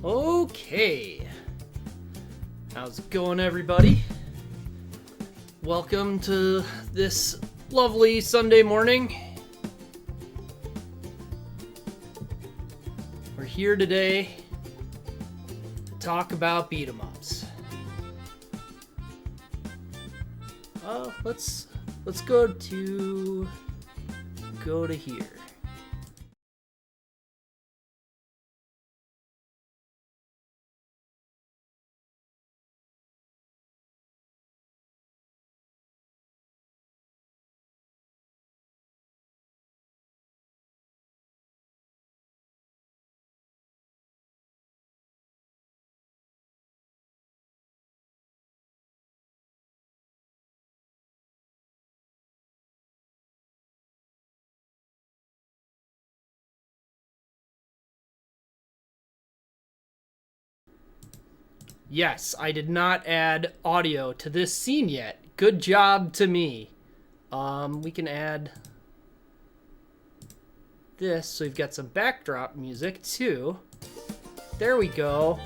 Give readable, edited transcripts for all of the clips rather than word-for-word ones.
Okay, how's it going, everybody? Welcome to this lovely Sunday morning. We're here today to talk about BeatEmUps. Let's go to here. Yes, I did not add audio to this scene yet. Good job to me. We can add this, so we've got some backdrop music too. There we go.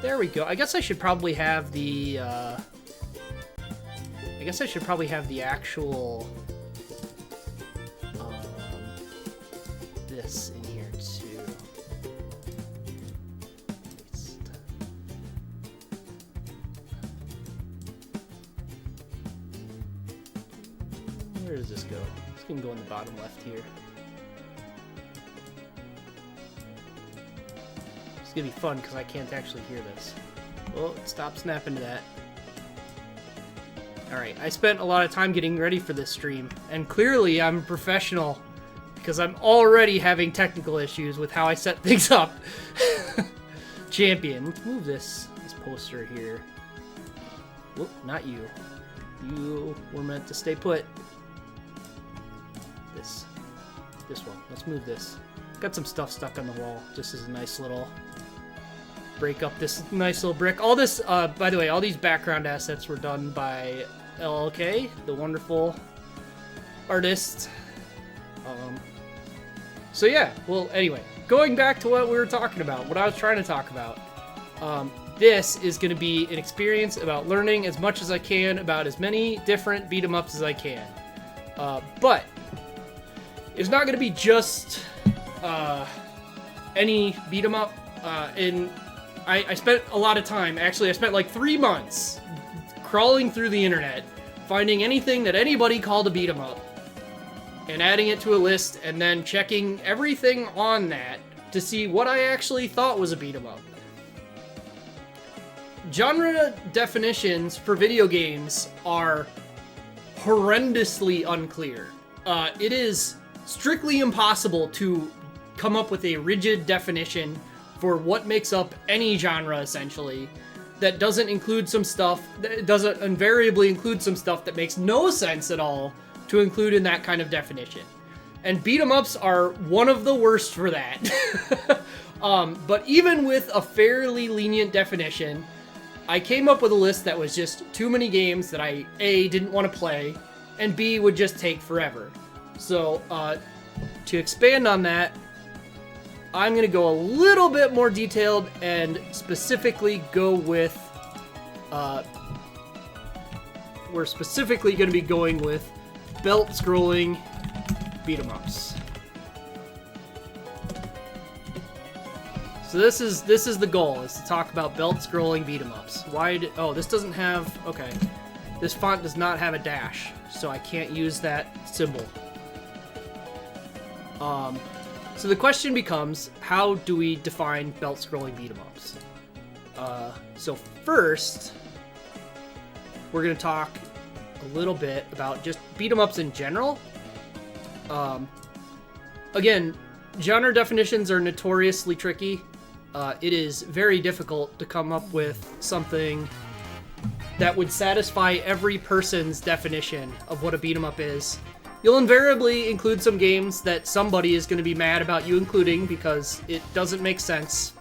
There we go. I guess I should probably have the actual this in here too. Where does this go? It's gonna go in the bottom left here. It's gonna be fun because I can't actually hear this. Oh, stop snapping to that. Alright, I spent a lot of time getting ready for this stream, and clearly I'm a professional because I'm already having technical issues with how I set things up. Champion. Let's move this poster here. Whoop, not you. You were meant to stay put. This one. Let's move this. Got some stuff stuck on the wall, just as a nice little break up this nice little brick. All this, by the way, all these background assets were done by LLK, the wonderful artist. So yeah, well, anyway, going back to what we were talking about, what I was trying to talk about. This is going to be an experience about learning as much as I can about as many different beat-em-ups as I can. But it's not going to be just any beat-em-up. I spent a lot of time, actually I spent like 3 months crawling through the internet, finding anything that anybody called a beat-em-up, and adding it to a list, and then checking everything on that to see what I actually thought was a beat-em-up. Genre definitions for video games are horrendously unclear. It is strictly impossible to come up with a rigid definition for what makes up any genre, essentially, that doesn't include some stuff, that doesn't invariably include some stuff that makes no sense at all to include in that kind of definition. And beat-em-ups are one of the worst for that. But even with a fairly lenient definition, I came up with a list that was just too many games that I, A, didn't want to play, and B, would just take forever. So, to expand on that, I'm going to go a little bit more detailed and specifically go with, we're specifically going to be going with belt-scrolling beat-em-ups. So this is the goal, is to talk about belt-scrolling beat-em-ups. Oh, this doesn't have, okay. This font does not have a dash, so I can't use that symbol. So the question becomes, how do we define belt-scrolling beat-em-ups? So first, we're going to talk a little bit about just beat-em-ups in general. Again, genre definitions are notoriously tricky. It is very difficult to come up with something that would satisfy every person's definition of what a beat-em-up is. You'll invariably include some games that somebody is going to be mad about you including because it doesn't make sense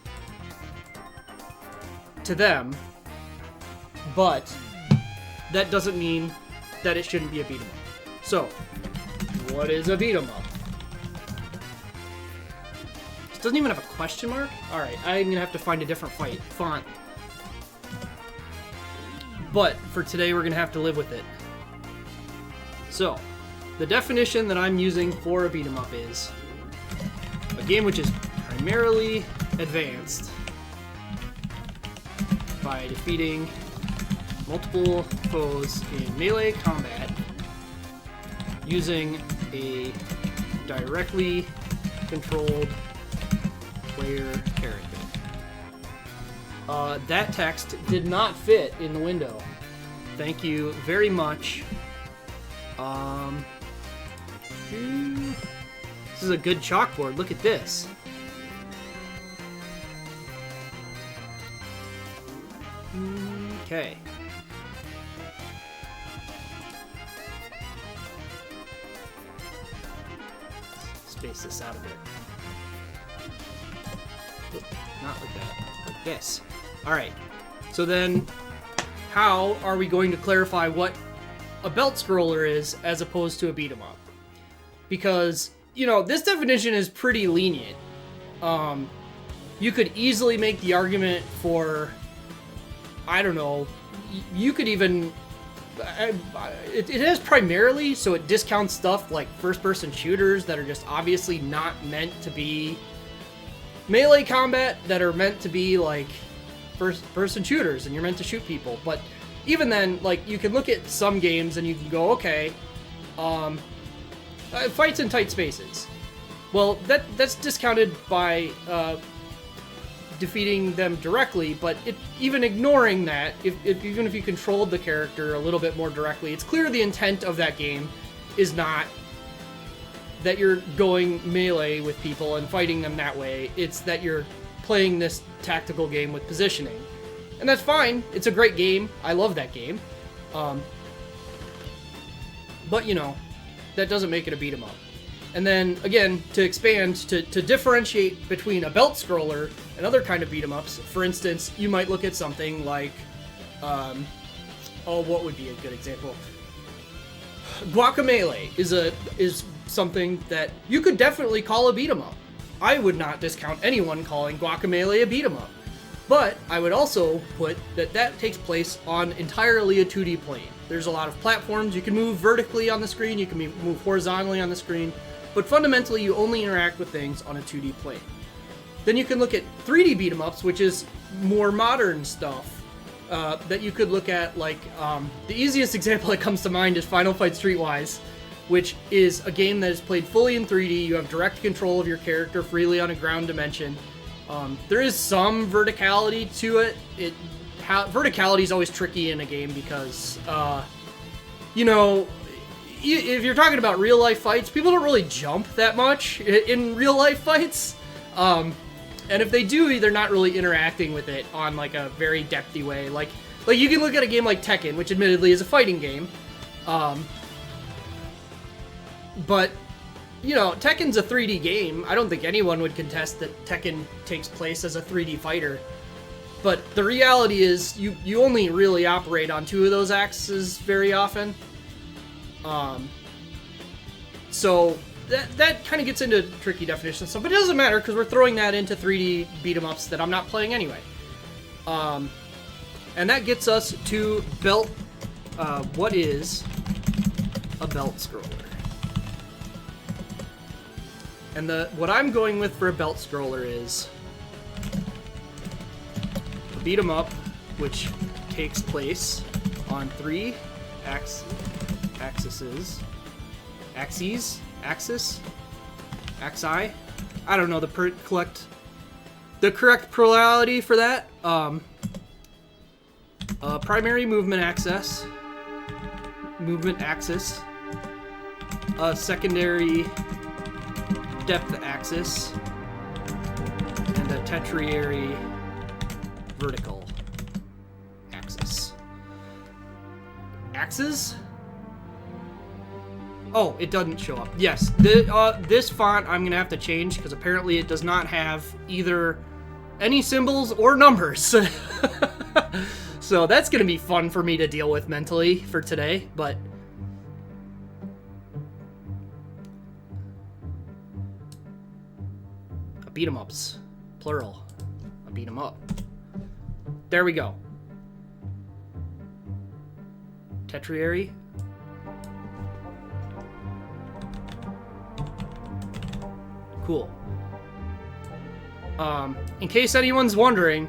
to them, but that doesn't mean that it shouldn't be a beat-em-up. So, what is a beat-em-up? doesn't even have a question mark? Alright, I'm gonna have to find a different font. But for today, we're gonna have to live with it. So, the definition that I'm using for a beat 'em up is a game which is primarily advanced by defeating multiple foes in melee combat using a directly controlled player character. That text did not fit in the window. Thank you very much. This is a good chalkboard. Look at this. Okay. Space this out a bit. Not like that. Like this. Alright. So then, how are we going to clarify what a belt scroller is as opposed to a beat 'em up? Because, you know, this definition is pretty lenient. You could easily make the argument for, I don't know, you could even, it has primarily, so it discounts stuff like first-person shooters that are just obviously not meant to be melee combat, that are meant to be like first-person shooters, and you're meant to shoot people. But even then, like, you can look at some games and you can go, okay, fights in tight spaces. Well, that's discounted by defeating them directly, but even ignoring that, even if you controlled the character a little bit more directly, it's clear the intent of that game is not that you're going melee with people and fighting them that way. It's that you're playing this tactical game with positioning. And that's fine. It's a great game. I love that game. But, you know, that doesn't make it a beat 'em up. And then, again, to expand, to differentiate between a belt scroller and other kind of beat 'em ups, for instance, you might look at something like, what would be a good example? Guacamelee is something that you could definitely call a beat 'em up. I would not discount anyone calling Guacamelee a beat 'em up. But I would also put that takes place on entirely a 2D plane. There's a lot of platforms. You can move vertically on the screen, you can move horizontally on the screen, but fundamentally you only interact with things on a 2D plane. Then you can look at 3D beat 'em ups, which is more modern stuff that you could look at, like, the easiest example that comes to mind is Final Fight Streetwise, which is a game that is played fully in 3D. You have direct control of your character freely on a ground dimension. There is some verticality to it. Verticality is always tricky in a game because, you know, if you're talking about real life fights, people don't really jump that much in real life fights. And if they do, they're not really interacting with it on like a very depthy way. Like you can look at a game like Tekken, which admittedly is a fighting game. But, you know, Tekken's a 3D game. I don't think anyone would contest that Tekken takes place as a 3D fighter. But the reality is you only really operate on two of those axes very often. So that kind of gets into tricky definition stuff, but it doesn't matter because we're throwing that into 3D beat 'em ups that I'm not playing anyway. And that gets us to belt. What is a belt scroller? And what I'm going with for a belt scroller is a beat 'em up, which takes place on 3 axes. I don't know the correct plurality for that. Primary movement axis, a secondary depth axis, and a tertiary vertical axis. Axes? Oh, it doesn't show up. Yes, this font I'm gonna have to change because apparently it does not have either any symbols or numbers. So that's gonna be fun for me to deal with mentally for today, but BeatEmUps, plural. A beat 'em up. There we go. Tetriary. Cool. In case anyone's wondering,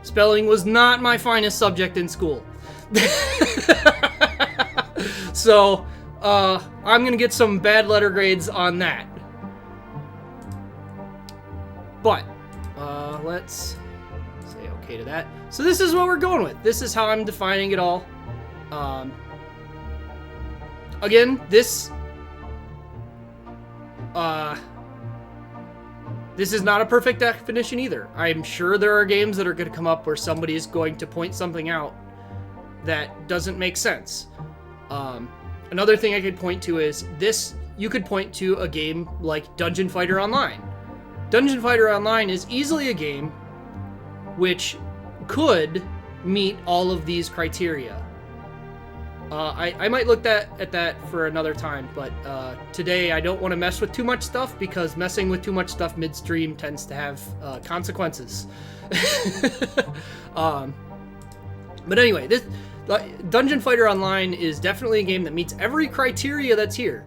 spelling was not my finest subject in school. So, I'm gonna get some bad letter grades on that. But, let's say okay to that. So this is what we're going with. This is how I'm defining it all. Again, this is not a perfect definition either. I'm sure there are games that are going to come up where somebody is going to point something out that doesn't make sense. Another thing I could point to is this. You could point to a game like Dungeon Fighter Online. Dungeon Fighter Online is easily a game which could meet all of these criteria. I might look at that for another time, but today I don't want to mess with too much stuff because messing with too much stuff midstream tends to have consequences. But anyway, this Dungeon Fighter Online is definitely a game that meets every criteria that's here.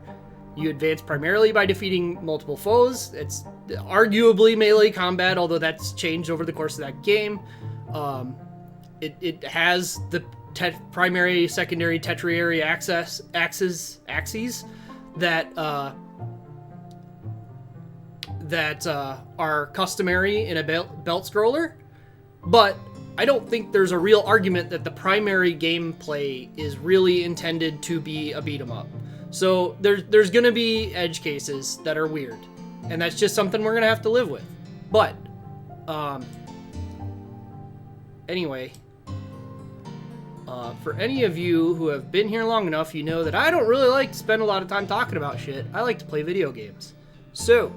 You advance primarily by defeating multiple foes. It's arguably melee combat, although that's changed over the course of that game. It has the primary, secondary, tertiary axes that are customary in a belt scroller, but I don't think there's a real argument that the primary gameplay is really intended to be a beat 'em up. So there's gonna be edge cases that are weird, and that's just something we're gonna have to live with. But anyway. For any of you who have been here long enough, you know that I don't really like to spend a lot of time talking about shit. I like to play video games. So,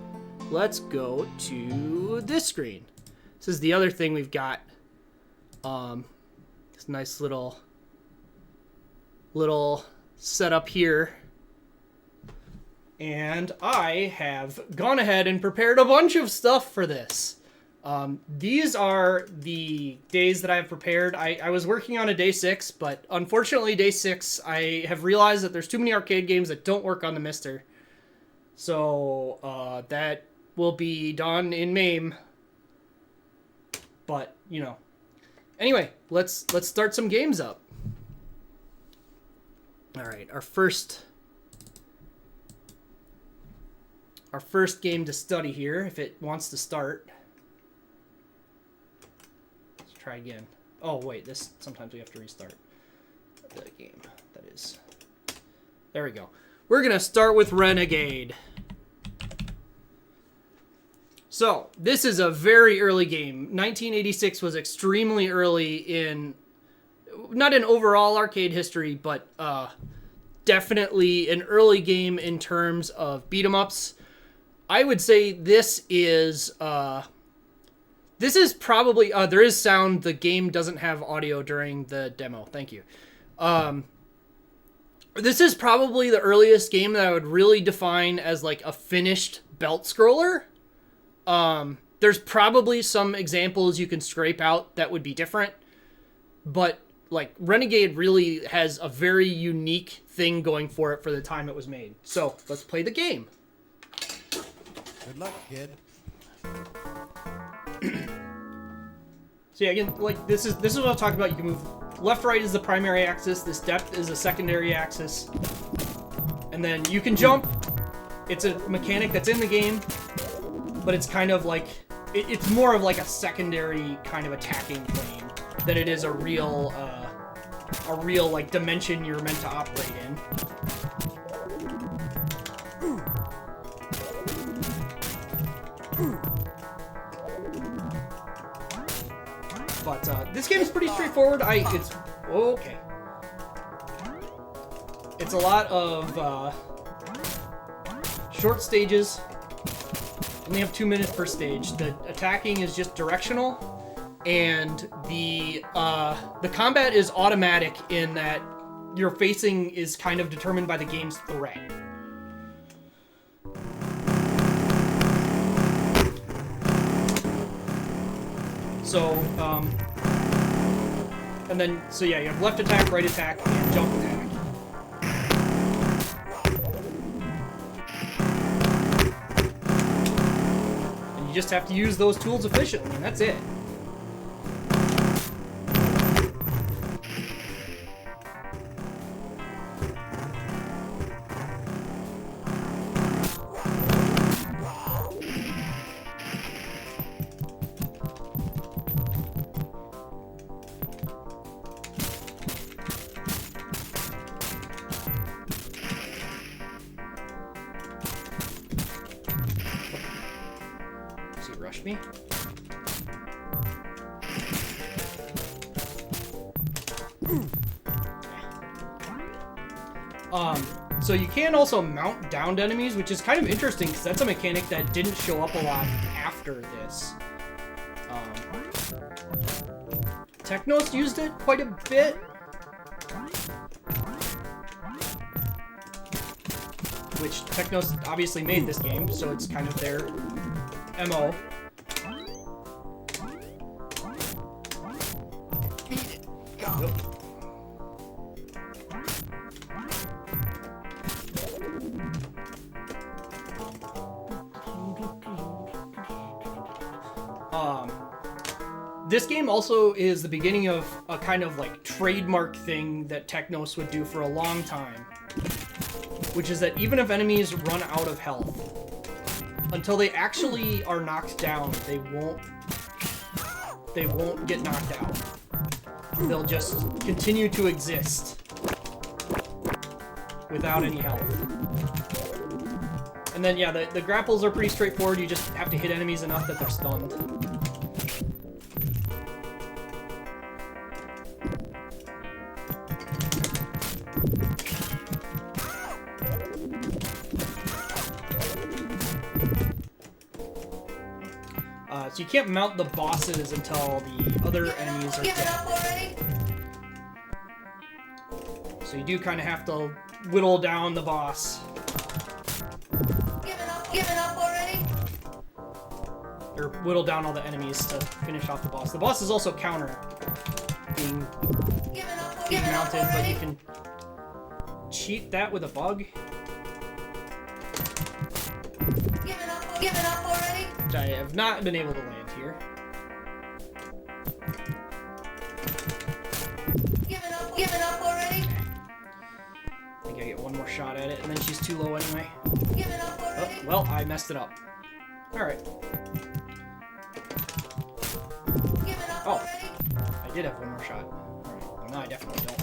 let's go to this screen. This is the other thing we've got. This nice little setup here. And I have gone ahead and prepared a bunch of stuff for this. These are the days that I've prepared. I was working on a day 6, but unfortunately day 6, I have realized that there's too many arcade games that don't work on the Mister. So, that will be done in MAME. But, you know. Anyway, let's start some games up. Alright, our first game to study here, if it wants to start. Try again. Oh, wait, sometimes we have to restart the game. That is. There we go. We're going to start with Renegade. So, this is a very early game. 1986 was extremely early in, not in overall arcade history, but definitely an early game in terms of beat-em-ups. I would say this is probably, there is sound. The game doesn't have audio during the demo. Thank you. This is probably the earliest game that I would really define as like a finished belt scroller. There's probably some examples you can scrape out that would be different, but like Renegade really has a very unique thing going for it for the time it was made. So let's play the game. Good luck, kid. So yeah, again, like this is what I'll talk about. You can move left, right is the primary axis. This depth is a secondary axis, and then you can jump. It's a mechanic that's in the game, but it's kind of like it's more of like a secondary kind of attacking plane than it is a real like dimension you're meant to operate in. But this game is pretty straightforward. Okay. It's a lot of short stages. Only have 2 minutes per stage. The attacking is just directional, and the combat is automatic in that your facing is kind of determined by the game's threat. So, and then, so yeah, you have left attack, right attack, and jump attack. And you just have to use those tools efficiently, and that's it. Me. So you can also mount downed enemies, which is kind of interesting because that's a mechanic that didn't show up a lot after this. Technos used it quite a bit. Which Technos obviously made this game, so it's kind of their MO. This game also is the beginning of a kind of like trademark thing that Technos would do for a long time, which is that even if enemies run out of health, until they actually are knocked down, they won't get knocked out. They'll just continue to exist without any health. And then yeah, the grapples are pretty straightforward. You just have to hit enemies enough that they're stunned. So you can't mount the bosses until the other enemies are dead. So you do kind of have to whittle down the boss. Giving up already? Or whittle down all the enemies to finish off the boss. The boss is also counter being mounted, but you can cheat that with a bug. Giving up already? Which I have not been able to land here. Giving up already? I think I get one more shot at it, and then she's too low anyway. Giving up already? Oh, well, I messed it up. Alright. Oh, I did have one more shot. Alright, well now I definitely don't.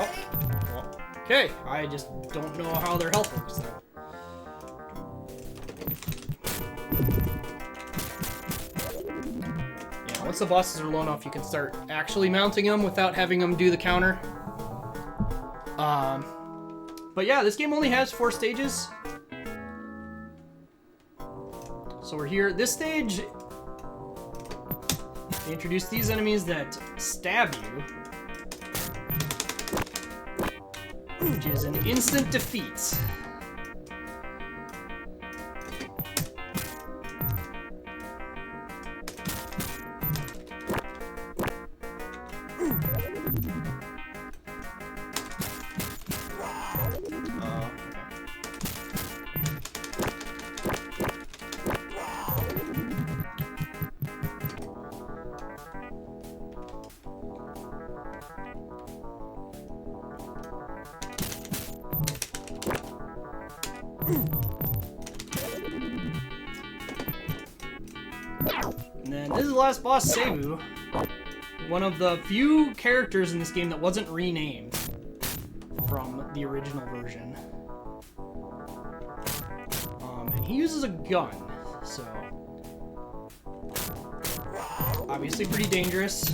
Oh, well, okay, I just don't know how their health works then. Yeah, once the bosses are low enough, you can start actually mounting them without having them do the counter. But yeah, this game only has 4 stages. So we're here. This stage, they introduce these enemies that stab you, which is an instant defeat. And then this is the last boss, Cebu. One of the few characters in this game that wasn't renamed from the original version. And he uses a gun, so obviously pretty dangerous.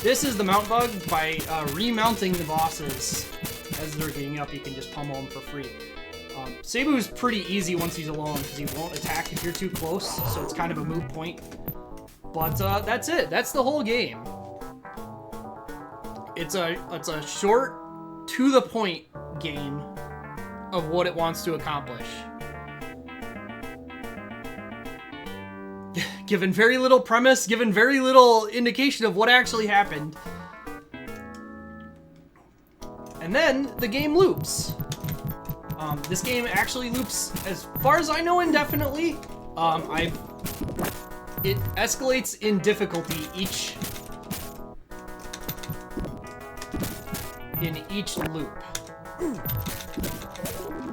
This is the mount bug. By remounting the bosses as they're getting up, you can just pummel them for free. Cebu's pretty easy once he's alone because he won't attack if you're too close, so it's kind of a moot point. But that's it. That's the whole game. It's a short, to the point game of what it wants to accomplish. Given very little premise, given very little indication of what actually happened. And then the game loops. This game actually loops, as far as I know, indefinitely. It escalates in difficulty in each loop.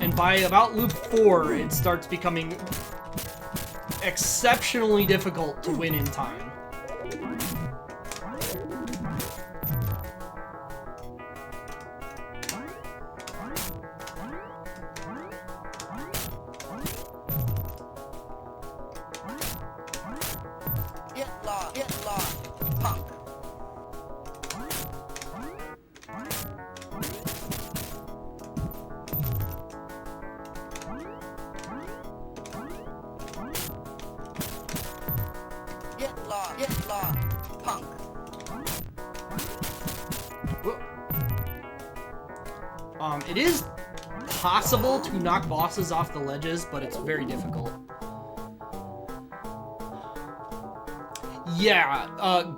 And by about loop 4, it starts becoming exceptionally difficult to win in time. Get lost, punk. Get lost, punk. It is possible to knock bosses off the ledges, but it's very difficult. Yeah,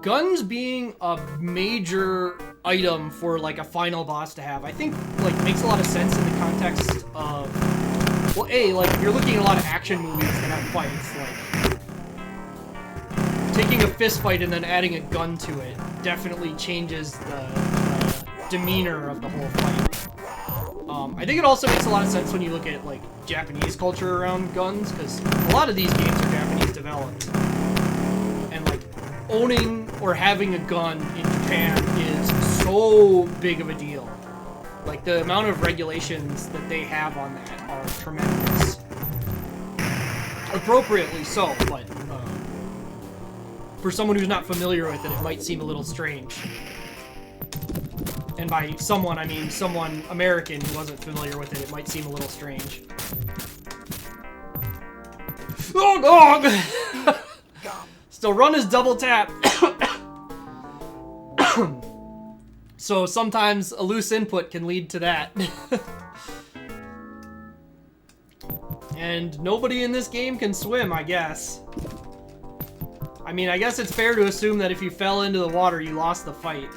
guns being a major item for like a final boss to have, I think like makes a lot of sense in the context of, well, like if you're looking at a lot of action movies that have fights, like taking a fist fight and then adding a gun to it definitely changes the demeanor of the whole fight. I think it also makes a lot of sense when you look at like Japanese culture around guns, because a lot of these games are Japanese developed. And like owning or having a gun in Japan is so big of a deal. Like the amount of regulations that they have on that are tremendous. Appropriately so, but for someone who's not familiar with it, it might seem a little strange. And by someone, I mean someone American who wasn't familiar with it, it might seem a little strange. Oh, dog! Still run is double tap. So sometimes a loose input can lead to that. And nobody in this game can swim, I guess. I mean, I guess it's fair to assume that if you fell into the water, you lost the fight.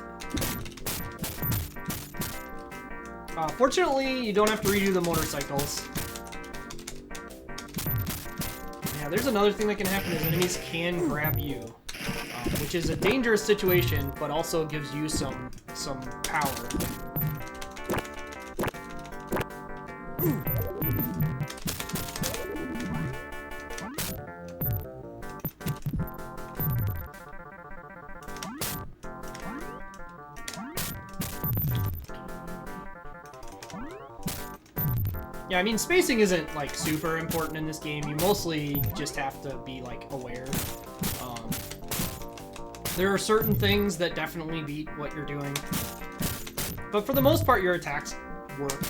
Fortunately, you don't have to redo the motorcycles. Yeah, there's another thing that can happen is enemies can grab you, which is a dangerous situation, but also gives you some power. Yeah, I mean, spacing isn't, like, super important in this game. You mostly just have to be, like, aware. There are certain things that definitely beat what you're doing. But for the most part, your attacks work.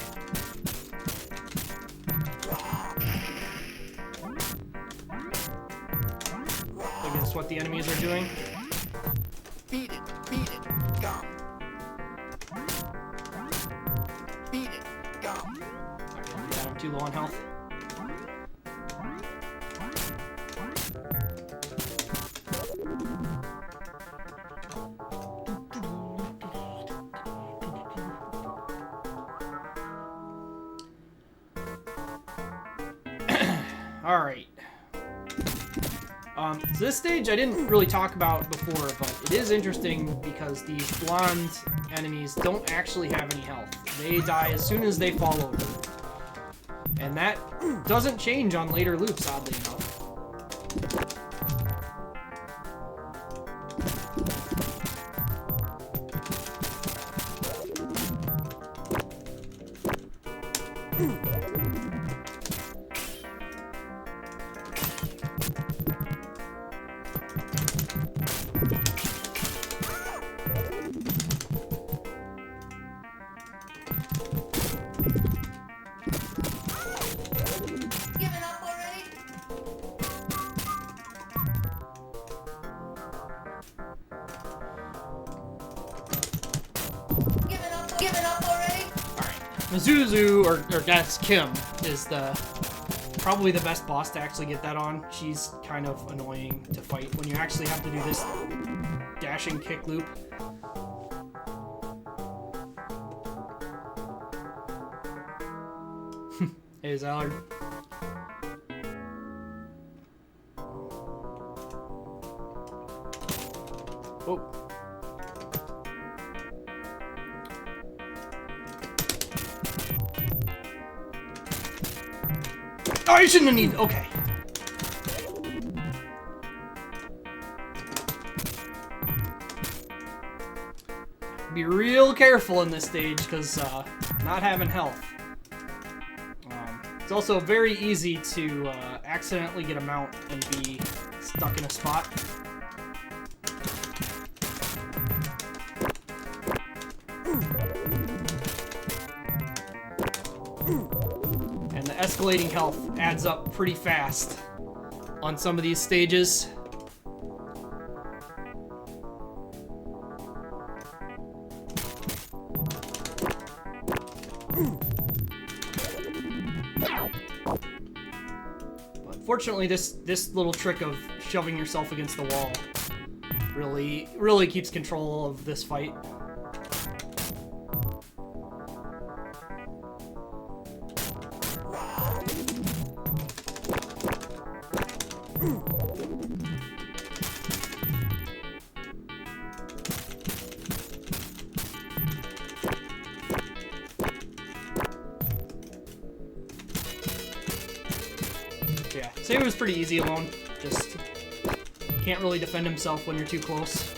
Against what the enemies are doing. Beat it, gum. Beat it, gum. Yeah, I'm too low on health. Alright. So this stage I didn't really talk about before, but it is interesting because these blonde enemies don't actually have any health. They die as soon as they fall over. And that doesn't change on later loops, oddly enough. Giving up already? Zuzu, or that's Kim, is probably the best boss to actually get that on. She's kind of annoying to fight when you actually have to do this dashing kick loop. Hey, Zallard. Oh. Oh, I shouldn't have needed. Okay. Be real careful in this stage, because not having health. It's also very easy to accidentally get a mount and be stuck in a spot. And the escalating health adds up pretty fast on some of these stages. Fortunately, this little trick of shoving yourself against the wall really keeps control of this fight. Yeah, Saber was pretty easy alone. Just can't really defend himself when you're too close.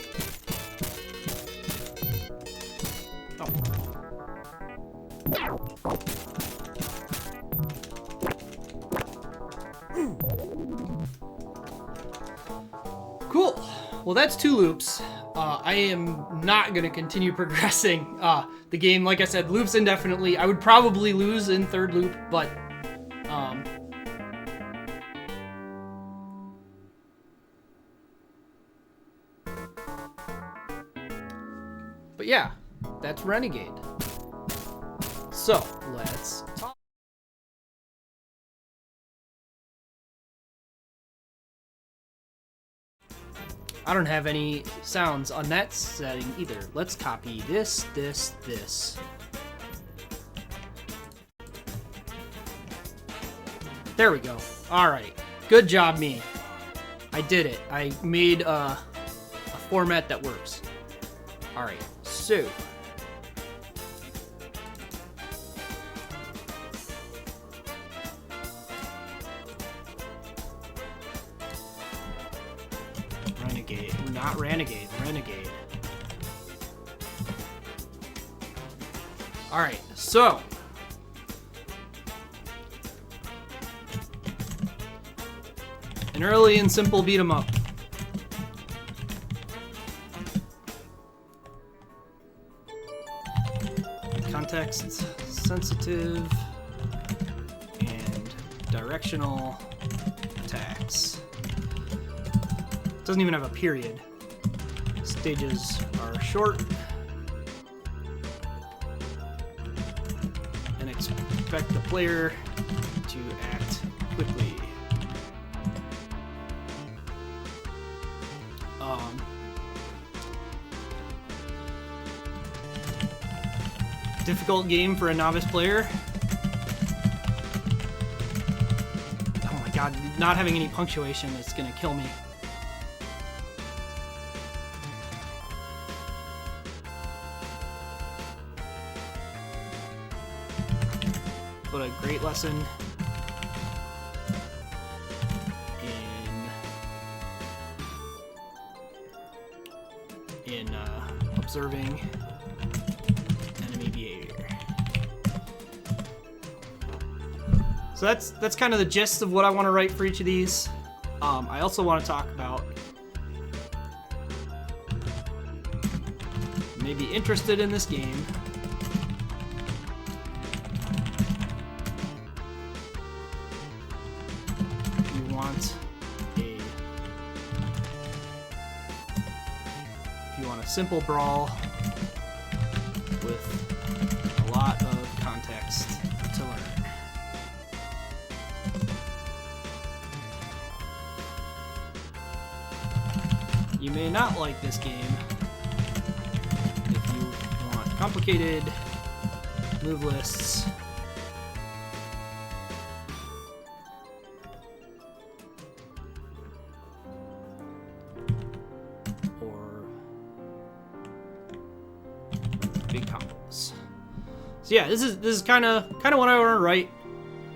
Oh. Cool. Well, that's 2 loops. I am not going to continue progressing the game. Like I said, loops indefinitely. I would probably lose in 3rd loop, but yeah, that's Renegade. So, let's talk. I don't have any sounds on that setting either. Let's copy this. There we go. Alright. Good job, me. I did it. I made a format that works. Alright. So, Renegade, not Renegade, Renegade. Alright, so an early and simple beat 'em up. Context sensitive and directional attacks. Doesn't even have a period. Stages are short and expect the player to act quickly. Difficult game for a novice player. Oh my god, not having any punctuation is gonna kill me. But a great lesson in observing enemy behavior. So that's kind of the gist of what I want to write for each of these. I also want to talk about maybe interested in this game. If you want a simple brawl with a lot of context to learn. You may not like this game if you want complicated move lists. Or big combos. So yeah, this is kind of what I want to write.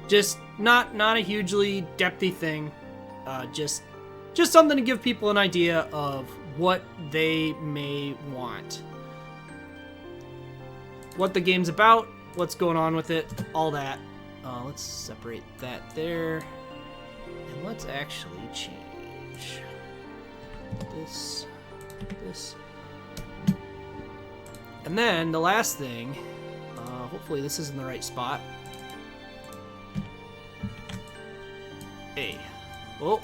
Just not a hugely depthy thing. Just something to give people an idea of what they may want. What the game's about, what's going on with it, all that. Let's separate that there. And let's actually change this. And then the last thing, hopefully this is in the right spot. Hey. Oh,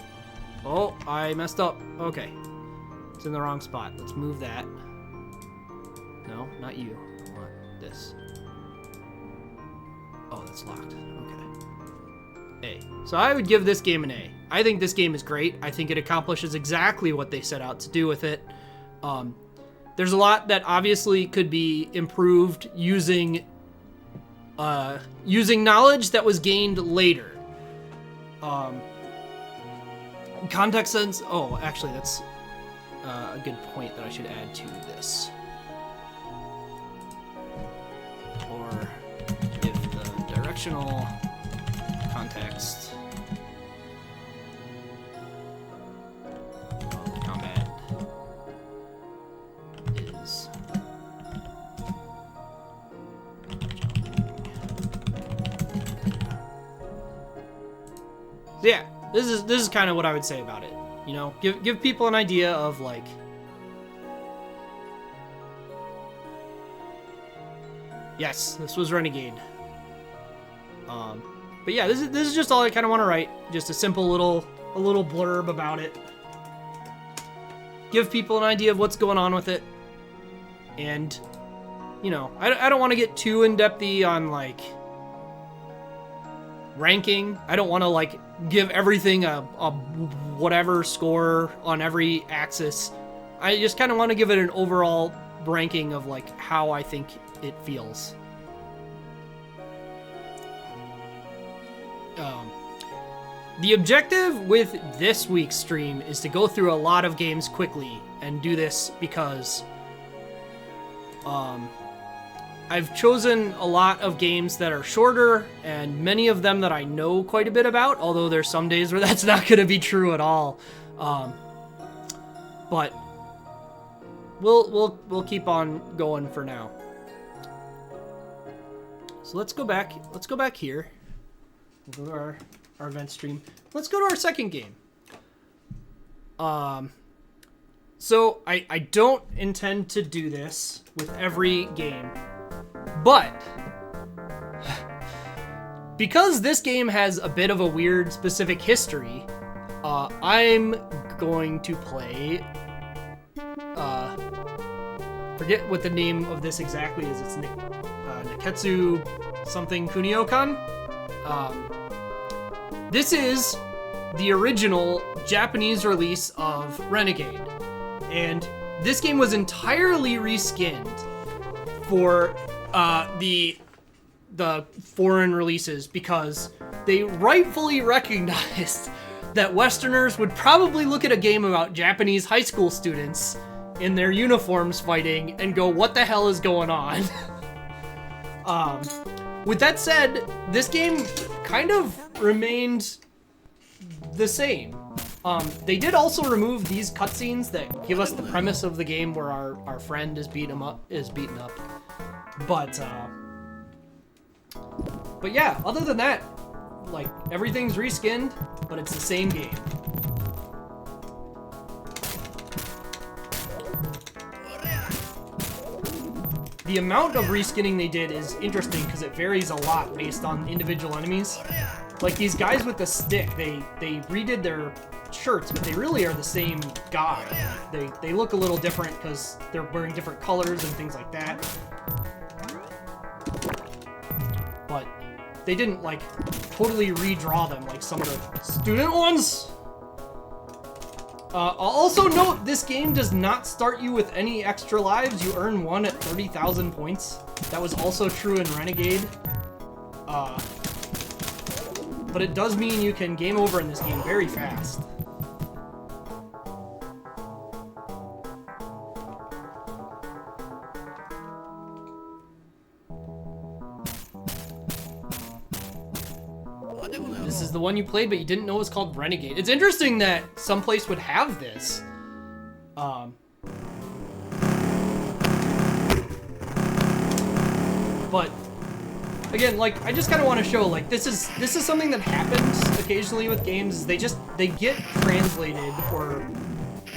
I messed up. Okay. It's in the wrong spot. Let's move that. No, not you. I want this. Oh, that's locked. Okay. A. So I would give this game an A. I think this game is great. I think it accomplishes exactly what they set out to do with it. There's a lot that obviously could be improved using knowledge that was gained later. Context sense. Oh, actually, that's a good point that I should add to this. Or if the directional context of combat is yeah. This is kind of what I would say about it. You know, give people an idea of like yes, this was Renegade. But yeah, this is just all I kind of want to write. Just a simple little blurb about it. Give people an idea of what's going on with it. And you know, I don't want to get too in-depthy on like ranking. I don't want to like give everything a whatever score on every axis. I just kind of want to give it an overall ranking of like how I think it feels. The objective with this week's stream is to go through a lot of games quickly and do this because I've chosen a lot of games that are shorter and many of them that I know quite a bit about, although there's some days where that's not going to be true at all. But we'll keep on going for now. So let's go back here. We'll go to our event stream. Let's go to our second game. So I don't intend to do this with every game. But because this game has a bit of a weird specific history, I'm going to play, forget what the name of this exactly is. It's Neketsu something Kunio-kan. This is the original Japanese release of Renegade. And this game was entirely reskinned for the foreign releases because they rightfully recognized that Westerners would probably look at a game about Japanese high school students in their uniforms fighting and go, what the hell is going on? With that said, this game kind of remained the same. They did also remove these cutscenes that give us the premise of the game where our friend is beaten up. But yeah, other than that, like, everything's reskinned, but it's the same game. The amount of reskinning they did is interesting because it varies a lot based on individual enemies. Like these guys with the stick, they redid their shirts, but they really are the same guy. They look a little different because they're wearing different colors and things like that. they didn't like totally redraw them like some of the student ones. I'll also note this game does not start you with any extra lives. You earn 1 at 30,000 points. That was also true in Renegade. But it does mean you can game over in this game very fast. This is the one you played, but you didn't know it was called Renegade. It's interesting that someplace would have this. But again, like, I just kind of want to show, like, this is something that happens occasionally with games. They get translated or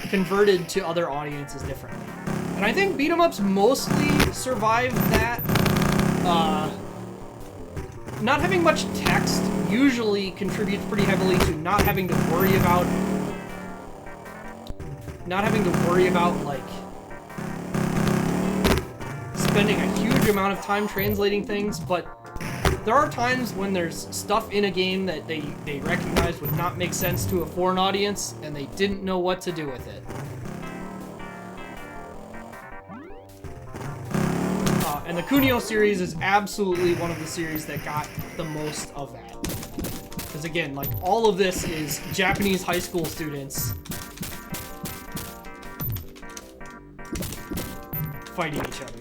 converted to other audiences differently. And I think BeatEmUps mostly survived that. Not having much text usually contributes pretty heavily to not having to worry about like spending a huge amount of time translating things, but there are times when there's stuff in a game that they recognize would not make sense to a foreign audience, and they didn't know what to do with it. And the Kunio series is absolutely one of the series that got the most of that. Because again, like, all of this is Japanese high school students fighting each other.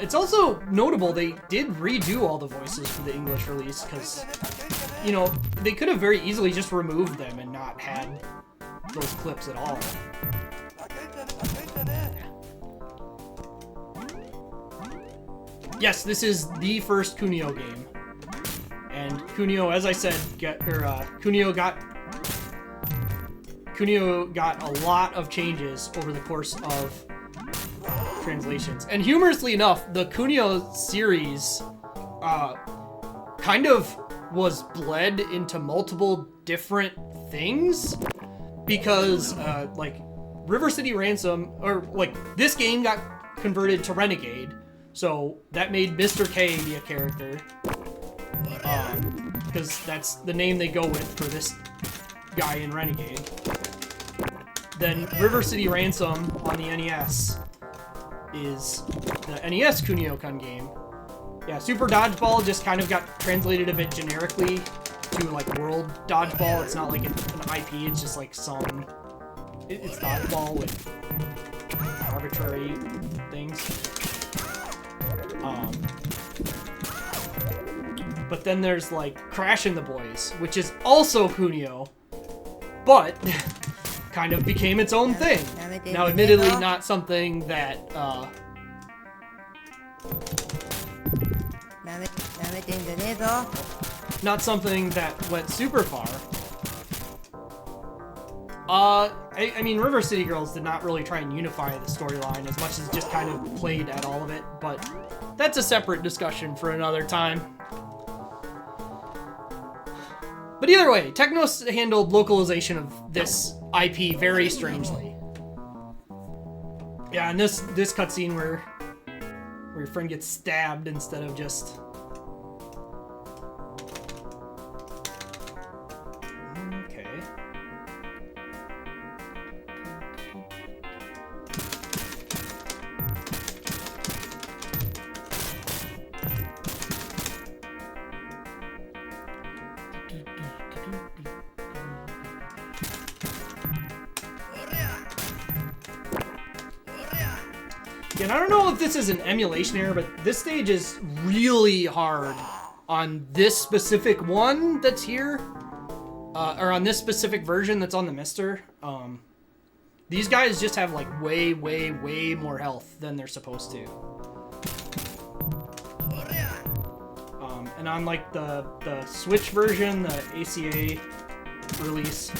It's also notable they did redo all the voices for the English release, because, you know, they could have very easily just removed them and not had those clips at all. Yes, this is the first Kunio game. And Kunio, as I said, Kunio got a lot of changes over the course of translations. And humorously enough, the Kunio series kind of was bled into multiple different things, because like River City Ransom, or like this game got converted to Renegade, so that made Mr. K be a character, because that's the name they go with for this guy in Renegade. Then River City Ransom on the NES is the NES Kunio-kun game. Yeah, Super Dodgeball just kind of got translated a bit generically to like World Dodgeball. It's not like an IP, it's just like some... It's dodgeball with arbitrary things. But then there's like Crash and the Boys, which is also Kunio, but kind of became its own thing. Now, admittedly, not something that, not something that went super far. I mean, River City Girls did not really try and unify the storyline as much as just kind of played at all of it, but that's a separate discussion for another time. But either way, Technos handled localization of this IP very strangely. Yeah, and this cutscene where your friend gets stabbed instead of just... Okay. And I don't know if this is an emulation error, but this stage is really hard on this specific one that's here, or on this specific version that's on the Mister. These guys just have like way more health than they're supposed to. And on like the Switch version, the ACA release,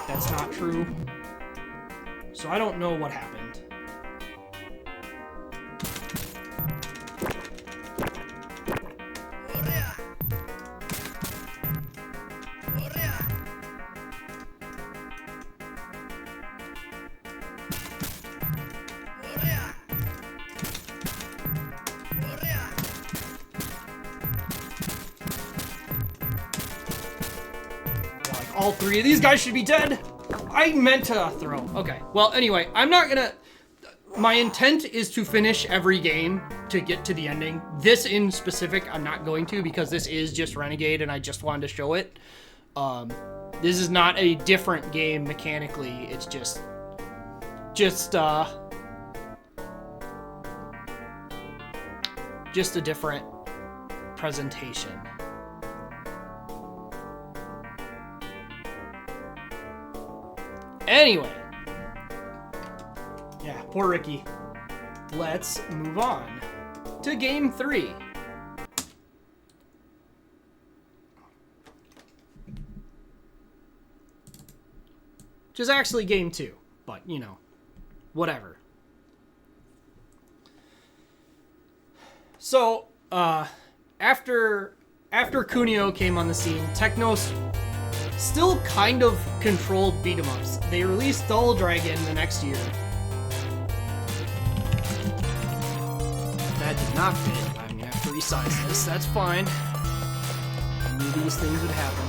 that's not true. So I don't know what happened. Like, all three of these guys should be dead. I meant to throw. Okay. Well, anyway, I'm not gonna... My intent is to finish every game to get to the ending. This in specific, I'm not going to because this is just Renegade and I just wanted to show it. This is not a different game mechanically. It's just a different presentation. Anyway. Yeah, poor Ricky. Let's move on to game 3. Which is actually game 2, but, you know, whatever. So, after Kunio came on the scene, Technos still kind of controlled BeatEmUps. They released Double Dragon the next year. That did not fit. I'm gonna have to resize this. That's fine. I knew these things would happen.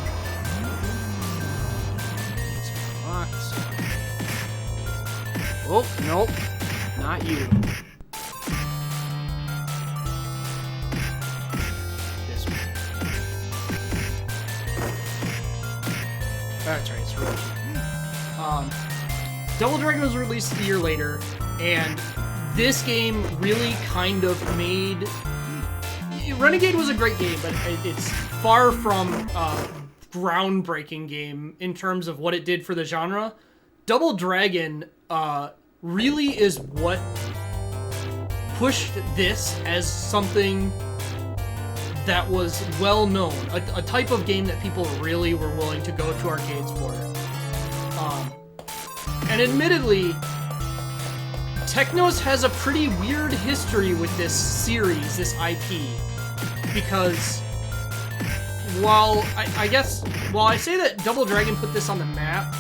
Oh, nope. Not you. This one. That's right, it's Roshi. Double Dragon was released a year later, and this game really kind of made... Renegade was a great game, but it's far from a groundbreaking game in terms of what it did for the genre. Double Dragon really is what pushed this as something that was well known, a type of game that people really were willing to go to arcades for. And admittedly, Technos has a pretty weird history with this series, this IP, because while I say that Double Dragon put this on the map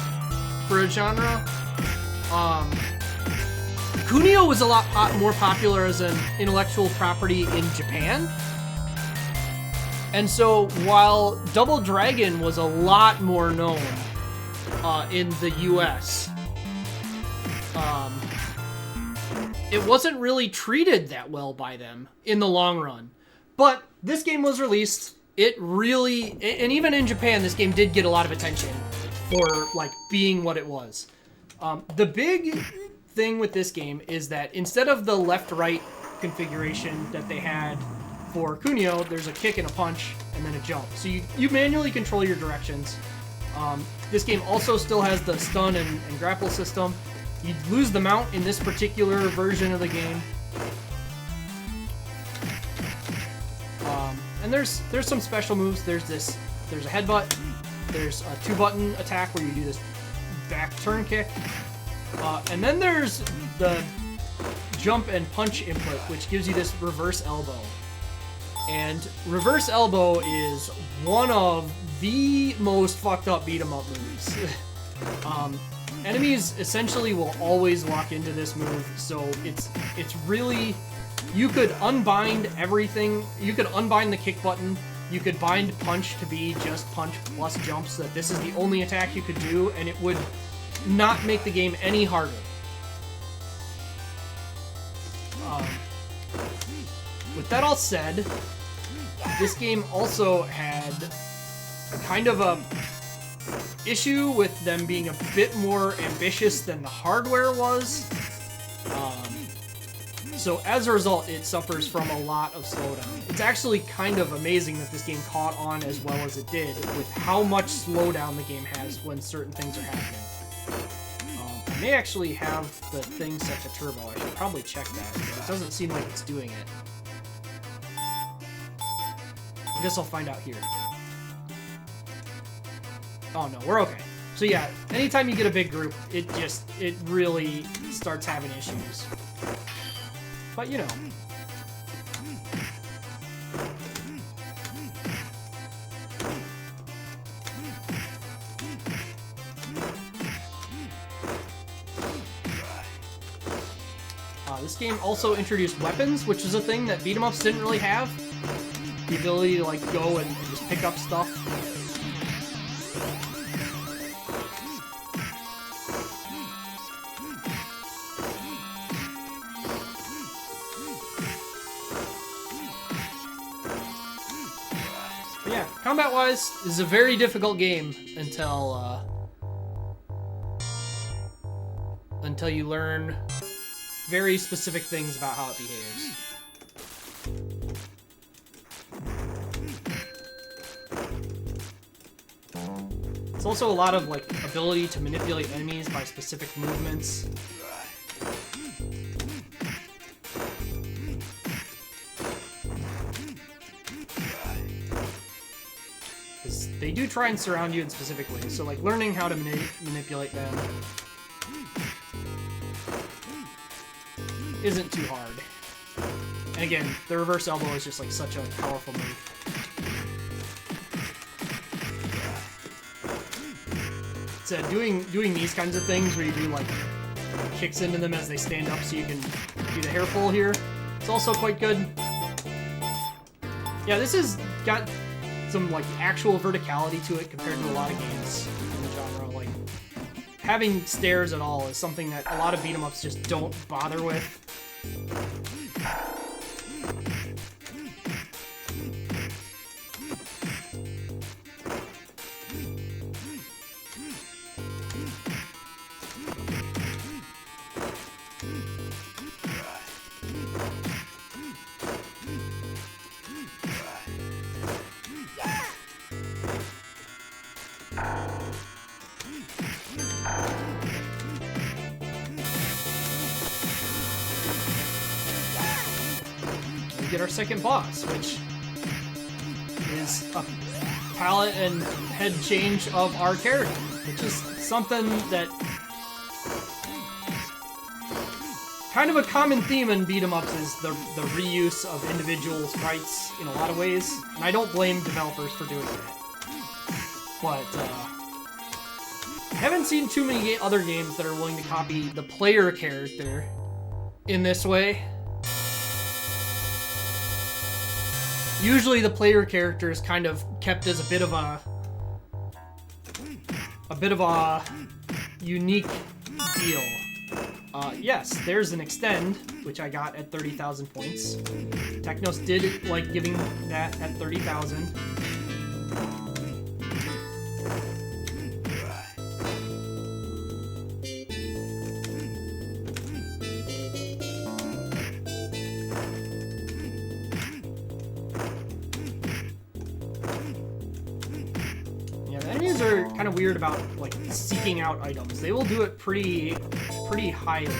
for a genre, Kunio was a lot more popular as an intellectual property in Japan. And so while Double Dragon was a lot more known in the US, it wasn't really treated that well by them in the long run. But this game was released. It really, and even in Japan, this game did get a lot of attention for like being what it was. The big thing with this game is that instead of the left-right configuration that they had for Kunio, there's a kick and a punch and then a jump. So you manually control your directions. This game also still has the stun and grapple system. You lose the mount in this particular version of the game. And there's some special moves. There's a headbutt. There's a 2-button attack where you do this back turn kick. And then there's the jump and punch input, which gives you this reverse elbow. And reverse elbow is one of the most fucked up beat 'em up moves. Enemies essentially will always lock into this move, so it's really... You could unbind everything. You could unbind the kick button. You could bind punch to be just punch plus jump, so that this is the only attack you could do, and it would not make the game any harder. With that all said, this game also had kind of a issue with them being a bit more ambitious than the hardware was. So as a result, it suffers from a lot of slowdown. It's actually kind of amazing that this game caught on as well as it did with how much slowdown the game has when certain things are happening. I may actually have the thing set to turbo. I should probably check that, but it doesn't seem like it's doing it. I guess I'll find out here. Oh no, we're okay. So yeah, anytime you get a big group, it really starts having issues. But you know. This game also introduced weapons, which is a thing that BeatEmUps didn't really have. The ability to like go and just pick up stuff. But yeah, combat-wise, this is a very difficult game until you learn very specific things about how it behaves. It's also a lot of like ability to manipulate enemies by specific movements. Because they do try and surround you in specific ways, so like learning how to manipulate them isn't too hard. And again, the reverse elbow is just like such a powerful move. So doing these kinds of things where you do like kicks into them as they stand up so you can do the hair pull here, it's also quite good. Yeah, this has got some like actual verticality to it compared to a lot of games in the genre. Like having stairs at all is something that a lot of beat-em-ups just don't bother with. We get our second boss, which is a palette and head change of our character, which is something that kind of a common theme in beat-em-ups is the reuse of individual sprites in a lot of ways, and I don't blame developers for doing that. But I haven't seen too many other games that are willing to copy the player character in this way. Usually the player character is kind of kept as a bit of a unique deal. Yes, there's an extend, which I got at 30,000 points. Technos did like giving that at 30,000. Enemies are kind of weird about like seeking out items. They will do it pretty highly.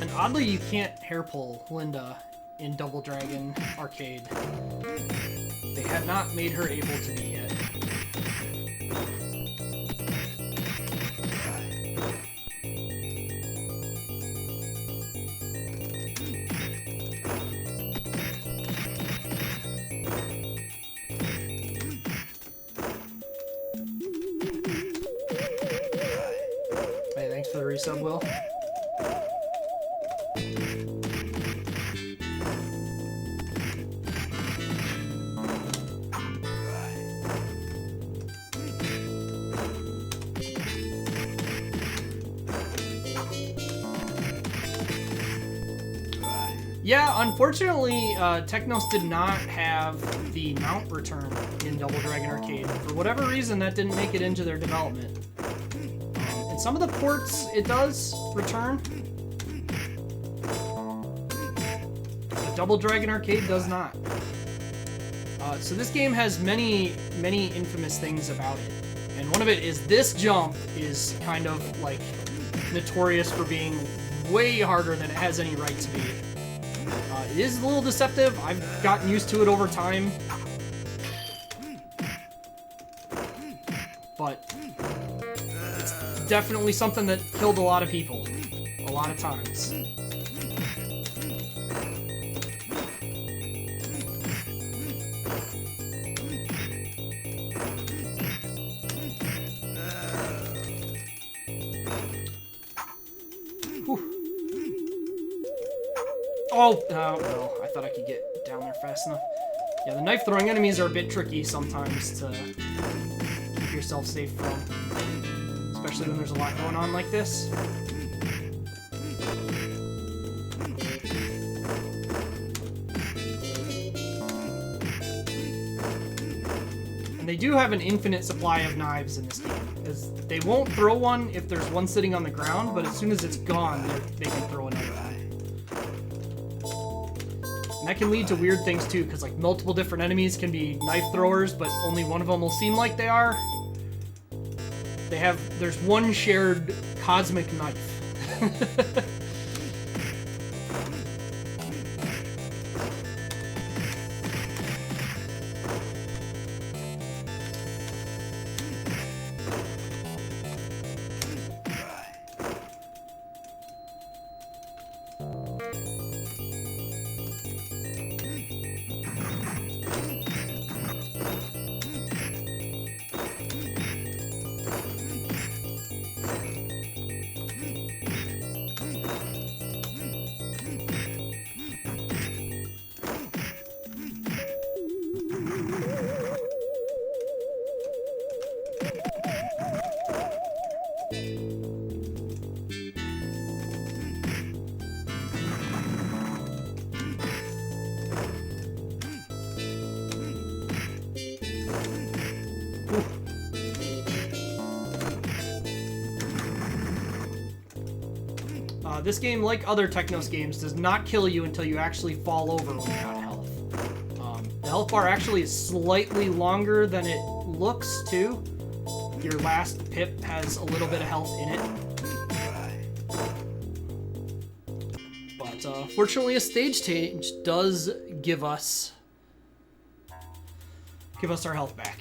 And oddly, you can't hair pull Linda in Double Dragon Arcade. They have not made her able to be yet. Hey, thanks for the resub, Will. Yeah, unfortunately, Technos did not have the mount return in Double Dragon Arcade. For whatever reason, that didn't make it into their development. In some of the ports, it does return. But Double Dragon Arcade does not. So this game has many infamous things about it. And one of it is this jump is kind of like notorious for being way harder than it has any right to be. It is a little deceptive. I've gotten used to it over time. But it's definitely something that killed a lot of people. A lot of times. Oh, no, I thought I could get down there fast enough. Yeah, the knife-throwing enemies are a bit tricky sometimes to keep yourself safe from. Especially when there's a lot going on like this. And they do have an infinite supply of knives in this game. As they won't throw one if there's one sitting on the ground, but as soon as it's gone, they can throw another one. And that can lead to weird things too, because like multiple different enemies can be knife throwers, but only one of them will seem like they are. There's one shared cosmic knife. This game, like other Technos games, does not kill you until you actually fall over when you're out of health. The health bar actually is slightly longer than it looks, too. Your last pip has a little bit of health in it. But fortunately, a stage change does give us our health back.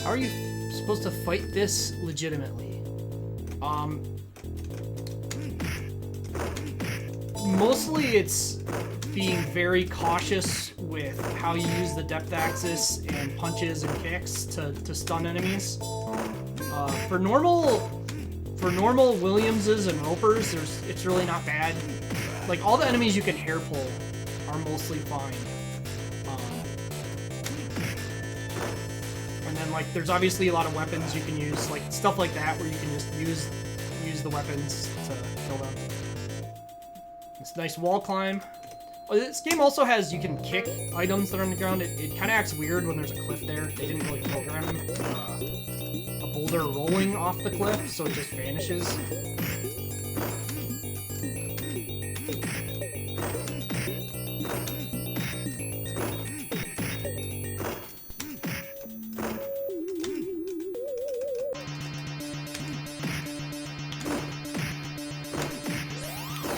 How are you supposed to fight this legitimately? Mostly it's being very cautious with how you use the depth axis and punches and kicks to stun enemies. For normal Williamses and Ropers, it's really not bad. Like all the enemies you can hair pull are mostly fine. And then like there's obviously a lot of weapons you can use, like stuff like that where you can just use the weapons to kill them. This nice wall climb. Oh, this game also has, you can kick items that are on the ground. It kind of acts weird when there's a cliff there. They didn't really program a boulder rolling off the cliff, so it just vanishes.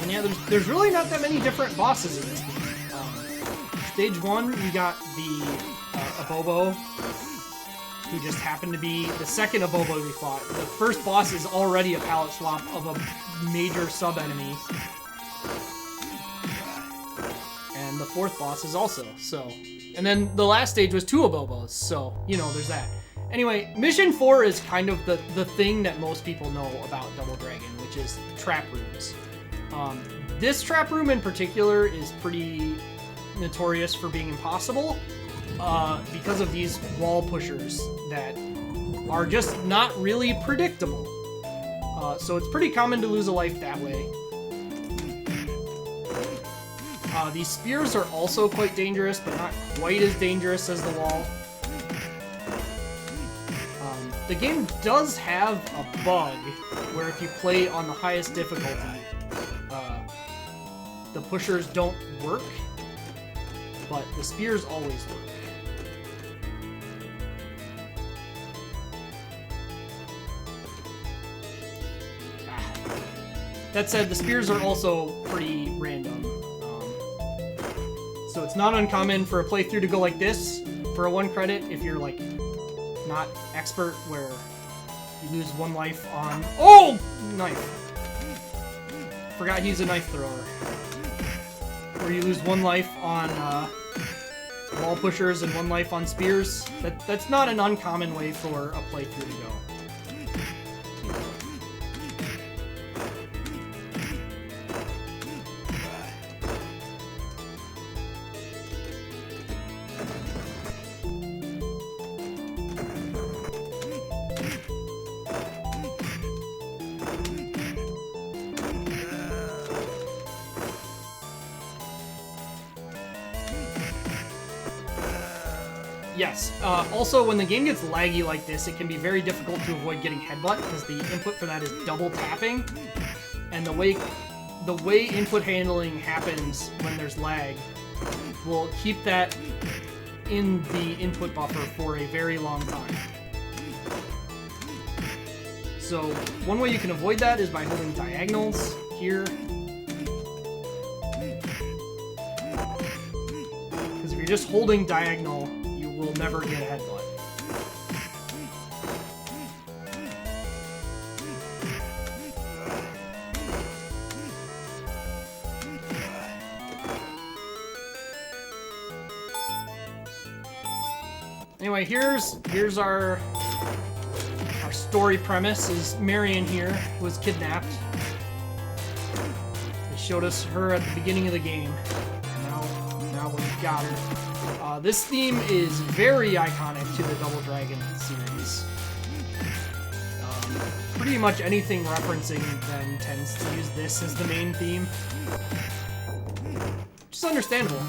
And yeah, there's really not that many different bosses in this game. Stage 1, we got the Abobo, who just happened to be the second Abobo we fought. The first boss is already a palette swap of a major sub-enemy. And the fourth boss is also, so... And then the last stage was 2 Abobos, so, you know, there's that. Anyway, Mission 4 is kind of the thing that most people know about Double Dragon, which is trap rooms. This trap room in particular is pretty notorious for being impossible because of these wall pushers that are just not really predictable. So it's pretty common to lose a life that way. These spears are also quite dangerous, but not quite as dangerous as the wall. The game does have a bug where if you play on the highest difficulty, the pushers don't work, but the spears always work. That said, the spears are also pretty random. So it's not uncommon for a playthrough to go like this for a 1 credit if you're like not expert, where you lose 1 life on... Oh! Knife. Forgot he's a knife thrower. Where you lose 1 life on wall pushers and 1 life on spears. That's not an uncommon way for a playthrough to go. Yes. Also, when the game gets laggy like this, it can be very difficult to avoid getting headbutt because the input for that is double tapping, and the way input handling happens when there's lag will keep that in the input buffer for a very long time. So one way you can avoid that is by holding diagonals here. Because if you're just holding diagonal, will never get a headbutt. Anyway, here's our story premise. Is Marion here was kidnapped. They showed us her at the beginning of the game. And now we've got her. This theme is very iconic to the Double Dragon series. Pretty much anything referencing them tends to use this as the main theme. Which is understandable.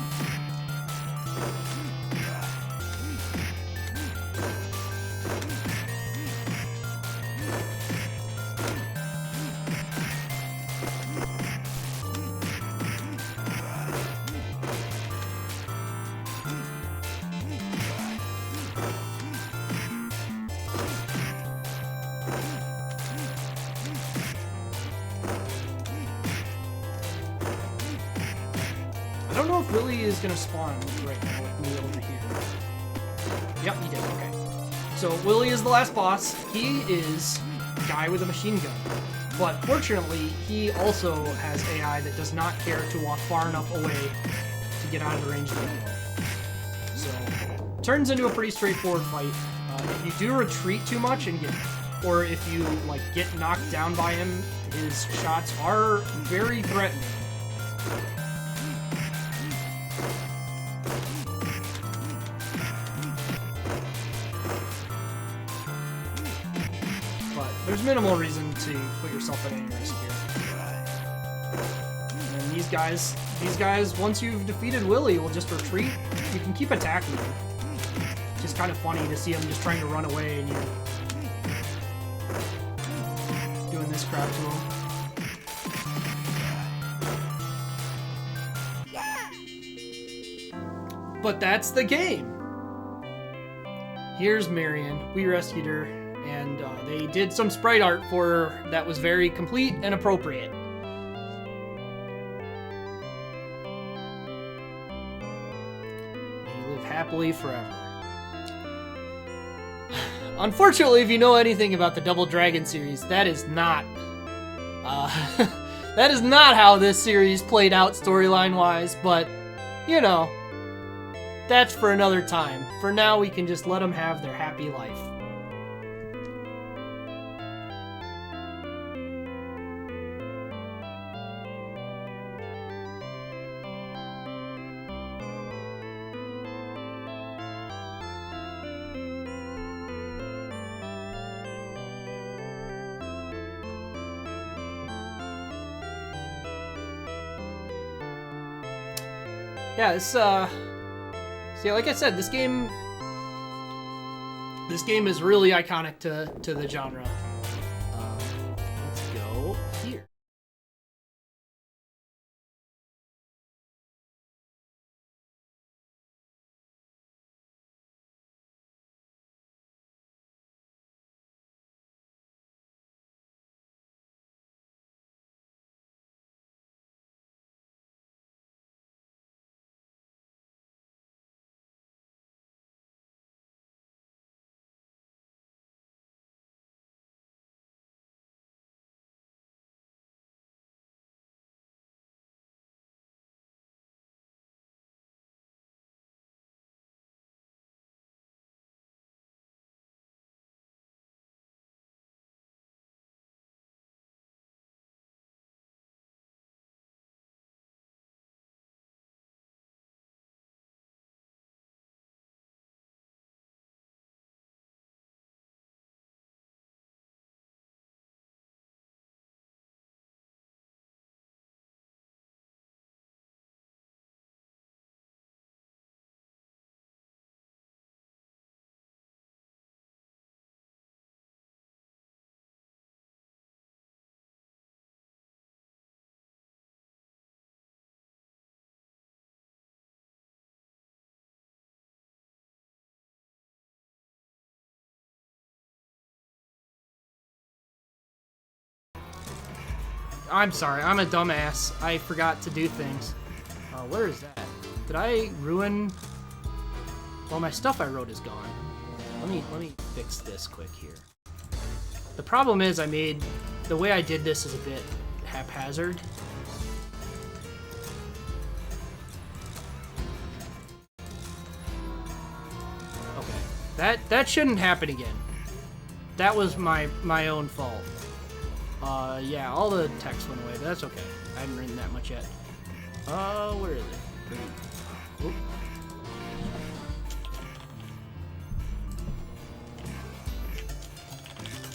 I don't know if Willy is going to spawn right now with me over here. Yep, he did, okay. So Willy is the last boss. He is a guy with a machine gun. But fortunately, he also has AI that does not care to walk far enough away to get out of the range of the enemy. So, turns into a pretty straightforward fight. If you do retreat too much and or if you like get knocked down by him, his shots are very threatening. There's minimal reason to put yourself at any risk here. And these guys, once you've defeated Willy, will just retreat. You can keep attacking him. It's just kind of funny to see him just trying to run away and you're doing this crap to him. But that's the game. Here's Marion. We rescued her. And they did some sprite art for her that was very complete and appropriate. May you live happily forever. Unfortunately, if you know anything about the Double Dragon series, that is not that is not how this series played out storyline-wise. But you know, that's for another time. For now, we can just let them have their happy life. yeah, this see, like I said, this game is really iconic to the genre. Let's go here. I'm sorry, I'm a dumbass. I forgot to do things. Where is that? Did I ruin? Well, my stuff I wrote is gone. Let me fix this quick here. The problem is the way I did this is a bit haphazard. Okay, that shouldn't happen again. That was my own fault. Yeah, all the text went away, but that's okay. I haven't written that much yet. Where is it? Oop.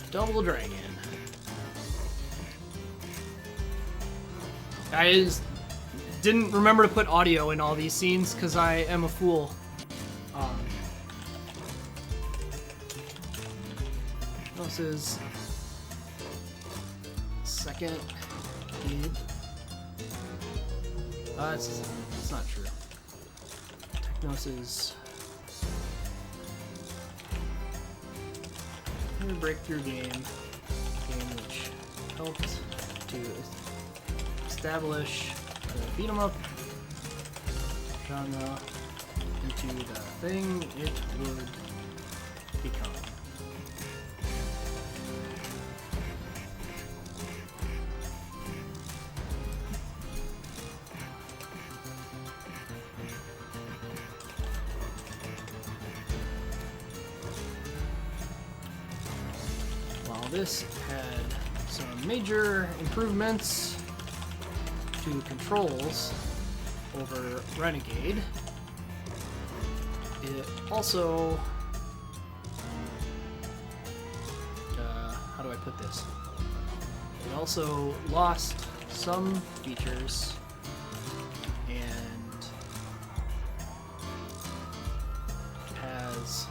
Double Dragon. I just didn't remember to put audio in all these scenes because I am a fool. This is second kid. It's not true. Technosis. Breakthrough game which helped to establish the BeatEmUp genre into the thing it would become. This had some major improvements to controls over Renegade. It also, how do I put this? It also lost some features and has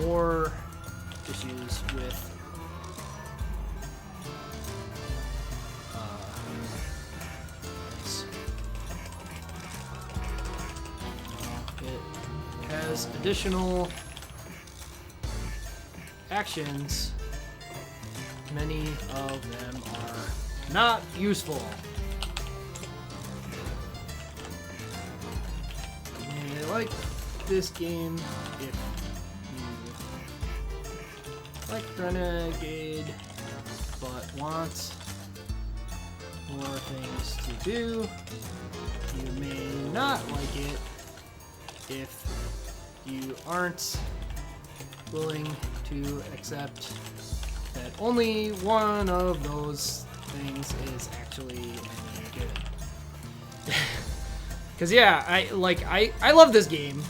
more issues with it has additional actions. Many of them are not useful. I like this game if like Renegade, but want more things to do. You may not like it if you aren't willing to accept that only one of those things is actually any good. Cause yeah, I love this game.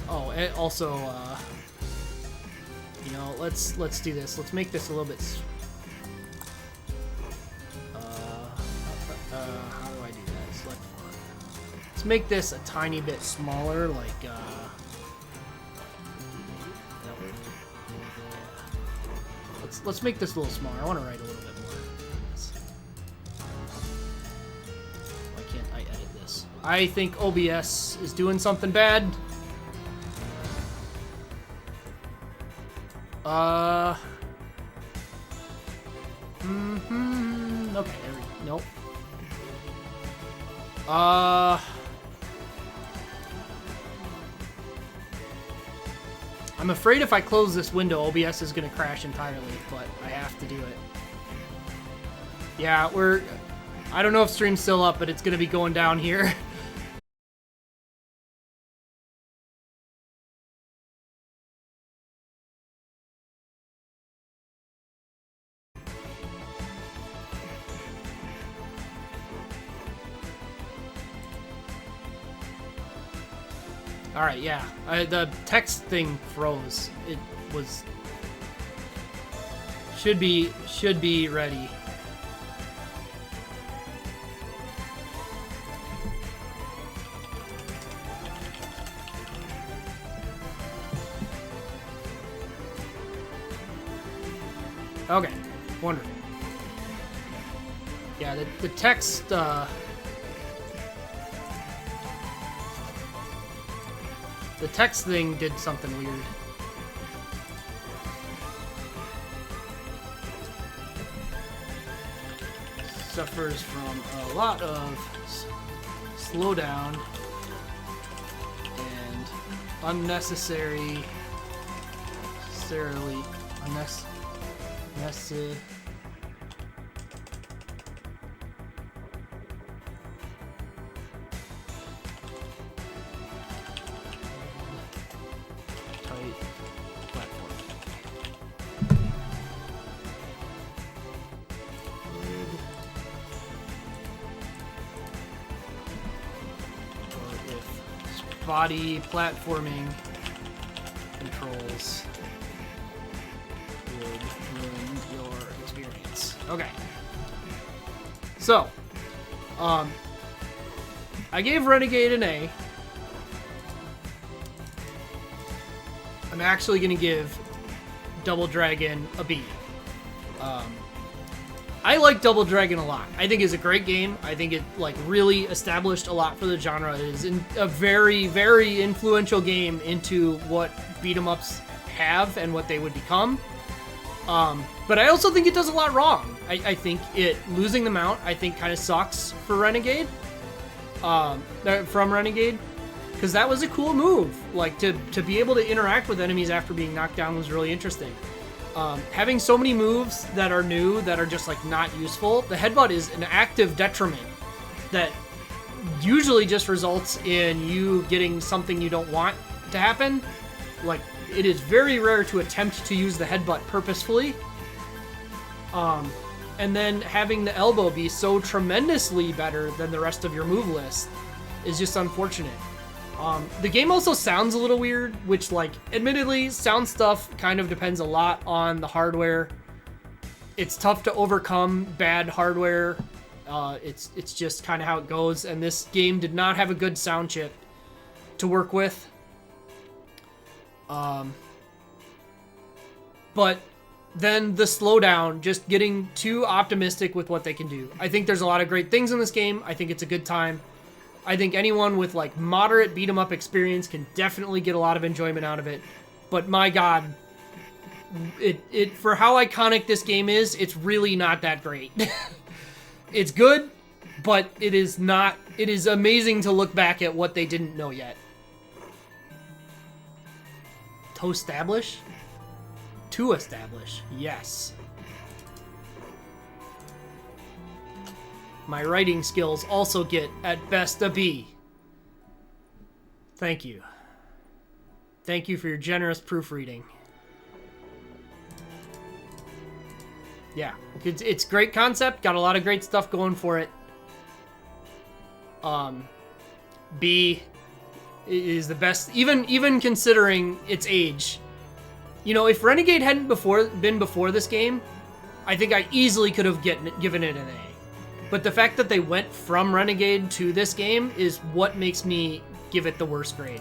Oh, and also, know, let's do this. Let's make this a little bit. How do I do that? Select font. Let's make this a tiny bit smaller, like. Let's make this a little smaller. I want to write a little bit more. Why can't I edit this? I think OBS is doing something bad. Okay, there we go. Nope. I'm afraid if I close this window, OBS is going to crash entirely, but I have to do it. Yeah, I don't know if stream's still up, but it's going to be going down here. All right, yeah. The text thing froze. It was should be ready. Okay, wonderful. Yeah, the text. The text thing did something weird. Suffers from a lot of slowdown and unnecessary platform. Or if spotty platforming controls would ruin your experience. Okay. So, I gave Renegade an A. I'm actually going to give Double Dragon a B. I like Double Dragon a lot. I think it's a great game. I think it really established a lot for the genre. It is a very, very influential game into what BeatEmUps have and what they would become. But I also think it does a lot wrong. I think losing the mount, I think, kind of sucks for Renegade. From Renegade. Because that was a cool move. Like, to be able to interact with enemies after being knocked down was really interesting. Having so many moves that are new, that are just, not useful. The headbutt is an active detriment that usually just results in you getting something you don't want to happen. Like, it is very rare to attempt to use the headbutt purposefully. And then having the elbow be so tremendously better than the rest of your move list is just unfortunate. The game also sounds a little weird, which, admittedly, sound stuff kind of depends a lot on the hardware. It's tough to overcome bad hardware. It's just kind of how it goes, and this game did not have a good sound chip to work with. But then the slowdown, just getting too optimistic with what they can do. I think there's a lot of great things in this game. I think it's a good time. I think anyone with moderate beat 'em up experience can definitely get a lot of enjoyment out of it. But my God, it for how iconic this game is, it's really not that great. It's good, but it is not. It is amazing to look back at what they didn't know yet. To establish? To establish, yes. My writing skills also get, at best, a B. Thank you. Thank you for your generous proofreading. Yeah, it's great concept, got a lot of great stuff going for it. B is the best, even considering its age. You know, if Renegade hadn't been before this game, I think I easily could have given it an A. But the fact that they went from Renegade to this game is what makes me give it the worst grade.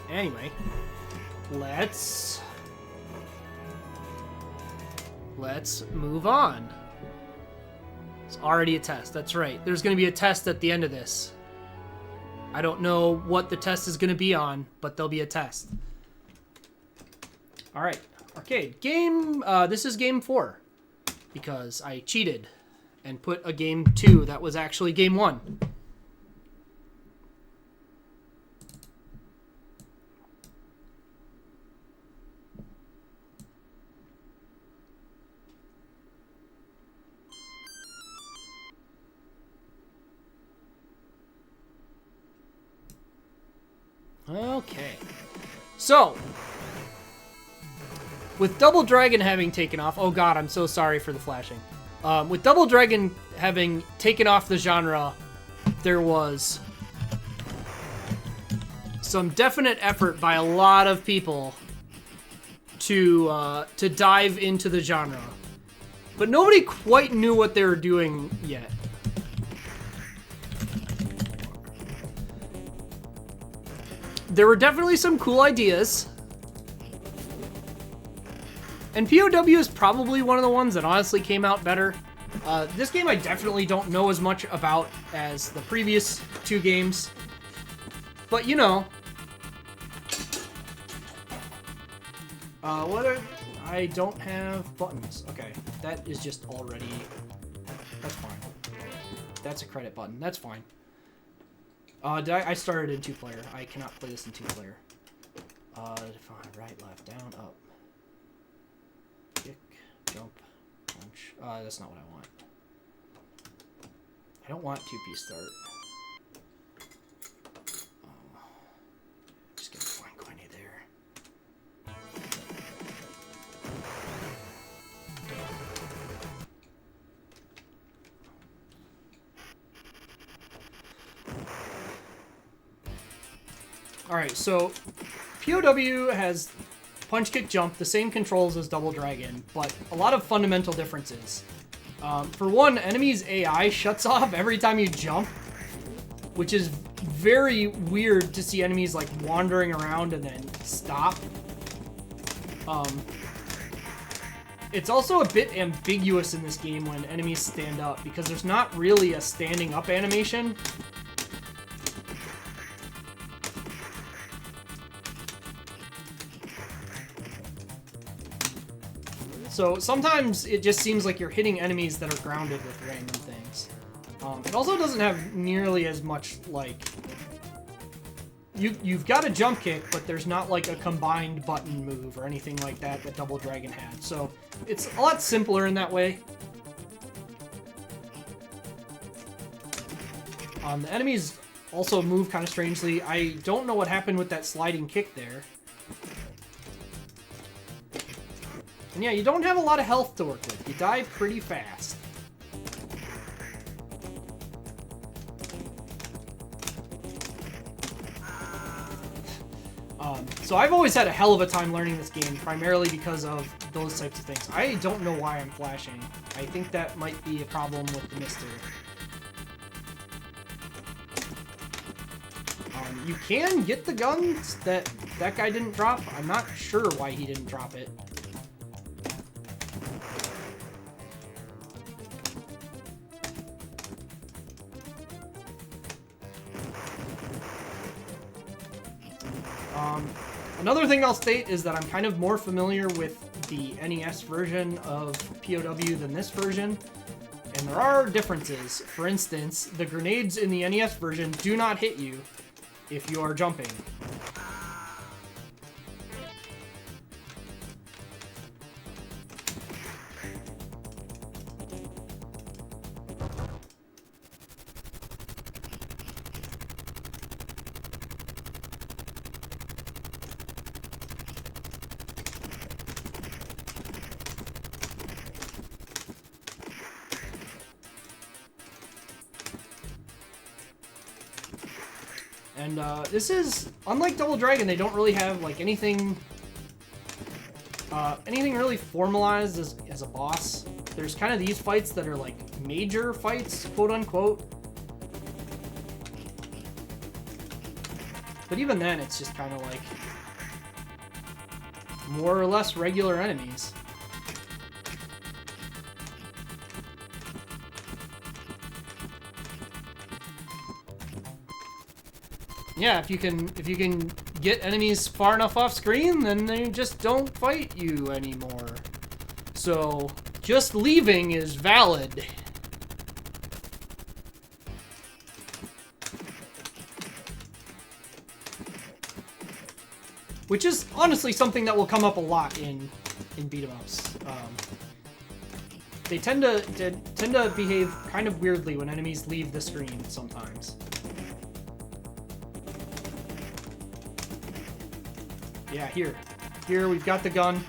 Anyway, let's move on. It's already a test. That's right. There's going to be a test at the end of this. I don't know what the test is going to be on, but there'll be a test. All right. Arcade. Game, this is game 4 because I cheated and put a game 2 that was actually game 1. Okay. So, with Double Dragon having taken off... Oh god, I'm so sorry for the flashing. With Double Dragon having taken off the genre, there was some definite effort by a lot of people to dive into the genre. But nobody quite knew what they were doing yet. There were definitely some cool ideas. And POW is probably one of the ones that honestly came out better. This game I definitely don't know as much about as the previous 2 games. But, you know. I don't have buttons. Okay, that is just already... That's fine. That's a credit button. That's fine. I started in 2-player. I cannot play this in 2-player. Define right, left, down, up. Kick, jump, punch. That's not what I want. I don't want 2-piece start. Just gonna find Quinny there. Alright, so POW has punch, kick, jump, the same controls as Double Dragon, but a lot of fundamental differences. For one, enemies' AI shuts off every time you jump, which is very weird to see enemies like wandering around and then stop. It's also a bit ambiguous in this game when enemies stand up, because there's not really a standing up animation. So sometimes it just seems like you're hitting enemies that are grounded with random things. It also doesn't have nearly as much, like... You've got a jump kick, but there's not like a combined button move or anything like that that Double Dragon had. So it's a lot simpler in that way. The enemies also move kind of strangely. I don't know what happened with that sliding kick there. And yeah, you don't have a lot of health to work with. You die pretty fast. So I've always had a hell of a time learning this game, primarily because of those types of things. I don't know why I'm flashing. I think that might be a problem with the mister. You can get the guns that guy didn't drop. I'm not sure why he didn't drop it. Another thing I'll state is that I'm kind of more familiar with the NES version of POW than this version, and there are differences. For instance, the grenades in the NES version do not hit you if you are jumping. And this is, unlike Double Dragon, they don't really have like anything really formalized as a boss. There's kind of these fights that are like major fights, quote unquote. But even then, it's just kind of like more or less regular enemies. Yeah, if you can get enemies far enough off screen, then they just don't fight you anymore. So just leaving is valid. Which is honestly something that will come up a lot in BeatEmUps. They tend to behave kind of weirdly when enemies leave the screen sometimes. Yeah, here we've got the gun.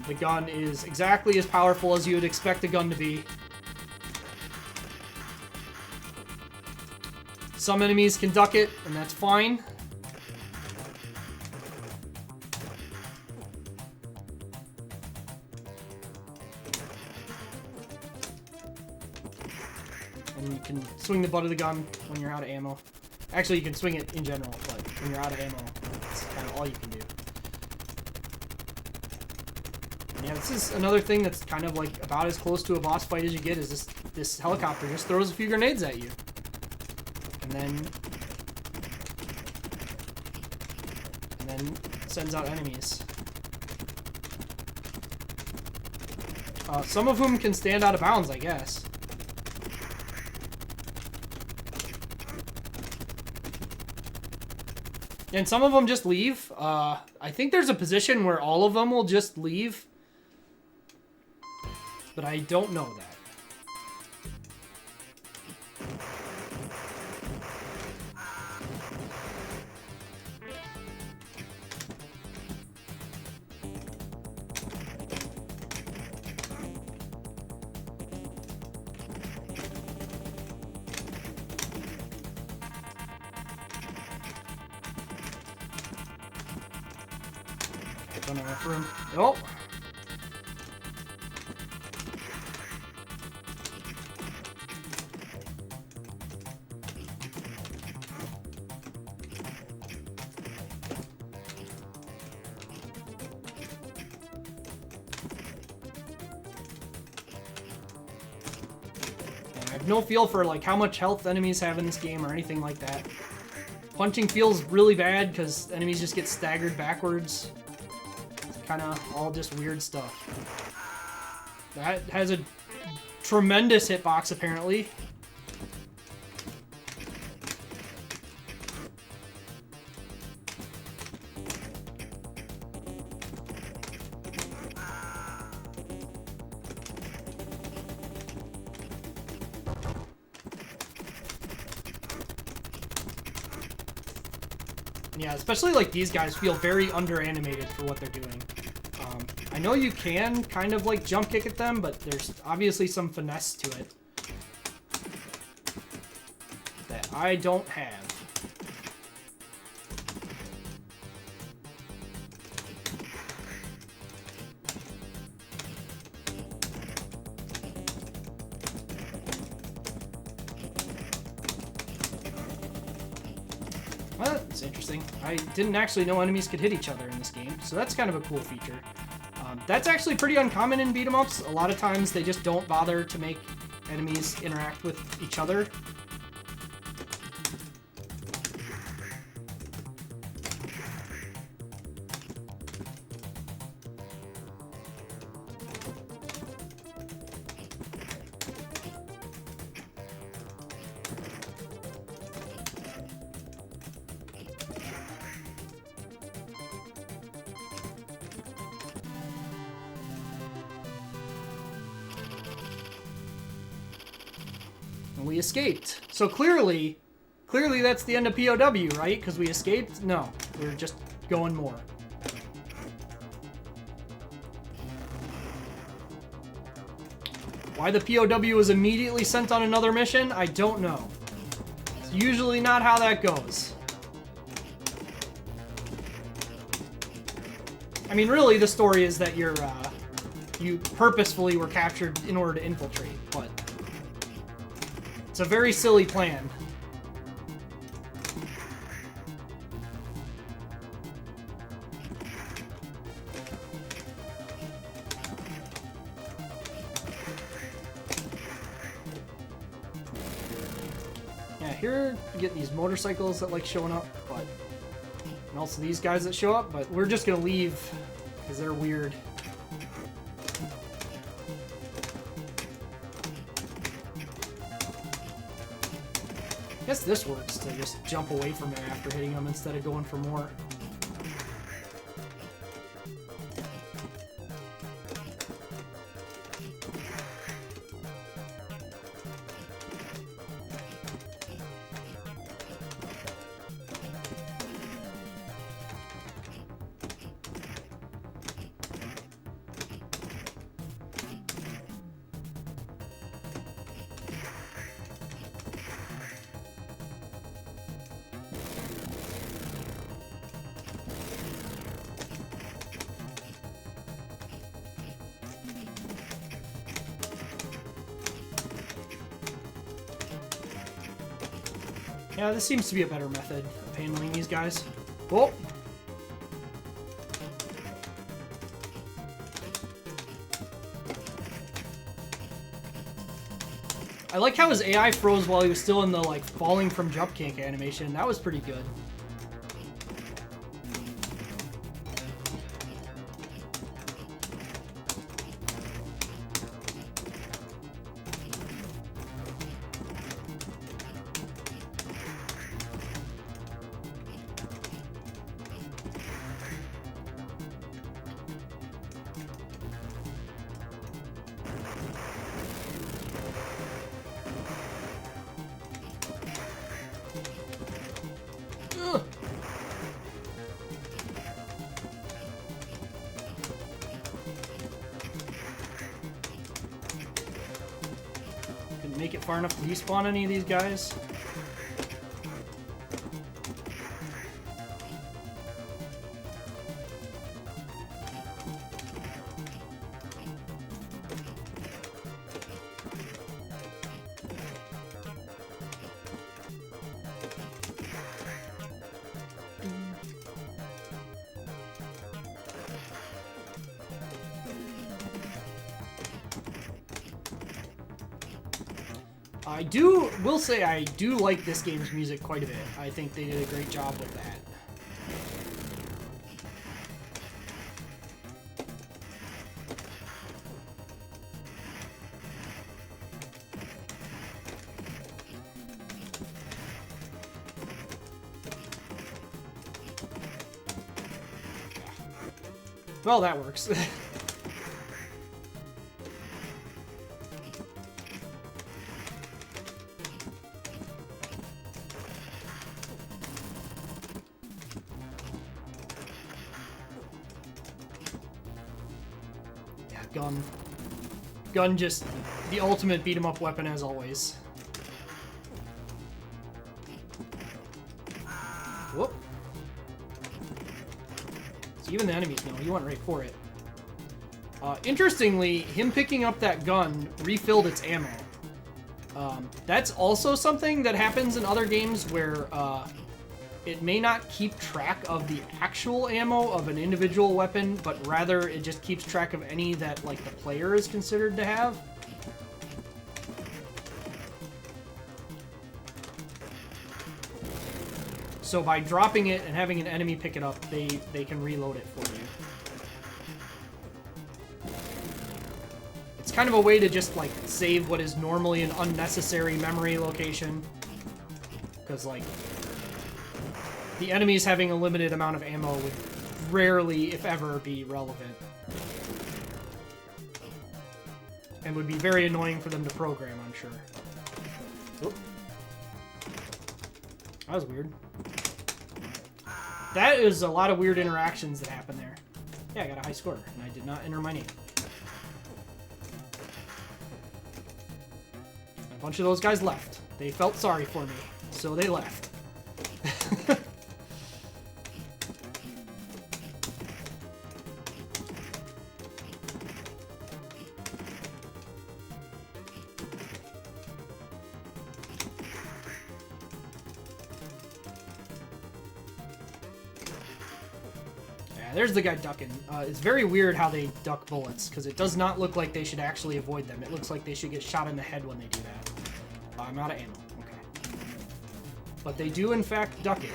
The gun is exactly as powerful as you would expect a gun to be. Some enemies can duck it, and that's fine. And you can swing the butt of the gun when you're out of ammo. Actually, you can swing it in general, but when you're out of ammo, that's kind of all you can do. Yeah, this is another thing that's kind of like about as close to a boss fight as you get, is this helicopter just throws a few grenades at you. And then sends out enemies. Some of whom can stand out of bounds, I guess. And some of them just leave. I think there's a position where all of them will just leave. But I don't know that. Don't have enough room. Oh! I have no feel for like how much health enemies have in this game or anything like that. Punching feels really bad because enemies just get staggered backwards. Kind of all just weird stuff. That has a tremendous hitbox, apparently. Yeah, especially like these guys feel very under-animated for what they're doing. I know you can kind of like jump kick at them, but there's obviously some finesse to it that I don't have. Well, that's interesting. I didn't actually know enemies could hit each other in this game, so that's kind of a cool feature. That's actually pretty uncommon in BeatEmUps. A lot of times they just don't bother to make enemies interact with each other. And we escaped. So clearly that's the end of POW, right? Because we escaped? No, we're just going more. Why the POW was immediately sent on another mission? I don't know. It's usually not how that goes. I mean, really, the story is that you purposefully were captured in order to infiltrate, but it's a very silly plan. Yeah, here you get these motorcycles that like showing up, but and also these guys that show up, but we're just gonna leave because they're weird. I guess this works to just jump away from it after hitting them instead of going for more. Yeah, this seems to be a better method of handling these guys. Whoa! I like how his AI froze while he was still in the, like, falling from jump kick animation. That was pretty good. Ugh. Couldn't make it far enough to despawn any of these guys. Will say I do like this game's music quite a bit. I think they did a great job with that. Well, that works. Gun just the ultimate beat 'em up weapon as always. Whoop. So even the enemies know, he went right for it. Interestingly, him picking up that gun refilled its ammo. That's also something that happens in other games where it may not keep track of the actual ammo of an individual weapon, but rather it just keeps track of any that, like, the player is considered to have. So by dropping it and having an enemy pick it up, they can reload it for you. It's kind of a way to just, like, save what is normally an unnecessary memory location. Because, like, the enemies having a limited amount of ammo would rarely, if ever, be relevant. And would be very annoying for them to program, I'm sure. Oop. That was weird. That is a lot of weird interactions that happen there. Yeah, I got a high score, and I did not enter my name. And a bunch of those guys left. They felt sorry for me. So they left. There's the guy ducking. It's very weird how they duck bullets, because it does not look like they should actually avoid them. It looks like they should get shot in the head when they do that. I'm out of ammo. Okay. But they do, in fact, duck it.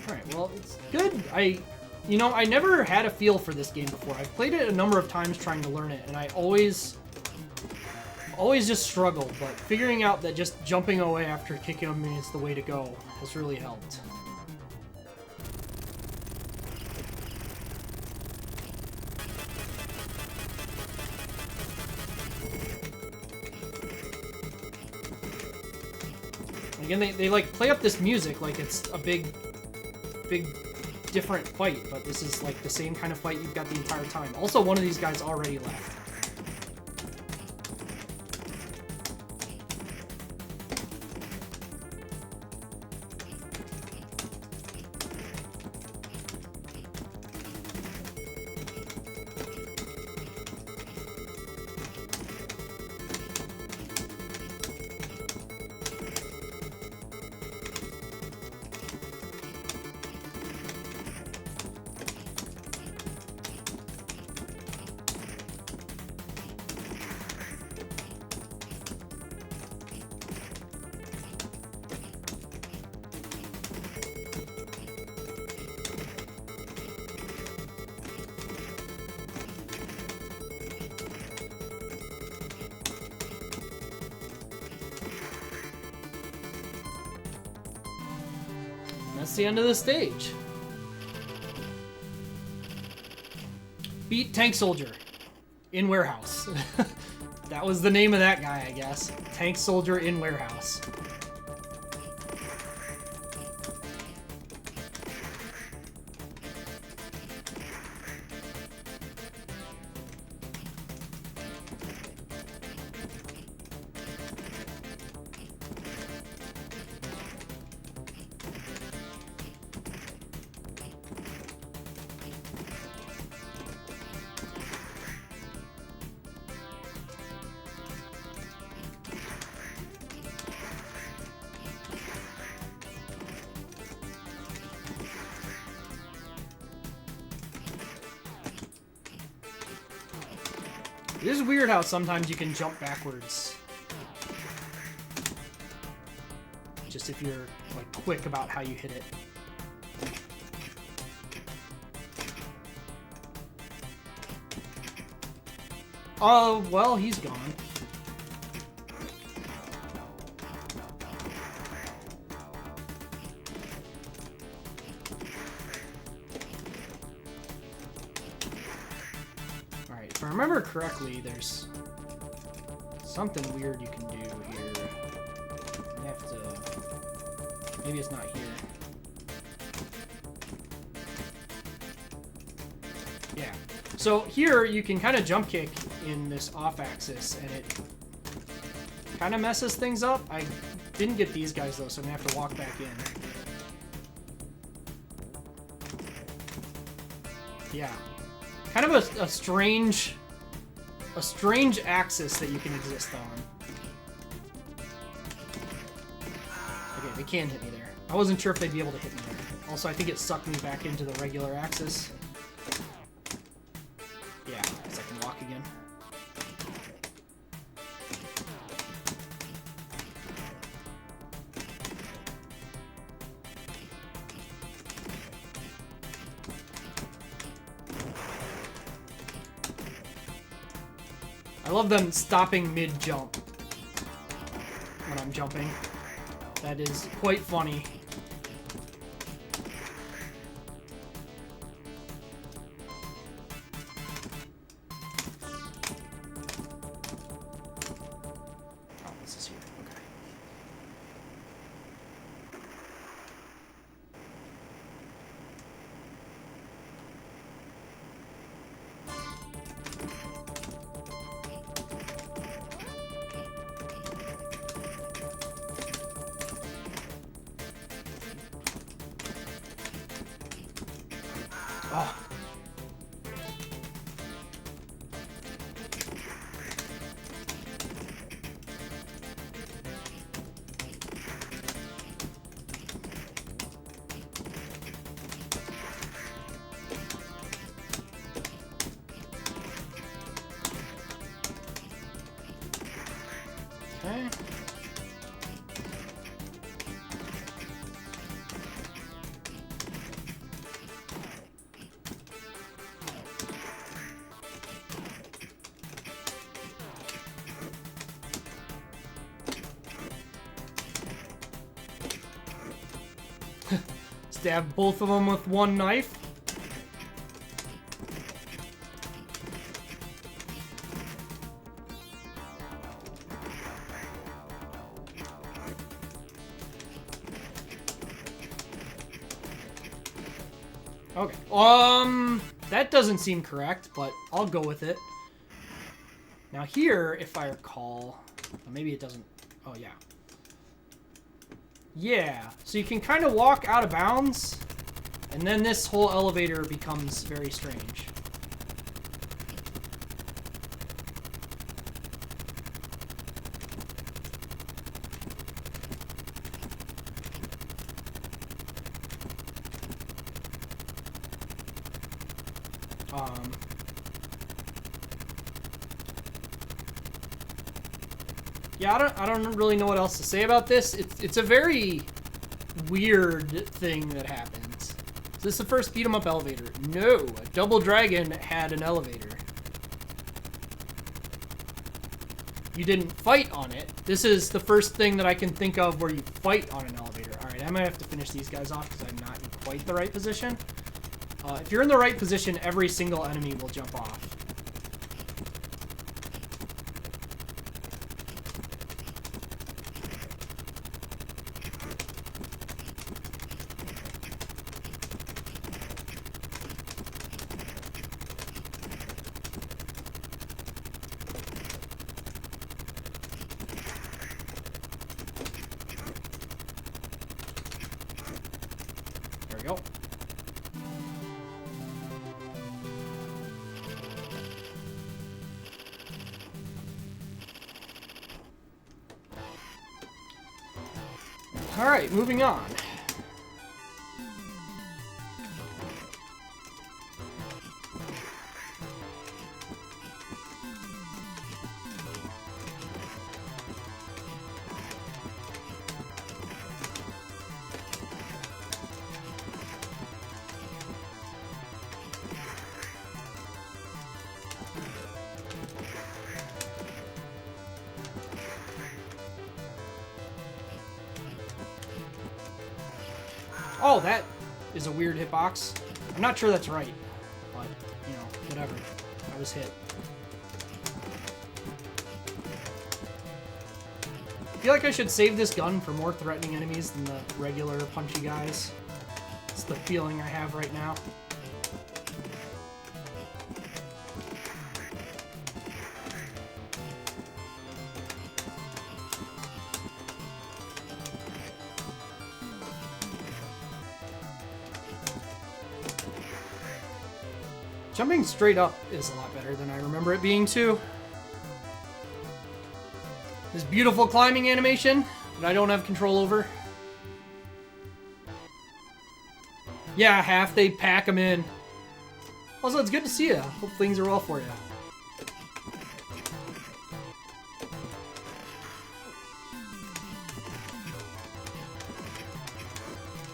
Alright, well, it's good. I never had a feel for this game before. I've played it a number of times trying to learn it, and I always just struggled, but figuring out that just jumping away after kicking them is the way to go has really helped. Again, they like play up this music like it's a big different fight, but this is like the same kind of fight you've got the entire time. Also, one of these guys already left. That's the end of the stage. Beat Tank Soldier in Warehouse. That was the name of that guy, I guess. Tank Soldier in Warehouse. It is weird how sometimes you can jump backwards. Just if you're, like, quick about how you hit it. Oh, well, he's gone. Alright, if I remember correctly, there's something weird you can do here. I have to... Maybe it's not here. Yeah. So here, you can kind of jump kick in this off-axis, and it kind of messes things up. I didn't get these guys, though, so I'm going to have to walk back in. Yeah. Kind of a strange axis that you can exist on. Okay, they can hit me there. I wasn't sure if they'd be able to hit me there. Also, I think it sucked me back into the regular axis. Yeah, because I can walk again. I love them stopping mid-jump. when I'm jumping. That is quite funny. Oh, this is here. Okay. Oh. Okay. Stab both of them with one knife. Okay. That doesn't seem correct, but I'll go with it. Now here, if I recall, maybe it doesn't. Oh yeah. Yeah, so you can kind of walk out of bounds, and then this whole elevator becomes very strange. Yeah, I don't really know what else to say about this. It's a very weird thing that happens. Is this the first beat 'em up elevator? No, a Double Dragon had an elevator. You didn't fight on it. This is the first thing that I can think of where you fight on an elevator. All right, I might have to finish these guys off because I'm not in quite the right position. If you're in the right position, every single enemy will jump off. There we go. All right, moving on. Oh, that is a weird hitbox. I'm not sure that's right, but, you know, whatever. I was hit. I feel like I should save this gun for more threatening enemies than the regular punchy guys. It's the feeling I have right now. Jumping straight up is a lot better than I remember it being too. This beautiful climbing animation that I don't have control over. Yeah, half they pack them in. Also, it's good to see you. Hope things are well for you.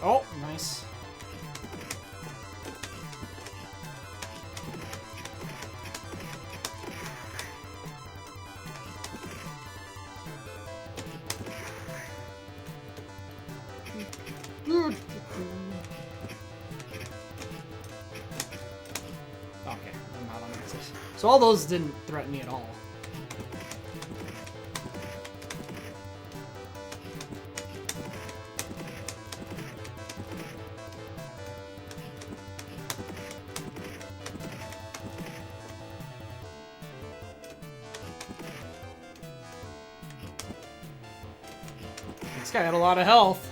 Oh, nice. So all those didn't threaten me at all. This guy had a lot of health.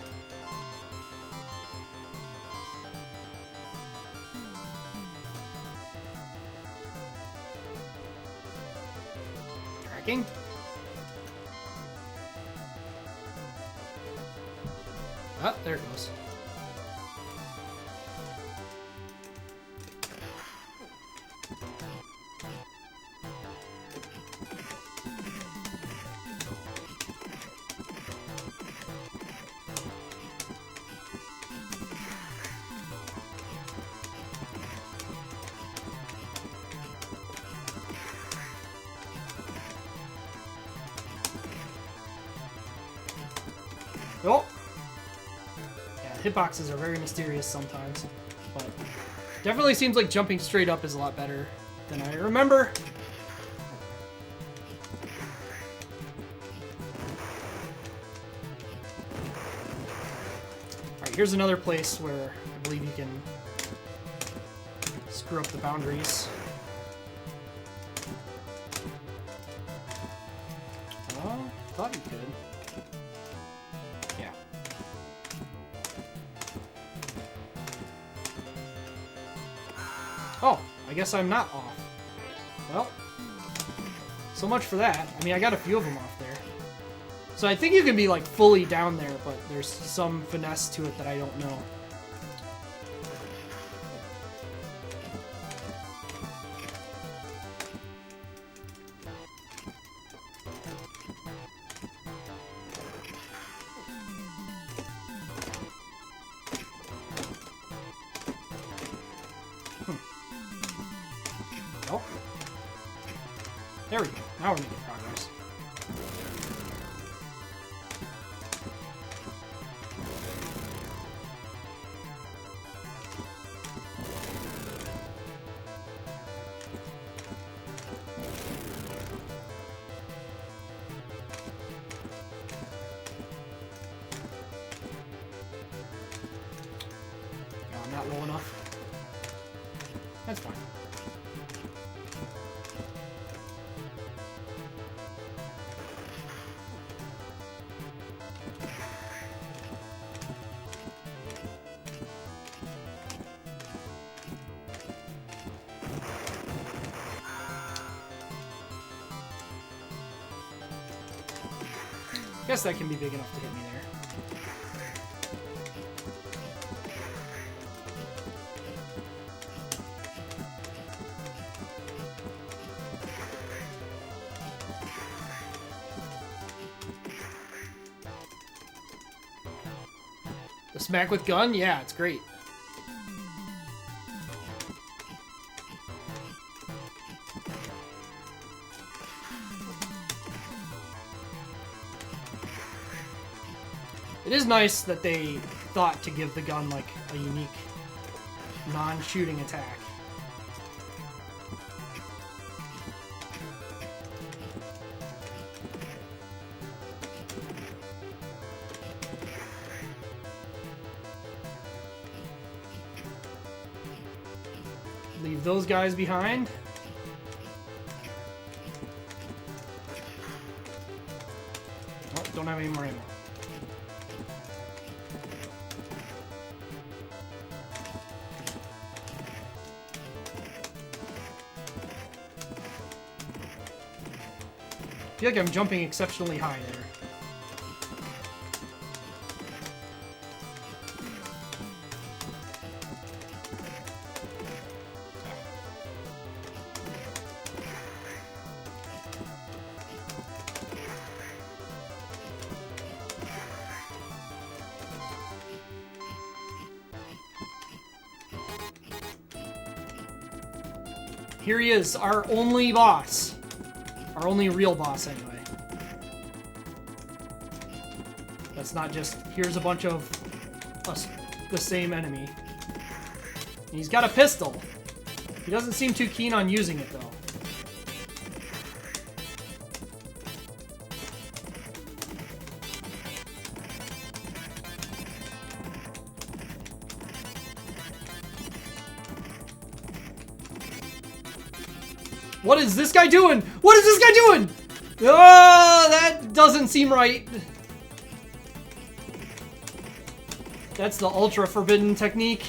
Tracking? Oh, there it goes. Oh! Yeah, hitboxes are very mysterious sometimes, but definitely seems like jumping straight up is a lot better than I remember. Alright, here's another place where I believe you can screw up the boundaries. Oh, thought you could. Yeah. Oh, I guess I'm not off. Well, so much for that. I mean, I got a few of them off there. So I think you can be, like, fully down there, but there's some finesse to it that I don't know. Oh. There we go. Now we're making progress. No, I'm not low enough. That's fine. Guess that can be big enough to hit me there. The smack with gun? Yeah, it's great. It is nice that they thought to give the gun, like, a unique non-shooting attack. Leave those guys behind. Oh, don't have any more ammo. I feel like I'm jumping exceptionally high there. Here he is, our only boss. Our only real boss, anyway. That's not just, here's a bunch of us, the same enemy. And he's got a pistol. He doesn't seem too keen on using it, though. What is this guy doing? What is this guy doing? Oh, that doesn't seem right. That's the ultra forbidden technique.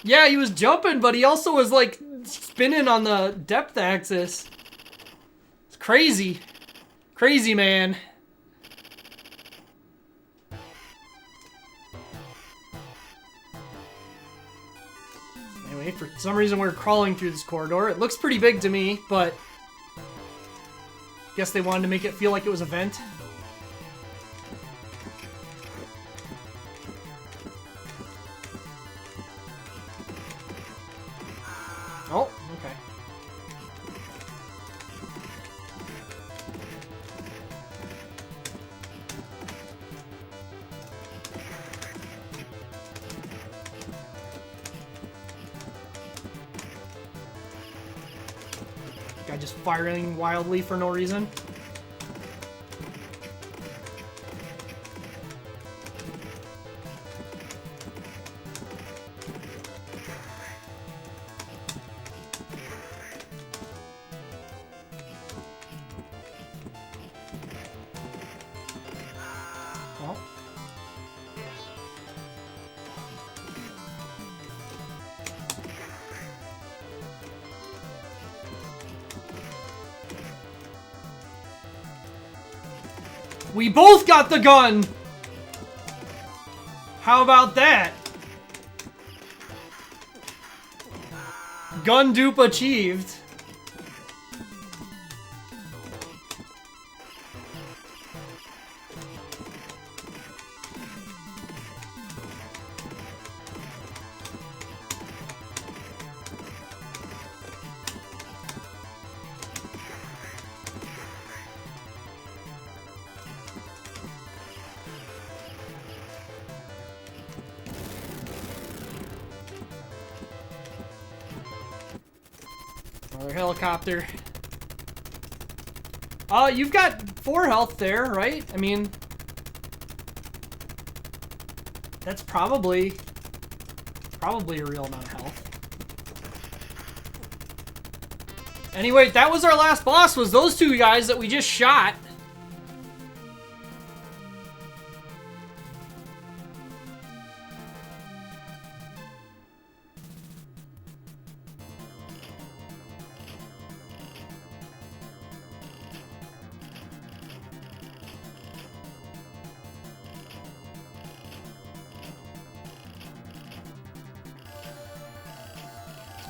Yeah, he was jumping, but he also was like spinning on the depth axis. It's crazy. Crazy, man. Anyway, for some reason we're crawling through this corridor. It looks pretty big to me, but guess they wanted to make it feel like it was a vent. Oh, okay. Guy just firing wildly for no reason. Well. We both got the gun! How about that? Gun dupe achieved. Another helicopter. You've got 4 health there, right? I mean, that's probably a real amount of health. Anyway, that was our last boss, was those 2 guys that we just shot.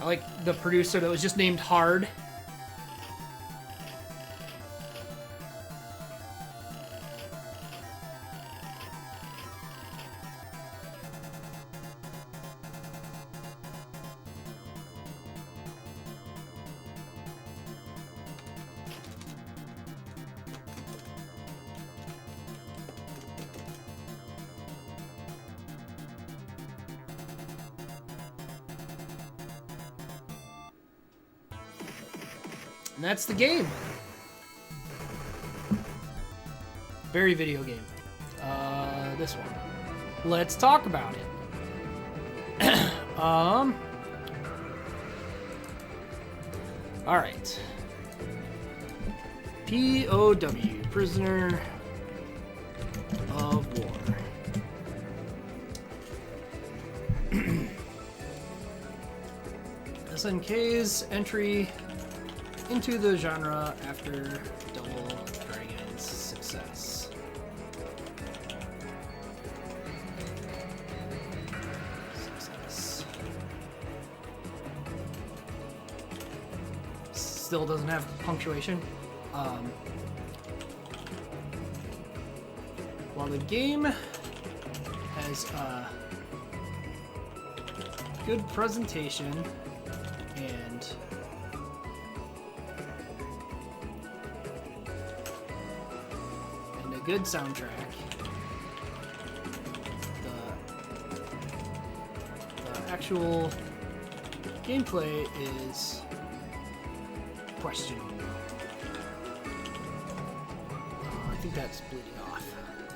I like the producer that was just named Hard. And that's the game. Very video game. This one. Let's talk about it. All right. POW, prisoner of war. SNK's entry into the genre after Double Dragon's success. Still doesn't have punctuation. While the game has a good presentation and a good soundtrack, the actual gameplay is questioning. I think that's bleeding off.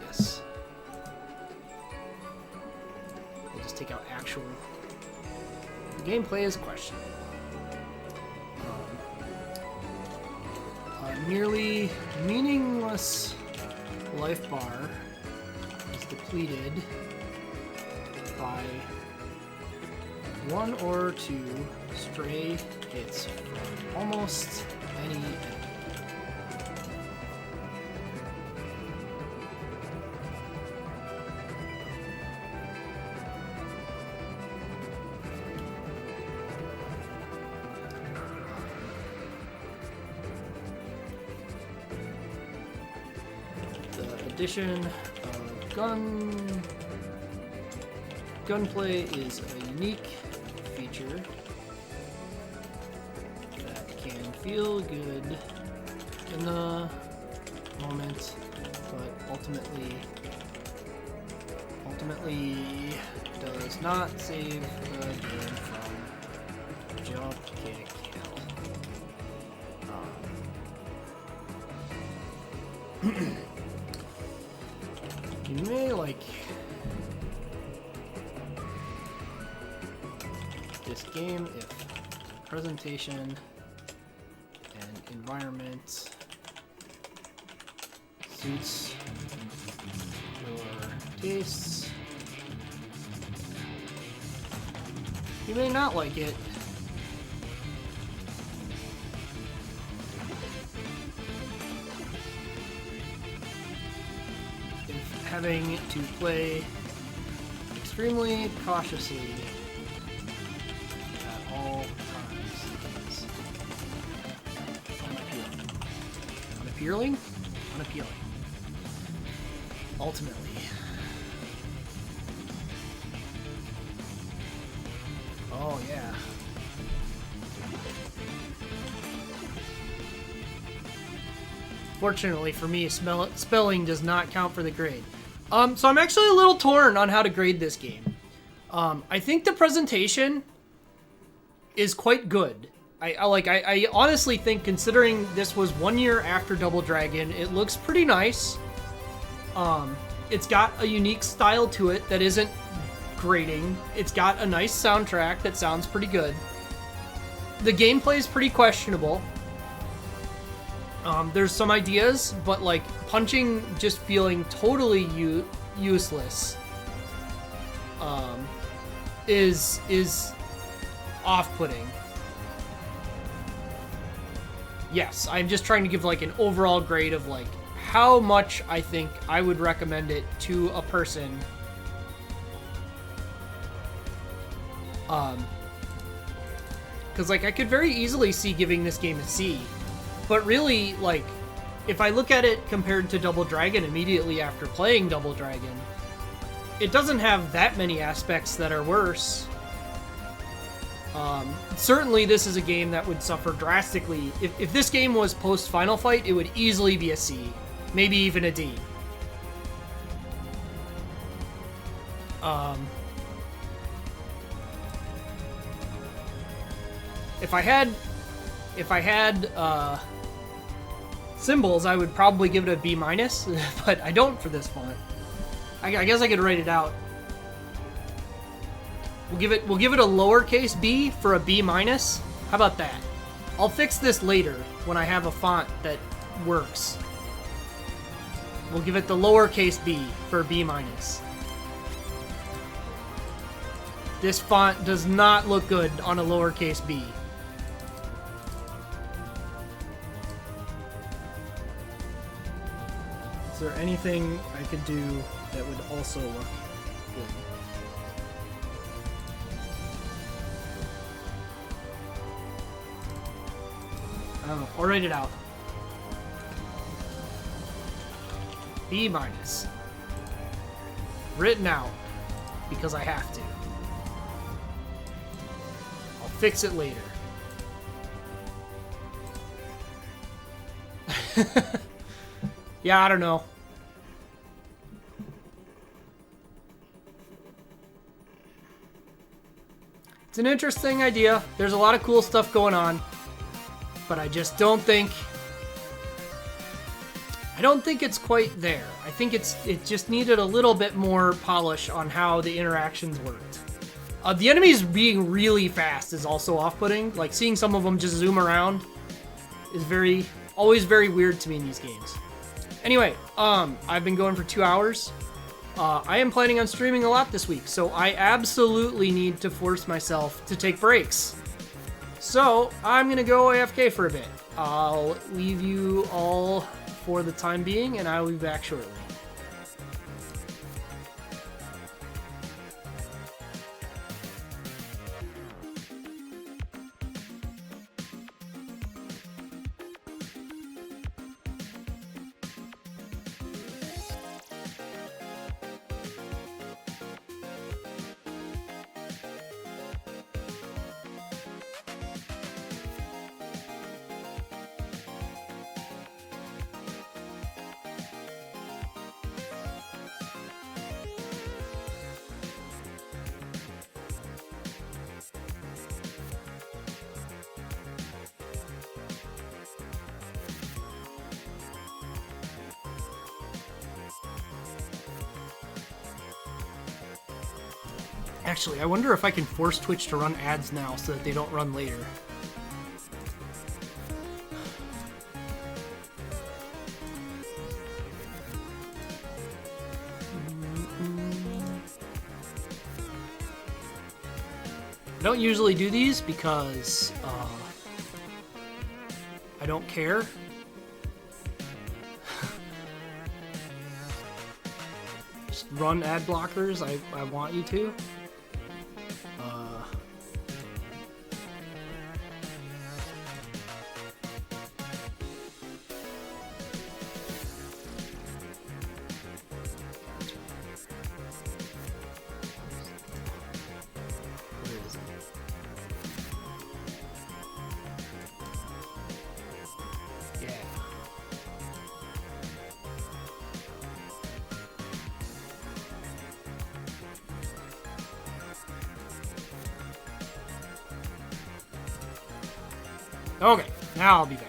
Yes. We'll just take out actual. The gameplay is questioning. Nearly meaningless life bar is depleted by 1 or 2 stray hits from almost any enemy. Addition of gunplay is a unique feature that can feel good in the moment, but ultimately does not save the game from jump kick hell. You may like this game if presentation and environment suits your tastes. You may not like it. Having to play extremely cautiously at all times is unappealing. Unappealing? Unappealing. Ultimately. Oh yeah. Fortunately for me, spelling does not count for the grade. So I'm actually a little torn on how to grade this game. I think the presentation is quite good. I honestly think, considering this was 1 year after Double Dragon, it looks pretty nice. It's got a unique style to it that isn't grating. It's got a nice soundtrack that sounds pretty good. The gameplay is pretty questionable. There's some ideas, but like punching just feeling totally useless is off-putting. Yes, I'm just trying to give like an overall grade of like how much I think I would recommend it to a person. Because like I could very easily see giving this game a C. But really, like, if I look at it compared to Double Dragon immediately after playing Double Dragon, it doesn't have that many aspects that are worse. Certainly this is a game that would suffer drastically. If this game was post-Final Fight, it would easily be a C. Maybe even a D. If I had symbols, I would probably give it a B-, but I don't for this font. I guess I could write it out. We'll give it a lowercase b for a B-. How about that? I'll fix this later when I have a font that works. We'll give it the lowercase b for a B-. This font does not look good on a lowercase b. Is there anything I could do that would also look good? I don't know. I'll write it out. B-. Written out. Because I have to. I'll fix it later. Yeah, I don't know. It's an interesting idea. There's a lot of cool stuff going on. but I just don't think it's quite there. I think it just needed a little bit more polish on how the interactions worked. The enemies being really fast is also off-putting. Like, seeing some of them just zoom around is always very weird to me in these games. Anyway, I've been going for 2 hours. I am planning on streaming a lot this week, so I absolutely need to force myself to take breaks. So, I'm gonna go AFK for a bit. I'll leave you all for the time being, and I will be back shortly. Actually, I wonder if I can force Twitch to run ads now so that they don't run later. I don't usually do these because I don't care. Just run ad blockers. I want you to. Okay, now I'll be back.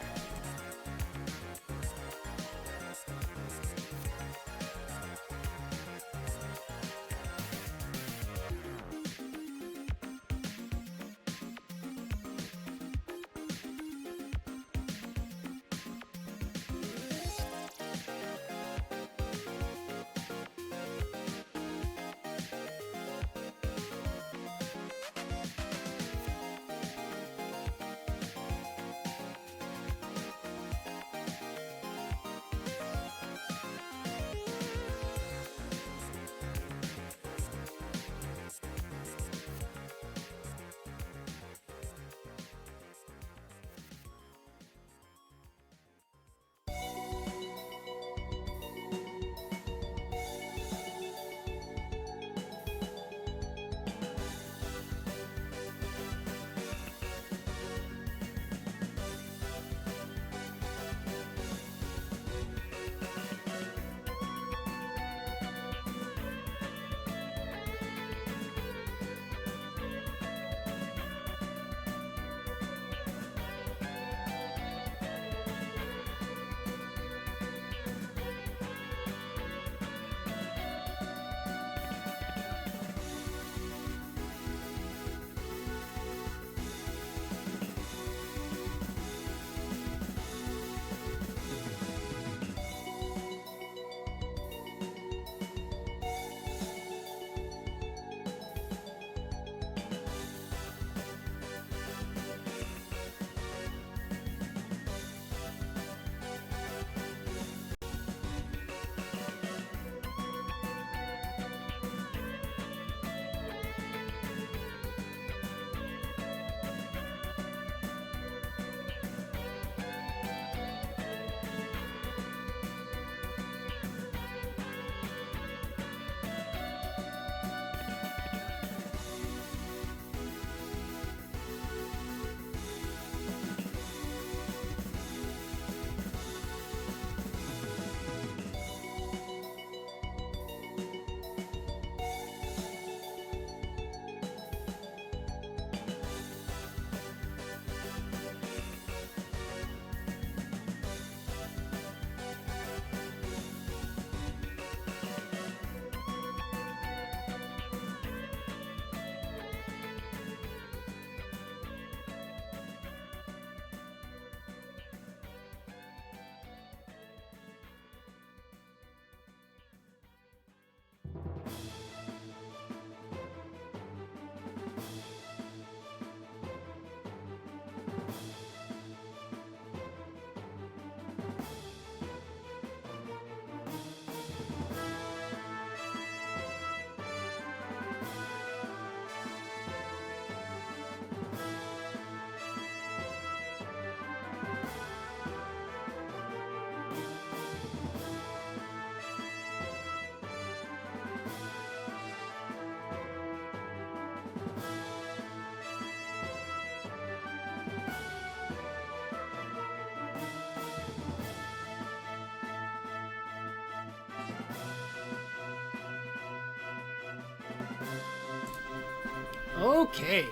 Okay.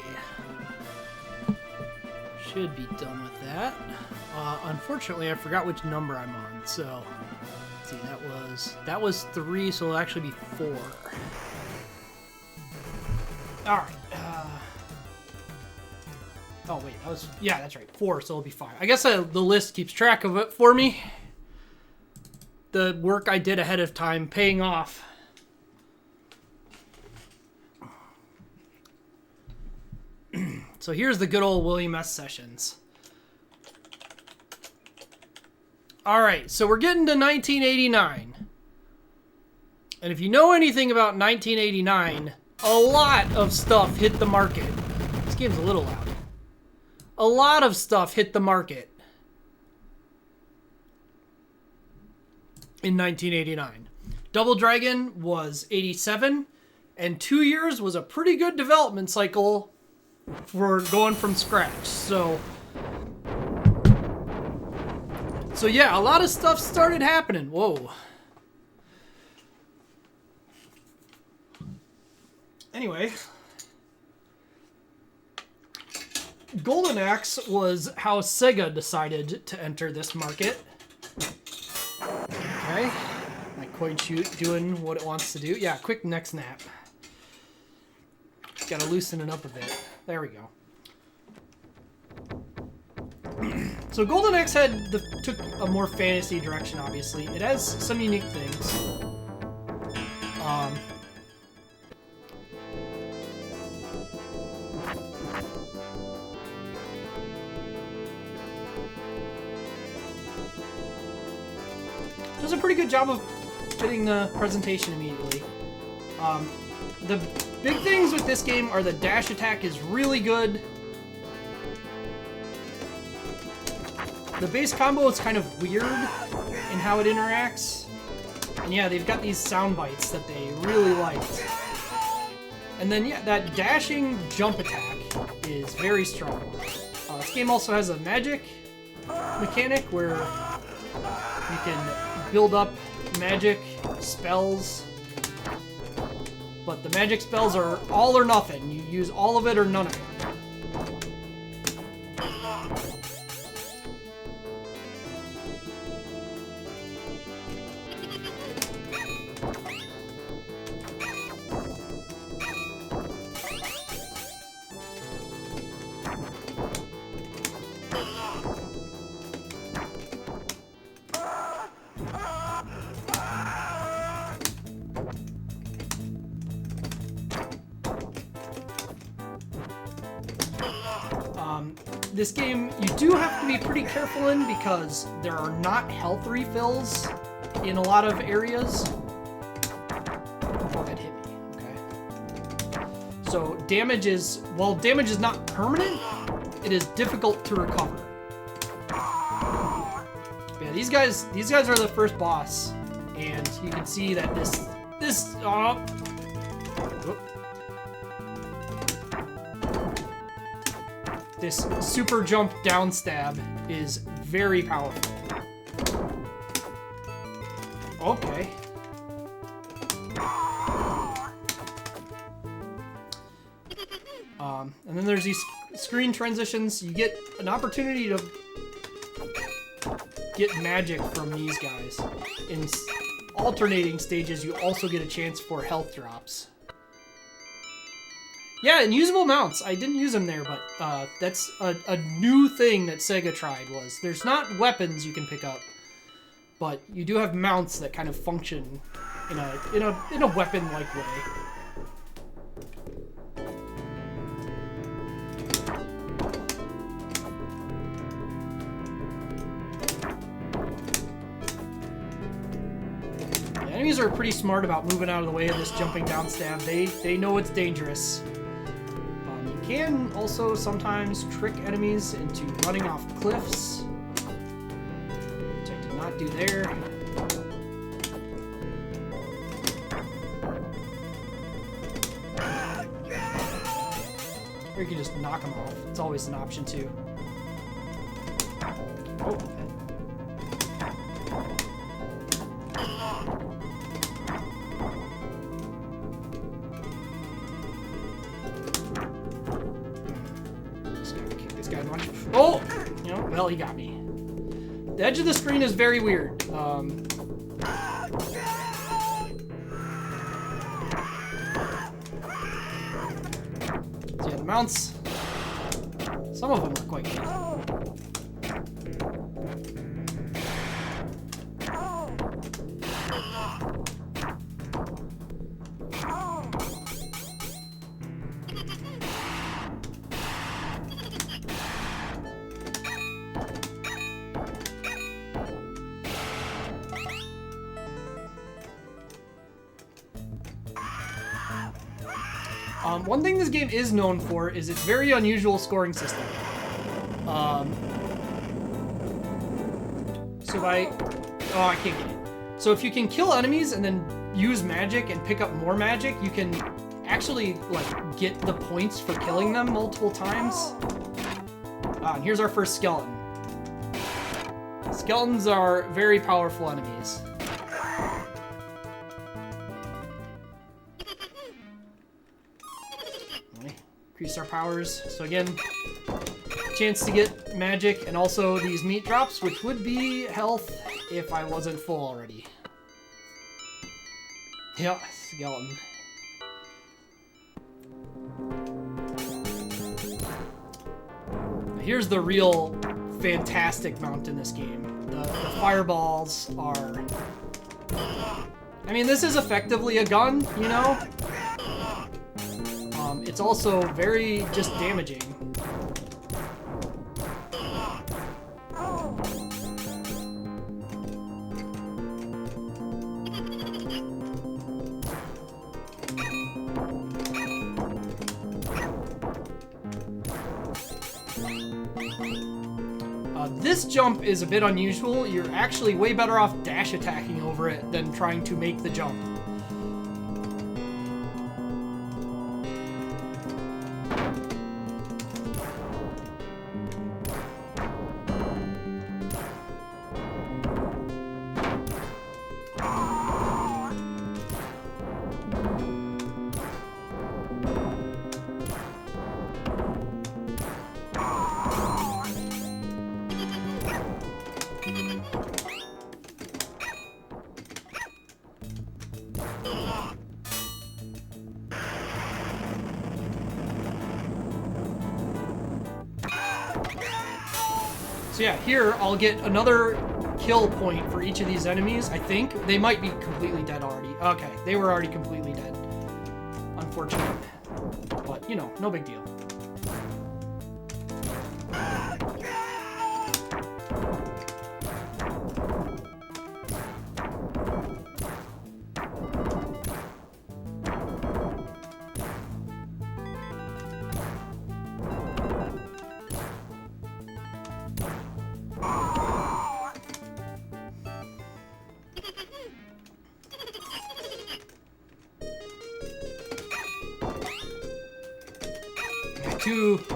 Should be done with that. Unfortunately, I forgot which number I'm on, so... Let's see, that was 3, so it'll actually be 4. Alright. Oh, wait, that was... Yeah, that's right, 4, so it'll be 5. I guess the list keeps track of it for me. The work I did ahead of time paying off. So here's the good old William S. Sessions. Alright, so we're getting to 1989. And if you know anything about 1989, a lot of stuff hit the market. This game's a little loud. A lot of stuff hit the market in 1989. Double Dragon was 87, and 2 years was a pretty good development cycle for going from scratch. So yeah, a lot of stuff started happening. Whoa. Anyway, Golden Axe was how Sega decided to enter this market. Okay. My coin chute doing what it wants to do. Yeah, quick neck snap. Gotta loosen it up a bit. There we go. So Golden Axe took a more fantasy direction, obviously. It has some unique things. Does a pretty good job of fitting the presentation immediately. The big things with this game are the dash attack is really good. The base combo is kind of weird in how it interacts. And yeah, they've got these sound bites that they really liked. And then yeah, that dashing jump attack is very strong. This game also has a magic mechanic where you can build up magic spells. But the magic spells are all or nothing. You use all of it or none of it. This game, you do have to be pretty careful in because there are not health refills in a lot of areas. Oh, that hit me. Okay. So while damage is not permanent, it is difficult to recover. Yeah, these guys are the first boss, and you can see that this super jump down stab is very powerful. Okay. And then there's these screen transitions. You get an opportunity to get magic from these guys. In alternating stages, you also get a chance for health drops. Yeah, and usable mounts. I didn't use them there, but that's a new thing that Sega tried. Was there's not weapons you can pick up, but you do have mounts that kind of function in a weapon-like way. The enemies are pretty smart about moving out of the way of this jumping down stab. They know it's dangerous. You can also sometimes trick enemies into running off cliffs, which I did not do there. Or you can just knock them off. It's always an option too. Oh. Oh! You know, well, he got me. The edge of the screen is very weird. So yeah, the mounts, some of them are quite good. One thing this game is known for is its very unusual scoring system. So if I... Oh, I can't get it. So if you can kill enemies and then use magic and pick up more magic, you can actually, like, get the points for killing them multiple times. And here's our first skeleton. Skeletons are very powerful enemies. Increase our powers. So again, chance to get magic and also these meat drops, which would be health if I wasn't full already. Yeah, skeleton. Here's the real fantastic mount in this game. The fireballs are... I mean, this is effectively a gun, you know? It's also very just damaging. This jump is a bit unusual. You're actually way better off dash attacking over it than trying to make the jump. So yeah, here I'll get another kill point for each of these enemies, I think. They might be completely dead already. Okay, they were already completely dead. Unfortunate. But, you know, no big deal.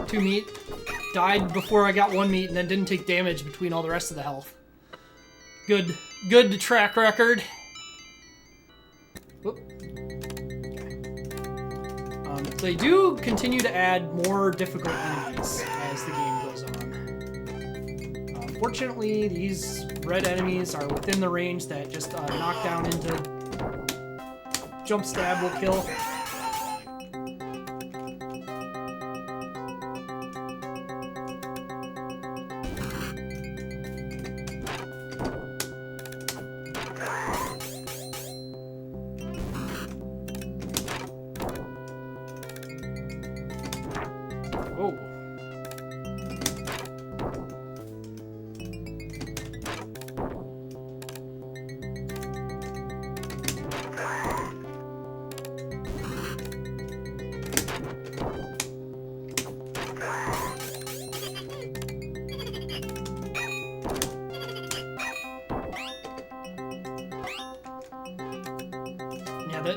Two meat. Died before I got one meat and then didn't take damage between all the rest of the health. Good track record. Whoop. Okay. They do continue to add more difficult enemies as the game goes on. Fortunately, these red enemies are within the range that just knockdown into jump stab will kill.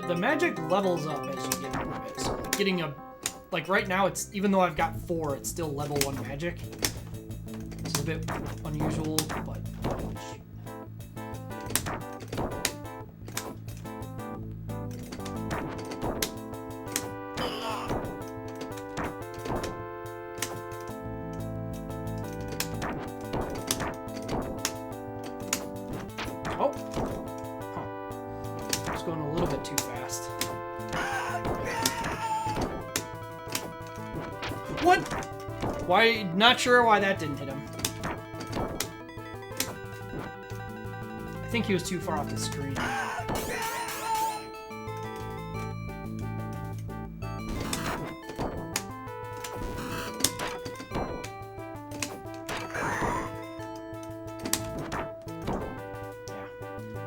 The magic levels up as you get more of it. So getting a, like right now, it's even though I've got 4, it's still level 1 magic. It's a bit unusual, but. bit too fast. What? Why? Not sure why that didn't hit him. I think he was too far off the screen.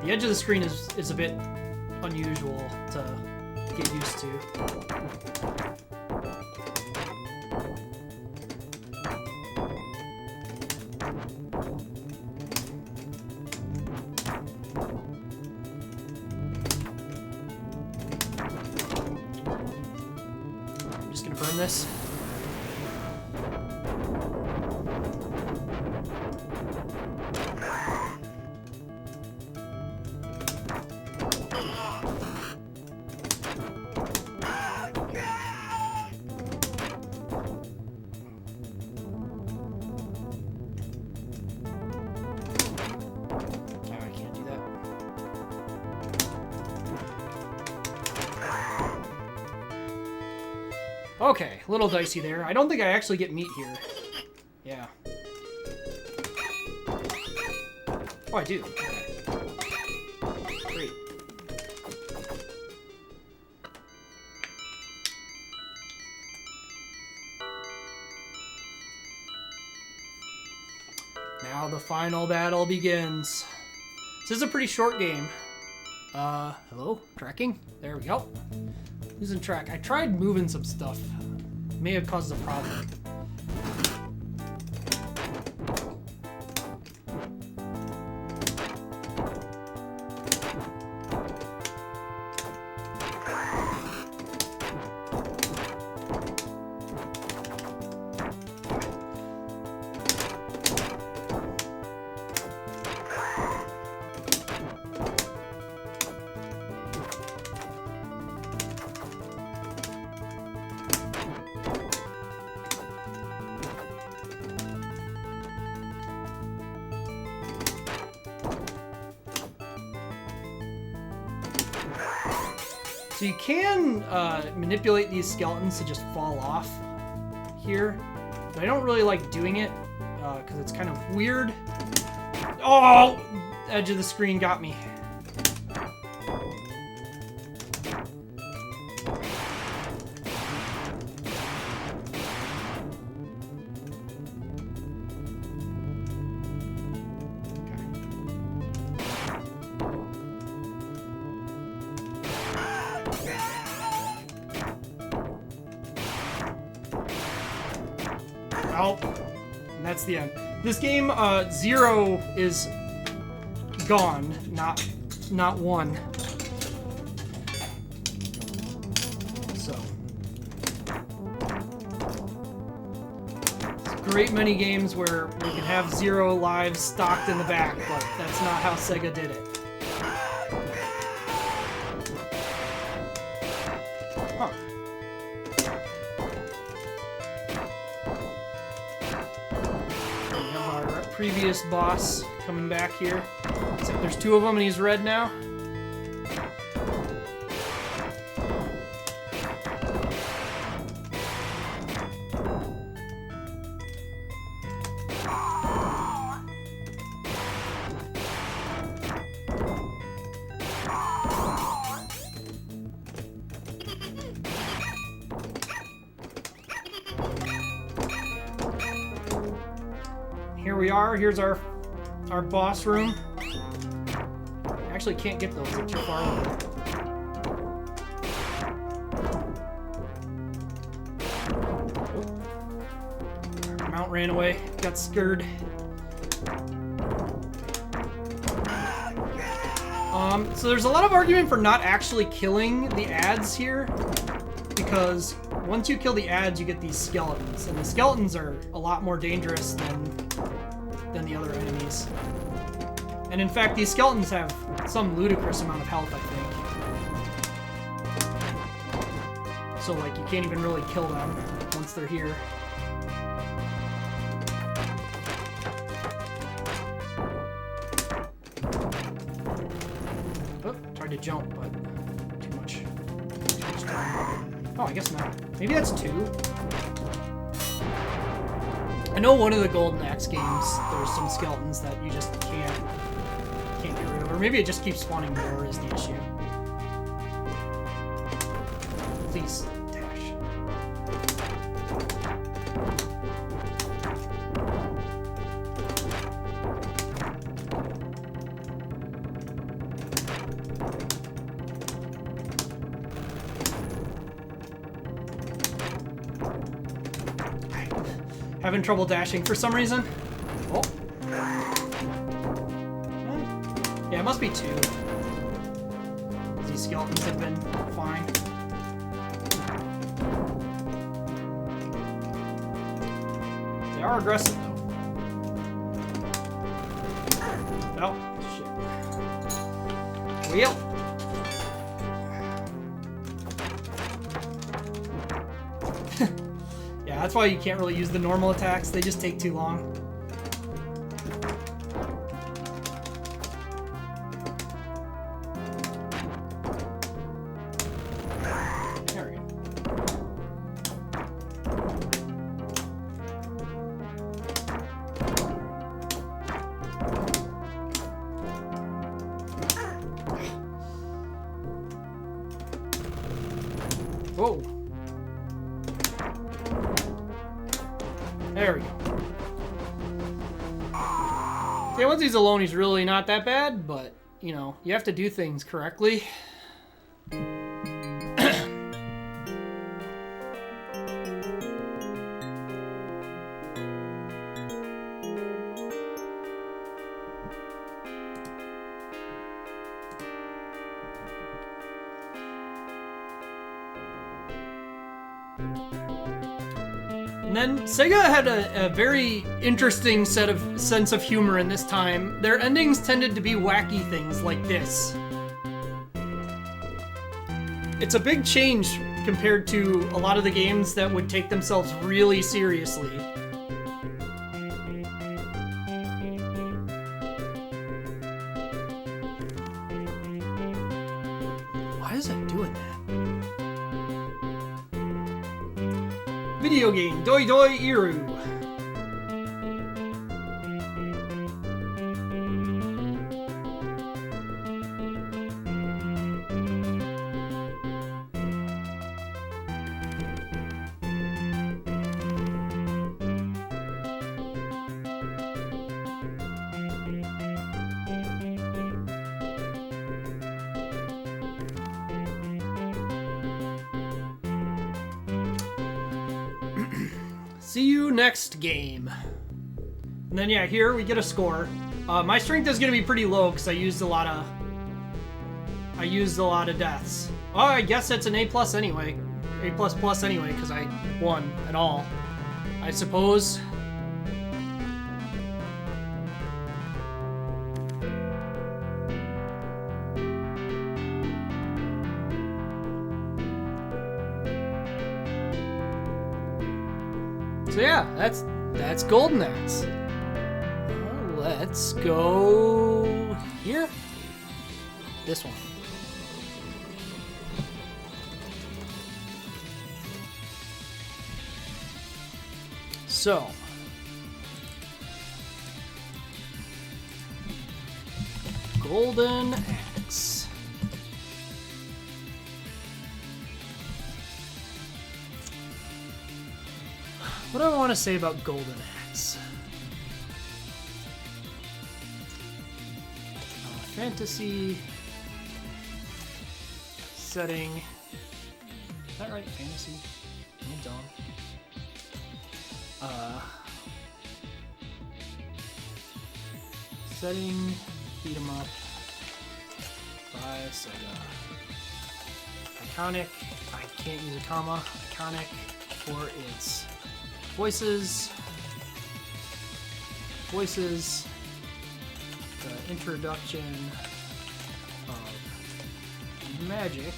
The edge of the screen is a bit unusual to get used to. I'm just gonna burn this. Okay, a little dicey there. I don't think I actually get meat here. Yeah. Oh, I do. Okay. Great. Now the final battle begins. This is a pretty short game. Hello? Tracking? There we go. Losing track. I tried moving some stuff. May have caused a problem. So you can manipulate these skeletons to just fall off here, but I don't really like doing it because it's kind of weird. Oh! Edge of the screen got me. Oh, and that's the end. This game, 0 is gone, not 1. So, it's a great many games where we can have 0 lives stocked in the back, but that's not how Sega did it. Huh. Previous boss coming back here. Except there's 2 of them and he's red now. Here we are. Here's our boss room. I actually can't get those. They're too far away. Mount ran away. Got scared. So there's a lot of argument for not actually killing the ads here, because once you kill the ads, you get these skeletons, and the skeletons are a lot more dangerous than the other enemies. And in fact, these skeletons have some ludicrous amount of health, I think. So, like, you can't even really kill them once they're here. Oh, tried to jump, but too first one. Oh, I guess not. Maybe that's 2. I know one of the Golden Axe games, there's some skeletons that you just can't get rid of. Or maybe it just keeps spawning more is the issue. Please, dash. Having trouble dashing for some reason. Oh. Yeah, it must be 2. These skeletons have been fine. They are aggressive though. Oh, shit. Wheel. Yeah, that's why you can't really use the normal attacks. They just take too long. There we go. Whoa. There we go. Yeah, once he's alone, he's really not that bad, but, you know, you have to do things correctly. And then Sega had a very interesting sense of humor in this time. Their endings tended to be wacky things like this. It's a big change compared to a lot of the games that would take themselves really seriously. Why is it doing that? Video game, Doi Doi Iru. See you next game. And then yeah, here we get a score. My strength is gonna be pretty low because I used a lot of deaths. Oh, I guess it's an A+ anyway. A++ anyway, because I won at all, I suppose. So yeah, that's Golden Axe. Let's go here. This one. So Golden Axe. What do I want to say about Golden Axe? Fantasy setting. Is that right? Fantasy? I'm dumb. Setting, beat 'em up by Sega. Iconic. I can't use a comma. Iconic for its voices, the introduction of magic,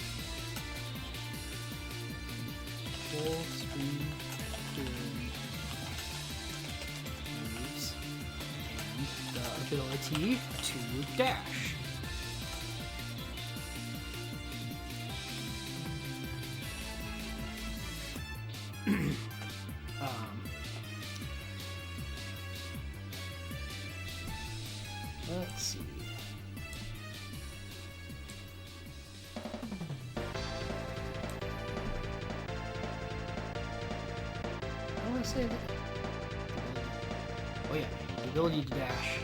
full screen doing moves, and the ability to dash. Let's see. How do I say that? Oh yeah, the ability to dash.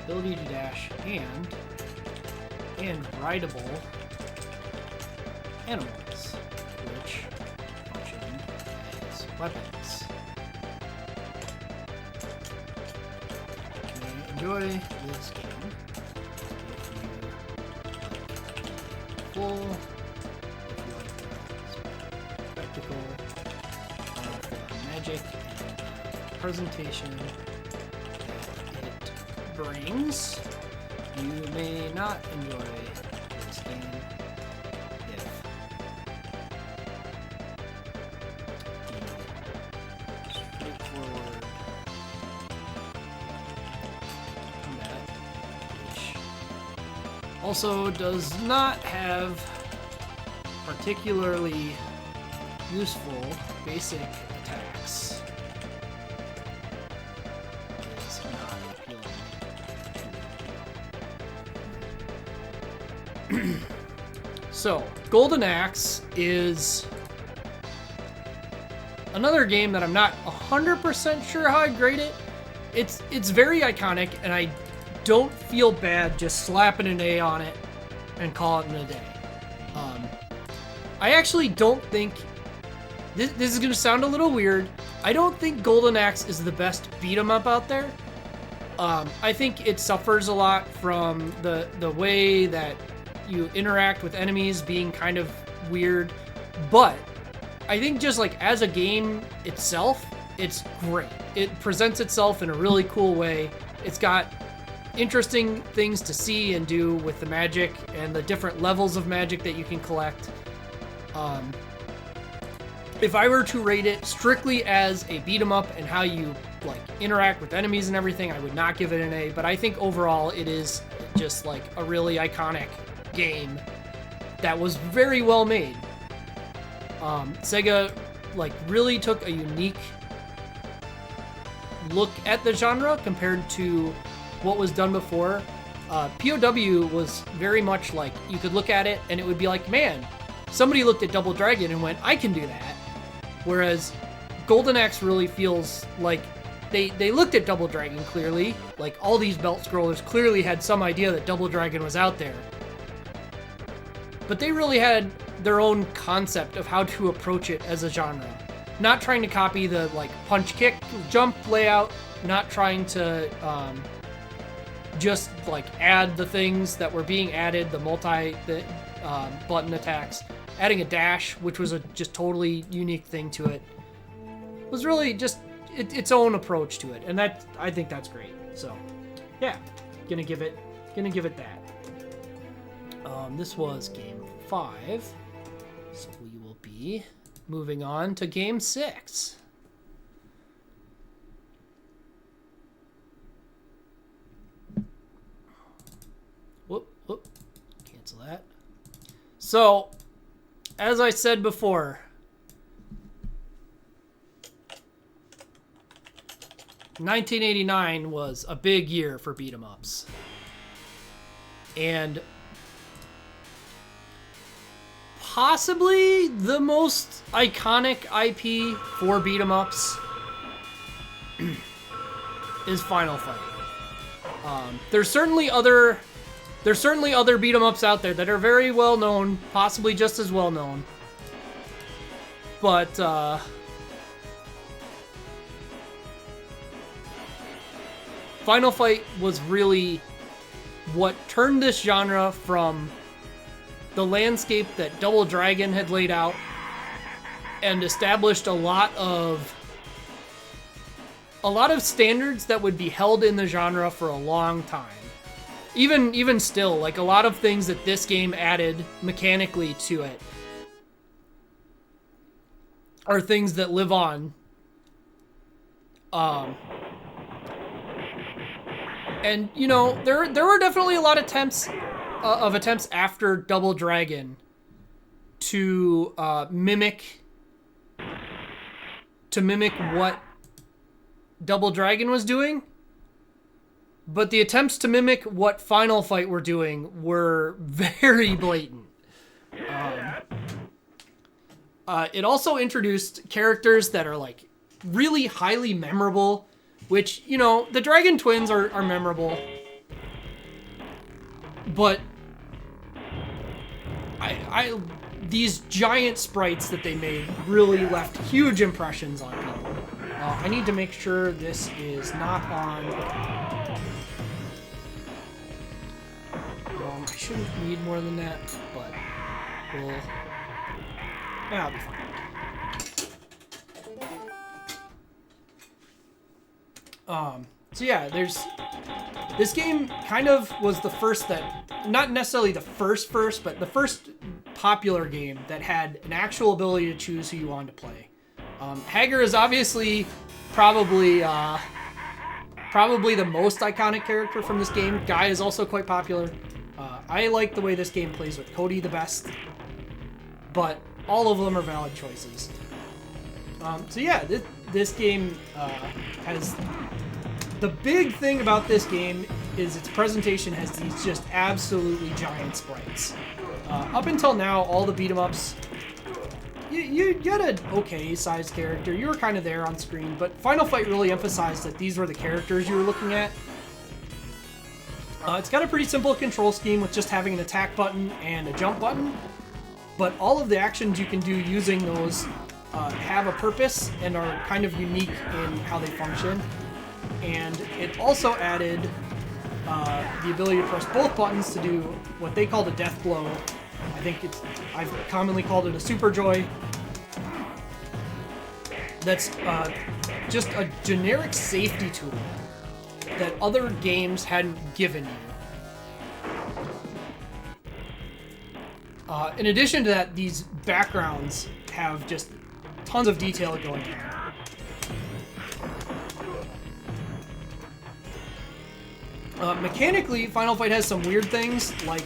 Ability to dash and rideable animals, which function as weapons. You may enjoy this game if you like full, if you like the spectacle of the magic and presentation brings. You may not enjoy this game if the straightforward combat, which also does not have particularly useful basic attacks, is not appealing. So, Golden Axe is another game that I'm not 100% sure how I'd grade it. It's very iconic, and I don't feel bad just slapping an A on it and calling it a day. I actually don't think... This is going to sound a little weird. I don't think Golden Axe is the best beat-em-up out there. I think it suffers a lot from the way that you interact with enemies being kind of weird, but I think just like as a game itself, it's great. It presents itself in a really cool way. It's got interesting things to see and do with the magic and the different levels of magic that you can collect. If I were to rate it strictly as a beat 'em up and how you like interact with enemies and everything, I would not give it an A, but I think overall it is just like a really iconic game that was very well made. Sega like really took a unique look at the genre compared to what was done before. POW was very much like you could look at it and it would be like, man, somebody looked at Double Dragon and went, I can do that. Whereas Golden Axe really feels like they looked at Double Dragon clearly, like all these belt scrollers clearly had some idea that Double Dragon was out there. But they really had their own concept of how to approach it as a genre. Not trying to copy the like punch, kick, jump layout, not trying to just like add the things that were being added, the button attacks. Adding a dash, which was a just totally unique thing to it, was really just its own approach to it, and that I think that's great. So, yeah, gonna give it that. This was game 5, so we will be moving on to game 6. Whoop, cancel that. So, as I said before, '89 was a big year for beat 'em ups. And possibly the most iconic IP for beat 'em ups is Final Fight. There's certainly other beat 'em ups out there that are very well known, possibly just as well known. But Final Fight was really what turned this genre from the landscape that Double Dragon had laid out and established a lot of standards that would be held in the genre for a long time. Even still, like a lot of things that this game added mechanically to it are things that live on. And you know, there were definitely a lot of attempts after Double Dragon to mimic what Double Dragon was doing, but the attempts to mimic what Final Fight were doing were very blatant. It also introduced characters that are like really highly memorable, which, you know, the Dragon Twins are memorable, but these giant sprites that they made really left huge impressions on people. I need to make sure this is not on. I shouldn't need more than that, but we'll. I'll be fine. So yeah, this game kind of was the first that, not necessarily the first, but the first popular game that had an actual ability to choose who you wanted to play. Hager is obviously probably the most iconic character from this game. Guy is also quite popular. I like the way this game plays with Cody the best, but all of them are valid choices. So yeah, this game has... The big thing about this game is its presentation has these just absolutely giant sprites. Up until now, all the beat-em-ups, you get an okay-sized character. You were kind of there on screen, but Final Fight really emphasized that these were the characters you were looking at. It's got a pretty simple control scheme with just having an attack button and a jump button, but all of the actions you can do using those have a purpose and are kind of unique in how they function. And it also added the ability to press both buttons to do what they call the death blow. I've commonly called it a super joy. That's just a generic safety tool that other games hadn't given you. In addition to that, these backgrounds have just tons of detail going on. Mechanically, Final Fight has some weird things, like,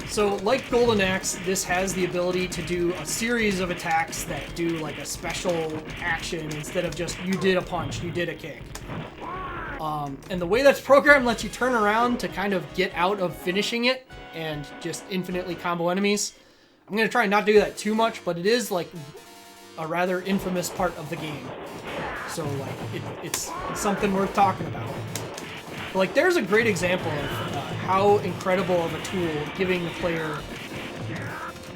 so like Golden Axe, this has the ability to do a series of attacks that do like a special action instead of just you did a punch, you did a kick. And the way that's programmed lets you turn around to kind of get out of finishing it and just infinitely combo enemies. I'm going to try and not do that too much, but it is like a rather infamous part of the game. So like it's something worth talking about. But, like, there's a great example of how incredible of a tool giving the player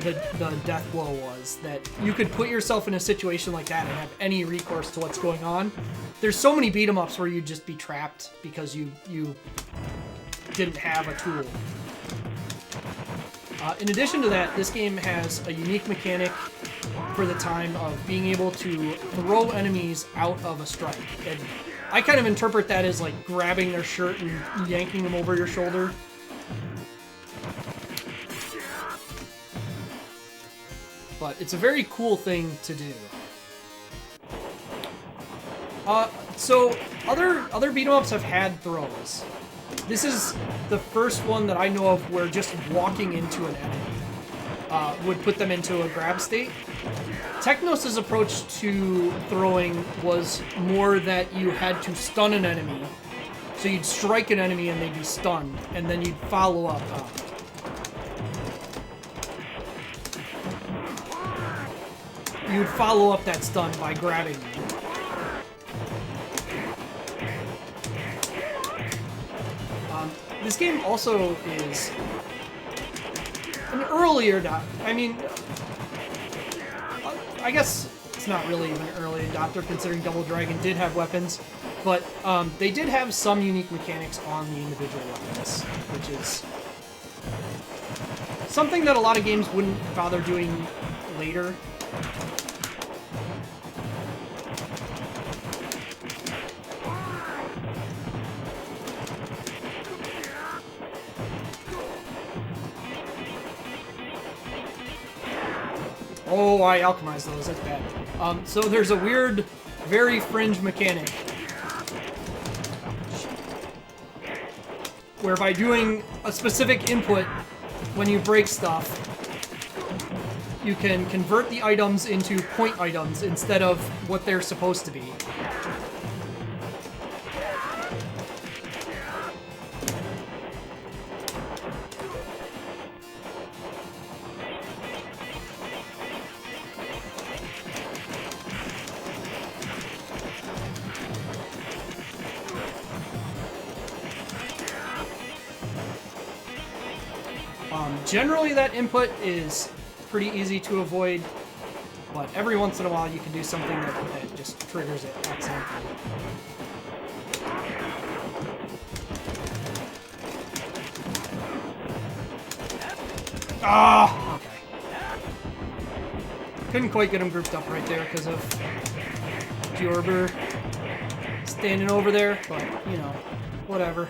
the death blow was, that you could put yourself in a situation like that and have any recourse to what's going on. There's so many beat 'em ups where you'd just be trapped because you didn't have a tool. In addition to that, this game has a unique mechanic for the time of being able to throw enemies out of a strike. And I kind of interpret that as like grabbing their shirt and yanking them over your shoulder. But it's a very cool thing to do. So other beat 'em ups have had throws. This is the first one that I know of where just walking into an enemy would put them into a grab state. Technos' approach to throwing was more that you had to stun an enemy. So you'd strike an enemy and they'd be stunned, and then you'd follow up. You'd follow up that stun by grabbing them. This game also is an earlier I guess it's not really even an early adopter considering Double Dragon did have weapons, but they did have some unique mechanics on the individual weapons, which is something that a lot of games wouldn't bother doing later. Oh, I alchemized those, that's bad. So there's a weird, very fringe mechanic. where by doing a specific input when you break stuff, you can convert the items into point items instead of what they're supposed to be. Generally, that input is pretty easy to avoid, but every once in a while you can do something that just triggers it accidentally. Ah! Okay. Couldn't quite get them grouped up right there because of Jorber standing over there, but, you know, whatever.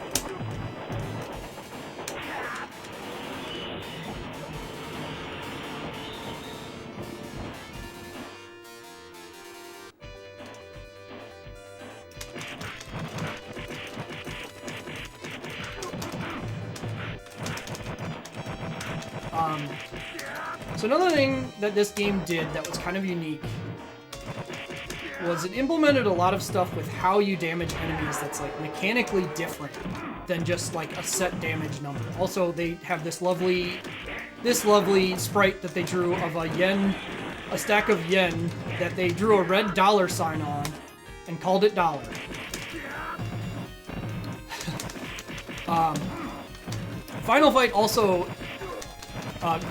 So another thing that this game did that was kind of unique was it implemented a lot of stuff with how you damage enemies that's like mechanically different than just like a set damage number. Also, they have this lovely sprite that they drew of a stack of yen that they drew a red dollar sign on and called it dollar. Final Fight also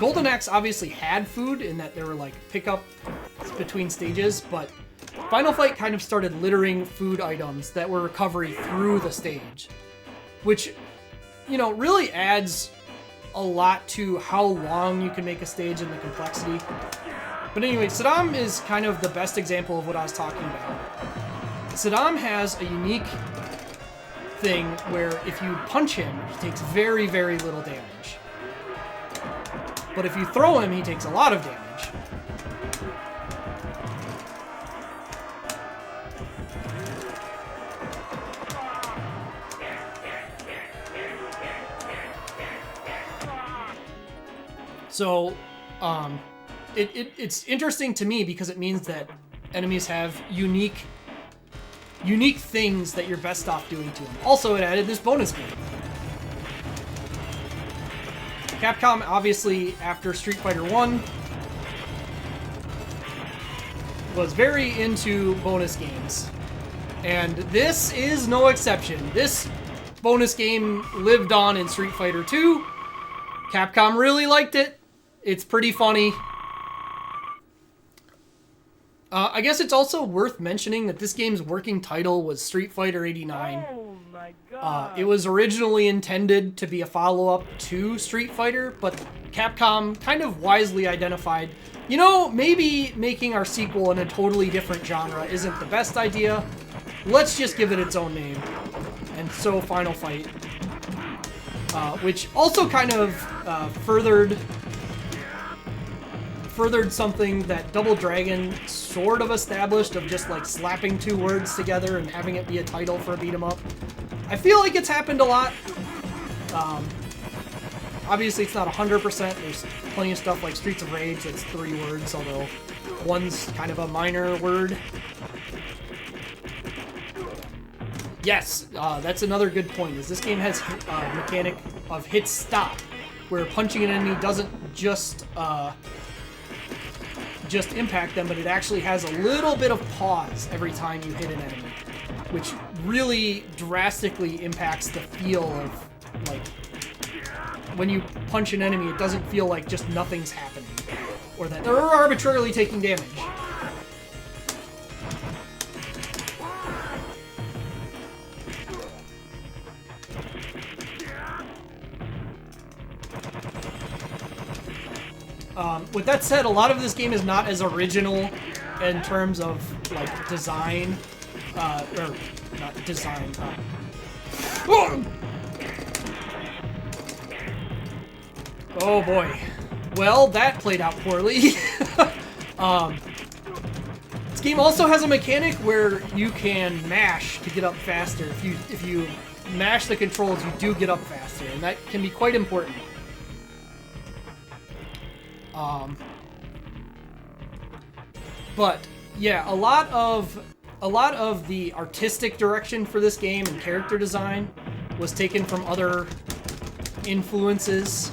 Golden Axe obviously had food in that there were like pickup between stages, but Final Fight kind of started littering food items that were recovery through the stage, which, you know, really adds a lot to how long you can make a stage and the complexity. But anyway, Saddam is kind of the best example of what I was talking about. Saddam has a unique thing where if you punch him, he takes very, very little damage. But if you throw him, he takes a lot of damage. So, it's interesting to me because it means that enemies have unique things that you're best off doing to them. Also, it added this bonus game. Capcom, obviously, after Street Fighter 1, was very into bonus games. And this is no exception. This bonus game lived on in Street Fighter 2. Capcom really liked it. It's pretty funny. I guess it's also worth mentioning that this game's working title was Street Fighter 89. Oh my god. It was originally intended to be a follow-up to Street Fighter, but Capcom kind of wisely identified, you know, maybe making our sequel in a totally different genre isn't the best idea. Let's just give it its own name. And so Final Fight, which also kind of furthered something that Double Dragon sort of established of just like slapping two words together and having it be a title for a beat 'em up. I feel like it's happened a lot. Obviously it's not 100%. There's plenty of stuff like Streets of Rage that's 3 words, although one's kind of a minor word. Yes, that's another good point, is this game has a mechanic of hit stop, where punching an enemy doesn't just impact them, but it actually has a little bit of pause every time you hit an enemy, which really drastically impacts the feel of, like, when you punch an enemy, it doesn't feel like just nothing's happening, or that they're arbitrarily taking damage. With that said, a lot of this game is not as original in terms of, like, design, or not design, oh boy. Well, that played out poorly. This game also has a mechanic where you can mash to get up faster. If you mash the controls, you do get up faster, and that can be quite important. But yeah, a lot of the artistic direction for this game and character design was taken from other influences.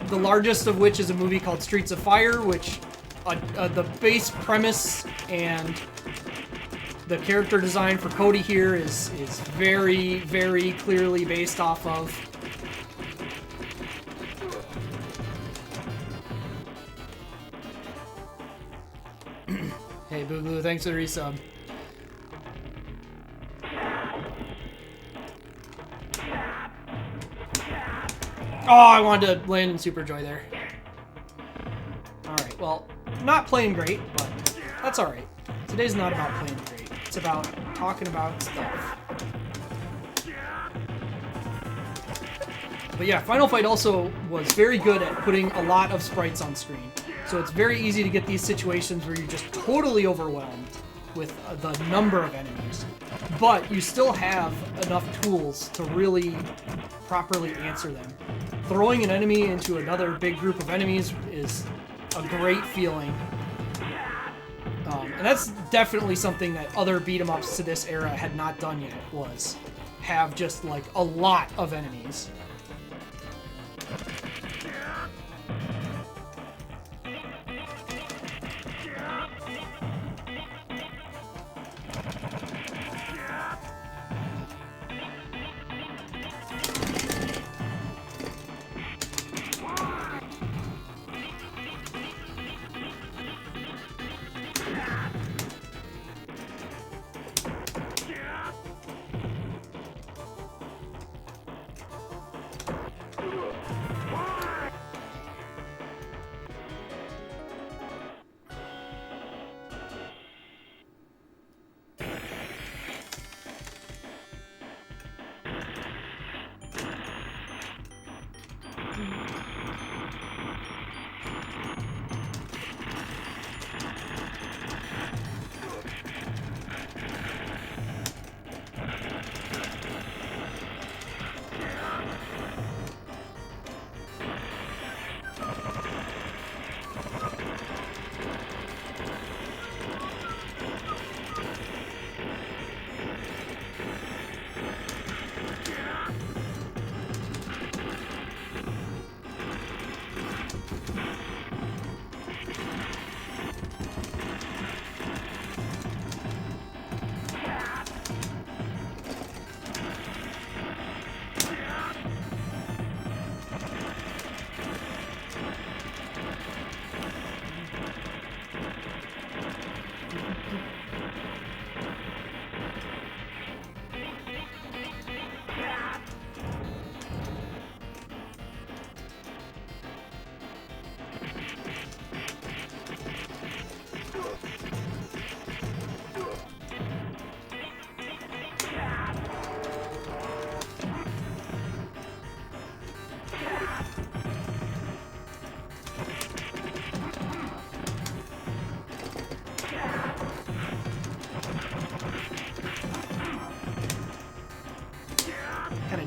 The largest of which is a movie called Streets of Fire, which the base premise and the character design for Cody here is very, very clearly based off of. Hey, Boo Boo, thanks for the resub. Oh, I wanted to land in Super Joy there. Alright, well, not playing great, but that's alright. Today's not about playing great. It's about talking about stuff. But yeah, Final Fight also was very good at putting a lot of sprites on screen. So it's very easy to get these situations where you're just totally overwhelmed with the number of enemies. But you still have enough tools to really properly answer them. Throwing an enemy into another big group of enemies is a great feeling. And that's definitely something that other beat-em-ups to this era had not done yet, was have just like a lot of enemies.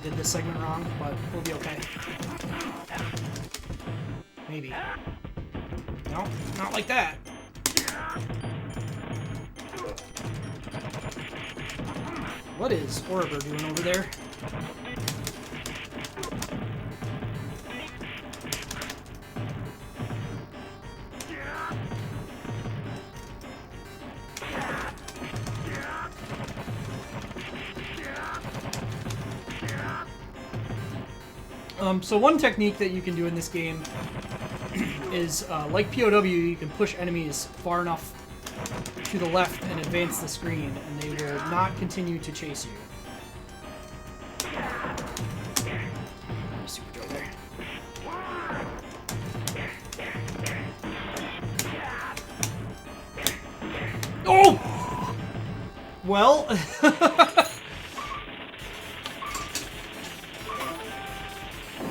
Did this segment wrong, but we'll be okay. Maybe. No, not like that. What is Orber doing over there? So one technique that you can do in this game is, like POW, you can push enemies far enough to the left and advance the screen, and they will not continue to chase you. Super Joy there. Oh! Well...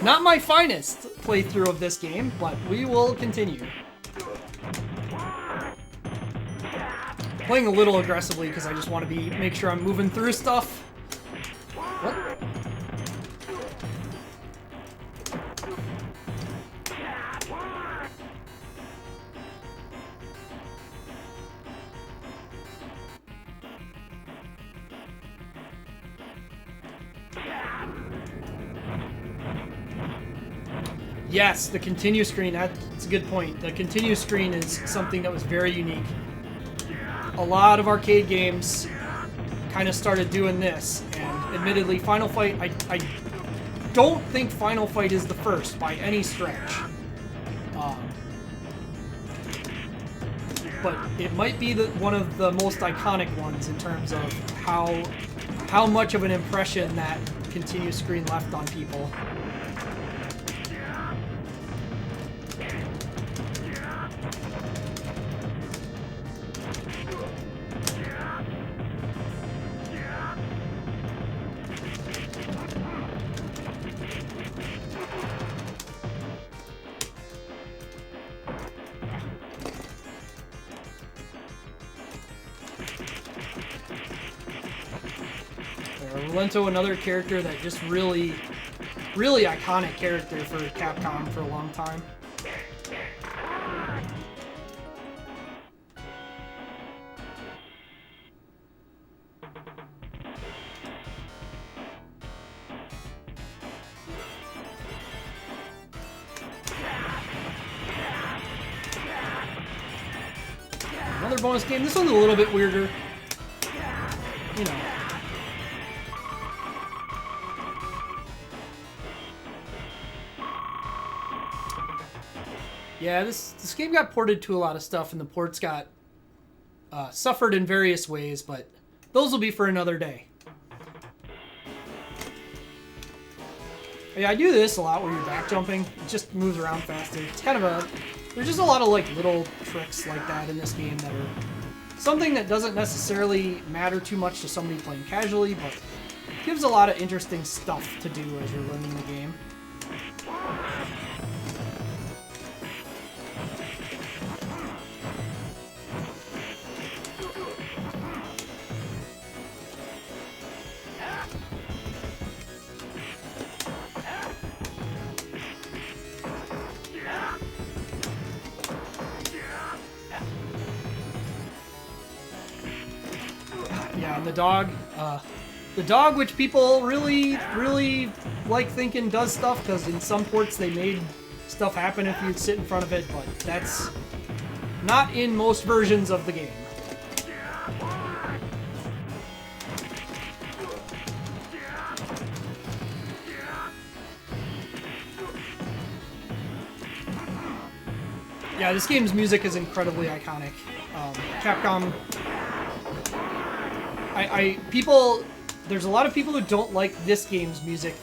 Not my finest playthrough of this game, but we will continue. Playing a little aggressively because I just want to make sure I'm moving through stuff. Yes, the continue screen, that's a good point. The continue screen is something that was very unique. A lot of arcade games kind of started doing this, and admittedly, Final Fight, I don't think Final Fight is the first by any stretch. But it might be one of the most iconic ones in terms of how much of an impression that continue screen left on people. Rolento, another character that just really iconic character for Capcom for a long time. Another bonus game. This one's a little bit weirder. You know. Yeah, this game got ported to a lot of stuff, and the ports got suffered in various ways, but those will be for another day. Yeah, I do this a lot where you're back jumping. It just moves around faster. It's kind of there's just a lot of like little tricks like that in this game that are something that doesn't necessarily matter too much to somebody playing casually, but gives a lot of interesting stuff to do as you're learning the game. Yeah, and the dog, which people really like thinking does stuff, because in some ports they made stuff happen if you'd sit in front of it, but that's not in most versions of the game. Yeah, this game's music is incredibly iconic. Capcom... there's a lot of people who don't like this game's music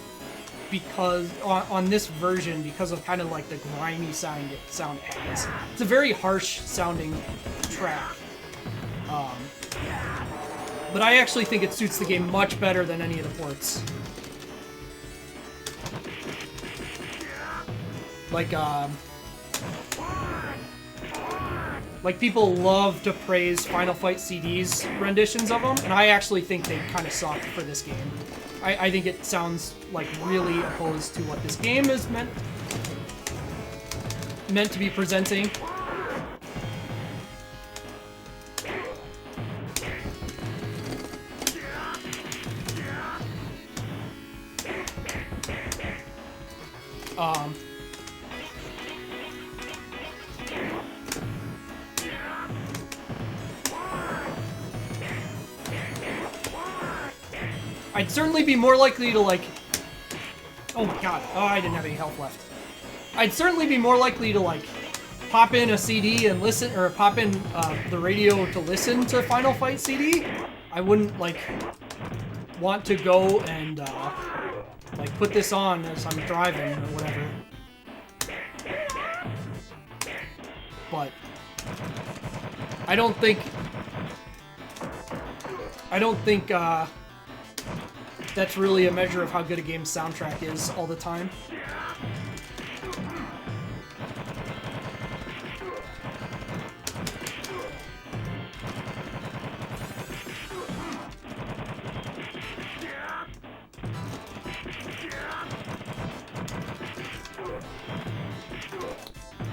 because on this version because of kind of like the grimy sound it has. It's a very harsh sounding track. But I actually think it suits the game much better than any of the ports. Like people love to praise Final Fight CD's renditions of them, and I actually think they kind of suck for this game. I think it sounds like really opposed to what this game is meant to be presenting. I'd certainly be more likely to like... Oh my god. Oh, I didn't have any health left. I'd certainly be more likely to like pop in a CD and listen, or pop in the radio to listen to Final Fight CD. I wouldn't like want to go and like put this on as I'm driving or whatever. But I don't think that's really a measure of how good a game's soundtrack is all the time.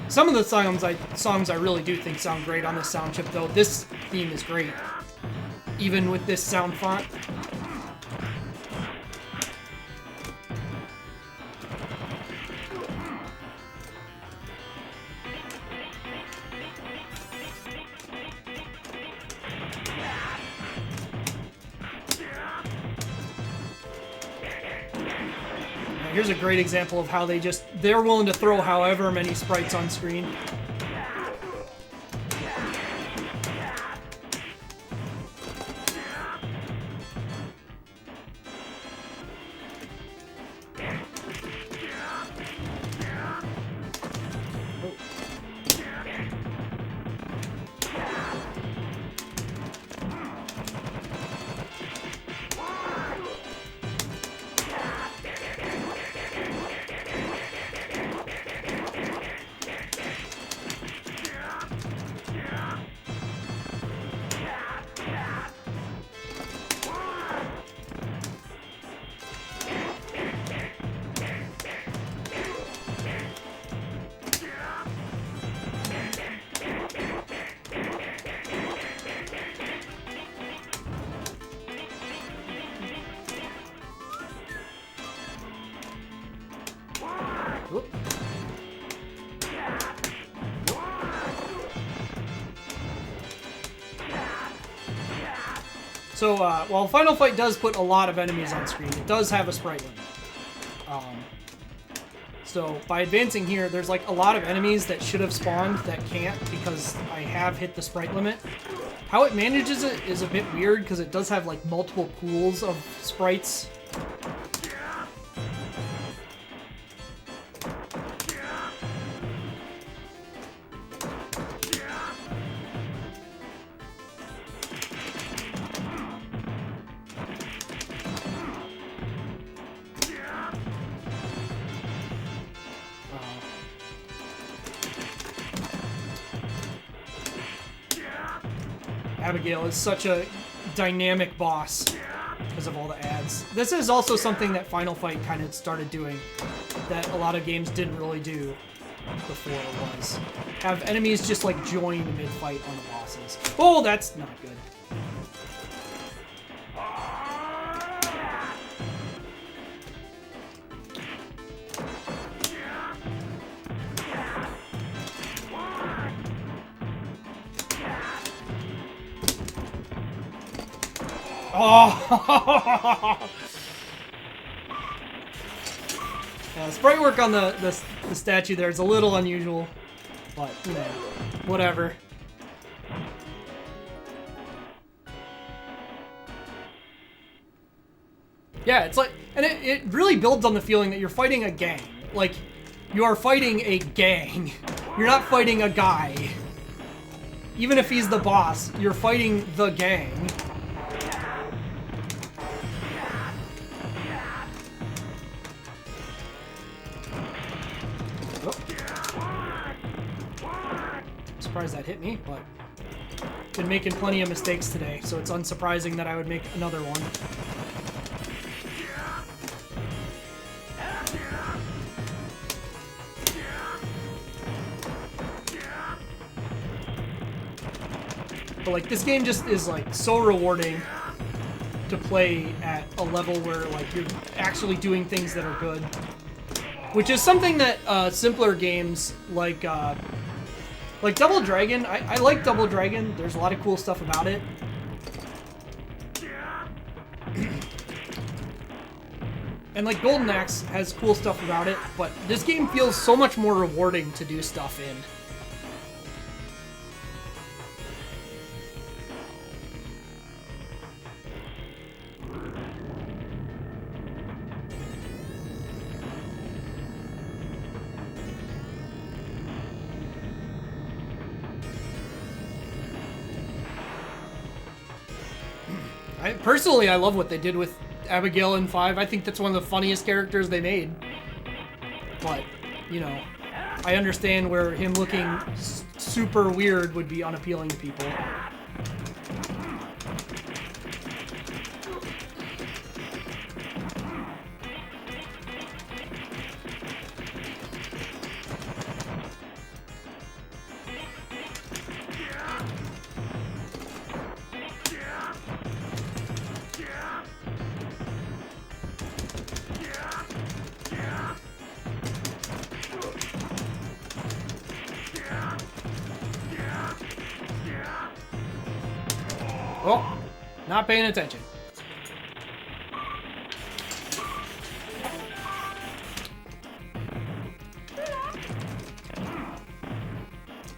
Some of the songs I really do think sound great on this sound chip, though. This theme is great, even with this sound font. here's a great example of how they're willing to throw however many sprites on screen. Whoop. So, while Final Fight does put a lot of enemies on screen, it does have a sprite limit. So, by advancing here, there's like a lot of enemies that should have spawned that can't because I have hit the sprite limit. How it manages it is a bit weird because it does have like multiple pools of sprites. Abigail is such a dynamic boss because of all the ads. This is also something that Final Fight kind of started doing that a lot of games didn't really do before, was have enemies just like join mid-fight on the bosses. Oh, that's not good. Oh! Yeah, sprite work on the statue there is a little unusual, but, you know, whatever. Yeah, it's like, and it really builds on the feeling that you're fighting a gang. Like, you are fighting a gang. You're not fighting a guy. Even if he's the boss, you're fighting the gang. Surprised that hit me, but been making plenty of mistakes today, so it's unsurprising that I would make another one. But like, this game just is like so rewarding to play at a level where like you're actually doing things that are good, which is something that simpler games like Double Dragon, I like Double Dragon. There's a lot of cool stuff about it. And like Golden Axe has cool stuff about it, but this game feels so much more rewarding to do stuff in. Personally, I love what they did with Abigail in 5. I think that's one of the funniest characters they made. But, you know, I understand where him looking super weird would be unappealing to people. Oh, not paying attention.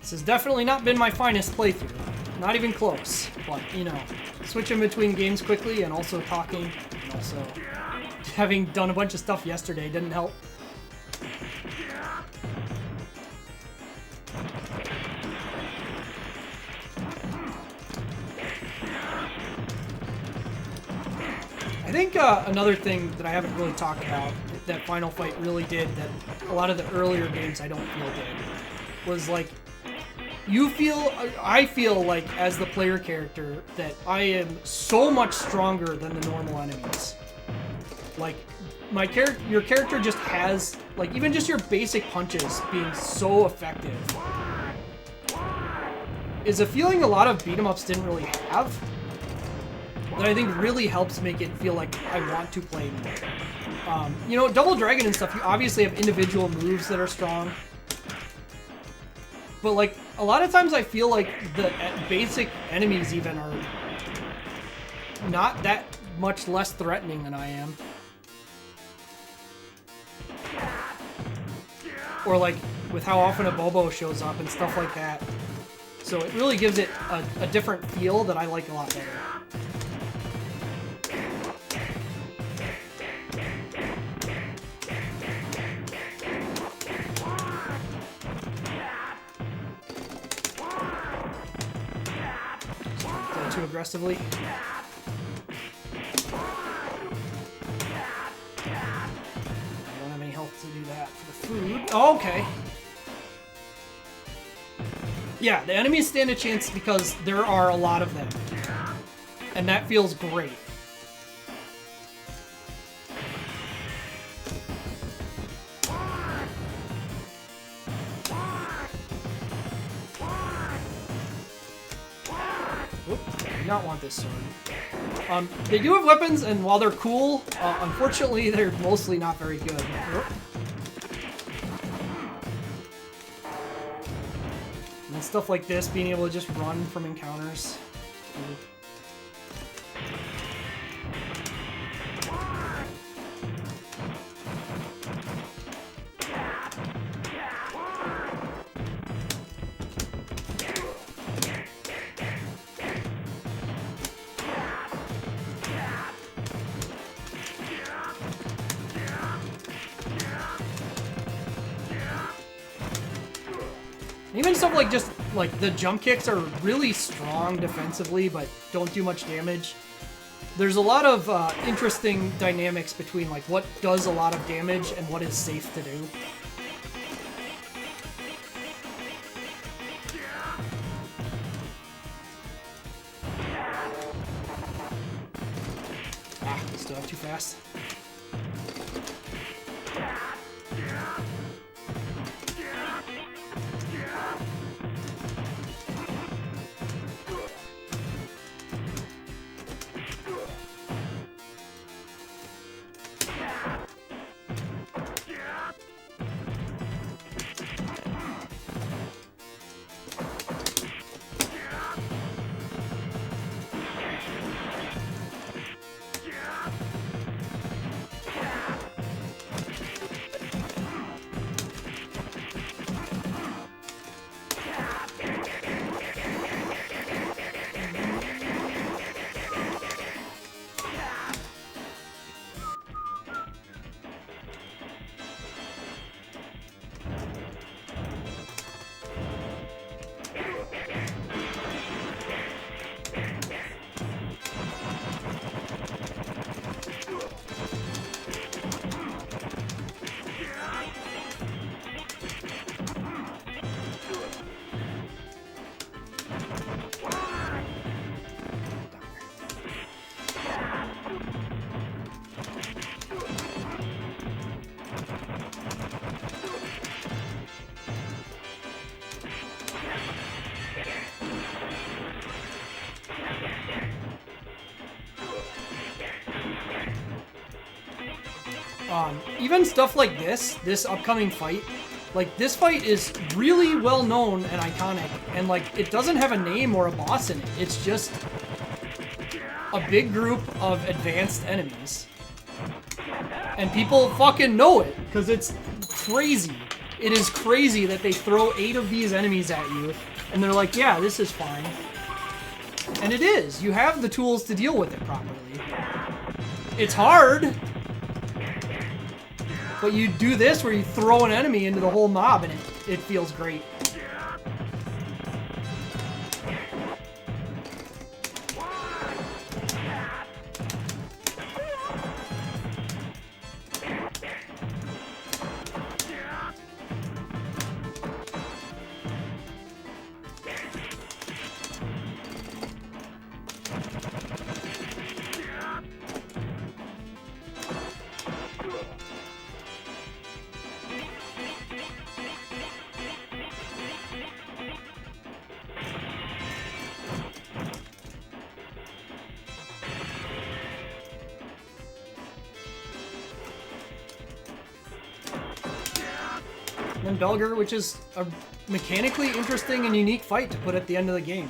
This has definitely not been my finest playthrough. Not even close. But, you know, switching between games quickly and also talking, and also having done a bunch of stuff yesterday didn't help. I think another thing that I haven't really talked about that Final Fight really did that a lot of the earlier games I don't feel did was like I feel like as the player character that I am so much stronger than the normal enemies. Like your character just has like even just your basic punches being so effective is a feeling a lot of beat-em-ups didn't really have. That I think really helps make it feel like I want to play more. You know, Double Dragon and stuff, you obviously have individual moves that are strong. But, like, a lot of times I feel like the basic enemies even are not that much less threatening than I am. Or, like, with how often a Bobo shows up and stuff like that. So it really gives it a different feel that I like a lot better. Too aggressively. I don't have any health to do that for the food. Oh, okay. Yeah, the enemies stand a chance because there are a lot of them. And that feels great. Not want this sword. They do have weapons, and while they're cool, unfortunately, they're mostly not very good. And stuff like this, being able to just run from encounters. Even stuff like just like the jump kicks are really strong defensively, but don't do much damage. There's a lot of interesting dynamics between like what does a lot of damage and what is safe to do. Ah, still too fast. Even stuff like this upcoming fight, like this fight is really well known and iconic, and like it doesn't have a name or a boss in it. It's just a big group of advanced enemies. And people fucking know it, because it's crazy. It is crazy that they throw 8 of these enemies at you, and they're like, yeah, this is fine. And it is. You have the tools to deal with it properly. It's hard, but you do this where you throw an enemy into the whole mob, and it feels great. And Belger, which is a mechanically interesting and unique fight to put at the end of the game.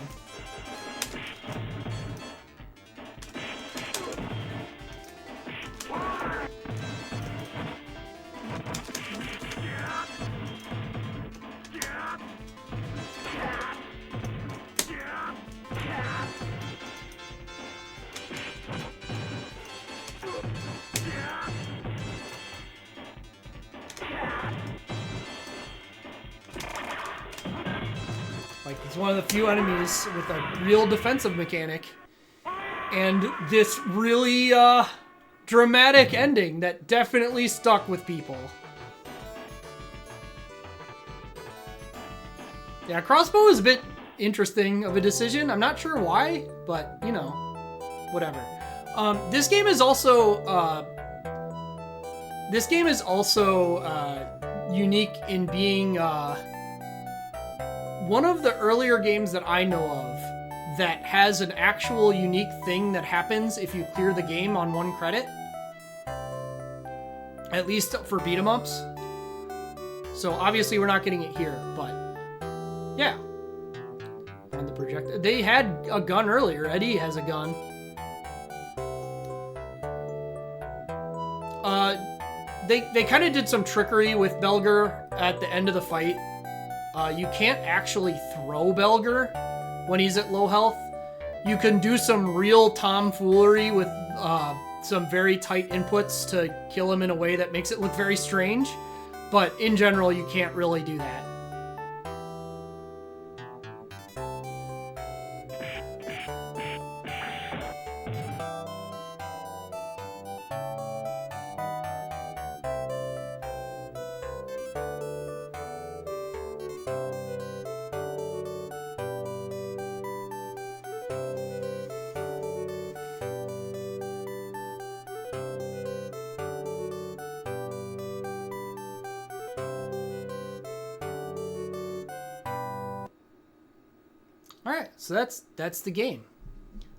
Like, it's one of the few enemies with a real defensive mechanic. And this really, dramatic ending that definitely stuck with people. Yeah, crossbow is a bit interesting of a decision. I'm not sure why, but, you know, whatever. This game is also, unique in being, one of the earlier games that I know of that has an actual unique thing that happens if you clear the game on 1 credit. At least for BeatEmUps. So obviously we're not getting it here, but yeah. On the projector. They had a gun earlier. Eddie has a gun. They kind of did some trickery with Belger at the end of the fight. You can't actually throw Belger when he's at low health. You can do some real tomfoolery with some very tight inputs to kill him in a way that makes it look very strange. But in general, you can't really do that. All right, so that's the game.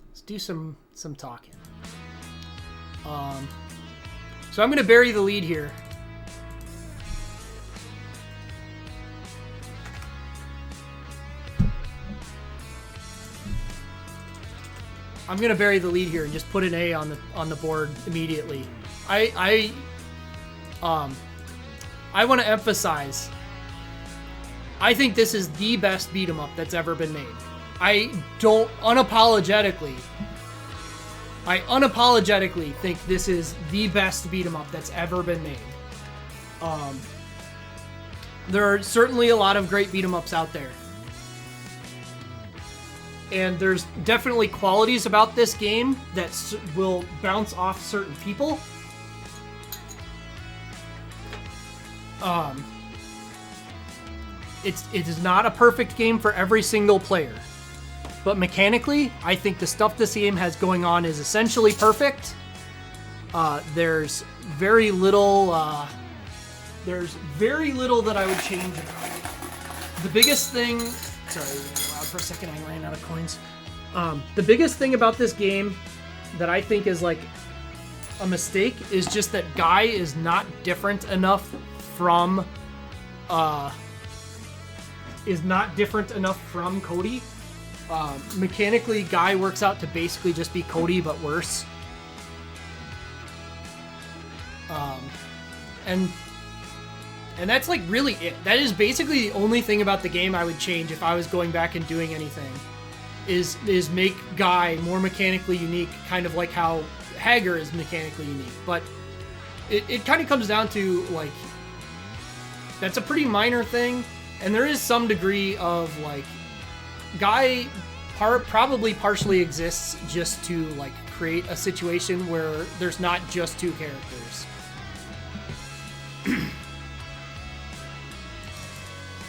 Let's do some talking. So I'm gonna bury the lead here. I'm gonna bury the lead here and just put an A on the board immediately. I want to emphasize. I think this is the best beat 'em up that's ever been made. I unapologetically think this is the best beat 'em up that's ever been made. There are certainly a lot of great beat 'em ups out there. And there's definitely qualities about this game that will bounce off certain people. It is not a perfect game for every single player. But mechanically, I think the stuff this game has going on is essentially perfect. There's very little that I would change about it. The biggest thing... Sorry, it went loud for a second. I ran out of coins. The biggest thing about this game that I think is like a mistake is just that Guy is not different enough from Cody. Mechanically, Guy works out to basically just be Cody, but worse. And that's like really it. That is basically the only thing about the game I would change if I was going back and doing anything. Is make Guy more mechanically unique, kind of like how Hager is mechanically unique. But it kind of comes down to, like, that's a pretty minor thing, and there is some degree of, like, Guy probably partially exists just to, like, create a situation where there's not just two characters.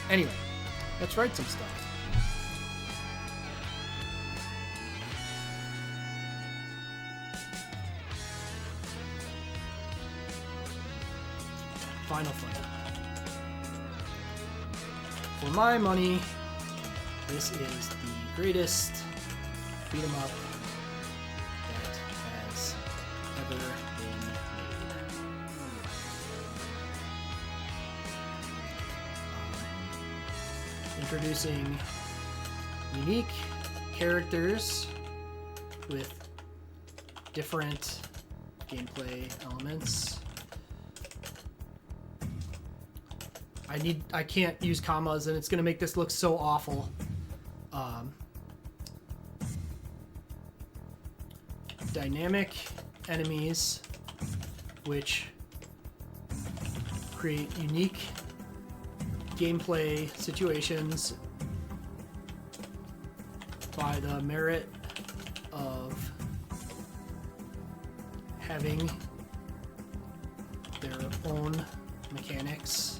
Anyway, let's write some stuff. Final fight. For my money, this is the greatest beat 'em up that has ever been made. Introducing unique characters with different gameplay elements. I can't use commas, and it's gonna make this look so awful. Dynamic enemies, which create unique gameplay situations by the merit of having their own mechanics.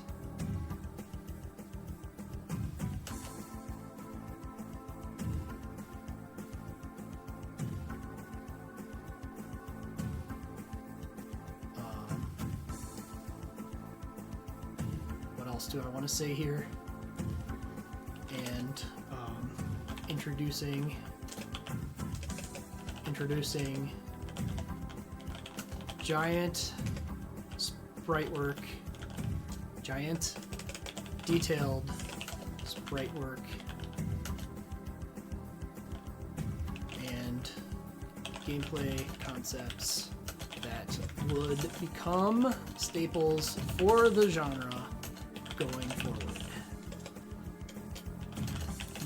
Do I want to say here? And introducing giant sprite work, giant detailed sprite work, and gameplay concepts that would become staples for the genre going forward.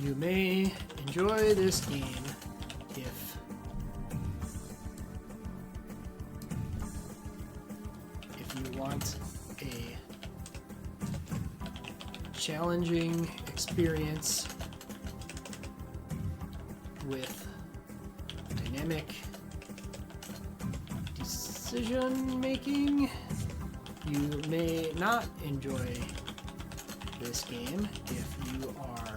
You may enjoy this game if you want a challenging experience with dynamic decision making. You may not enjoy this game if you are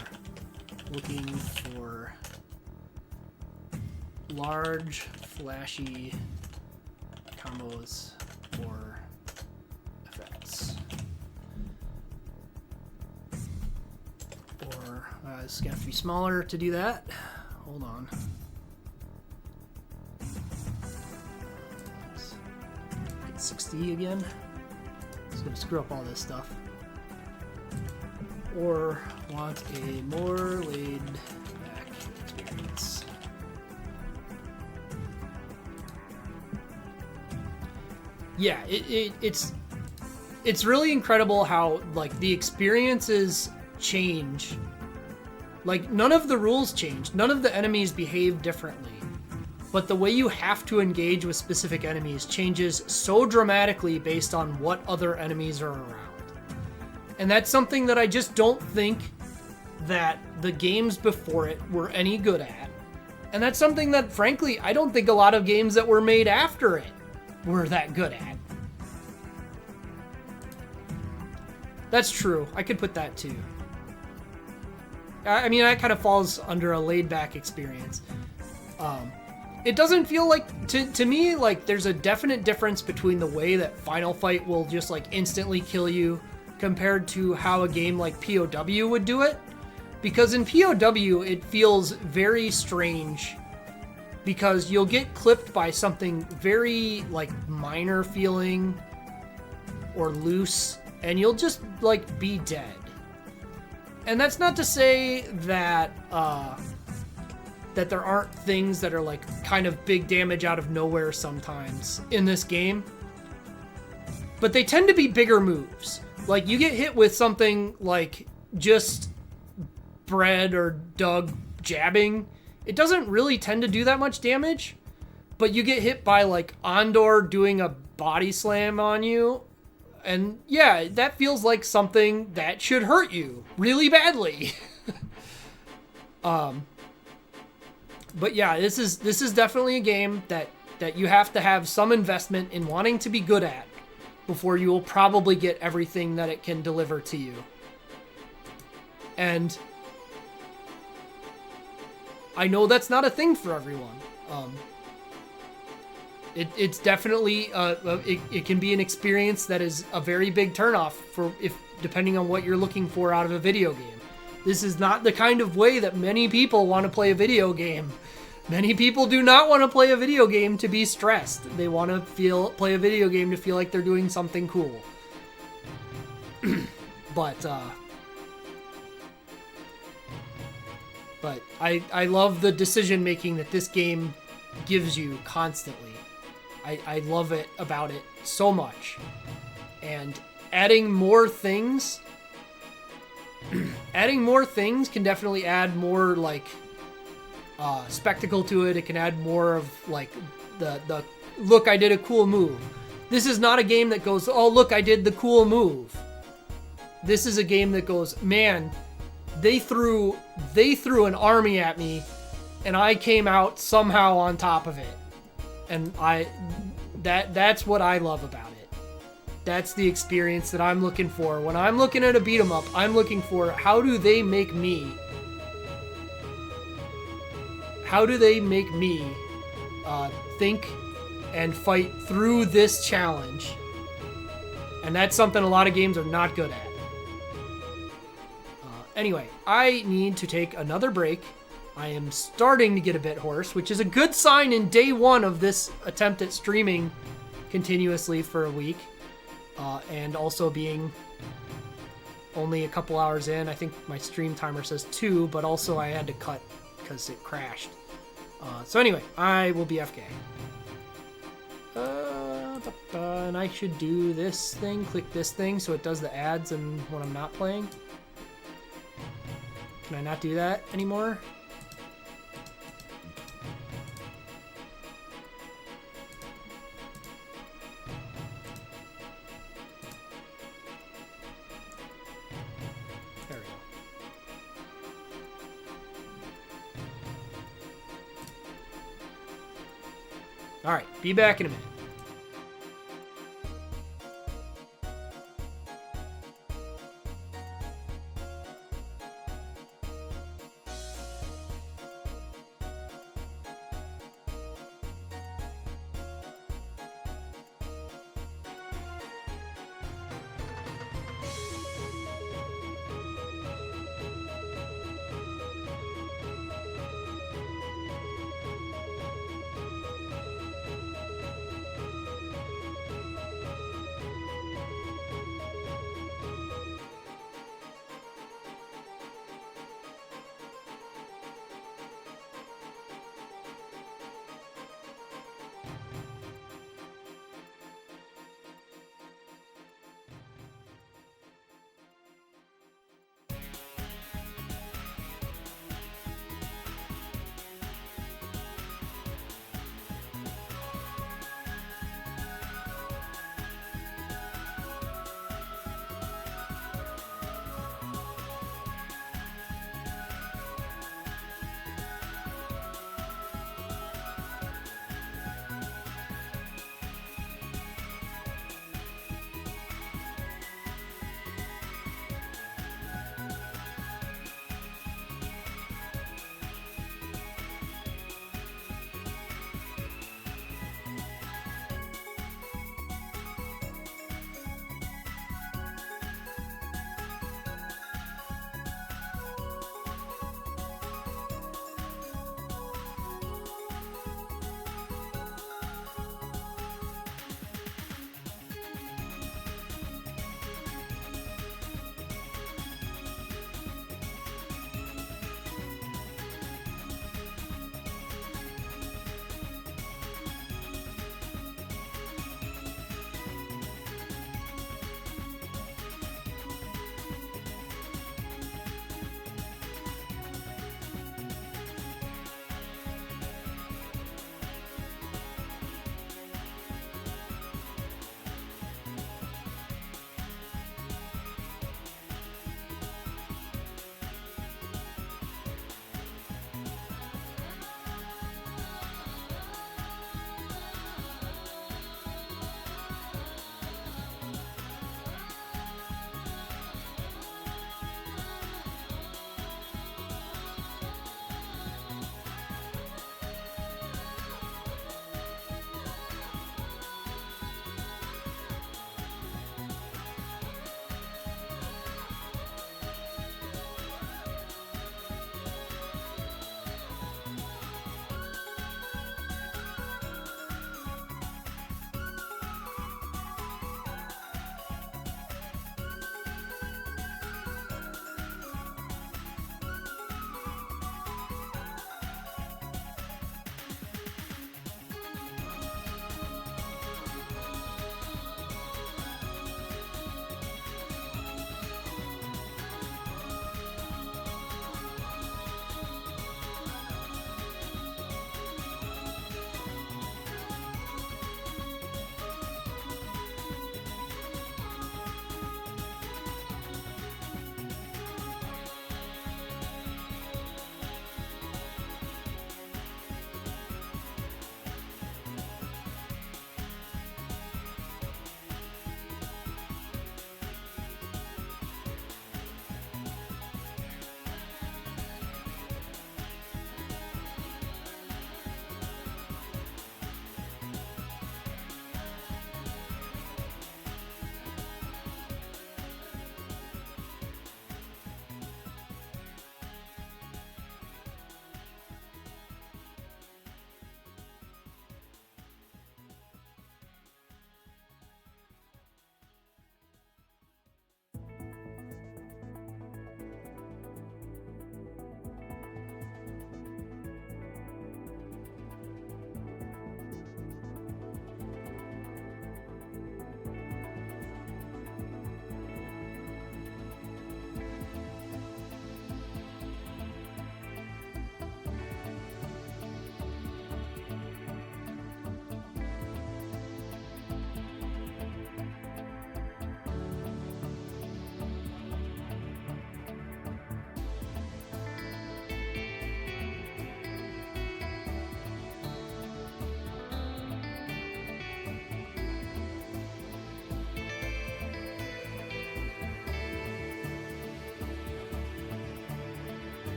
looking for large, flashy combos or effects. Or this is gonna have to be smaller to do that. Hold on. 60 again. It's gonna screw up all this stuff. Or want a more laid back experience. Yeah, it's really incredible how, like, the experiences change. Like, none of the rules change. None of the enemies behave differently. But the way you have to engage with specific enemies changes so dramatically based on what other enemies are around. And that's something that I just don't think that the games before it were any good at. And that's something that, frankly, I don't think a lot of games that were made after it were that good at. That's true. I could put that too. I mean, that kind of falls under a laid-back experience. It doesn't feel like, to me, like, there's a definite difference between the way that Final Fight will just, like, instantly kill you compared to how a game like POW would do it. Because in POW, it feels very strange because you'll get clipped by something very, like, minor feeling or loose, and you'll just, like, be dead. And that's not to say that, that there aren't things that are, like, kind of big damage out of nowhere sometimes in this game. But they tend to be bigger moves. Like, you get hit with something like just Bread or Doug jabbing. It doesn't really tend to do that much damage, but you get hit by, like, Andor doing a body slam on you, and yeah, that feels like something that should hurt you really badly. But yeah, this is definitely a game that you have to have some investment in wanting to be good at before you will probably get everything that it can deliver to you. And I know that's not a thing for everyone. It's definitely it can be an experience that is a very big turnoff for depending on what you're looking for out of a video game. This is not the kind of way that many people want to play a video game. Many people do not want to play a video game to be stressed. They want to play a video game to feel like they're doing something cool. But I love the decision making that this game gives you constantly. I love it about it so much. And adding more things can definitely add more, like, spectacle to it. It can add more of, like, the look, I did a cool move. This is not a game that goes, oh, look, I did the cool move. This is a game that goes, man, they threw an army at me and I came out somehow on top of it. And that's what I love about it. That's the experience that I'm looking for. When I'm looking at a beat 'em up, I'm looking for how do they make me think and fight through this challenge. And that's something a lot of games are not good at. Anyway, I need to take another break. I am starting to get a bit hoarse, which is a good sign in day one of this attempt at streaming continuously for a week. And also being only a couple hours in. I think my stream timer says 2, but also I had to cut because it crashed. So anyway, I will be FK. And I should do this thing, click this thing, so it does the ads and when I'm not playing. Can I not do that anymore? There we go. All right, be back in a minute.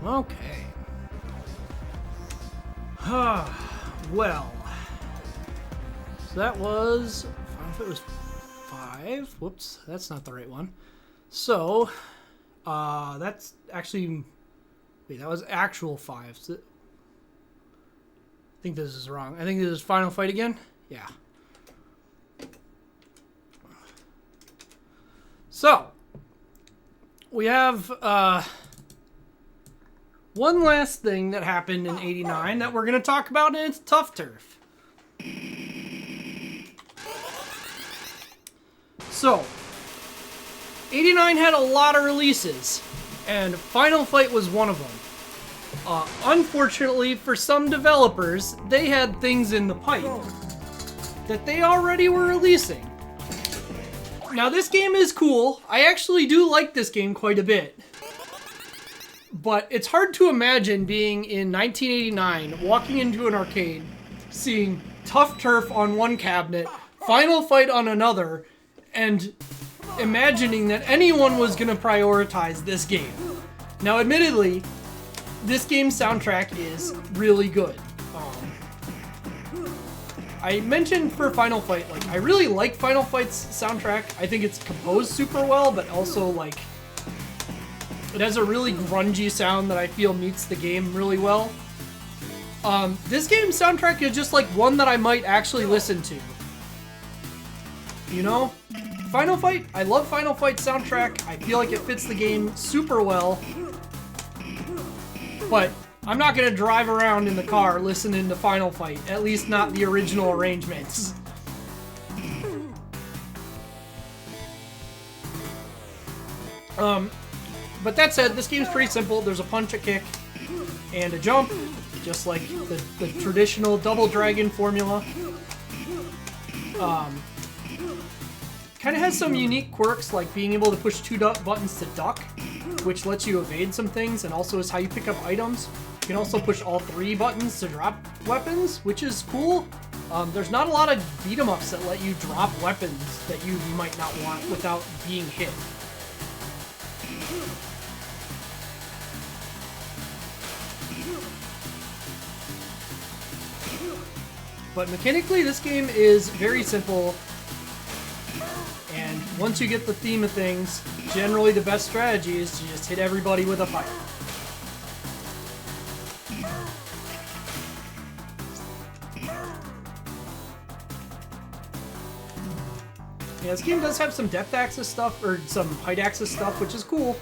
Okay. Well. So that was... Final Fight was 5. Whoops, that's not the right one. So, that's actually... Wait, that was actual 5. So, I think this is wrong. I think this is Final Fight again? Yeah. So, we have one last thing that happened in '89 that we're going to talk about, and it's Tough Turf. So, '89 had a lot of releases, and Final Fight was one of them. Unfortunately, for some developers, they had things in the pipe that they already were releasing. Now, this game is cool. I actually do like this game quite a bit. But it's hard to imagine being in 1989, walking into an arcade, seeing Tough Turf on one cabinet, Final Fight on another, and imagining that anyone was going to prioritize this game. Now, admittedly, this game's soundtrack is really good. I mentioned for Final Fight, like, I really like Final Fight's soundtrack. I think it's composed super well, but also, like, it has a really grungy sound that I feel meets the game really well. This game's soundtrack is just, like, one that I might actually listen to. You know? Final Fight, I love Final Fight's soundtrack. I feel like it fits the game super well. But I'm not going to drive around in the car listening to Final Fight, at least not the original arrangements. But that said, this game's pretty simple. There's a punch, a kick, and a jump, just like the traditional Double Dragon formula. Kind of has some unique quirks, like being able to push 2 buttons to duck, which lets you evade some things, and also is how you pick up items. You can also push all 3 buttons to drop weapons, which is cool. There's not a lot of BeatEmUps that let you drop weapons that you might not want without being hit. But mechanically, this game is very simple. And once you get the theme of things, generally the best strategy is to just hit everybody with a fire. Yeah, this game does have some depth axis stuff, or some height axis stuff, which is cool.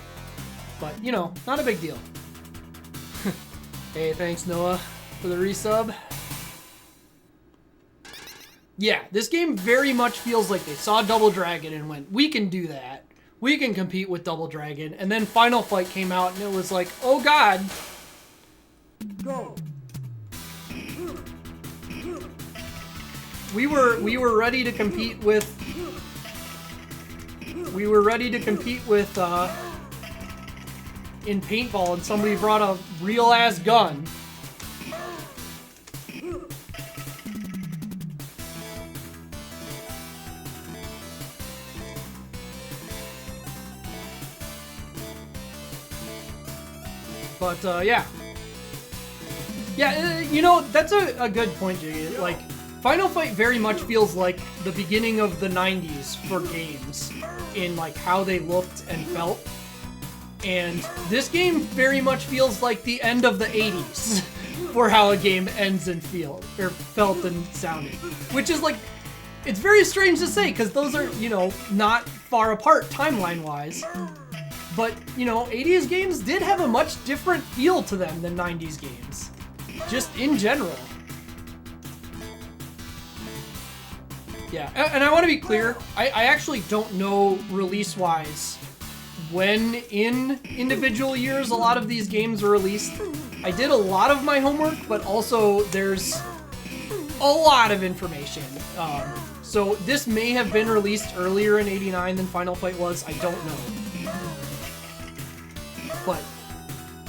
But, you know, not a big deal. Hey, thanks Noah for the resub. Yeah, this game very much feels like they saw Double Dragon and went, we can do that. We can compete with Double Dragon. And then Final Fight came out and it was like, oh god. Go. We were ready to compete with in paintball, and somebody brought a real ass gun. But, yeah. Yeah, you know, that's a good point, Jiggy. Like, Final Fight very much feels like the beginning of the 90s for games in, like, how they looked and felt. And this game very much feels like the end of the 80s for how a game ends and felt and sounded. Which is, like, it's very strange to say, because those are, you know, not far apart timeline-wise. But, you know, 80s games did have a much different feel to them than 90s games. Just in general. Yeah, and I want to be clear, I actually don't know release-wise when in individual years a lot of these games were released. I did a lot of my homework, but also there's a lot of information. So this may have been released earlier in '89 than Final Fight was, I don't know. But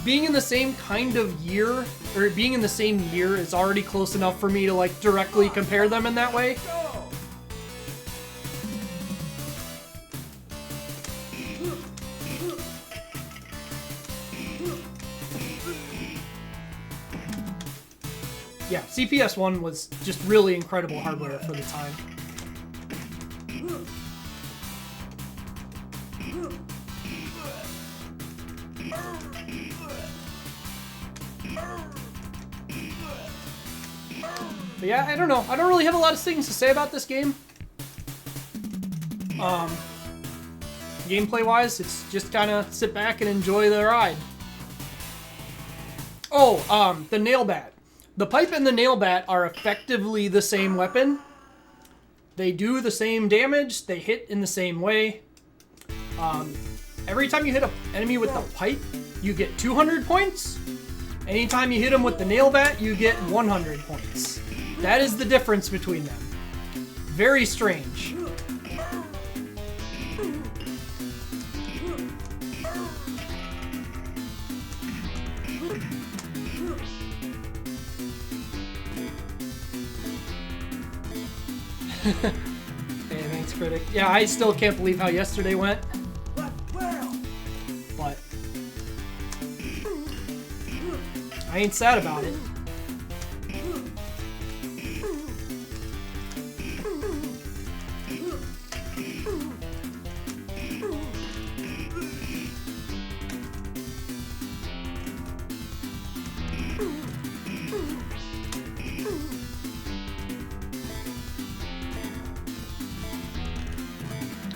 being in the same kind of year, or being in the same year is already close enough for me to, like, directly compare them in that way. Yeah, CPS-1 was just really incredible hardware for the time. But yeah, I don't know. I don't really have a lot of things to say about this game. Gameplay-wise, it's just kind of sit back and enjoy the ride. Oh, the nail bat. The pipe and the nail bat are effectively the same weapon. They do the same damage. They hit in the same way. Every time you hit an enemy with the pipe, you get 200 points. Anytime you hit them with the nail bat, you get 100 points. That is the difference between them. Very strange. Hey, thanks, Critic. Yeah, I still can't believe how yesterday went. But I ain't sad about it.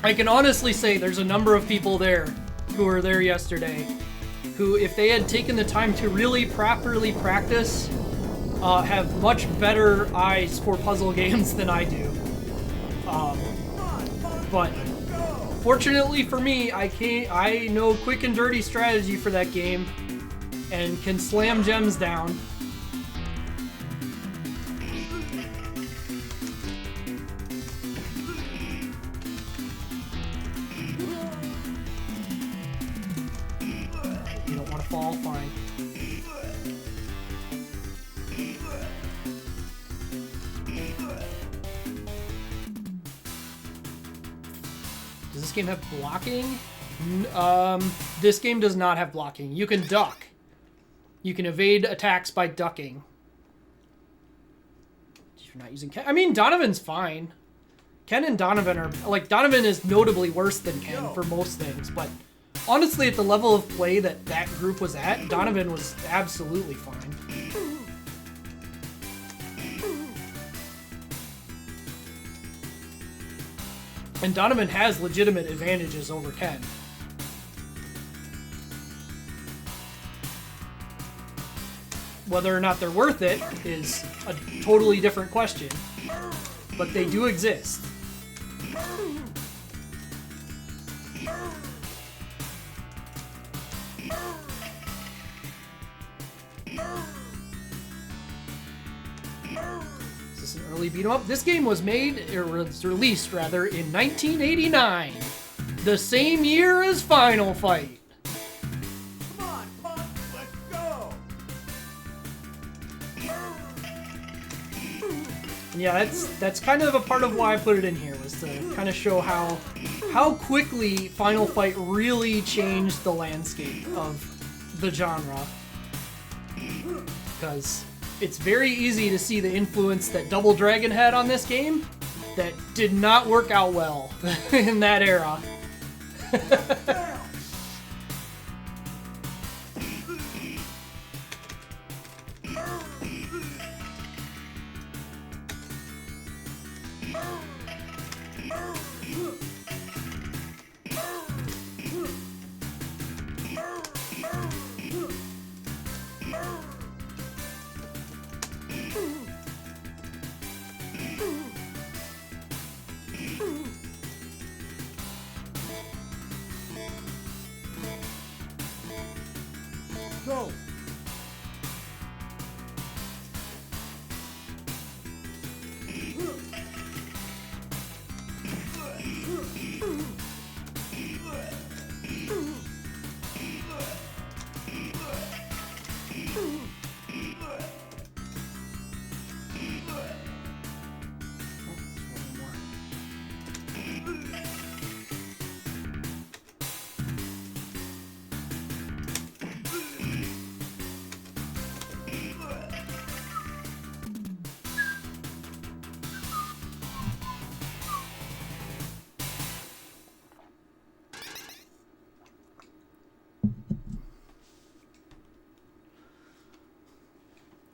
I can honestly say there's a number of people there who were there yesterday who, if they had taken the time to really properly practice, have much better eyes for puzzle games than I do. But fortunately for me, I know quick and dirty strategy for that game and can slam gems down. Fall, fine. Does this game have blocking? This game does not have blocking. You can duck. You can evade attacks by ducking. If you're not using Ken. I mean, Donovan's fine. Ken and Donovan are... Like, Donovan is notably worse than Ken for most things, but... Honestly, at the level of play that that group was at, Donovan was absolutely fine. And Donovan has legitimate advantages over Ken. Whether or not they're worth it is a totally different question. But they do exist. Is this an early beat 'em up? This game was made, or was released rather, in 1989. The same year as Final Fight. Come on, Punk, let's go. Yeah, that's kind of a part of why I put it in here, was to kind of show how quickly Final Fight really changed the landscape of the genre. Because it's very easy to see the influence that Double Dragon had on this game that did not work out well in that era. Go.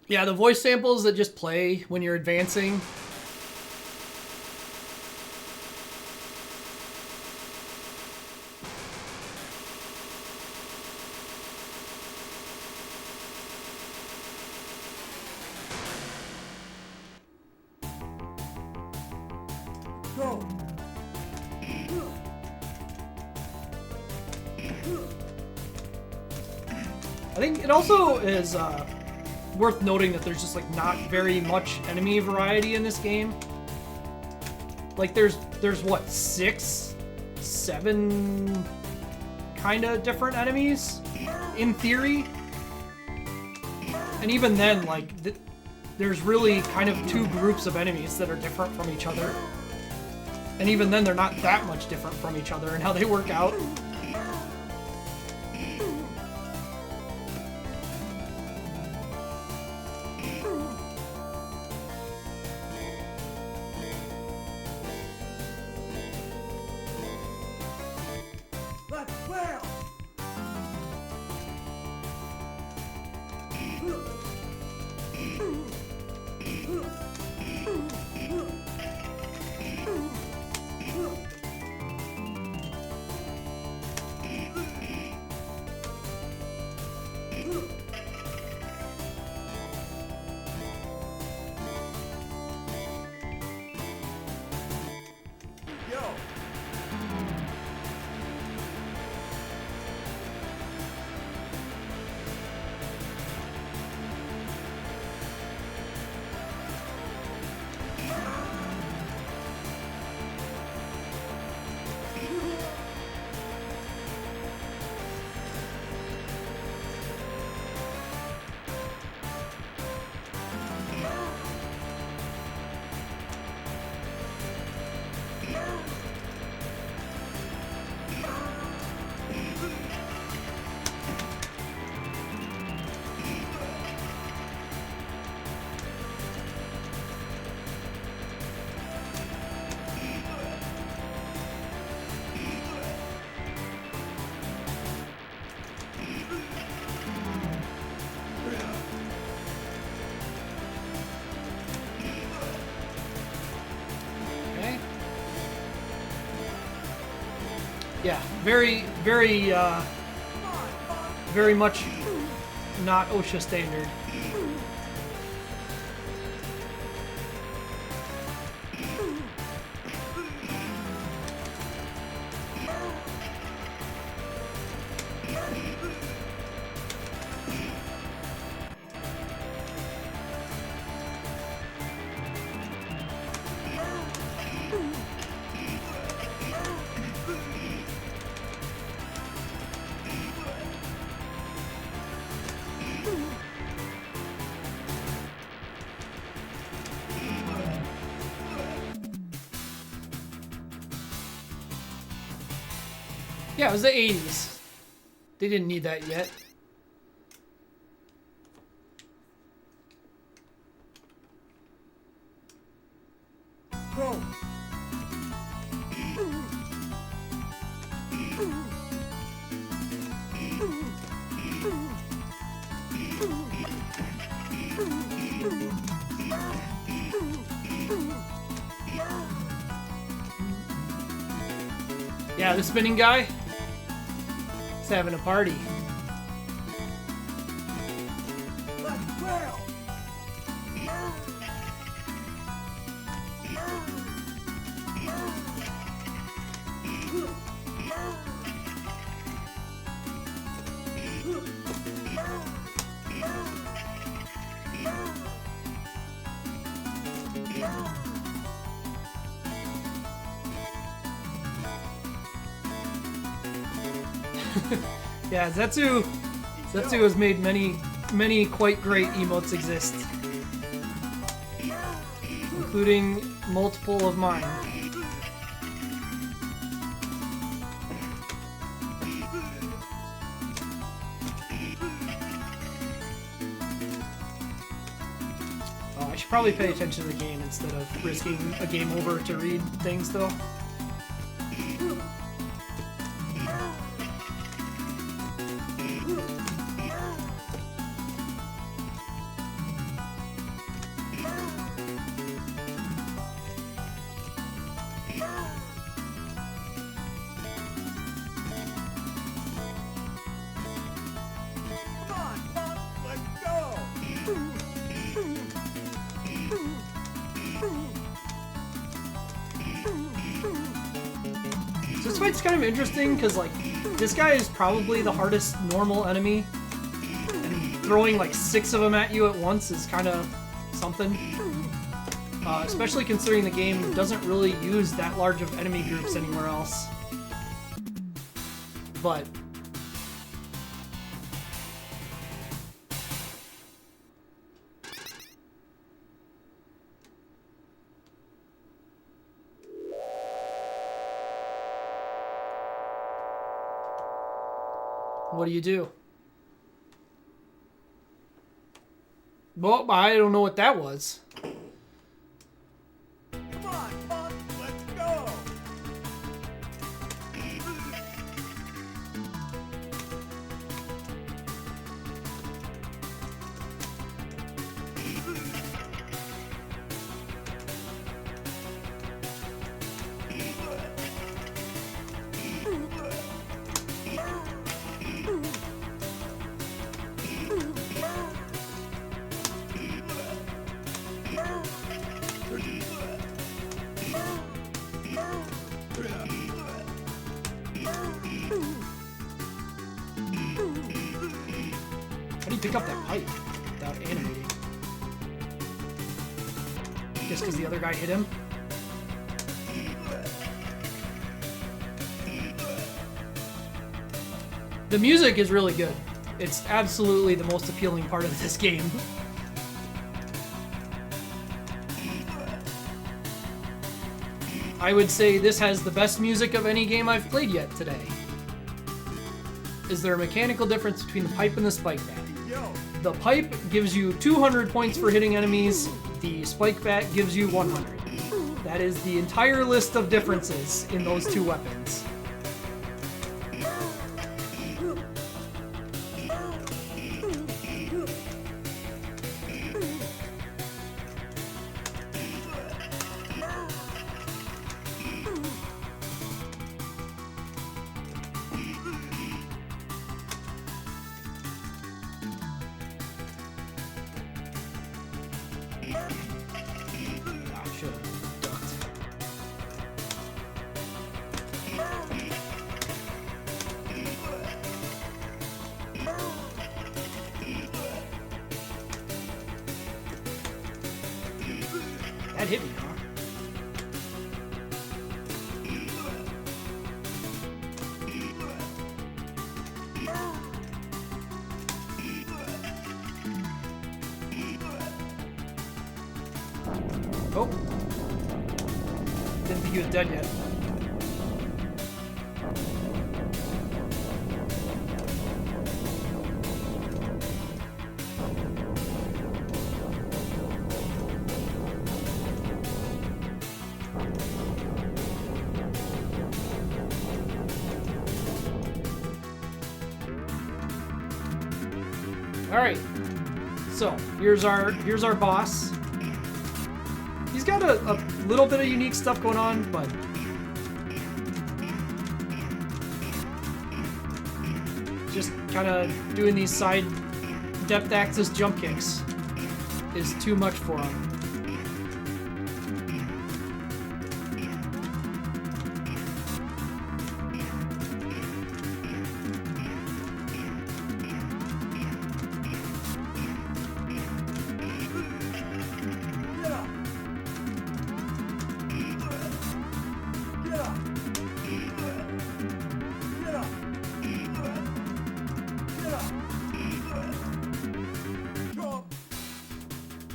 Yeah, the voice samples that just play when you're advancing. Go. I think it also is worth noting that there's just like not very much enemy variety in this game. Like there's what, 6, 7 kind of different enemies in theory, and even then, like there's really kind of 2 groups of enemies that are different from each other, and even then they're not that much different from each other and how they work out. Let's clear. Yo. Okay. Yeah, very much not OSHA standard. Yeah, it was the 80s. They didn't need that yet. Go. Yeah, the spinning guy. He's having a party. Let's clear. Yeah, Zetsu has made many quite great emotes exist, including multiple of mine. Oh, I should probably pay attention to the game instead of risking a game over to read things, though. So this fight's kind of interesting because, like, this guy is probably the hardest normal enemy. And throwing, like, 6 of them at you at once is kind of something. Especially considering the game doesn't really use that large of enemy groups anywhere else. But... what do? Well, I don't know what that was. Come on, Punk, let's go! How do you pick up that pipe without animating? Just because the other guy hit him? The music is really good. It's absolutely the most appealing part of this game. I would say this has the best music of any game I've played yet today. Is there a mechanical difference between the pipe and the spike bat? Yo, The pipe gives you 200 points for hitting enemies, the spike bat gives you 100. That is the entire list of differences in those two weapons. That hit me, huh? Oh. Didn't think he was dead yet. Alright, so here's our boss. He's got a little bit of unique stuff going on, but just kind of doing these side depth axis jump kicks is too much for him.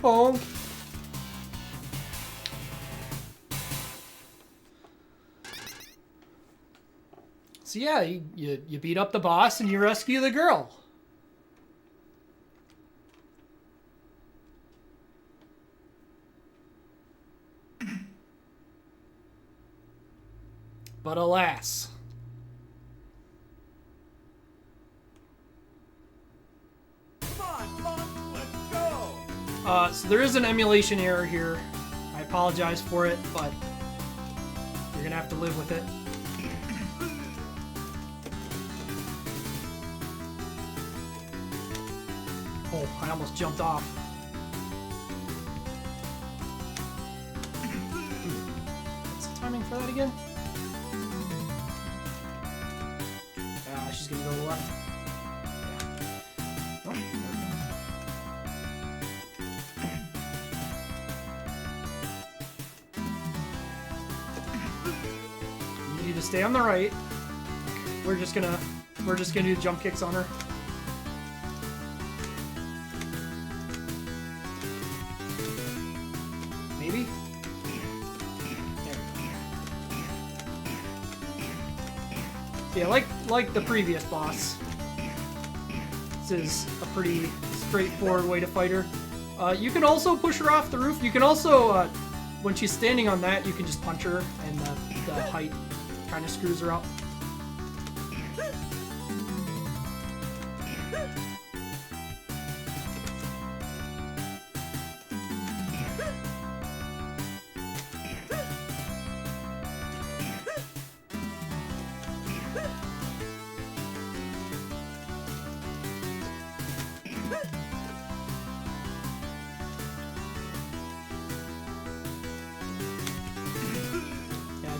Honk. So yeah, you beat up the boss and you rescue the girl. But alas. come on, Punk, let's go! So there is an emulation error here. I apologize for it, but you're gonna have to live with it. Oh, I almost jumped off. What's the timing for that again? just gonna go to the left. Oh, you need to stay on the right. We're just gonna do jump kicks on her. Maybe? Yeah, like the previous boss. This is a pretty straightforward way to fight her. You can also push her off the roof. You can also, when she's standing on that, you can just punch her, and the height kind of screws her up.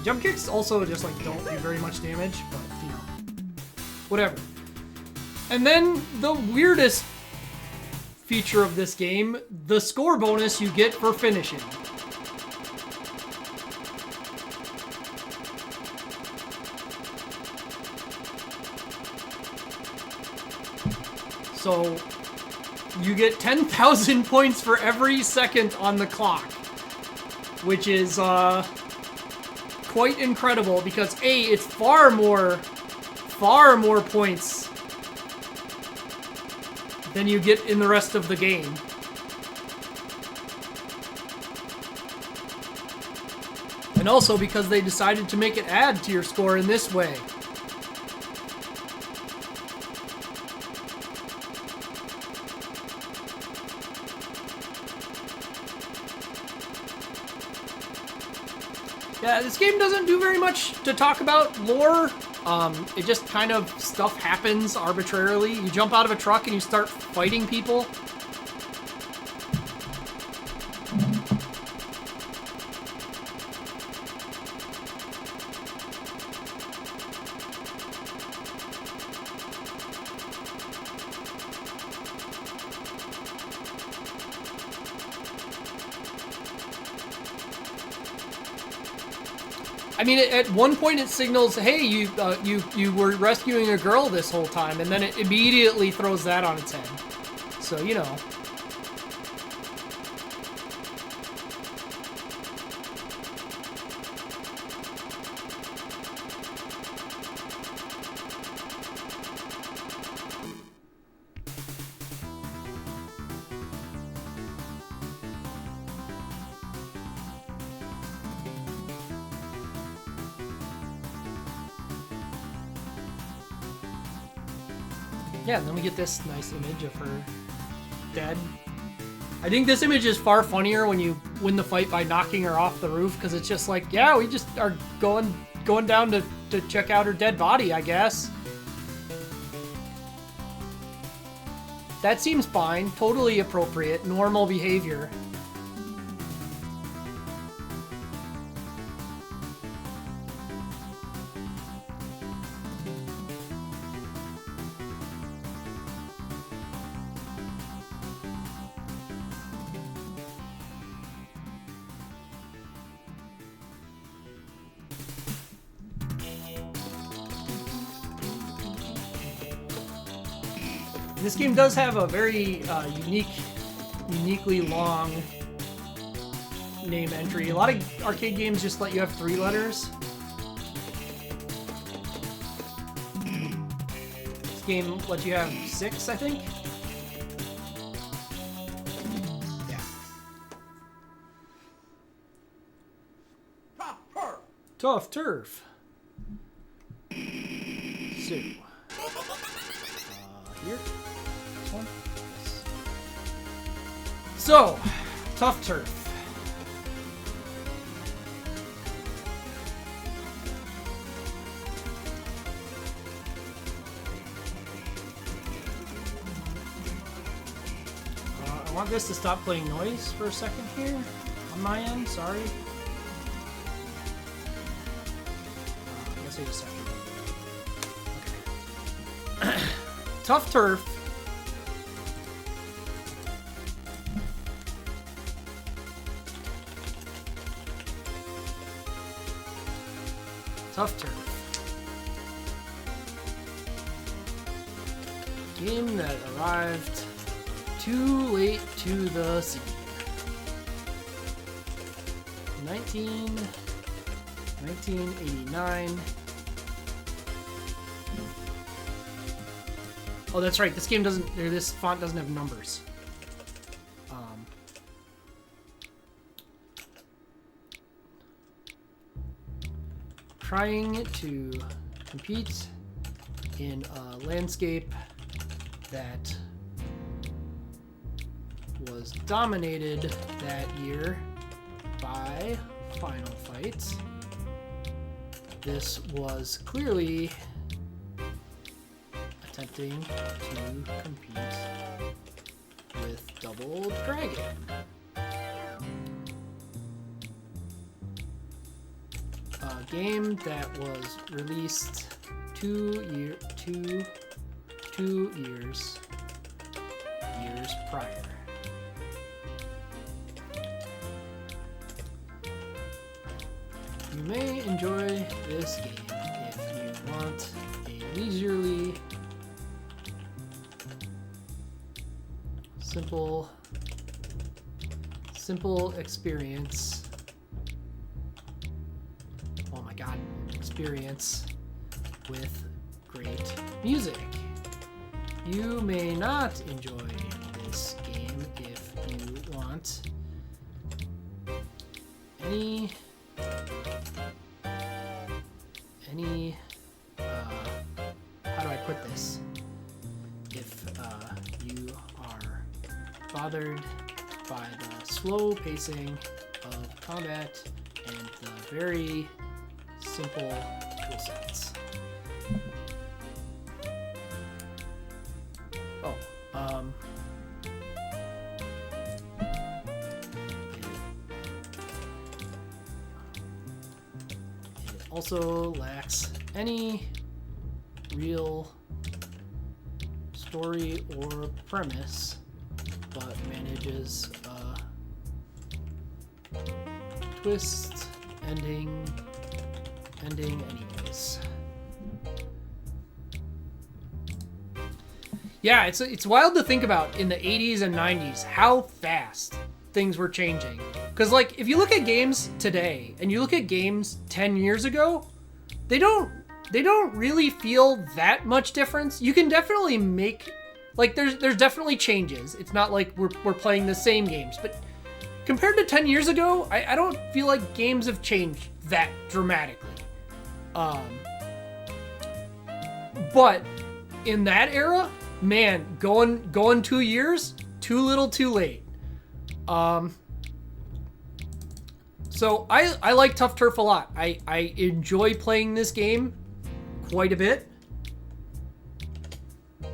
Jump kicks also just like don't do very much damage, but you know, whatever. And then the weirdest feature of this game, the score bonus you get for finishing. So you get 10,000 points for every second on the clock, which is quite incredible because A, it's far more points than you get in the rest of the game. And also because they decided to make it add to your score in this way. Yeah, this game doesn't do very much to talk about lore. It just kind of stuff happens arbitrarily. You jump out of a truck and you start fighting people. I mean, at one point it signals, "Hey, you were rescuing a girl this whole time," and then it immediately throws that on its head. So you know. Yeah, and then we get this nice image of her dead. I think this image is far funnier when you win the fight by knocking her off the roof, because it's just like, yeah, we just are going down to check out her dead body, I guess. That seems fine, totally appropriate, normal behavior. This game does have a very uniquely long name entry. A lot of arcade games just let you have 3 letters. This game lets you have 6, I think. Yeah. Tough turf. So, here. One. So, tough turf. I want this to stop playing noise for a second here on my end. Sorry. I guess wait a second. Okay. Tough Turf. Tough Turf. Game that arrived too late to the scene. 1989. Oh, that's right. This game doesn't, or this font doesn't have numbers. Trying to compete in a landscape that was dominated that year by Final Fight. This was clearly attempting to compete with Double Dragon. A game that was released 2 years prior. You may enjoy this game if you want a leisurely, simple experience. Oh my god, experience with great music. You may not enjoy this game if you want any how do I put this? If you are bothered by the slow pacing of combat and the very simple tool sets. Oh, it also lacks any real story or premise, but manages a twist ending anyways. Yeah, it's wild to think about in the 80s and 90s how fast things were changing. Because like if you look at games today and you look at games 10 years ago, they don't really feel that much difference. You can definitely make, like, there's definitely changes. It's not like we're playing the same games, but compared to 10 years ago, I don't feel like games have changed that dramatically. But in that era, man, going 2 years, too little, too late. So I like Tough Turf a lot. I enjoy playing this game quite a bit,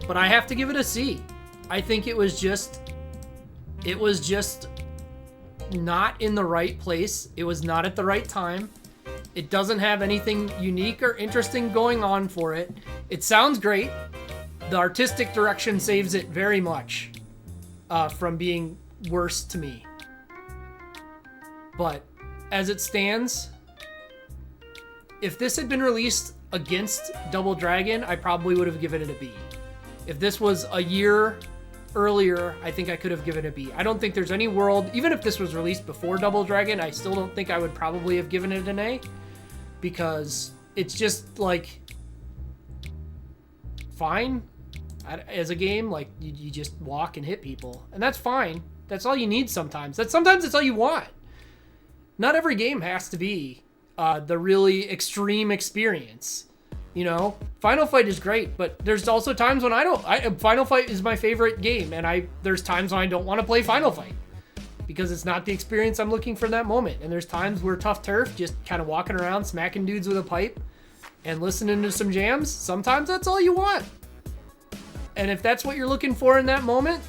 but I have to give it a C. I think it was just not in the right place. It was not at the right time. It doesn't have anything unique or interesting going on for it. It sounds great. The artistic direction saves it very much from being worse to me. But as it stands, if this had been released against Double Dragon, I probably would have given it a B. If this was a year earlier, I think I could have given it a B. I don't think there's any world, even if this was released before Double Dragon, I still don't think I would probably have given it an A, because it's just like fine as a game. Like you just walk and hit people, and that's fine. That's all you need sometimes. Sometimes that's all you want. Not every game has to be the really extreme experience. You know, Final Fight is great, but there's also times when Final Fight is my favorite game, and there's times when I don't want to play Final Fight because it's not the experience I'm looking for in that moment. And there's times where Tough Turf, just kind of walking around smacking dudes with a pipe and listening to some jams, sometimes that's all you want. And if that's what you're looking for in that moment,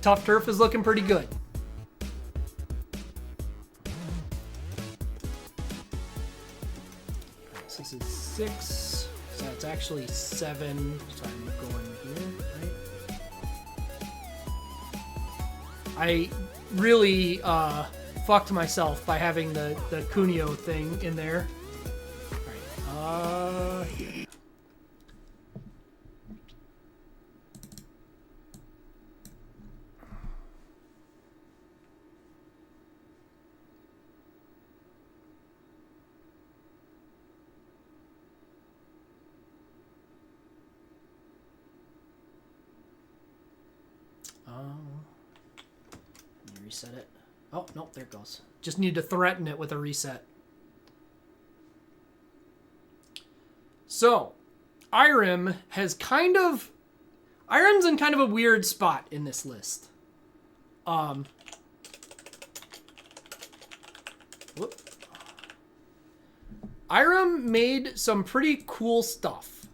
Tough Turf is looking pretty good. This is 6, So it's actually 7, so I'm going here, right? I really fucked myself by having the Cuneo thing in there. Alright, here. Let me reset it. Oh, nope, there it goes. Just need to threaten it with a reset. So, Irem has Irem's in kind of a weird spot in this list. Irem made some pretty cool stuff.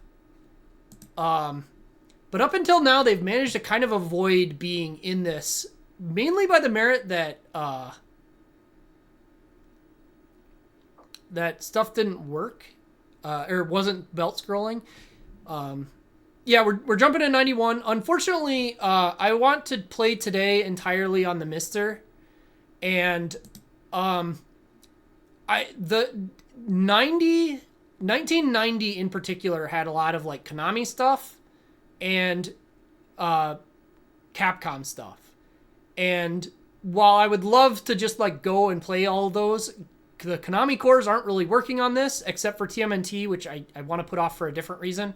But up until now, they've managed to kind of avoid being in this, mainly by the merit that that stuff didn't work, or wasn't belt scrolling. Yeah, we're jumping to 91. Unfortunately, I want to play today entirely on the Mister, and the 1990 in particular had a lot of like Konami stuff and Capcom stuff. And while I would love to just like go and play all of those, the Konami cores aren't really working on this except for TMNT, which I want to put off for a different reason.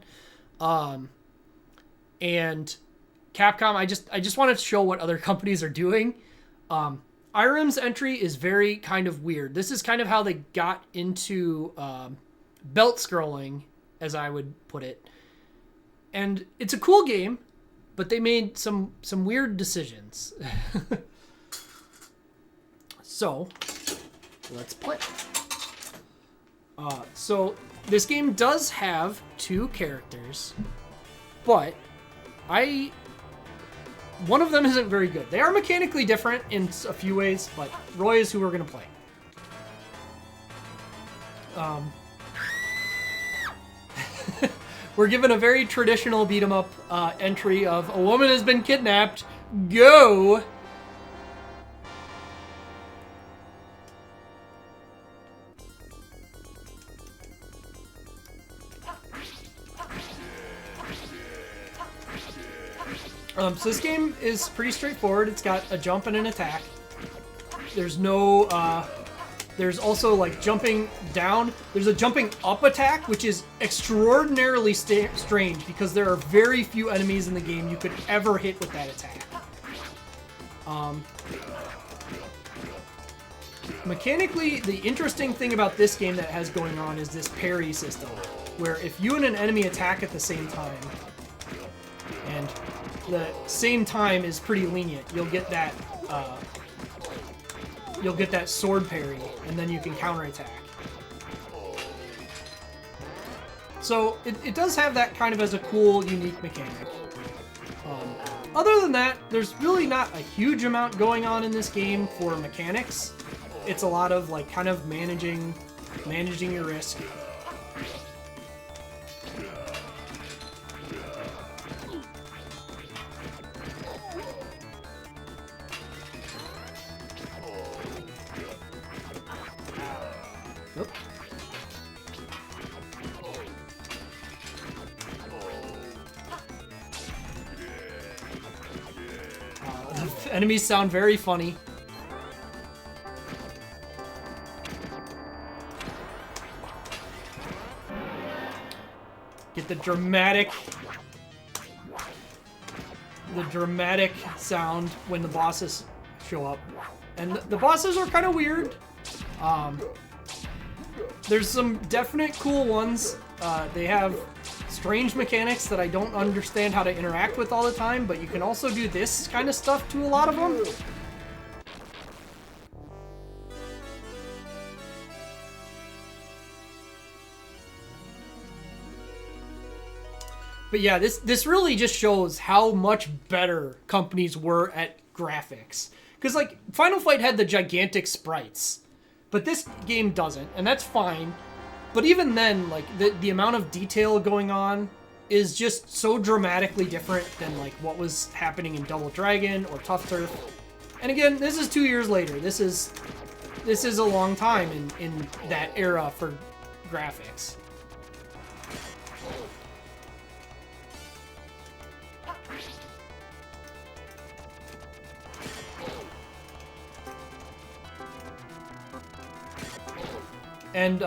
And Capcom, I just want to show what other companies are doing. Irem's entry is very kind of weird. This is kind of how they got into belt scrolling, as I would put it. And it's a cool game, but they made some weird decisions. So, let's play. So, this game does have 2 characters, but one of them isn't very good. They are mechanically different in a few ways, but Roy is who we're going to play. We're given a very traditional beat-em-up entry of a woman has been kidnapped. Go! So this game is pretty straightforward. It's got a jump and an attack. There's no, there's also like jumping down. There's a jumping up attack, which is extraordinarily strange because there are very few enemies in the game you could ever hit with that attack. Mechanically, the interesting thing about this game that has going on is this parry system, where if you and an enemy attack at the same time, and the same time is pretty lenient, you'll get that sword parry, and then you can counterattack. So it does have that kind of as a cool, unique mechanic. Other than that, there's really not a huge amount going on in this game for mechanics. It's a lot of like kind of managing your risk. Enemies sound very funny. Get the dramatic sound when the bosses show up. And the bosses are kind of weird. There's some definite cool ones. They have strange mechanics that I don't understand how to interact with all the time, but you can also do this kind of stuff to a lot of them. But yeah, this really just shows how much better companies were at graphics. Because like Final Fight had the gigantic sprites, but this game doesn't, and that's fine. But even then, like, the amount of detail going on is just so dramatically different than, like, what was happening in Double Dragon or Tough Turf. And again, this is 2 years later. This is a long time in that era for graphics. And,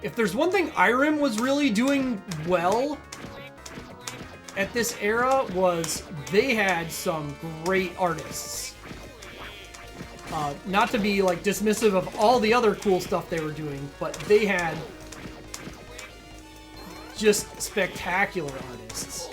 if there's one thing Irem was really doing well at this era was they had some great artists. Not to be, like, dismissive of all the other cool stuff they were doing, but they had just spectacular artists.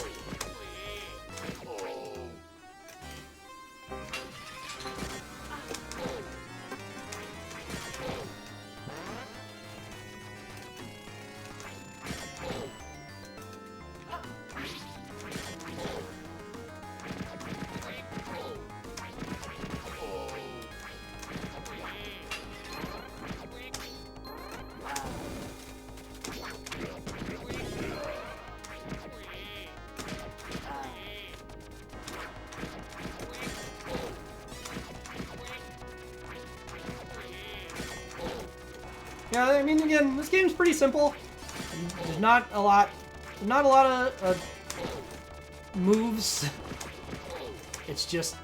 Yeah, I mean, again, this game's pretty simple. There's not a lot of moves. It's just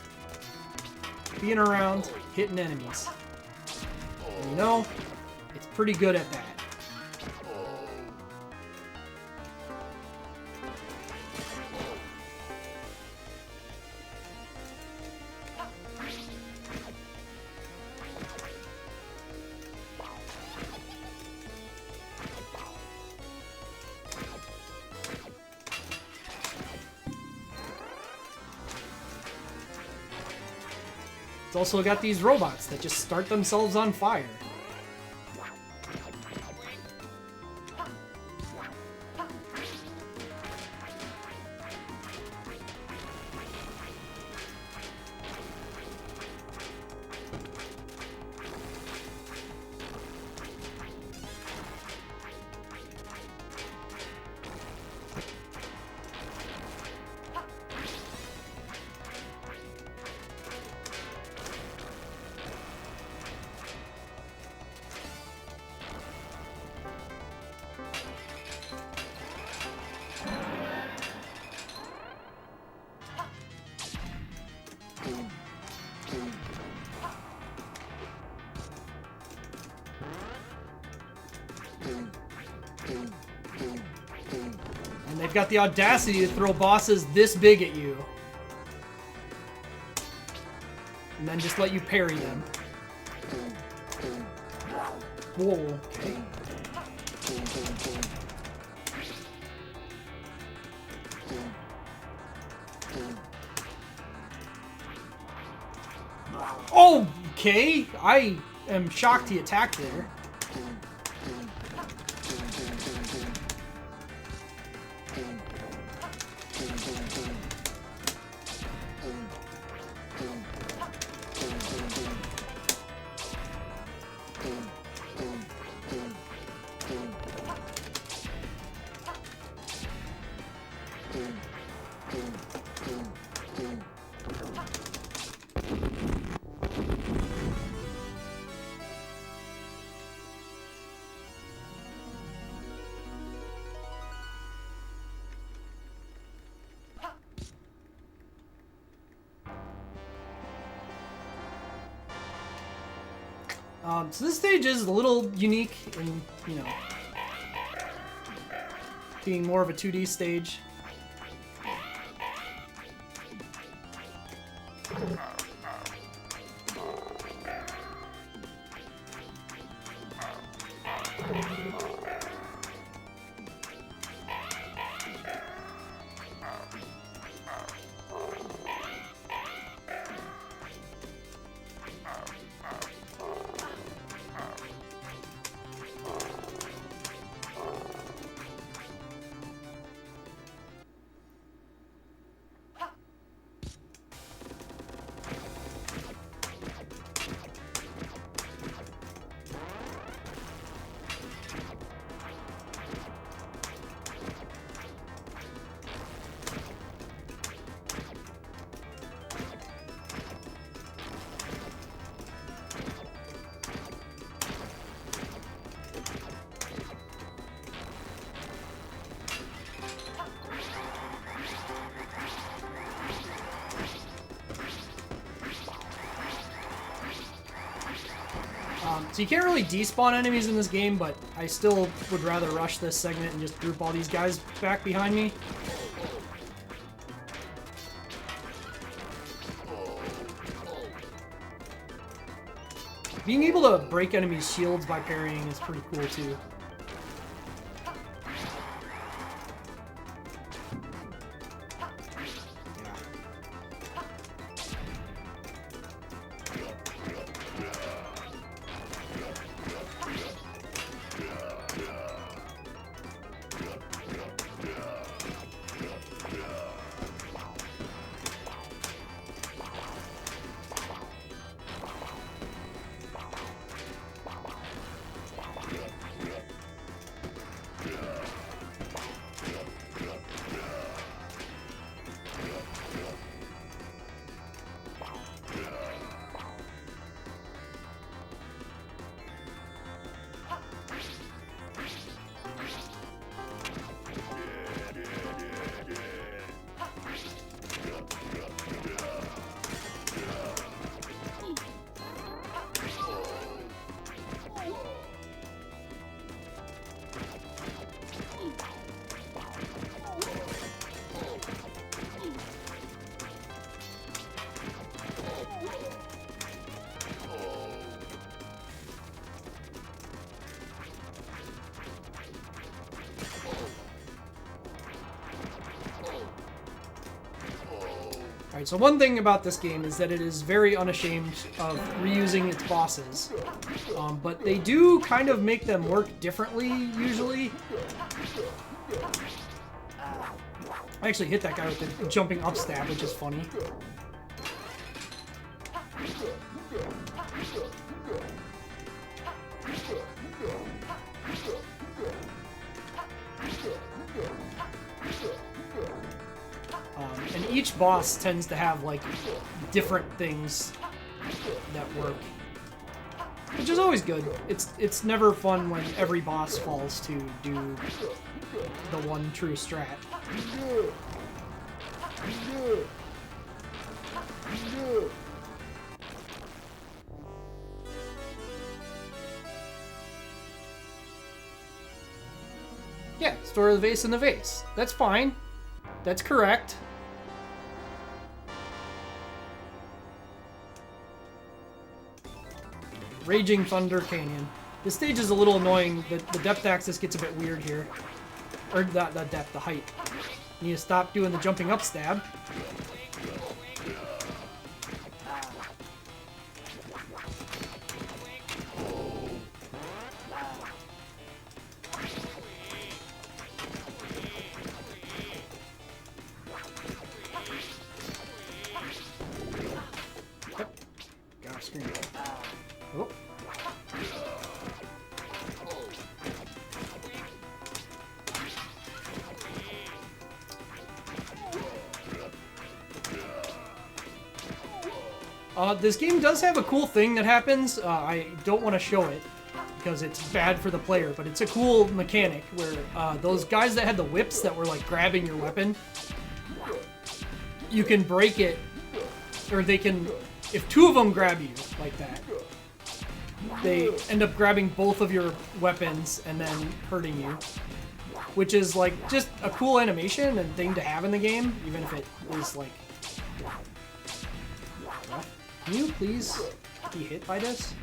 being around, hitting enemies. And, you know, it's pretty good at that. It's also got these robots that just start themselves on fire. And they've got the audacity to throw bosses this big at you. And then just let you parry them. Whoa, okay. Oh, okay. I am shocked he attacked there. So this stage is a little unique in, you know, being more of a 2D stage. So you can't really despawn enemies in this game, but I still would rather rush this segment and just group all these guys back behind me. Being able to break enemies' shields by parrying is pretty cool too. Alright, so one thing about this game is that it is very unashamed of reusing its bosses. But they do kind of make them work differently, usually. I actually hit that guy with the jumping up stab, which is funny. And each boss tends to have, like, different things that work. Which is always good. It's never fun when every boss falls to do the one true strat. Yeah, store the vase in the vase. That's fine. That's correct. Raging Thunder Canyon. This stage is a little annoying. The depth axis gets a bit weird here. Or the depth, the height. You need to stop doing the jumping up stab. Yep. Gotta scream. Oh. This game does have a cool thing that happens. I don't want to show it because it's bad for the player, but it's a cool mechanic where those guys that had the whips that were like grabbing your weapon, you can break it, or they can, if two of them grab you like that, they end up grabbing both of your weapons and then hurting you, which is like just a cool animation and thing to have in the game, even if it is like... Can you please be hit by this?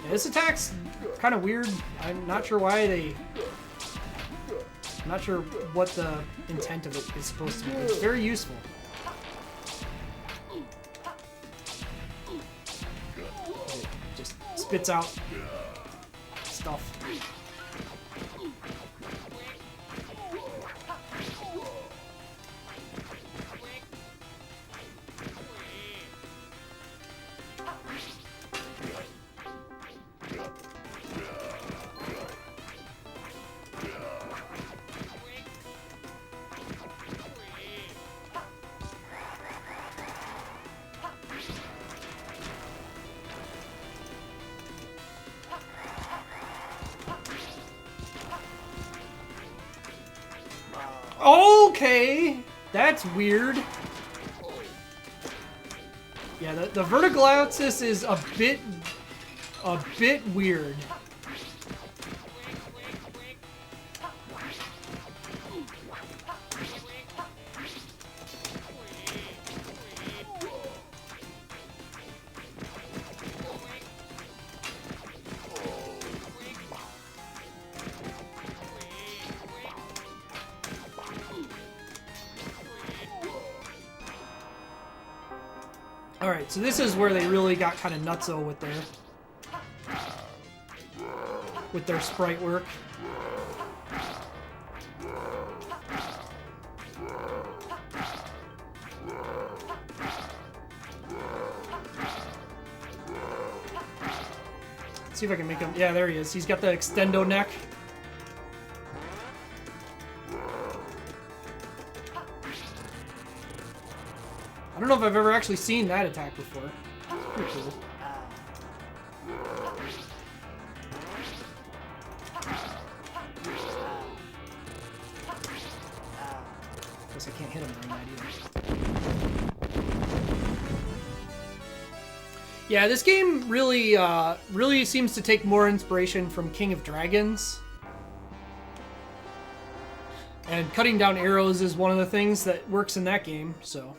Yeah, this attack's kind of weird. I'm not sure why they... I'm not sure what the intent of it is supposed to be, but it's very useful. It just spits out stuff. Okay, that's weird. Yeah, the vertical axis is a bit weird. Alright, so this is where they really got kind of nutso with their sprite work. Let's see if I can make him. Yeah, there he is. He's got the extendo neck. I don't know if I've ever actually seen that attack before. It's pretty cool. Guess I can't hit him during that either. Yeah, this game really, really seems to take more inspiration from King of Dragons. And cutting down arrows is one of the things that works in that game, so...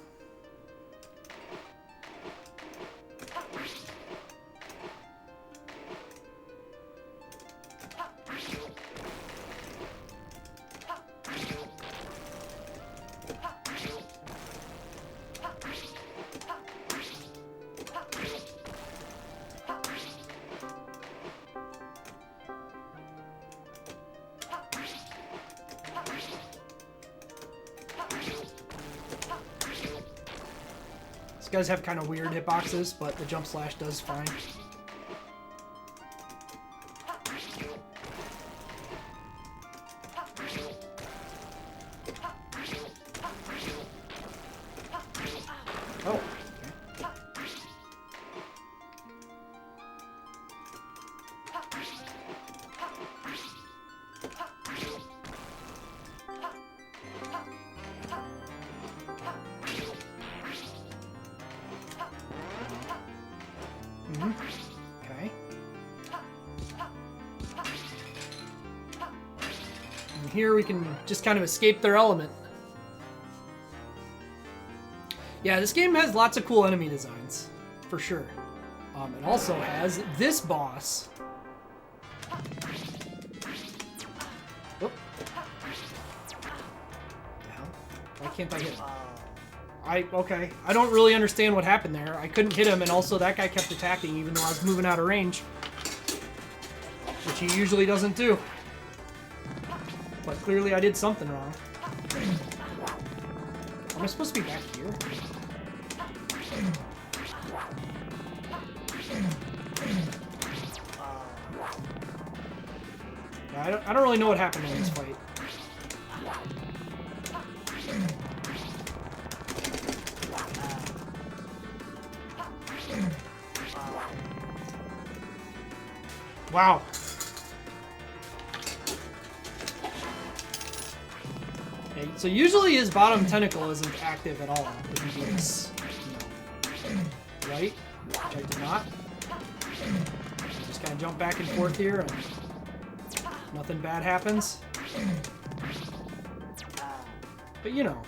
Guys have kind of weird hitboxes, but the jump slash does fine. Oh, okay. Okay. And here we can just kind of escape their element. Yeah, this game has lots of cool enemy designs, for sure. It also has this boss. Oh. The hell? Why can't I hit him? Okay. I don't really understand what happened there. I couldn't hit him, and also that guy kept attacking even though I was moving out of range. Which he usually doesn't do. But clearly I did something wrong. Am I supposed to be back here? Yeah, I don't really know what happened in this fight. Wow. Okay, so usually his bottom tentacle isn't active at all if he gets, right? Which I did not. Just kind of jump back and forth here and nothing bad happens. But you know.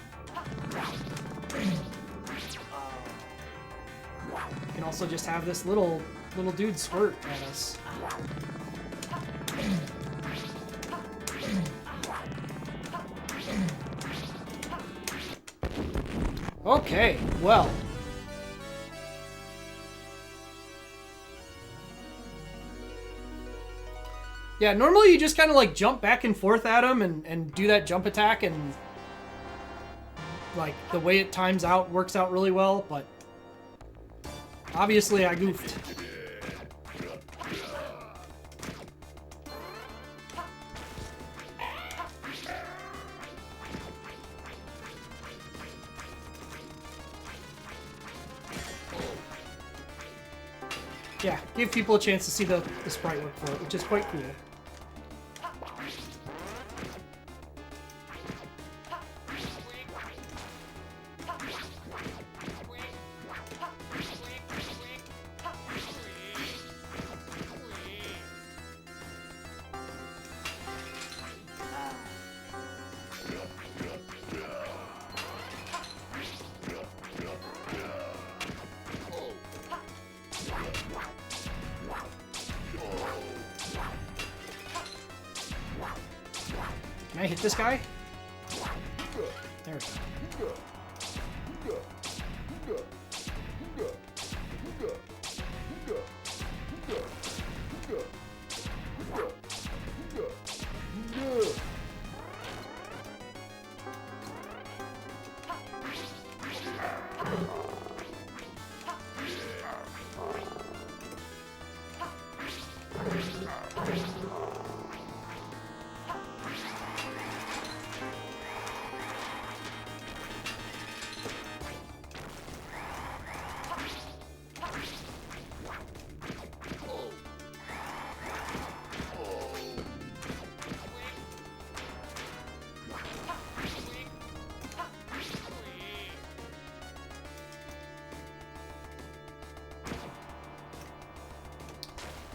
You can also just have this little dude squirt at us. Okay, well. Yeah, normally you just kind of like jump back and forth at him and do that jump attack, and like the way it times out works out really well, but obviously I goofed. Yeah, give people a chance to see the sprite work for it, which is quite cool. Can I hit this guy? There.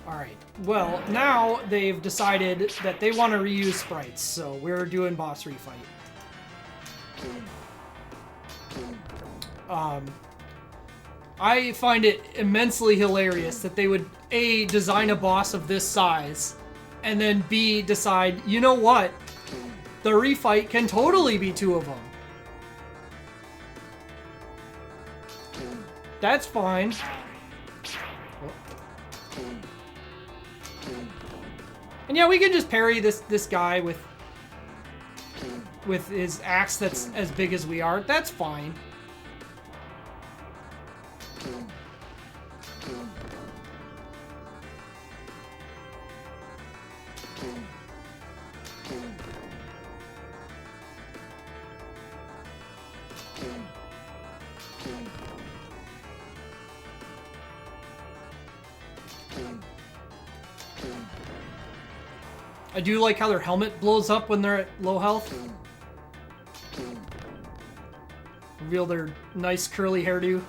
Alright, well, now they've decided that they want to reuse sprites, so we're doing boss refight. I find it immensely hilarious that they would, A, design a boss of this size, and then B, decide, you know what? The refight can totally be 2 of them. That's fine. And yeah, we can just parry this guy with his axe that's as big as we are. That's fine. I do like how their helmet blows up when they're at low health. Reveal their nice curly hairdo.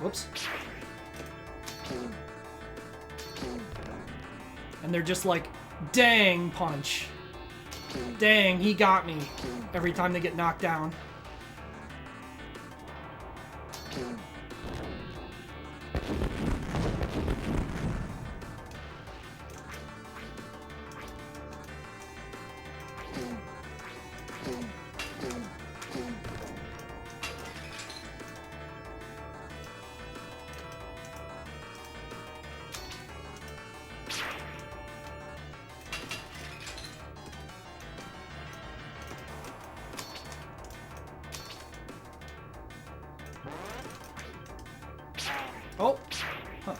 Whoops. And they're just like, dang punch. Dang, he got me. Every time they get knocked down. Oh. Huh.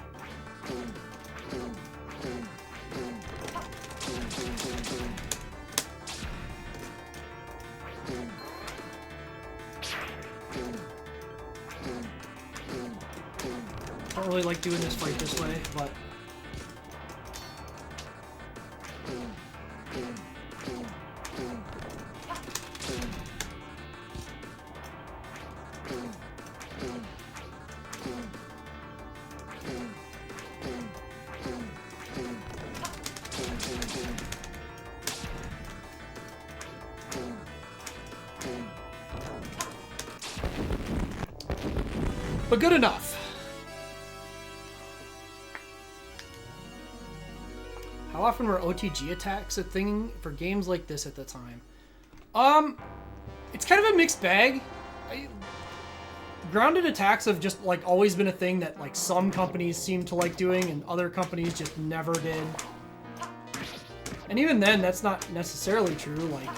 Don't really like doing this fight this way, but good enough. How often were OTG attacks a thing for games like this at the time? It's kind of a mixed bag. Grounded attacks have just like always been a thing that like some companies seem to like doing and other companies just never did. And even then, that's not necessarily true. Like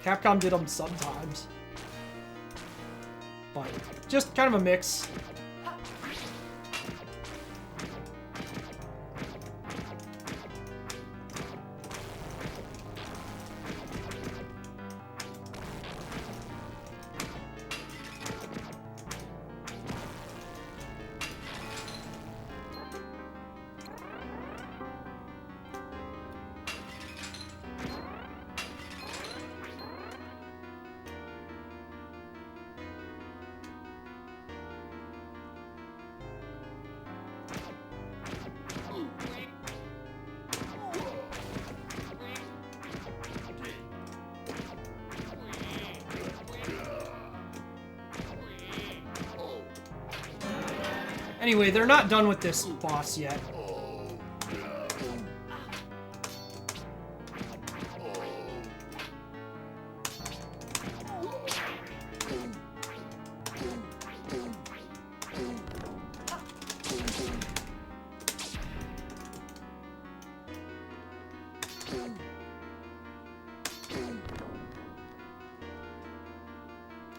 Capcom did them sometimes, but just kind of a mix. Anyway, they're not done with this boss yet.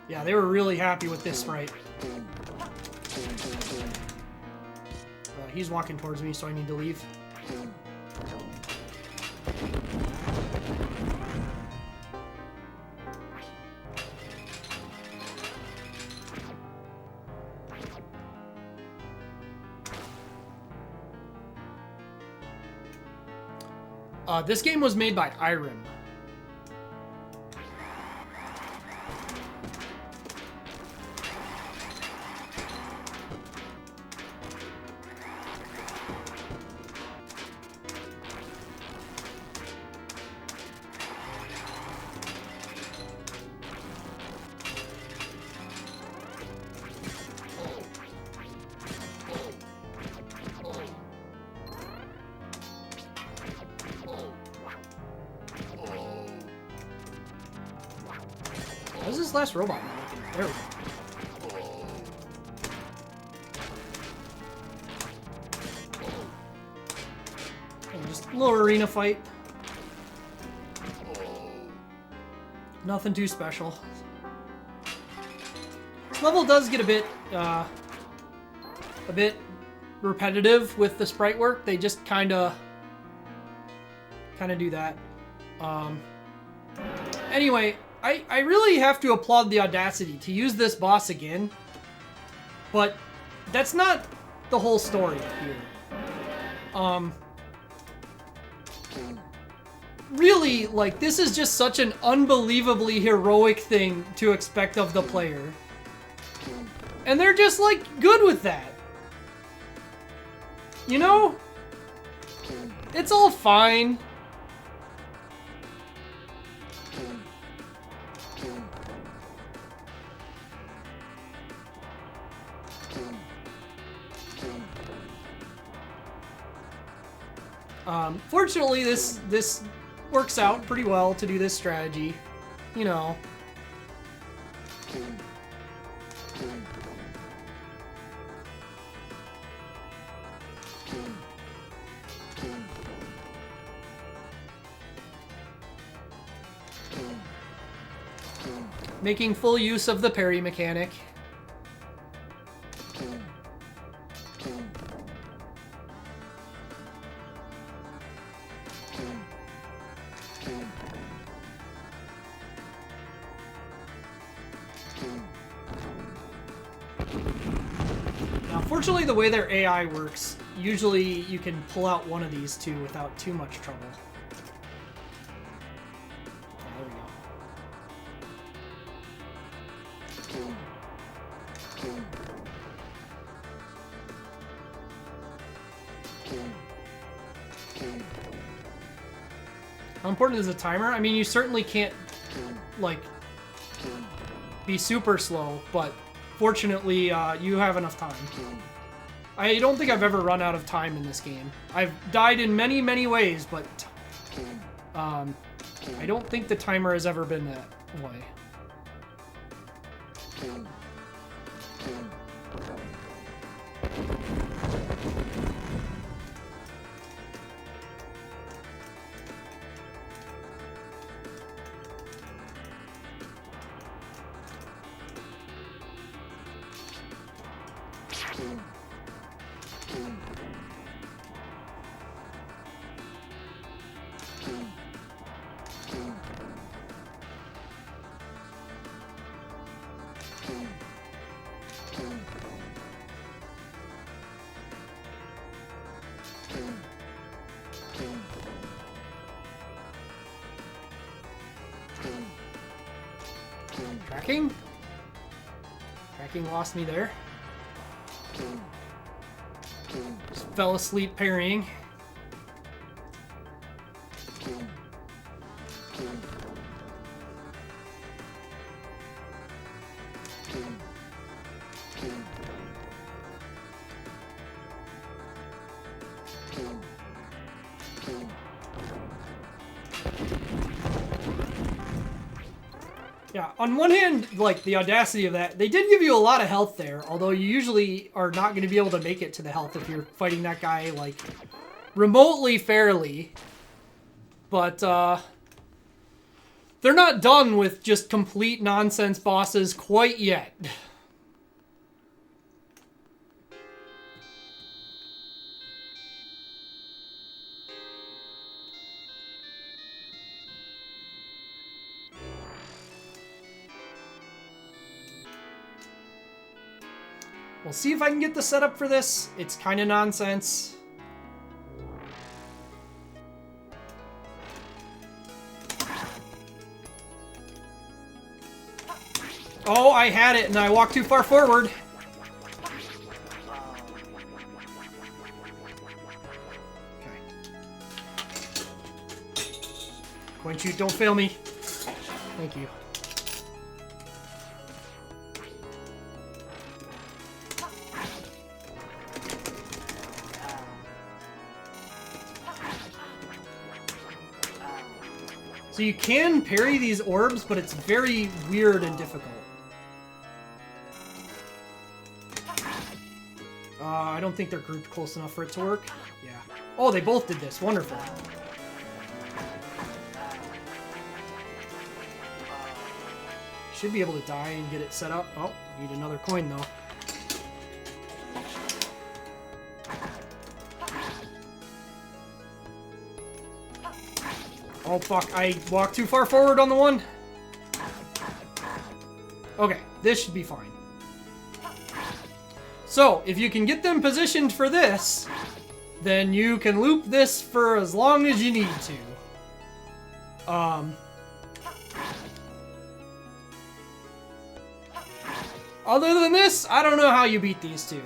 Yeah, they were really happy with this sprite. He's walking towards me, so I need to leave. This game was made by Irem. How's this last robot not working? There we go. And just a little arena fight. Nothing too special. This level does get a bit repetitive with the sprite work. They just kind of do that. Anyway, I really have to applaud the audacity to use this boss again, but that's not the whole story here. Really, like, this is just such an unbelievably heroic thing to expect of the player. And they're just, like, good with that. You know? It's all fine. Fortunately, this works out pretty well to do this strategy. You know. Making full use of the parry mechanic. Now, fortunately, the way their AI works, usually you can pull out one of these two without too much trouble. Oh, there we go. How important is the timer? I mean, you certainly can't, like, be super slow, but fortunately, you have enough time. I don't think I've ever run out of time in this game. I've died in many, many ways, but I don't think the timer has ever been that way. Tracking? Tracking lost me there. Just fell asleep parrying. Yeah, on one hand, like, the audacity of that, they did give you a lot of health there, although you usually are not going to be able to make it to the health if you're fighting that guy, like, remotely fairly. But, they're not done with just complete nonsense bosses quite yet. We'll see if I can get the setup for this. It's kind of nonsense. Oh, I had it and I walked too far forward. Okay. Coin shoot, don't fail me. Thank you. So you can parry these orbs, but it's very weird and difficult. I don't think they're grouped close enough for it to work. Yeah. Oh, they both did this. Wonderful. Should be able to die and get it set up. Oh, need another coin though. Oh fuck, I walked too far forward on the one. Okay, this should be fine. So, if you can get them positioned for this, then you can loop this for as long as you need to. Other than this, I don't know how you beat these two.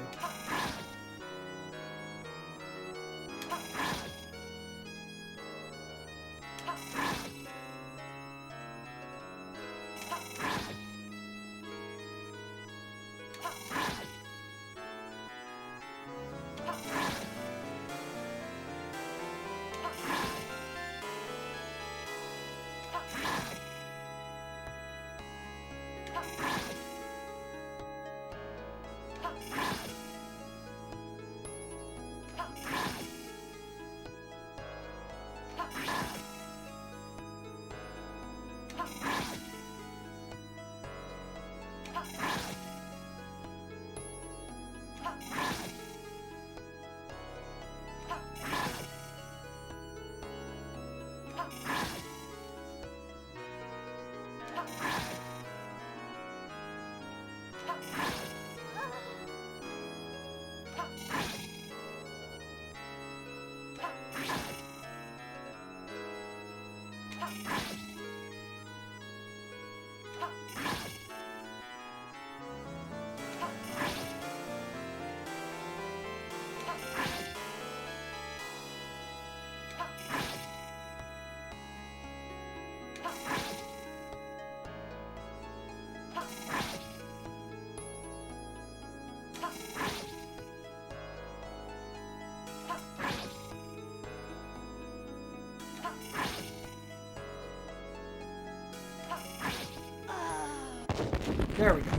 There we go.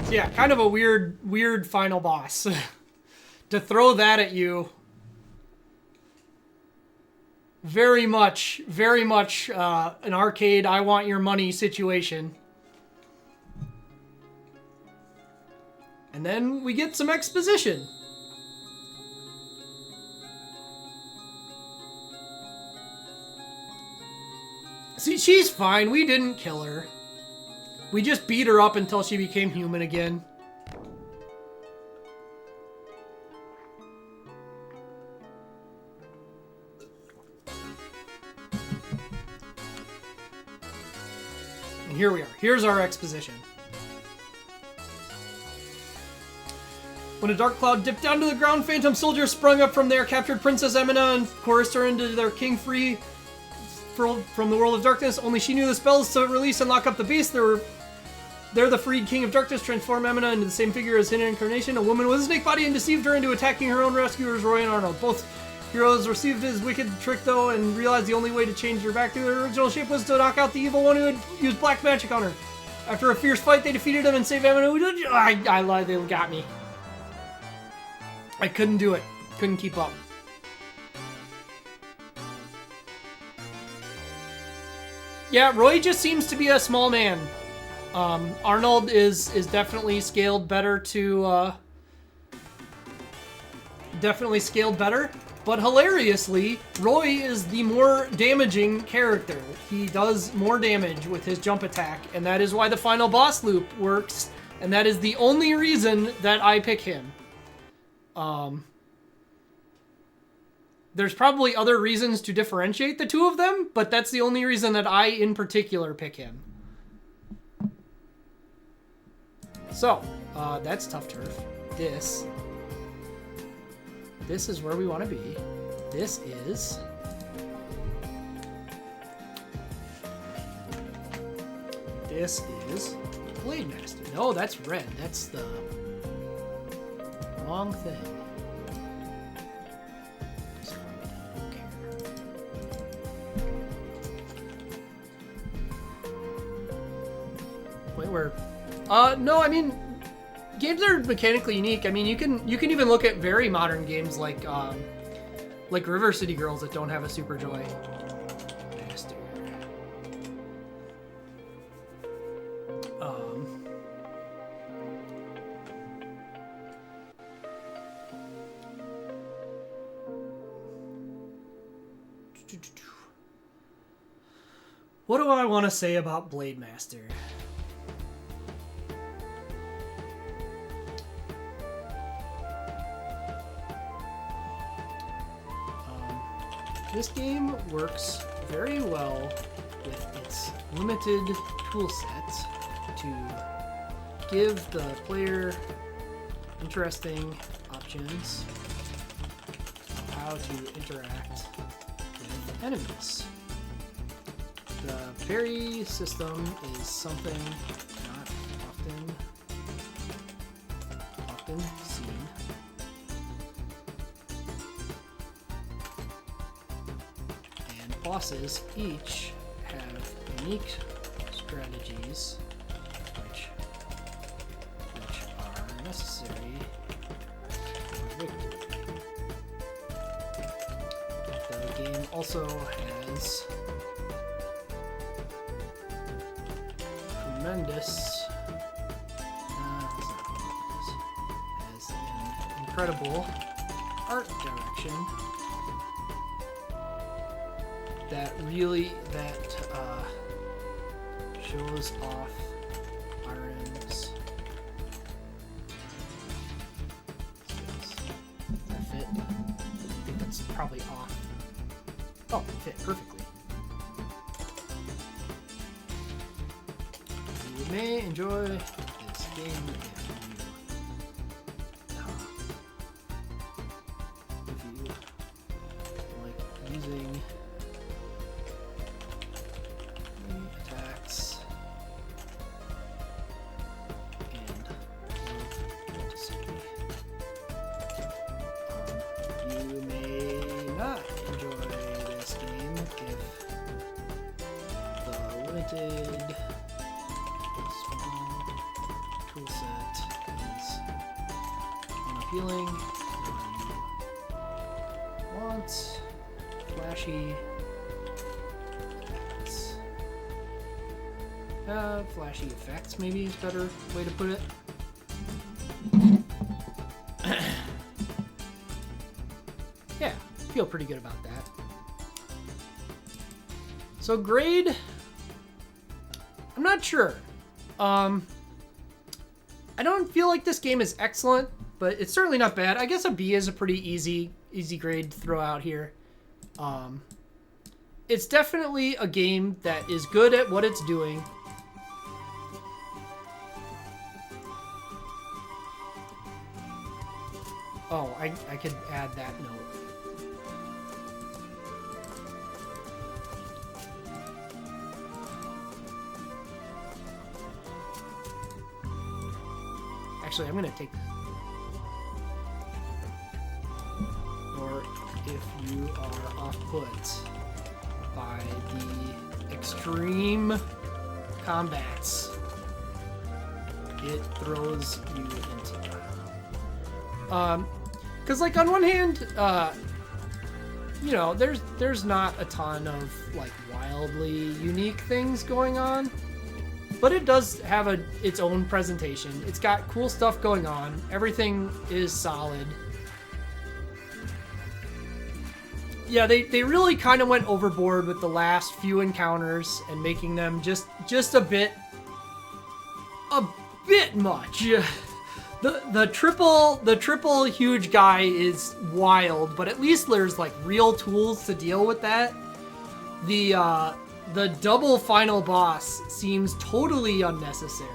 So yeah, kind of a weird final boss. To throw that at you. Very much an arcade, I want your money situation. And then we get some exposition. See, she's fine. We didn't kill her. We just beat her up until she became human again. And here we are. Here's our exposition. When a dark cloud dipped down to the ground, phantom soldiers sprung up from there, captured Princess Emina, and coerced her into their king free from the world of darkness. Only she knew the spells to release and lock up the beast. There the freed king of darkness transformed Emina into the same figure as hidden incarnation, a woman with a snake body, and deceived her into attacking her own rescuers, Roy and Arnold. Both Heroes received his wicked trick though and realized the only way to change her back to her original shape was to knock out the evil one who had used black magic on her. After a fierce fight, they defeated him and saved Amino. I lied, they got me. I couldn't do it. Couldn't keep up. Yeah, Roy just seems to be a small man. Arnold is definitely scaled better to... definitely scaled better. But hilariously, Roy is the more damaging character. He does more damage with his jump attack, and that is why the final boss loop works, and that is the only reason that I pick him. There's probably other reasons to differentiate the two of them, but that's the only reason that I, in particular, pick him. So, that's tough turf. This is where we want to be. This is... Blade Master. No, that's red. That's the wrong thing. Wait, where? No, I mean, games are mechanically unique. I mean, you can even look at very modern games like River City Girls that don't have a Super Joy. Master. What do I want to say about Blade Master? This game works very well with its limited toolset to give the player interesting options of how to interact with enemies. The parry system is something not often seen. And bosses each have unique strategies which are necessary for victory. The game also has tremendous, has an incredible art direction that really shows off RM's skills. Does that fit? I think that's probably off. Oh, it fit perfectly. You may enjoy this game if you like using attacks and love multi-city. You may not enjoy this game if the limited toolset is unappealing, or you want flashy effects. Flashy effects maybe is a better way to put it. Yeah, feel pretty good about that. So grade, I'm not sure. I don't feel like this game is excellent, but it's certainly not bad. I guess a B is a pretty easy grade to throw out here. It's definitely a game that is good at what it's doing. Oh, I could add that note. Actually, I'm gonna take that. Or if you are off-put by the extreme combats it throws you into. Because like on one hand, you know, there's not a ton of like wildly unique things going on, but it does have its own presentation. It's got cool stuff going on. Everything is solid. Yeah, they really kind of went overboard with the last few encounters and making them just a bit much. The triple huge guy is wild, but at least there's like real tools to deal with that. The double final boss seems totally unnecessary,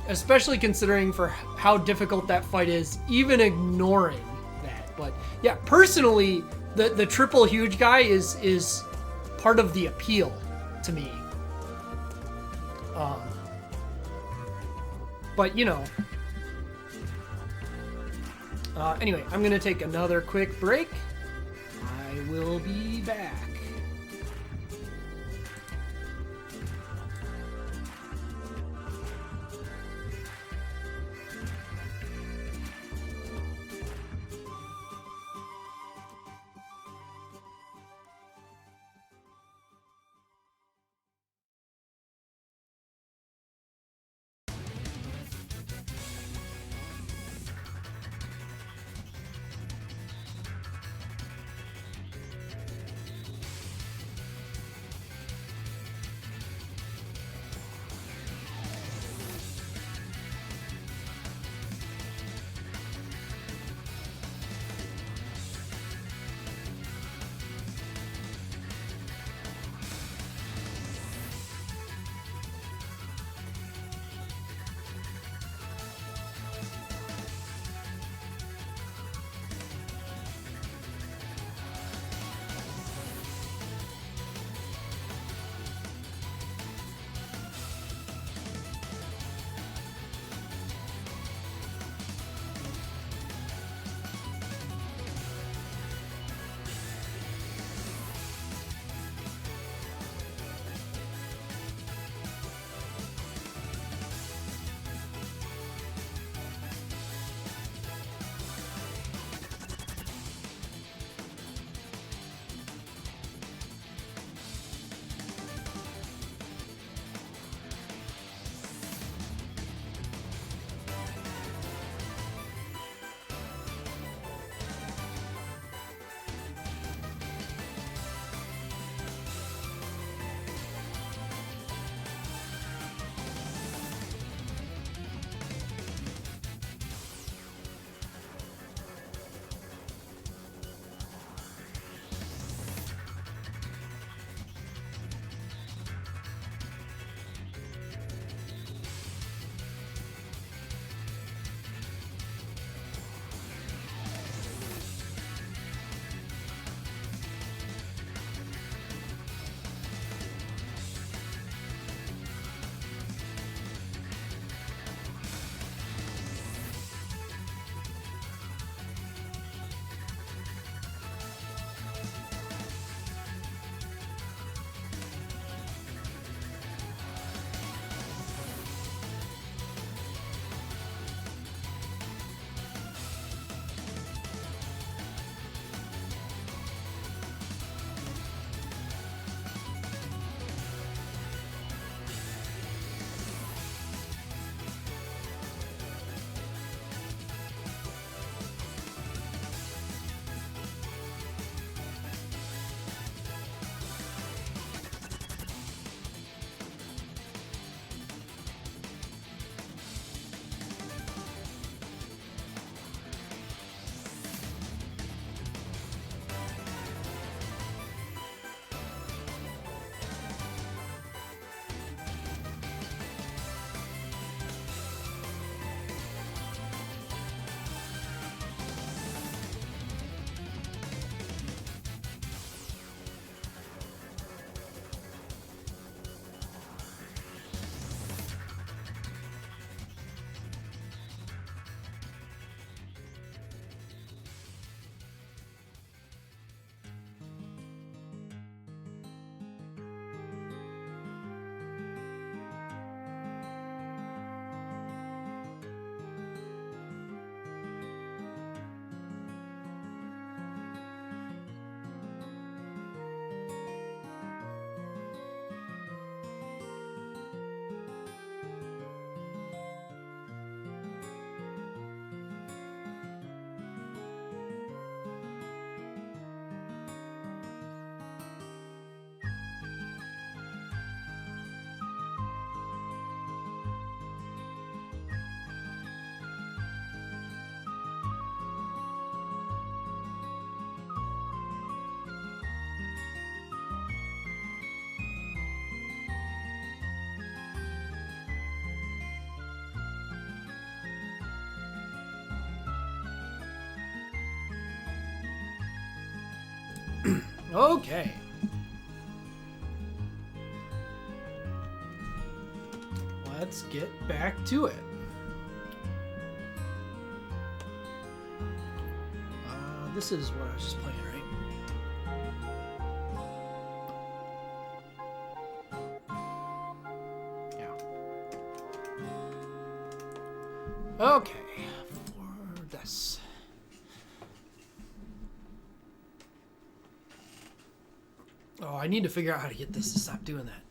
especially considering for how difficult that fight is, even ignoring that. But yeah, personally, the triple huge guy is part of the appeal to me. But you know, anyway, I'm gonna take another quick break. I will be back. Okay. Let's get back to it. This is what I was just playing, right? Yeah. Okay. For this. Oh, I need to figure out how to get this to stop doing that.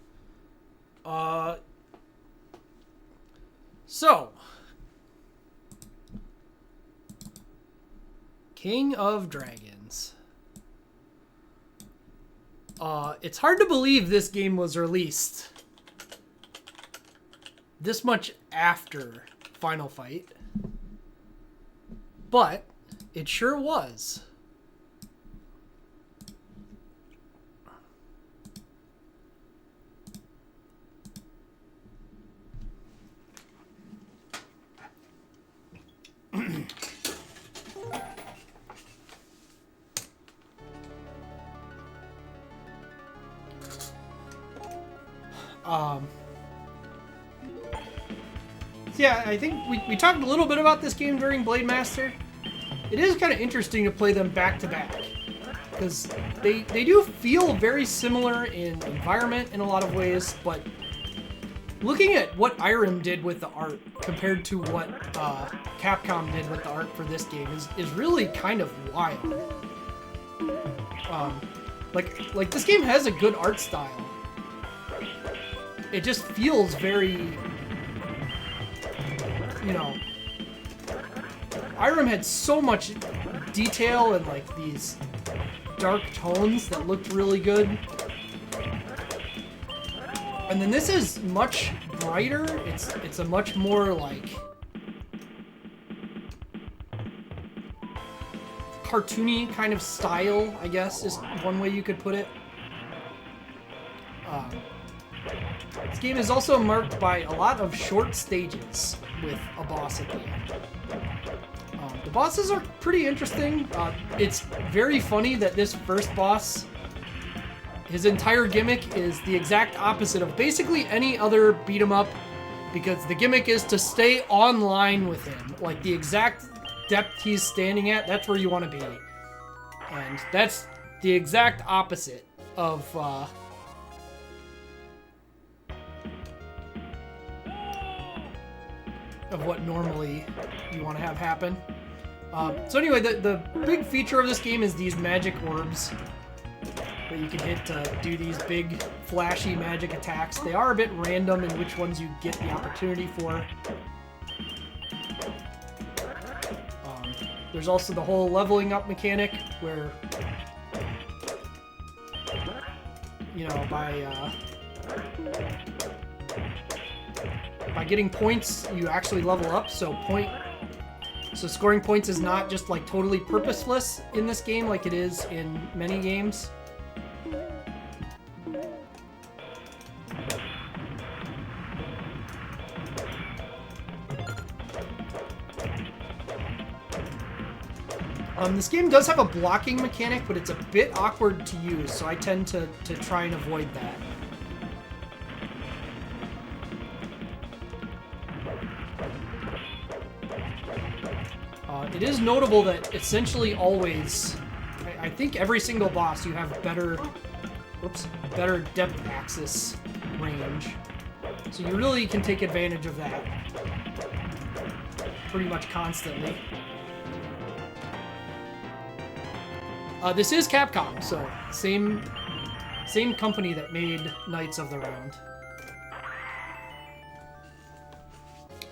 So, King of Dragons. It's hard to believe this game was released this much after Final Fight, but it sure was. So yeah, I think we talked a little bit about this game during Blade Master. It is kind of interesting to play them back to back, because they do feel very similar in environment in a lot of ways, but looking at what Irem did with the art compared to what Capcom did with the art for this game is really kind of wild. Like this game has a good art style. It just feels very, you know, Irem had so much detail and like these dark tones that looked really good. And then this is much brighter. It's a much more like cartoony kind of style, I guess, is one way you could put it. This game is also marked by a lot of short stages with a boss at the end. The bosses are pretty interesting. It's very funny that this first boss, his entire gimmick is the exact opposite of basically any other beat 'em up, because the gimmick is to stay online with him. Like the exact depth he's standing at, that's where you want to be. And that's the exact opposite of what normally you want to have happen. So anyway, the big feature of this game is these magic orbs that you can hit to do these big, flashy magic attacks. They are a bit random in which ones you get the opportunity for. There's also the whole leveling up mechanic where, you know, by getting points, you actually level up. So scoring points is not just like totally purposeless in this game like it is in many games. This game does have a blocking mechanic, but it's a bit awkward to use, so I tend to try and avoid that. It is notable that essentially always, I think every single boss, you have better depth axis range. So you really can take advantage of that pretty much constantly. This is Capcom, so same company that made Knights of the Round.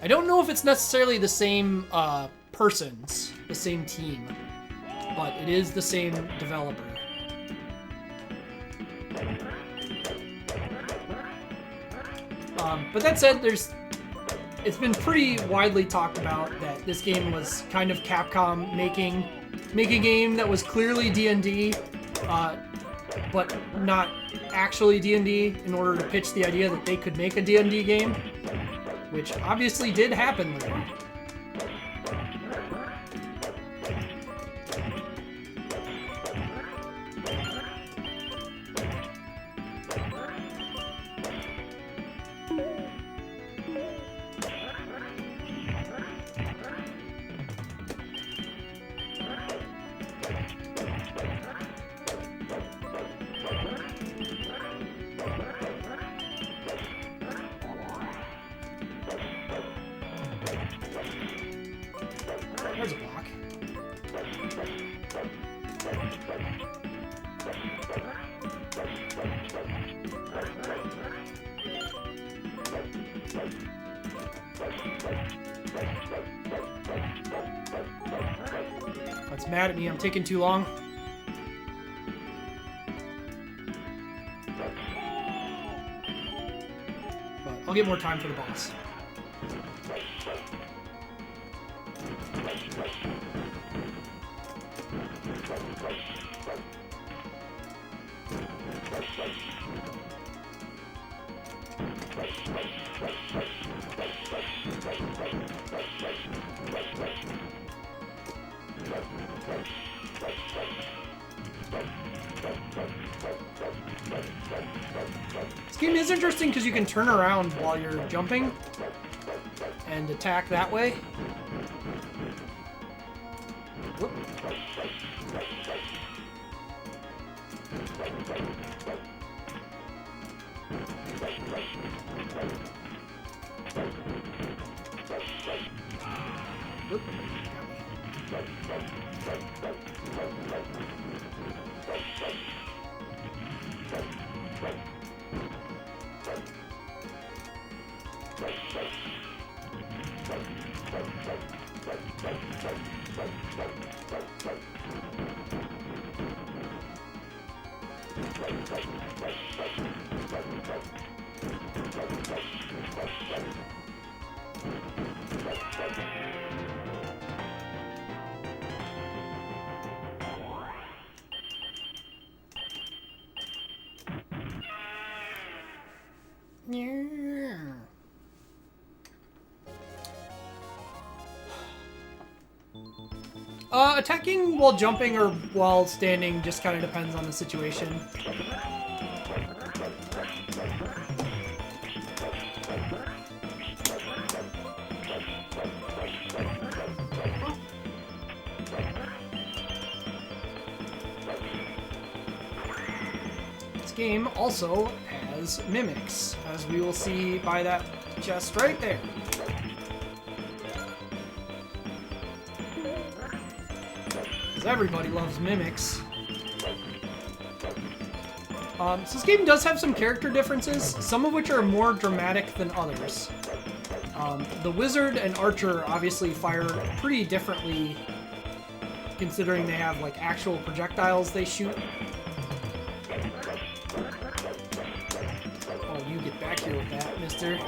I don't know if it's necessarily the same persons, the same team, but it is the same developer. But that said, it's been pretty widely talked about that this game was kind of Capcom making a game that was clearly D&D, but not actually D&D, in order to pitch the idea that they could make a D&D game, which obviously did happen later. That's mad at me. I'm taking too long. But I'll get more time for the boss. This game is interesting because you can turn around while you're jumping and attack that way. Whoop. Whoop. Yeah. Attacking while jumping or while standing just kind of depends on the situation. This game also has mimics, as we will see by that chest right there. Everybody loves mimics. So this game does have some character differences, some of which are more dramatic than others. The wizard and archer obviously fire pretty differently, considering they have like actual projectiles they shoot. Oh, you get back here with that, mister.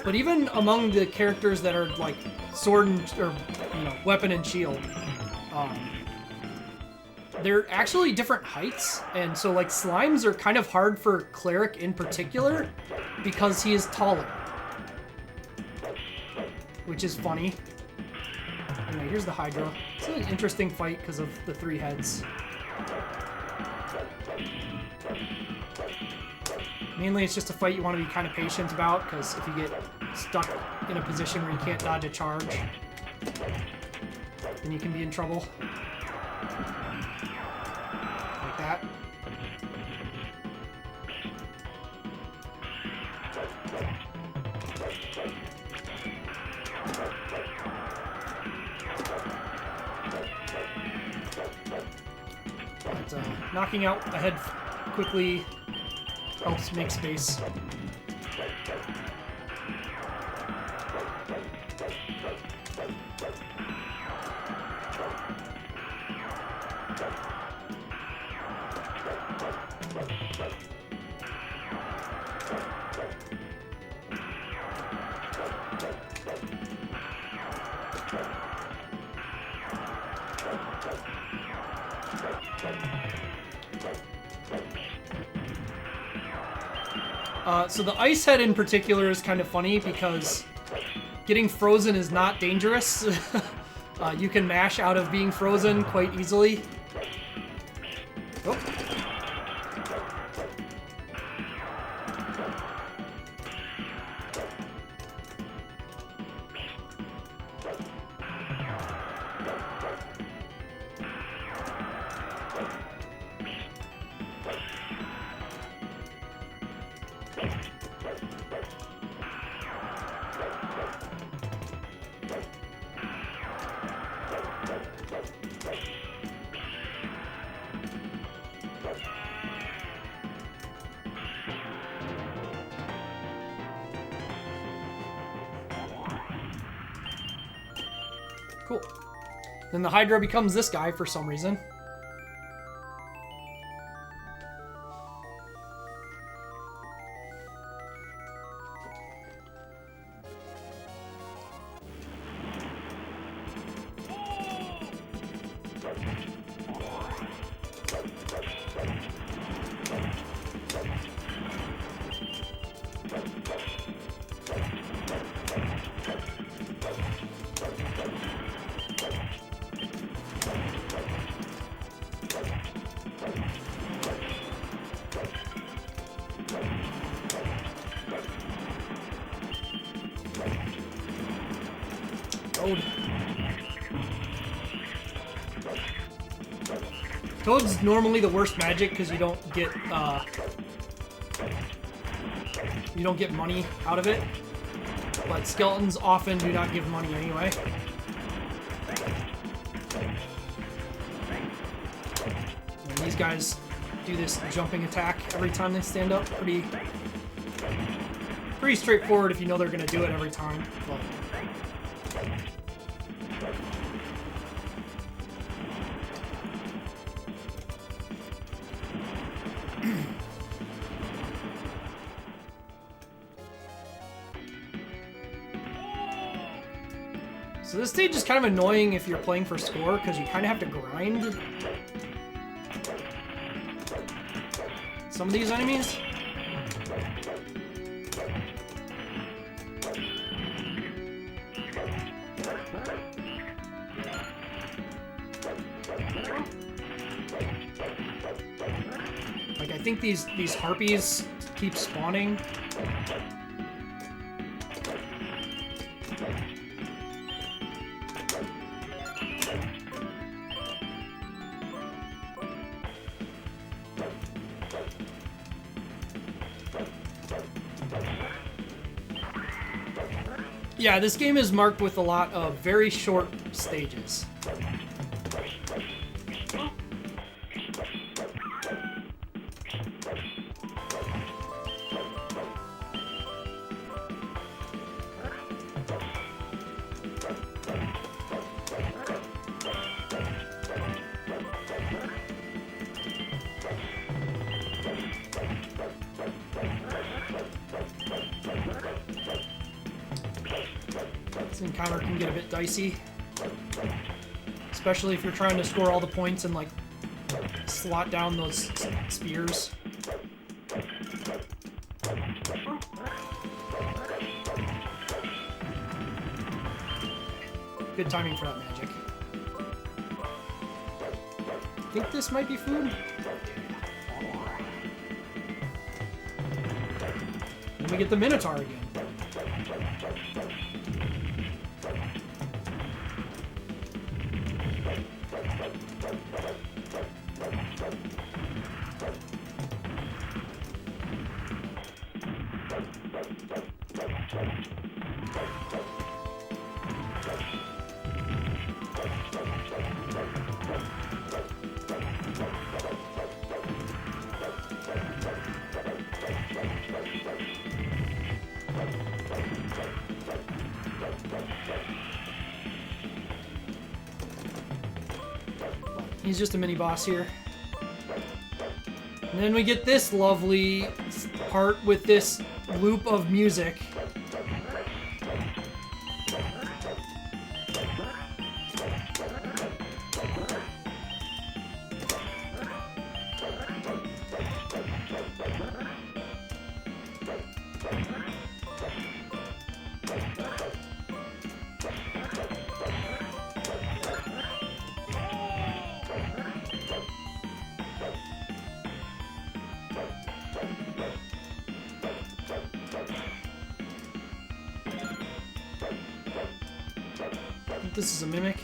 But even among the characters that are like sword and or weapon and shield, they're actually different heights, and so like slimes are kind of hard for cleric in particular because he is taller, which is funny. Anyway, here's the Hydra. It's an interesting fight because of the 3 heads. Mainly, it's just a fight you want to be kind of patient about, because if you get stuck in a position where you can't dodge a charge, then you can be in trouble. Like that. But, knocking out a head quickly helps make space. So the ice head in particular is kind of funny because getting frozen is not dangerous. You can mash out of being frozen quite easily. Oh. Cool. Then the Hydra becomes this guy for some reason. Toad's normally the worst magic because you don't get money out of it, but skeletons often do not give money anyway. And these guys do this jumping attack every time they stand up. Pretty straightforward if you know they're gonna do it every time. But so this stage is kind of annoying if you're playing for score, because you kind of have to grind some of these enemies. Like, I think these harpies keep spawning. Yeah, this game is marked with a lot of very short stages. This encounter can get a bit dicey, especially if you're trying to score all the points and like slot down those spears. Good timing for that magic. I think this might be food. And we get the Minotaur again. He's just a mini boss here. And then we get this lovely part with this loop of music. This is a mimic.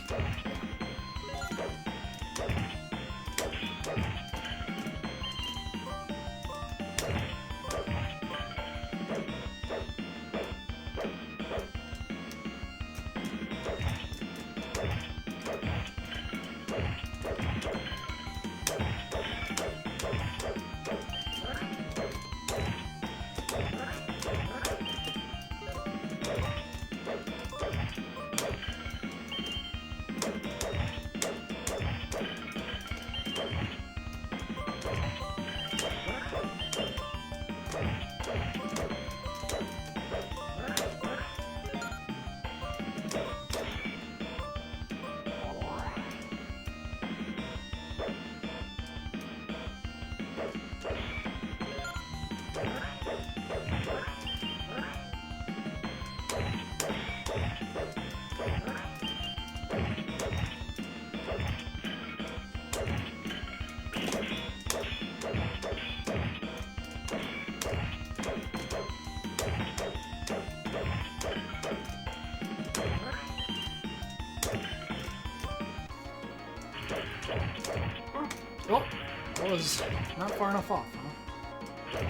Oh, that was not far enough off, huh?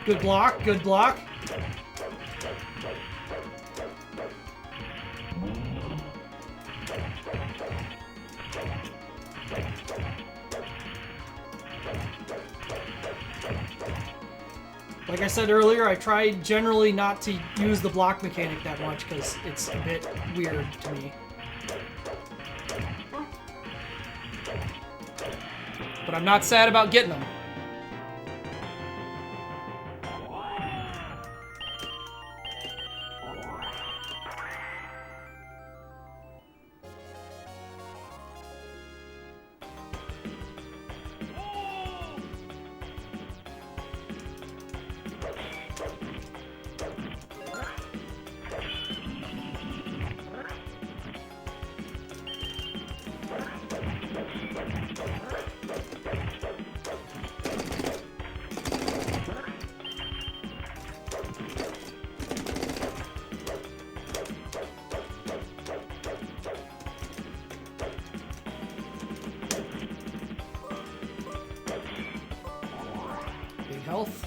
Good block, good block. Like I said earlier, I try generally not to use the block mechanic that much because it's a bit weird to me. But I'm not sad about getting them. Big health.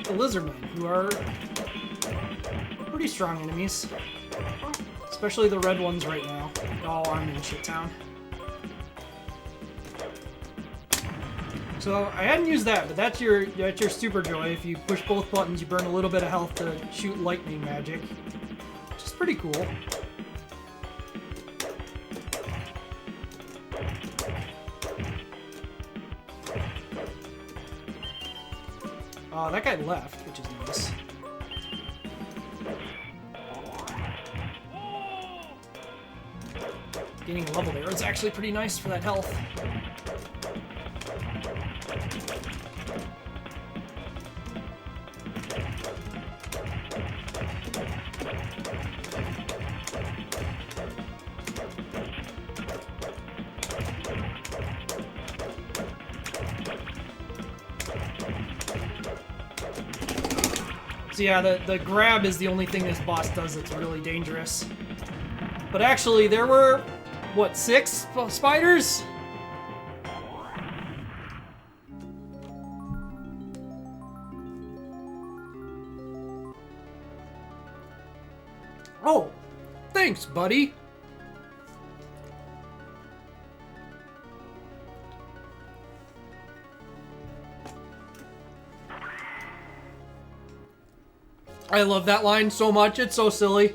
The lizardmen, who are pretty strong enemies. Especially the red ones right now. Oh, I'm in shit town. So I hadn't used that, but that's your super joy. If you push both buttons, you burn a little bit of health to shoot lightning magic. Which is pretty cool. Oh, that guy left, which is nice. Getting a level there is actually pretty nice for that health. So yeah, the grab is the only thing this boss does that's really dangerous. But actually, there were, what, 6 spiders? Oh, thanks, buddy. I love that line so much, it's so silly.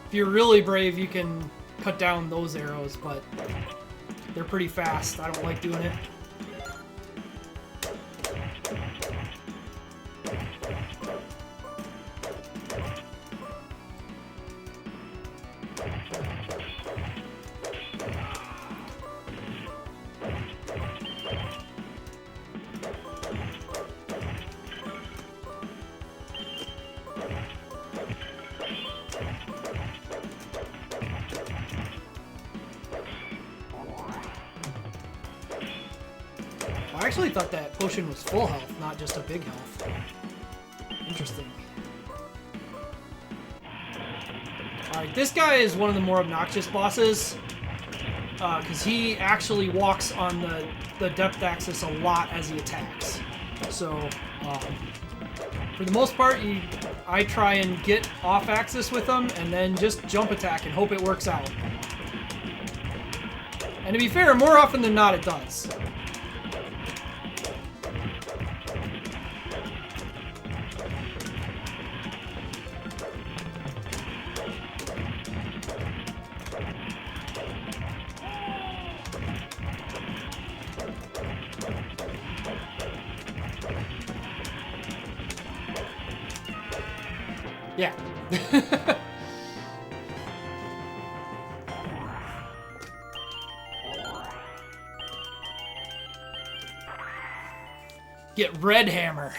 If you're really brave, you can cut down those arrows, but they're pretty fast. I don't like doing it. I actually thought that potion was full health, not just a big health. Interesting. Alright, this guy is one of the more obnoxious bosses, because he actually walks on the depth axis a lot as he attacks. So, for the most part, I try and get off axis with him, and then just jump attack and hope it works out. And to be fair, more often than not, it does. Yeah. Get Red Hammer.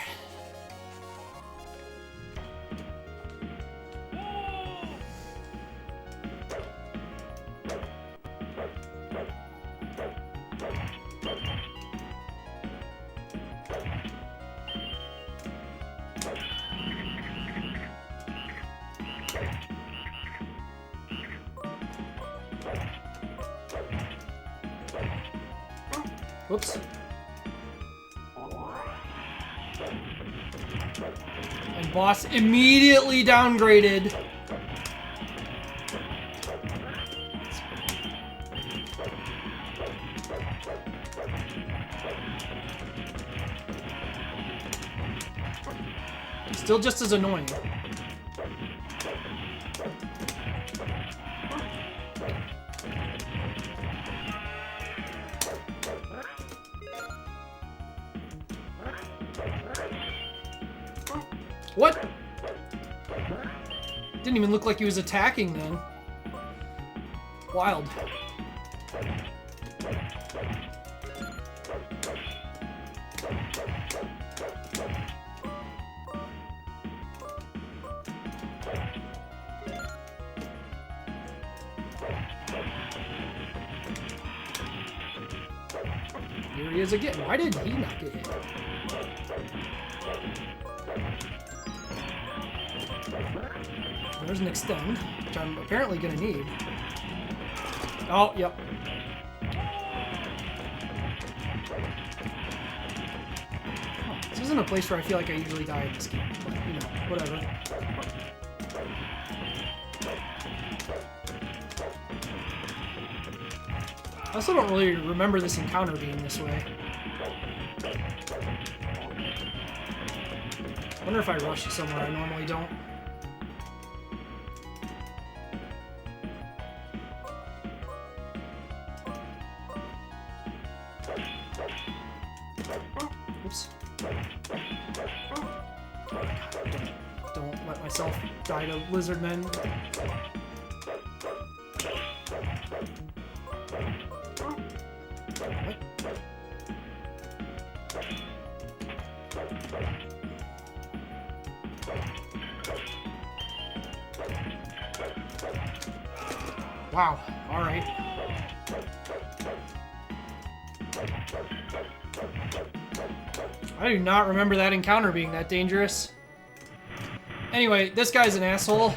Whoops. And boss immediately downgraded. Still just as annoying. What? Didn't even look like he was attacking then. Wild. Here he is again. Why did he not get hit? There's an extend, which I'm apparently going to need. Oh, yep. Oh, this isn't a place where I feel like I usually die in this game, but, you know, whatever. I also don't really remember this encounter being this way. I wonder if I rush somewhere I normally don't. Oops. Don't let myself die to lizard men. What? Wow, all right. I do not remember that encounter being that dangerous. Anyway, this guy's an asshole.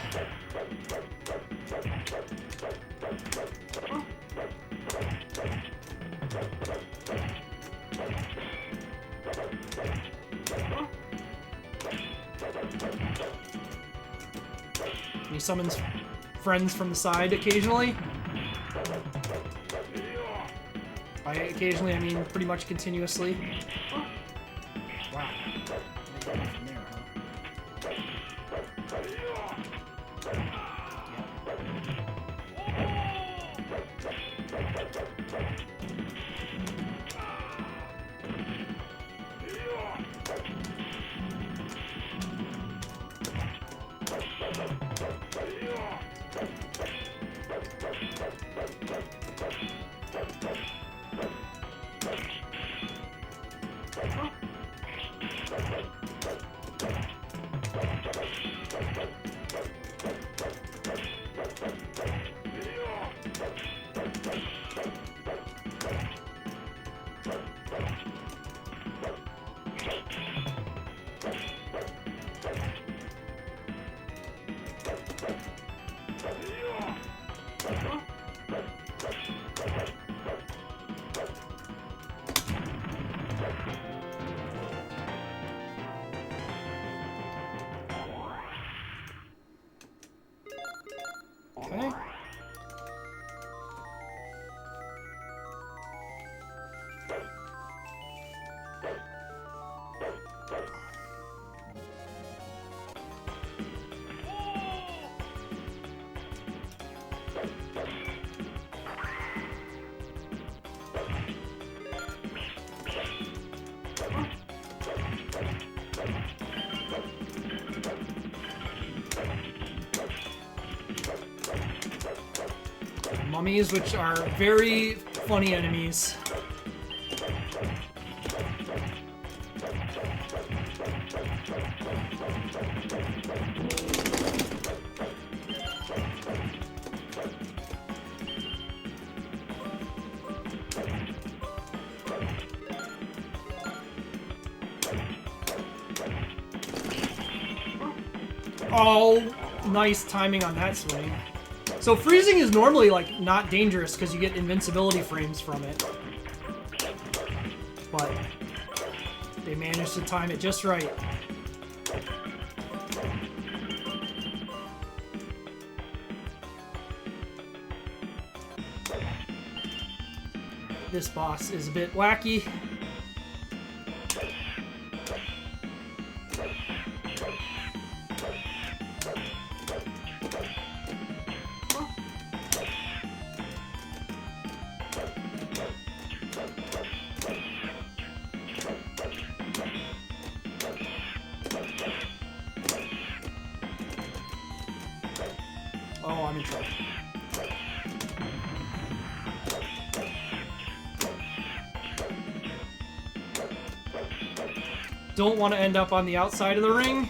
He summons friends from the side occasionally. By occasionally, I mean pretty much continuously. Wow. From there, huh? Okay. Mummies, which are very funny enemies. Oh, nice timing on that swing. So freezing is normally like not dangerous because you get invincibility frames from it. But they managed to time it just right. This boss is a bit wacky. Oh, I'm in trouble. Don't want to end up on the outside of the ring.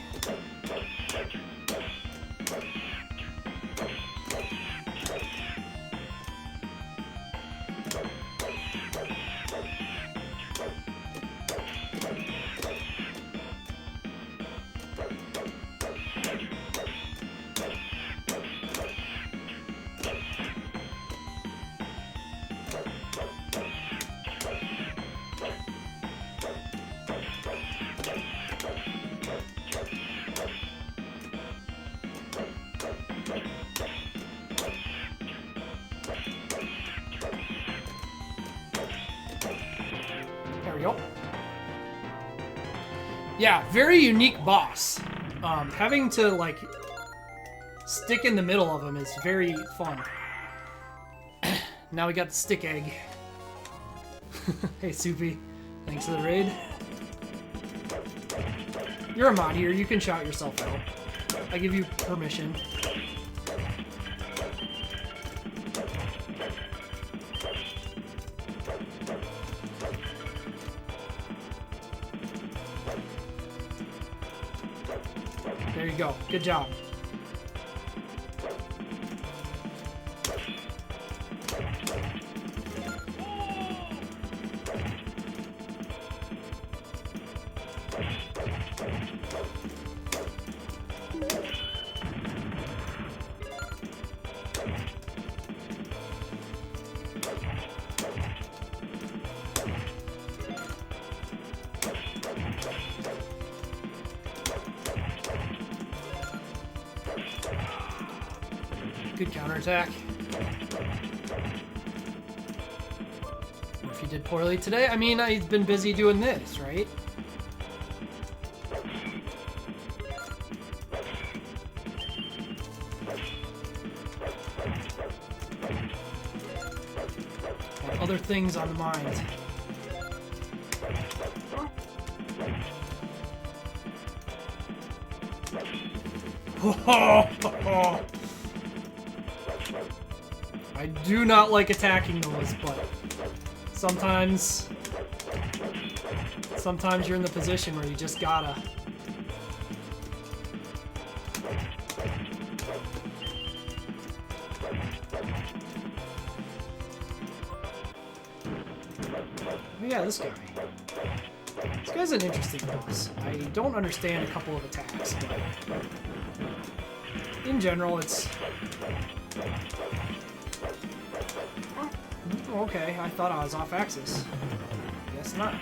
There we go. Yeah, very unique boss. Having to, like, stick in the middle of him is very fun. Now we got the stick egg. Hey, Soupy. Thanks for the raid. You're a mod here. You can shout yourself out. I give you permission. There you go. Good job. Good counterattack. If you did poorly today, I mean, I've been busy doing this, right? Got other things on the mind. I do not like attacking those, but sometimes you're in the position where you just gotta. Oh yeah, this guy. This guy's an interesting boss. I don't understand a couple of attacks, but in general, it's... Okay, I thought I was off axis. Guess not.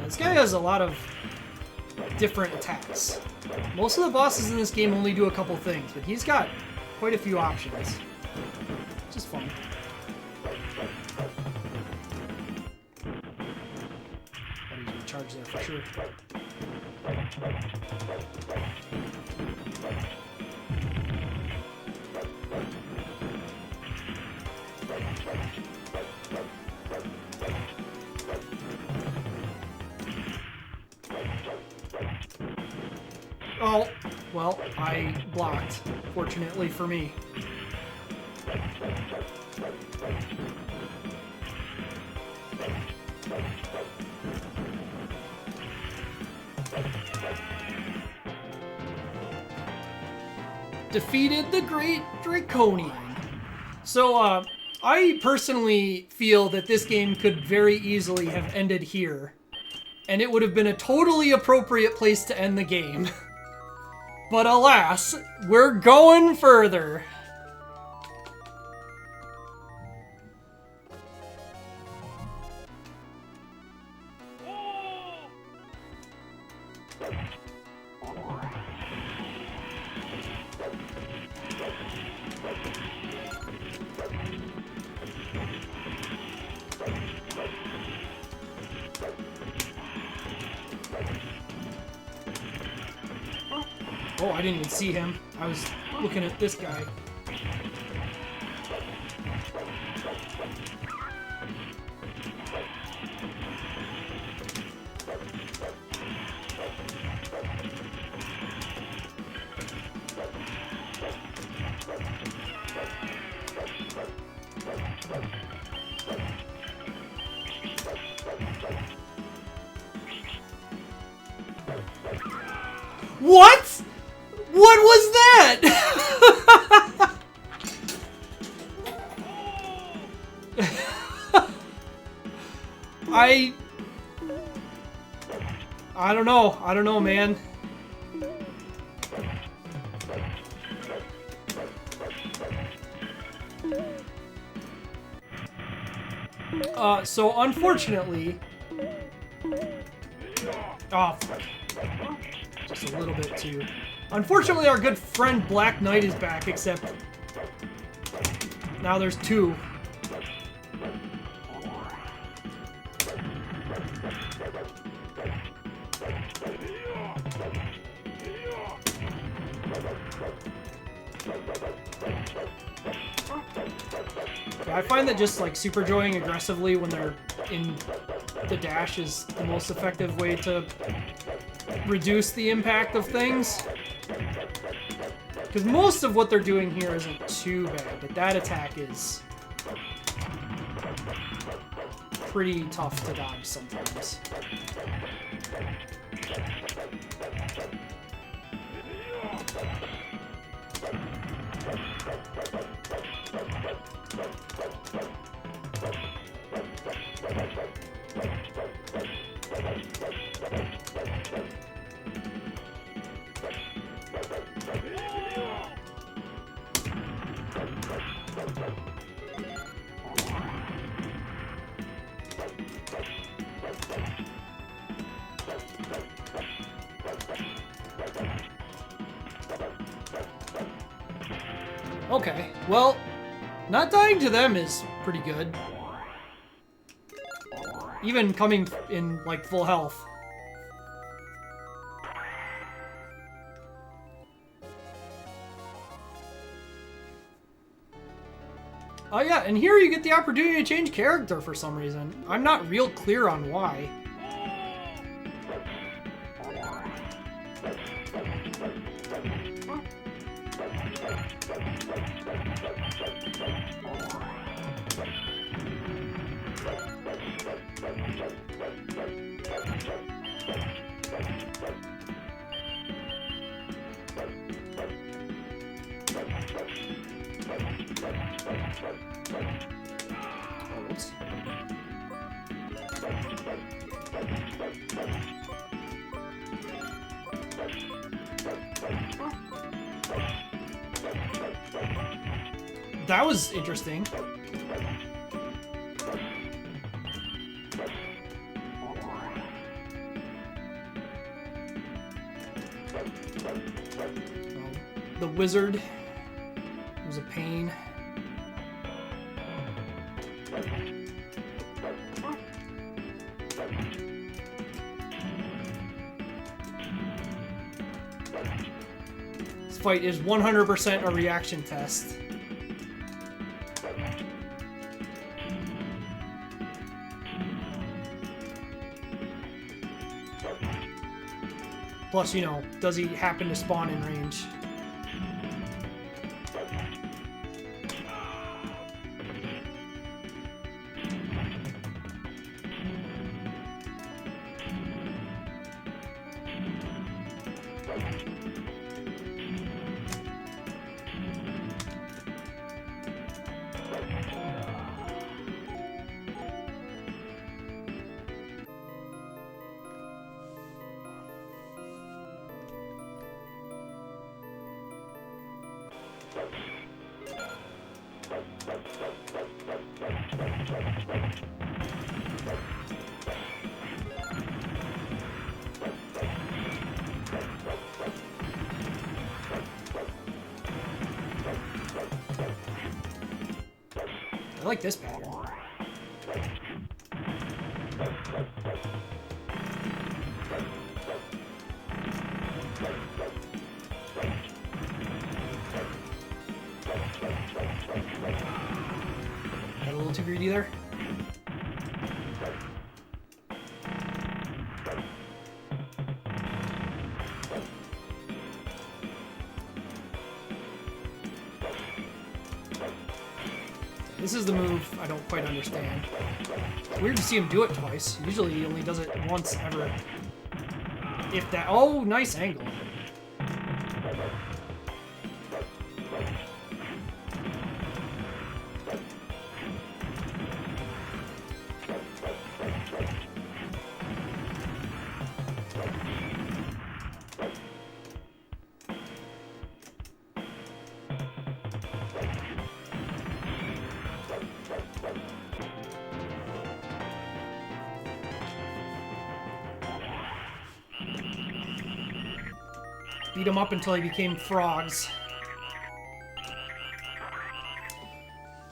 This guy has a lot of different attacks. Most of the bosses in this game only do a couple things, but he's got quite a few options. Which is fun. But he's recharged there for sure. Oh, well, I blocked, fortunately for me. Defeated the Great Draconian. So, I personally feel that this game could very easily have ended here. And it would have been a totally appropriate place to end the game. But alas, we're going further. Oh, I didn't even see him. I was looking at this guy. What? What was that? I don't know. I don't know, man. So unfortunately... Oh, fuck. Just a little bit too. Unfortunately, our good friend Black Knight is back, except now there's two. I find that just like super joying aggressively when they're in the dash is the most effective way to reduce the impact of things. Because most of what they're doing here isn't too bad, but that attack is pretty tough to dodge sometimes. Okay, well, not dying to them is pretty good. Even coming in, like, full health. Oh yeah, and here you get the opportunity to change character for some reason. I'm not real clear on why. Oh, whoops. That was interesting. The wizard was a pain. This fight is 100% a reaction test. Plus, you know, does he happen to spawn in range? I like this pattern. Got a little too greedy there. This is the move I don't quite understand. It's weird to see him do it twice. Usually he only does it once ever. If that... Oh, nice angle. Beat him up until he became frogs.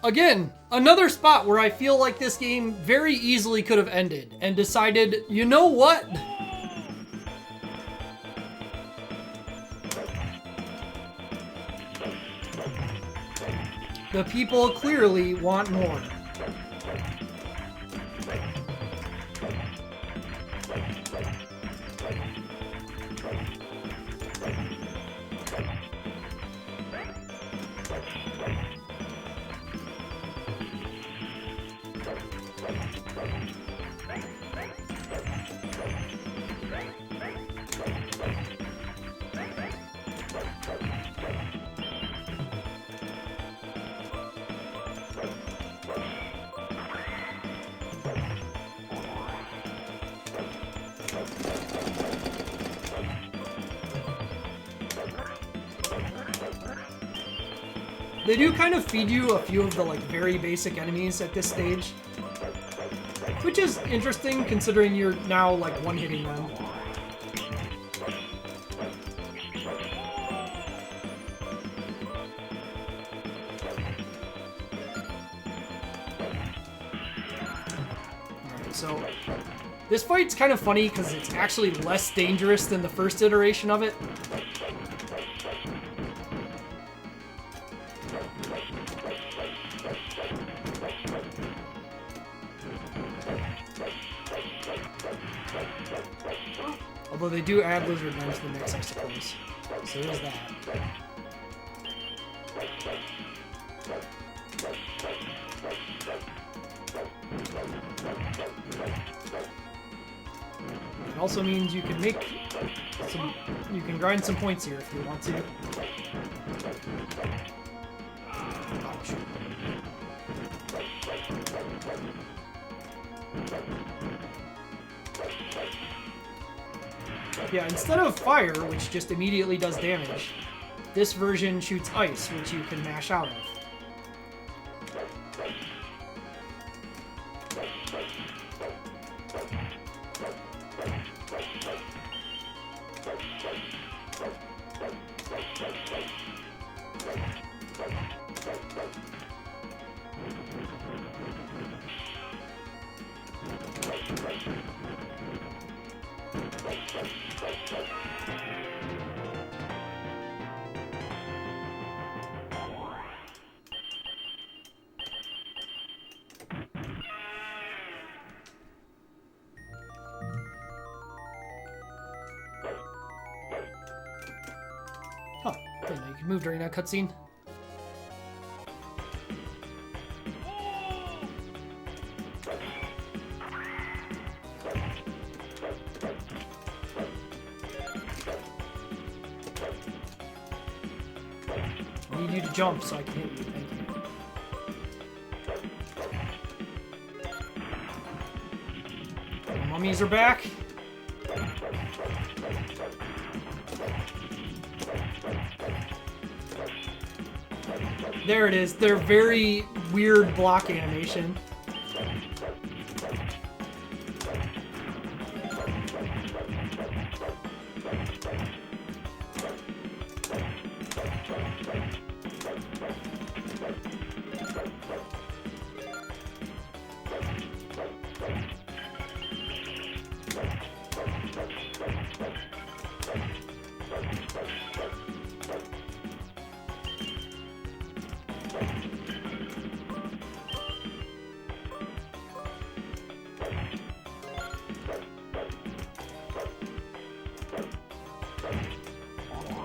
Again, another spot where I feel like this game very easily could have ended and decided, you know what? The people clearly want more. They do kind of feed you a few of the like very basic enemies at this stage, which is interesting considering you're now like one-hitting them. Alright, so this fight's kind of funny because it's actually less dangerous than the first iteration of it. Although they do add lizard men to the mix, I suppose. So there's that. It also means you can make some, you can grind some points here if you want to. Oh, shoot. Yeah, instead of fire, which just immediately does damage, this version shoots ice, which you can mash out of. Oh, didn't know you could move during that cutscene. I need you to jump so I can hit you. Thank you. The mummies are back. There it is. They're very weird block animation.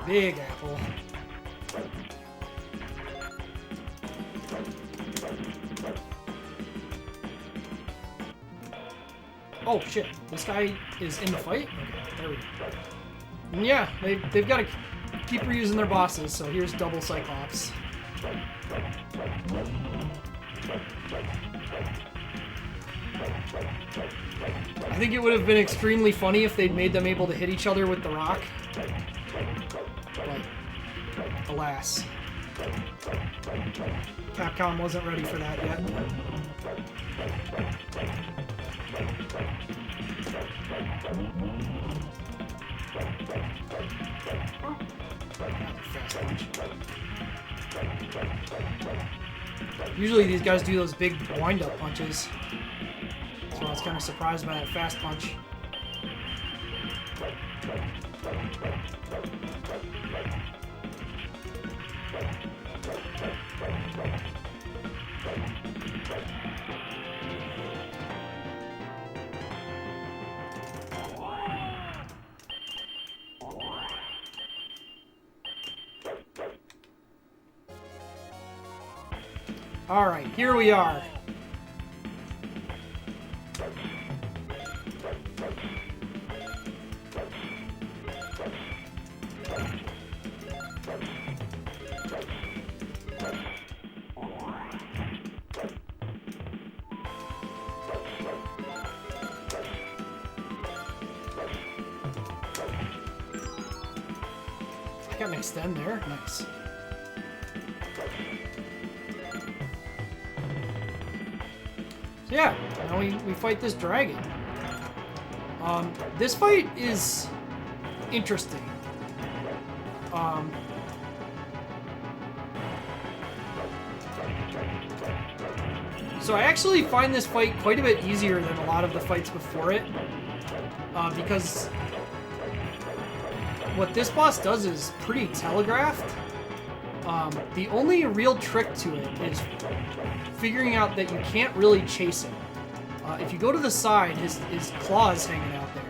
Big apple. Oh shit, this guy is in the fight? Okay, there we go. And yeah, they've got to keep reusing their bosses, so here's double Cyclops. I think it would have been extremely funny if they'd made them able to hit each other with the rock. But, alas. Capcom wasn't ready for that yet. Fast punch. Usually these guys do those big wind-up punches. So I was kind of surprised by that fast punch. Alright, here we are. I got an extend there. Nice. So yeah, now we fight this dragon. This fight is interesting. So I actually find this fight quite a bit easier than a lot of the fights before it, because what this boss does is pretty telegraphed. The only real trick to it is figuring out that you can't really chase him. If you go to the side, his claw is hanging out there.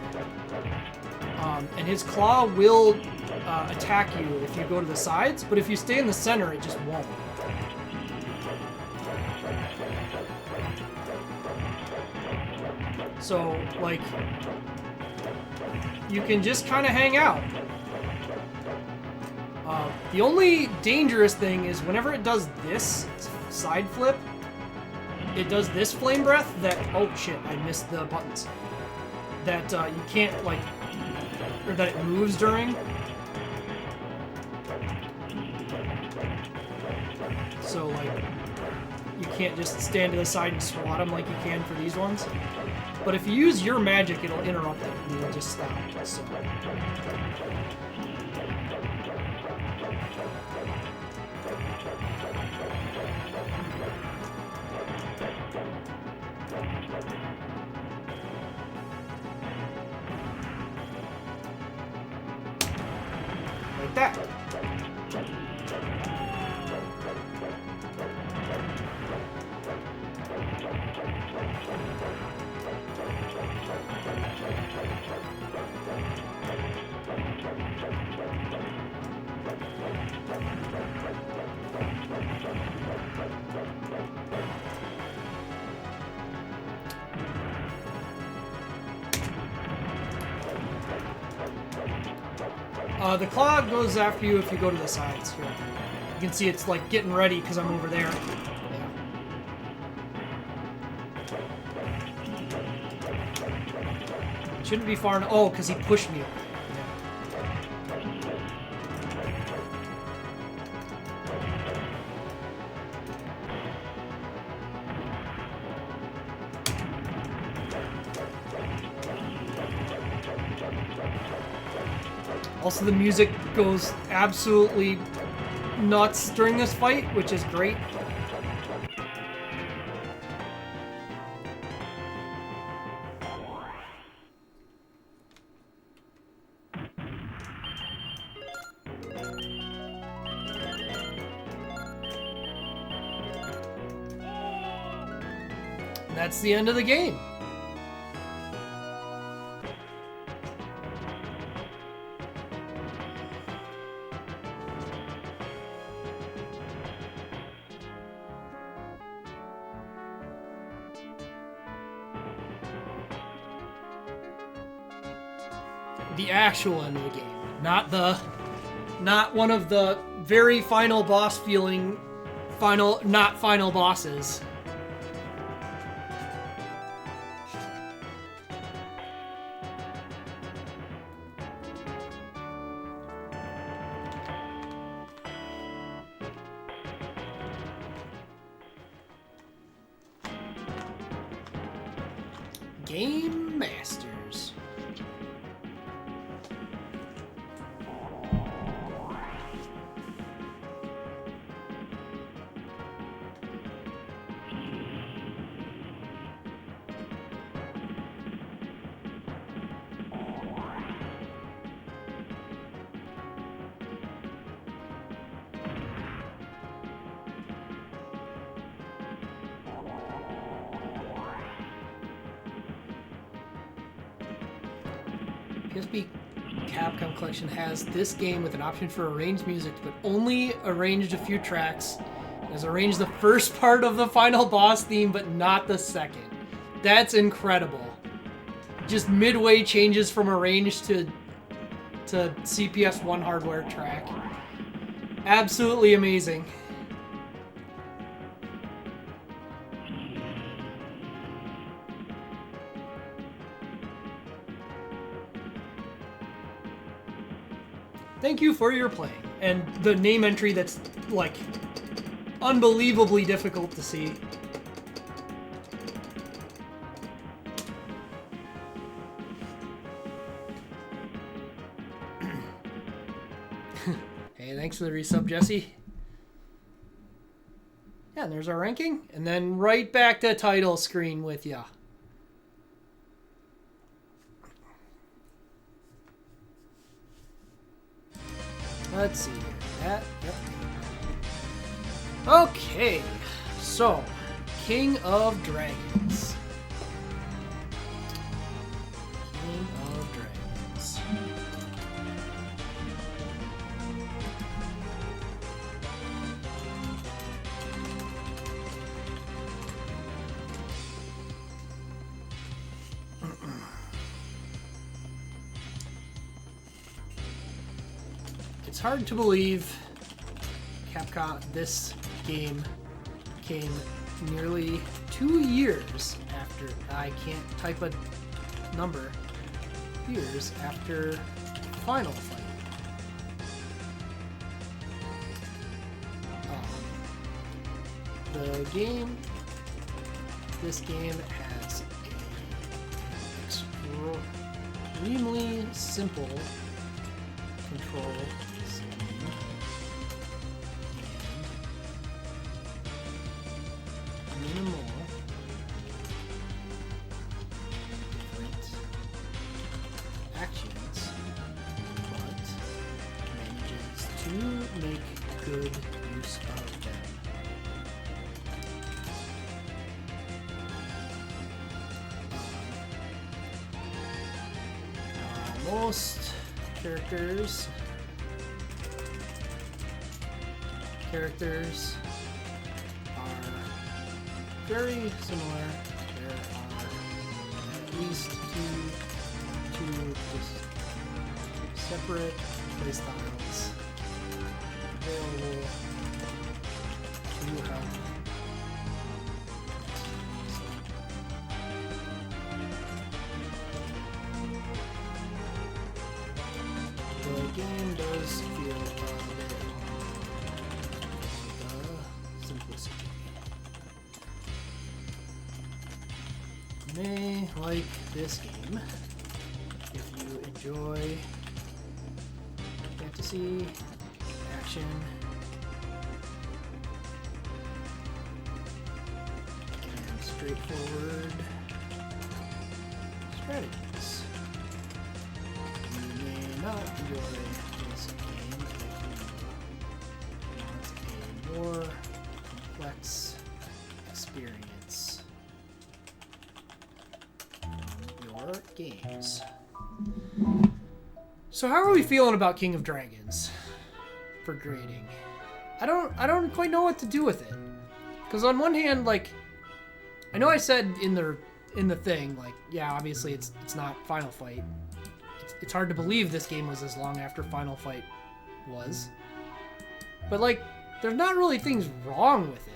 And his claw will attack you if you go to the sides, but if you stay in the center, it just won't. So, like, you can just kind of hang out. The only dangerous thing is whenever it does this side flip, it does this flame breath that, oh shit, I missed the buttons. That you can't like, or that it moves during. So like, you can't just stand to the side and swat them like you can for these ones. But if you use your magic, it'll interrupt it and it'll just stop. So. Like that. The claw goes after you if you go to the sides here. You can see it's like getting ready because I'm over there. Yeah. Shouldn't be far enough. Oh, because he pushed me. Also, the music goes absolutely nuts during this fight, which is great. And that's the end of the game. The actual end of the game, not one of the very final boss feeling not final bosses. Game Masters. PSP Capcom Collection has this game with an option for arranged music, but only arranged a few tracks. It has arranged the first part of the final boss theme, but not the second. That's incredible. Just midway changes from arranged to CPS1 hardware track. Absolutely amazing. Thank you for your playing. And the name entry that's, like, unbelievably difficult to see. Hey, thanks for the resub, Jesse. Yeah, and there's our ranking. And then right back to title screen with ya. Let's see here. That, yep. Okay, so King of Dragons. King of Dragons. It's hard to believe Capcom, this game came nearly 2 years after, I can't type a number, years after Final Fight. This game has an extremely simple control scheme and minimal different actions, but manages to make good use of them. Most characters are very similar. There are at least two just separate playstyles available to have. The game does feel a bit on the simplicity. You may like this game if you enjoy fantasy, action, and straightforward strategies. You may not enjoy this game if you want a more complex experience on your games. So how are we feeling about King of Dragons for grading? I don't quite know what to do with it. Because on one hand, like, I know I said in the thing, like, yeah, obviously it's not Final Fight. It's hard to believe this game was as long after Final Fight was. But, like, there's not really things wrong with it.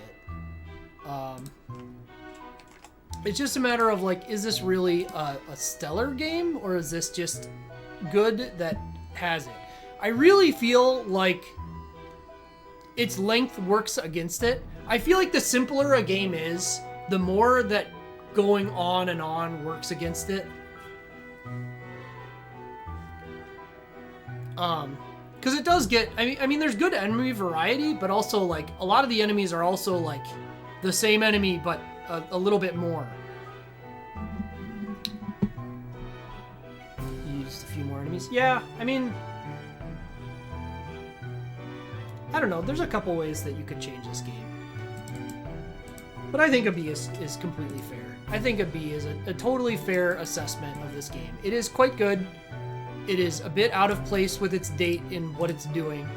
It's just a matter of, like, is this really a stellar game? Or is this just good that has it? I really feel like its length works against it. I feel like the simpler a game is, the more that going on and on works against it. Because it does get, I mean, there's good enemy variety, but also, like, a lot of the enemies are also, like, the same enemy, but a little bit more. Used a few more enemies. Yeah, I mean, I don't know. There's a couple ways that you could change this game. But I think a B is completely fair. I think a B is a totally fair assessment of this game. It is quite good. It is a bit out of place with its date in what it's doing.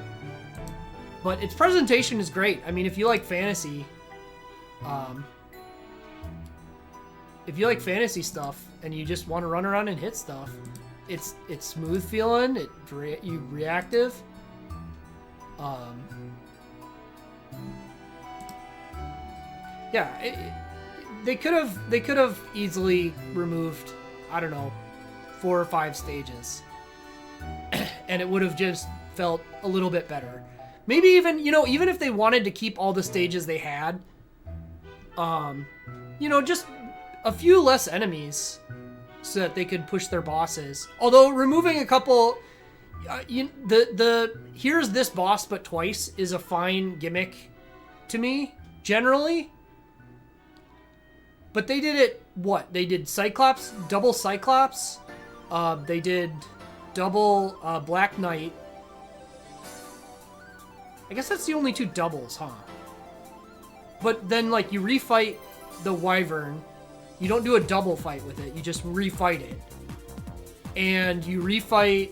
But its presentation is great. I mean, if you like fantasy, stuff and you just want to run around and hit stuff, it's smooth feeling. You reactive. Yeah, they could have easily removed, I don't know, 4 or 5 stages. And it would have just felt a little bit better. Maybe even, even if they wanted to keep all the stages they had, just a few less enemies so that they could push their bosses. Although removing a couple, here's this boss but twice is a fine gimmick to me, generally. But they did it, what? They did Cyclops, double Cyclops. They did double Black Knight. I guess that's the only 2 doubles, huh? But then, like, you refight the Wyvern. You don't do a double fight with it. You just refight it. And you refight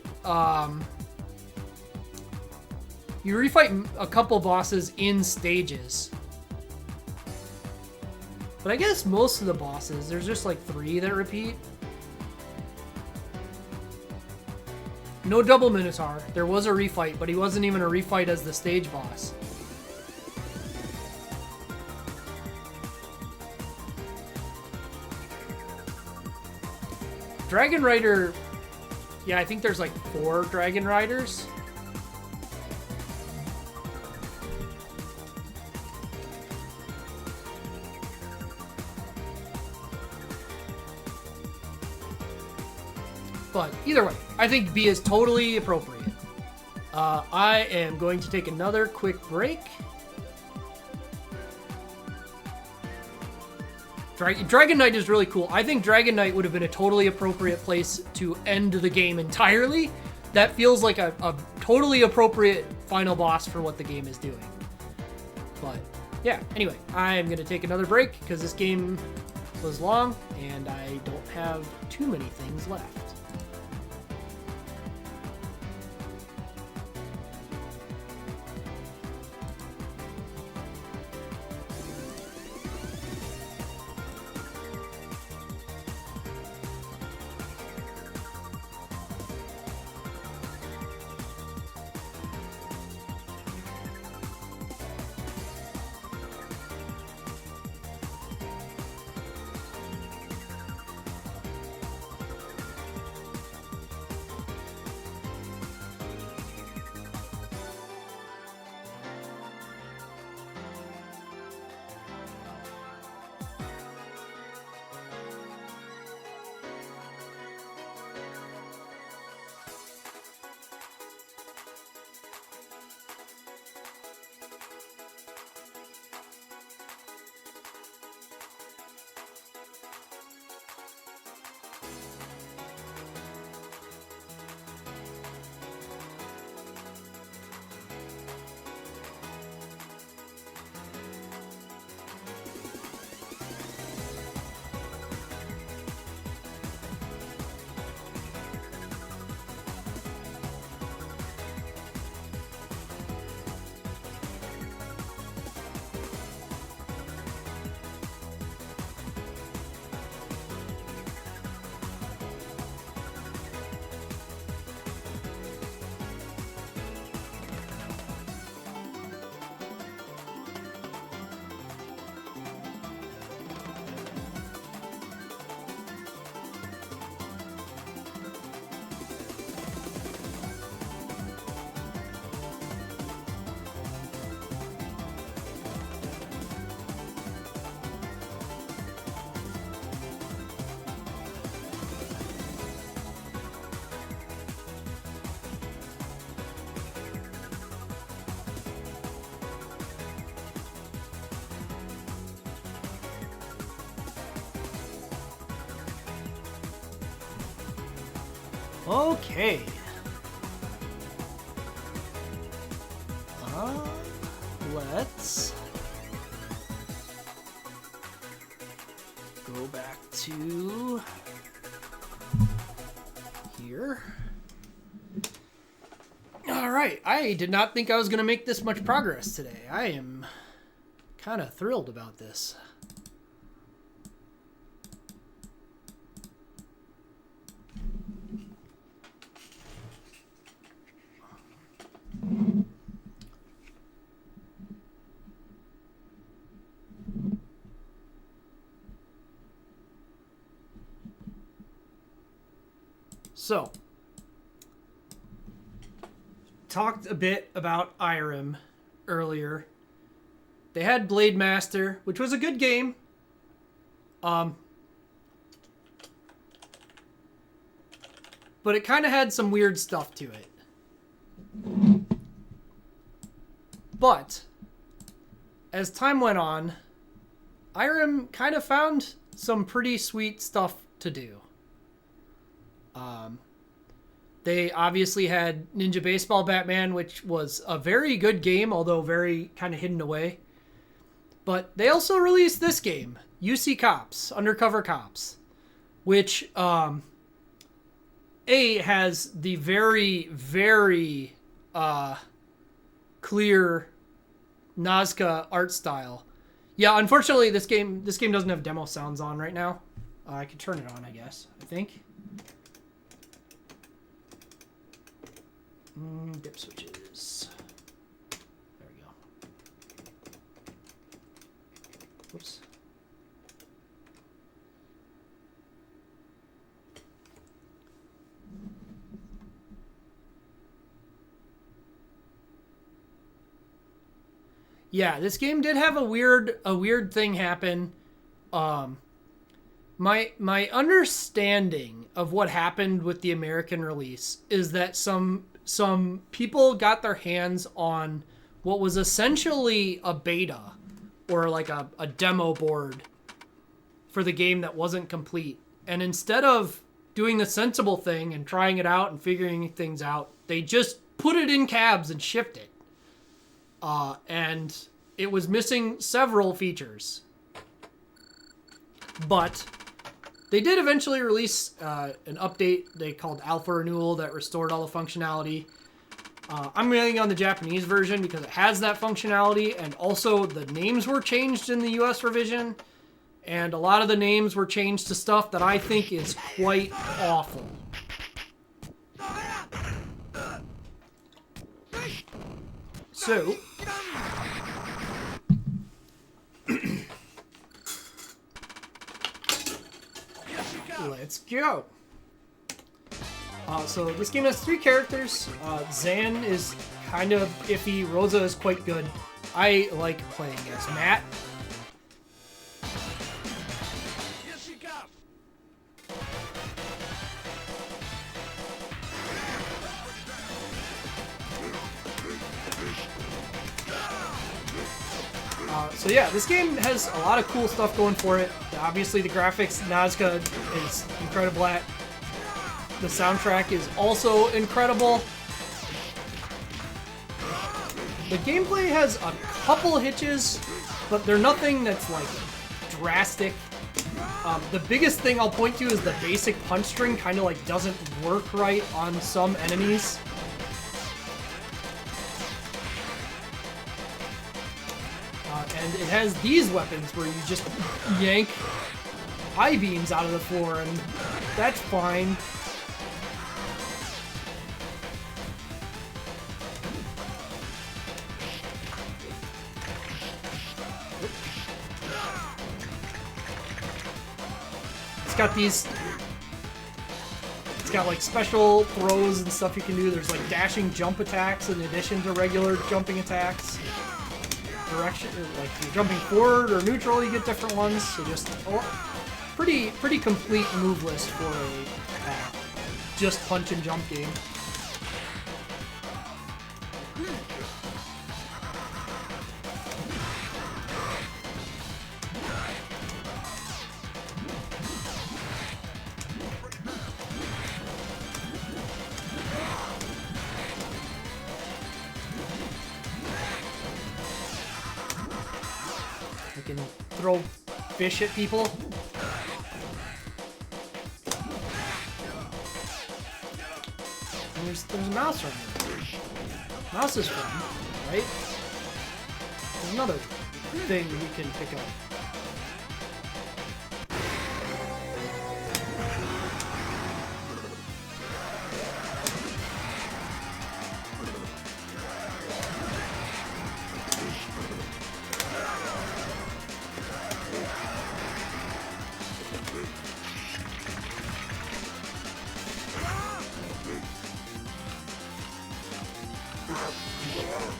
a couple bosses in stages. But I guess most of the bosses, there's just like 3 that repeat. No double Minotaur. There was a refight, but he wasn't even a refight as the stage boss. Dragon Rider... Yeah, I think there's like 4 Dragon Riders. But either way, I think B is totally appropriate. I am going to take another quick break. Dragon Knight is really cool. I think Dragon Knight would have been a totally appropriate place to end the game entirely. That feels like a totally appropriate final boss for what the game is doing. But yeah, anyway, I'm going to take another break because this game was long and I don't have too many things left. Okay. Let's go back to here. All right. I did not think I was going to make this much progress today. I am kind of thrilled about this. So, talked a bit about Irem earlier. They had Blade Master, which was a good game. But it kind of had some weird stuff to it. But as time went on, Irem kind of found some pretty sweet stuff to do. They obviously had Ninja Baseball Batman, which was a very good game, although very kind of hidden away. But they also released this game, UC Cops, Undercover Cops, which has the very, very clear Nazca art style. Yeah, unfortunately, this game doesn't have demo sounds on right now. I could turn it on, I guess. I think. Dip switches. There we go. Whoops. Yeah, this game did have a weird thing happen. My understanding of what happened with the American release is that some people got their hands on what was essentially a beta or like a demo board for the game that wasn't complete. And instead of doing the sensible thing and trying it out and figuring things out, they just put it in cabs and shipped it. And it was missing several features. But they did eventually release an update they called Alpha Renewal that restored all the functionality. I'm running on the Japanese version because it has that functionality, and also the names were changed in the US revision, and a lot of the names were changed to stuff that I think is quite awful. So, let's go. So this game has 3 characters. Zan is kind of iffy. Rosa is quite good. I like playing as Matt. Here she comes. So yeah, this game has a lot of cool stuff going for it. Obviously the graphics Nazca is incredible at. The soundtrack is also incredible. The gameplay has a couple hitches, but they're nothing that's like drastic. The biggest thing I'll point to is the basic punch string kind of like doesn't work right on some enemies. And it has these weapons where you just yank high beams out of the floor, and that's fine. It's got these... It's got like special throws and stuff you can do. There's like dashing jump attacks in addition to regular jumping attacks. Direction, like if you're jumping forward or neutral, you get different ones. So just pretty complete move list for a just punch and jump game. Can throw fish at people. And there's a mouse right there. Mouse is fun, right? There's another thing we can pick up.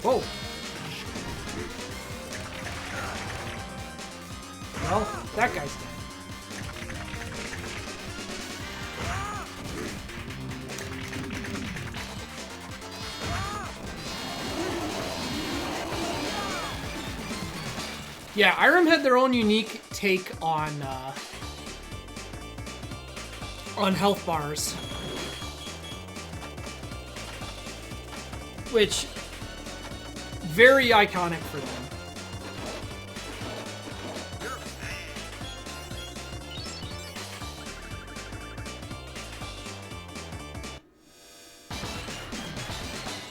Whoa! Well, that guy's dead. Yeah, Irem had their own unique take on health bars, which very iconic for them.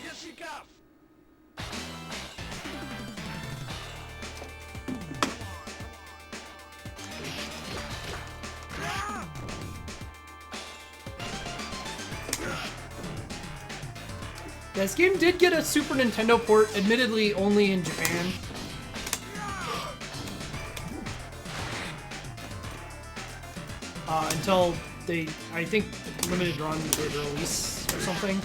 Here she comes. This game did get a Super Nintendo port, admittedly only in Japan. Until they, I think, limited run the release or something.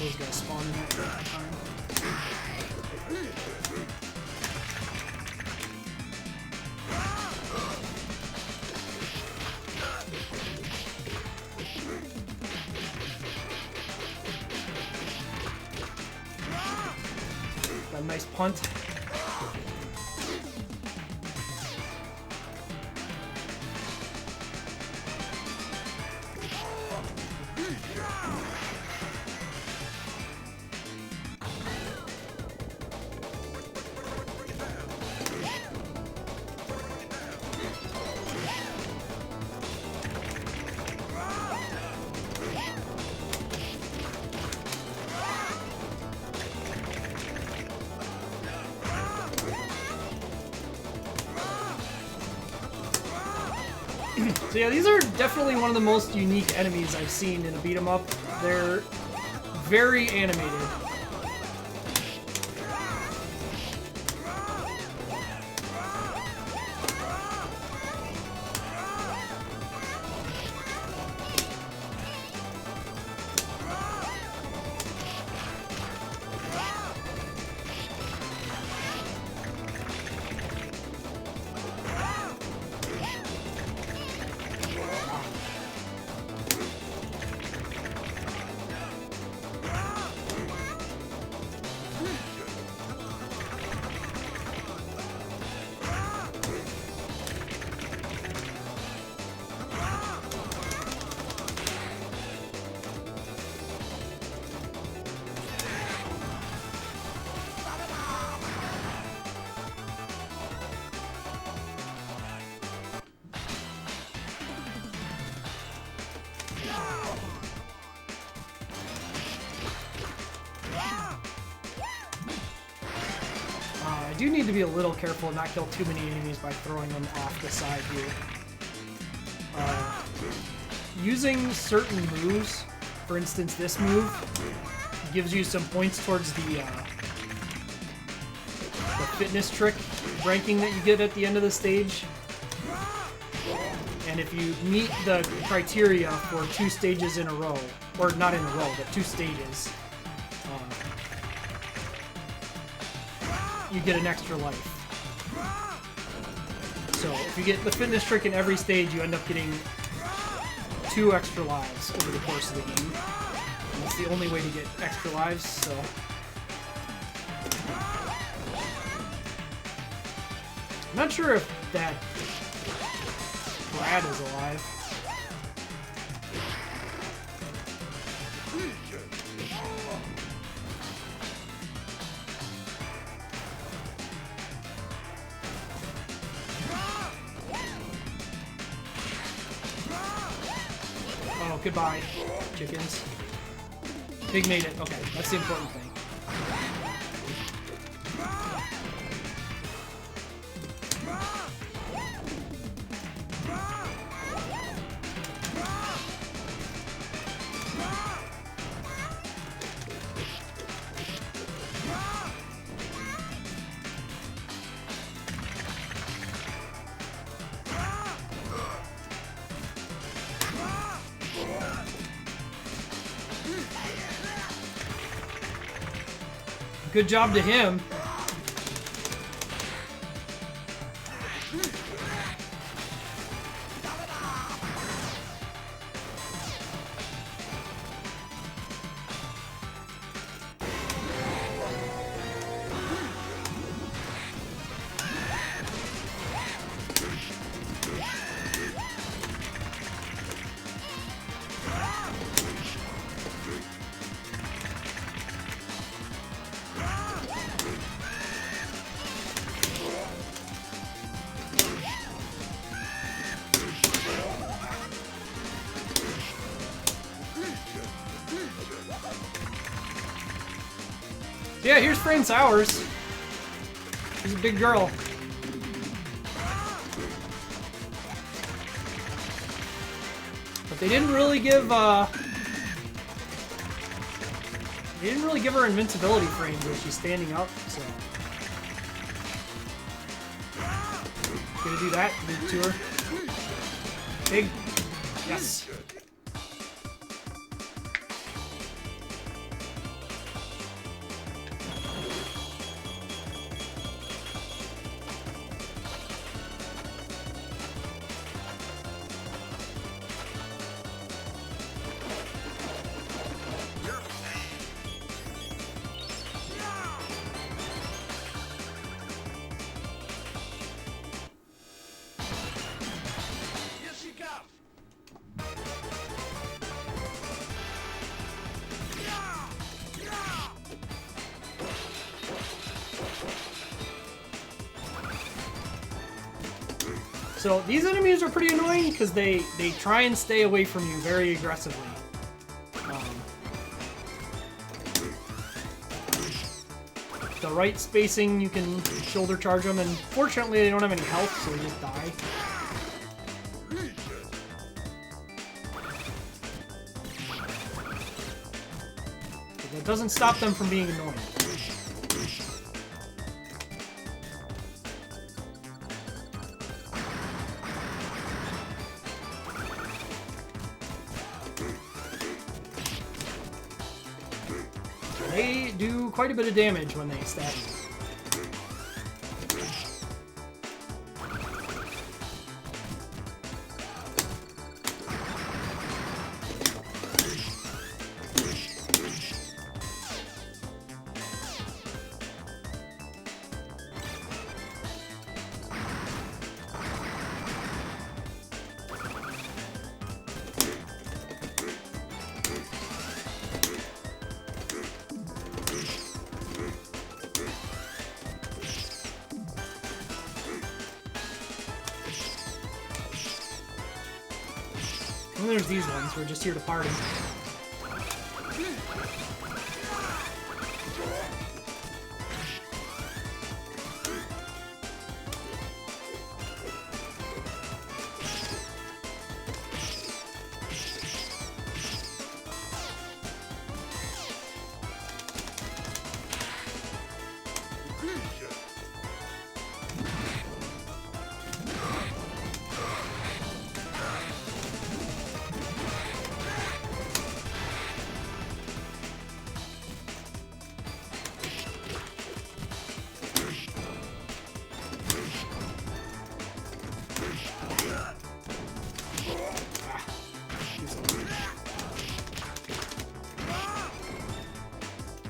those guys spawn in that time. Got a nice punt. So yeah, these are definitely one of the most unique enemies I've seen in a beat 'em up. They're very animated. I do need to be a little careful and not kill too many enemies by throwing them off the side here. Using certain moves, for instance this move, gives you some points towards the fitness trick ranking that you get at the end of the stage. And if you meet the criteria for 2 stages in a row, or not in a row, but 2 stages, you get an extra life. So if you get the fitness trick in every stage, you end up getting 2 extra lives over the course of the game. And that's the only way to get extra lives, so... I'm not sure if that Brad is alive. Oh, goodbye, chickens. Pig made it. Okay, that's the important thing. Good job to him. Yeah, here's Frame Sowers. She's a big girl. But they didn't really give her invincibility frames where she's standing up, so gonna do that, do it to her. Big. Yes. So these enemies are pretty annoying because they try and stay away from you very aggressively. The right spacing, you can shoulder charge them, and fortunately they don't have any health, so they just die. But that doesn't stop them from being annoying. They do quite a bit of damage when they stab you. And there's these ones, we're just here to party.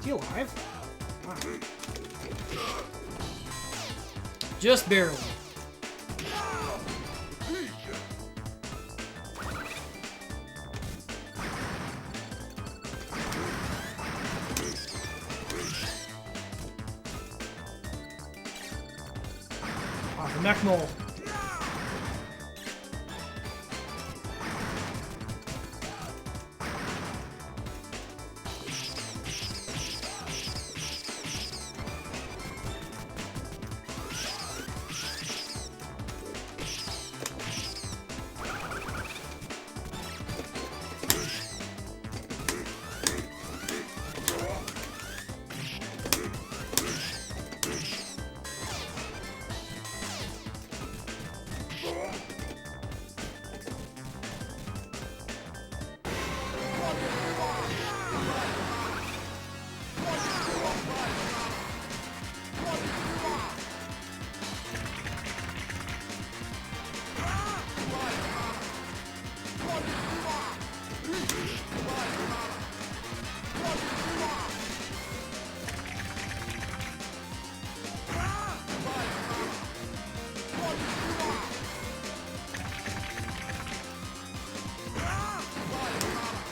Is he alive? Wow. Just barely. Oh, the mech mole.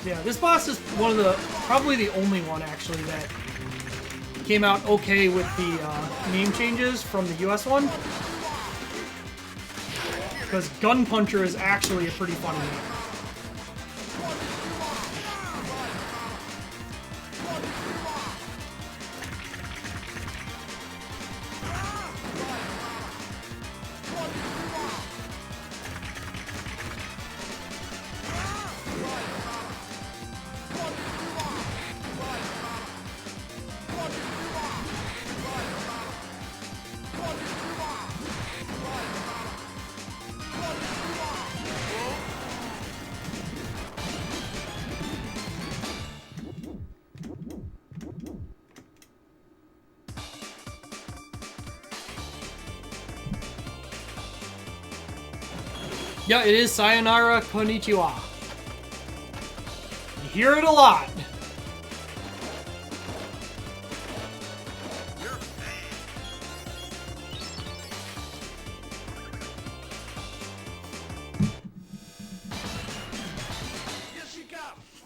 Yeah, this boss is one of the, probably the only one actually that came out okay with the name changes from the US one. Because Gun Puncher is actually a pretty funny name. Yeah, it is Sayonara Konnichiwa. You hear it a lot. Here she comes.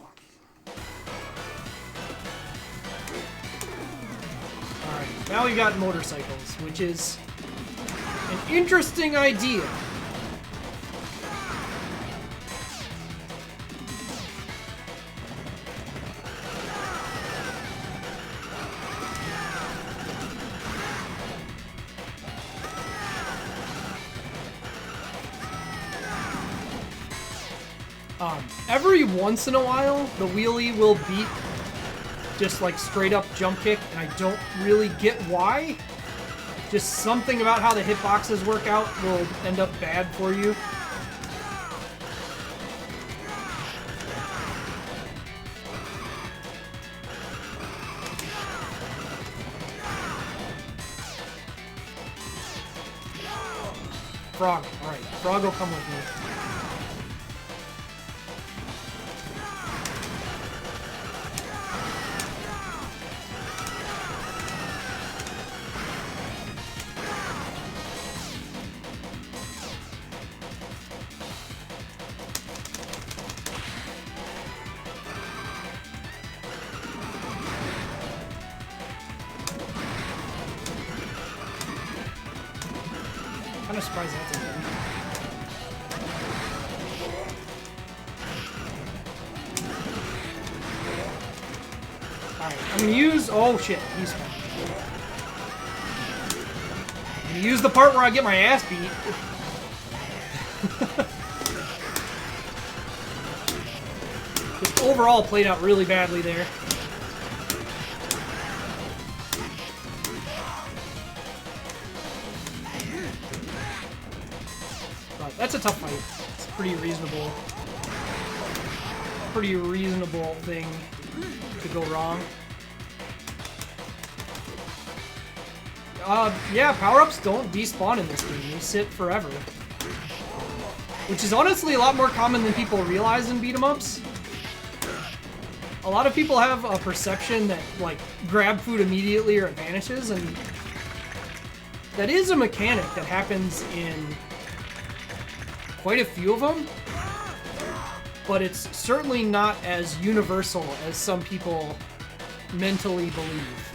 Alright, now we got motorcycles, which is an interesting idea. Every once in a while, the wheelie will beat just like straight up jump kick, and I don't really get why. Just something about how the hitboxes work out will end up bad for you. Frog, alright. Frog will come with me. I'm surprised that's a win. Alright, I'm gonna use... Oh shit, he's fine. I'm gonna use the part where I get my ass beat. Just overall played out really badly there. That's a tough fight. It's a pretty reasonable thing to go wrong. Yeah, power-ups don't despawn in this game. They sit forever. Which is honestly a lot more common than people realize in beat-em-ups. A lot of people have a perception that, like, grab food immediately or it vanishes, and that is a mechanic that happens in quite a few of them, but it's certainly not as universal as some people mentally believe,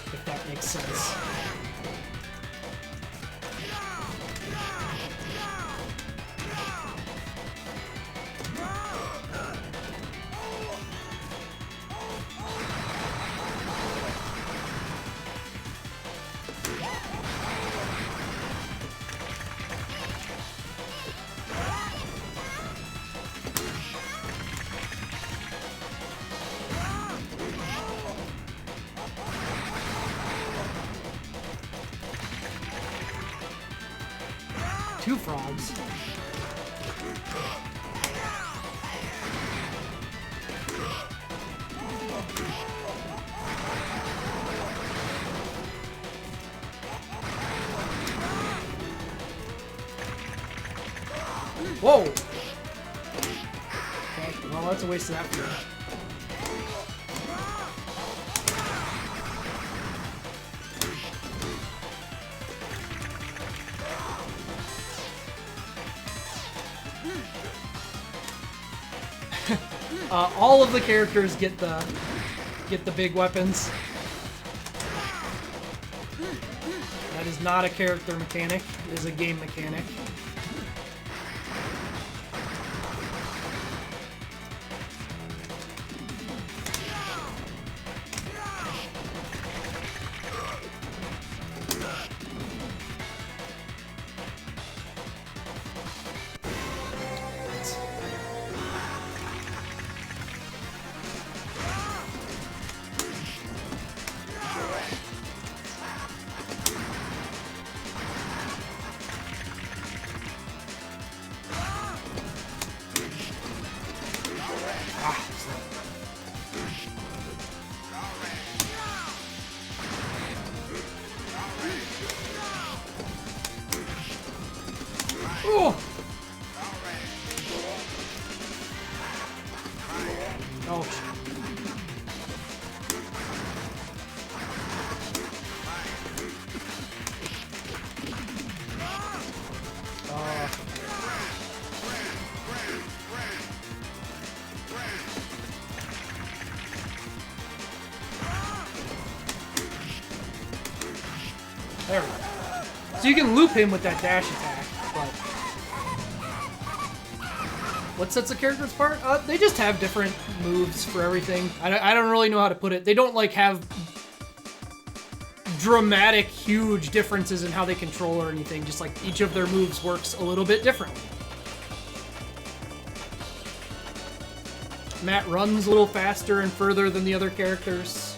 if that makes sense. Two frogs. Whoa! Okay, well, that's a waste of that food. All of the characters get the big weapons. That is not a character mechanic. It is a game mechanic. Oh! Oh, shit. There we go. So you can loop him with that dash attack, but... What sets the characters apart? They just have different moves for everything. I don't really know how to put it. They don't, like, have dramatic, huge differences in how they control or anything. Just, like, each of their moves works a little bit differently. Matt runs a little faster and further than the other characters.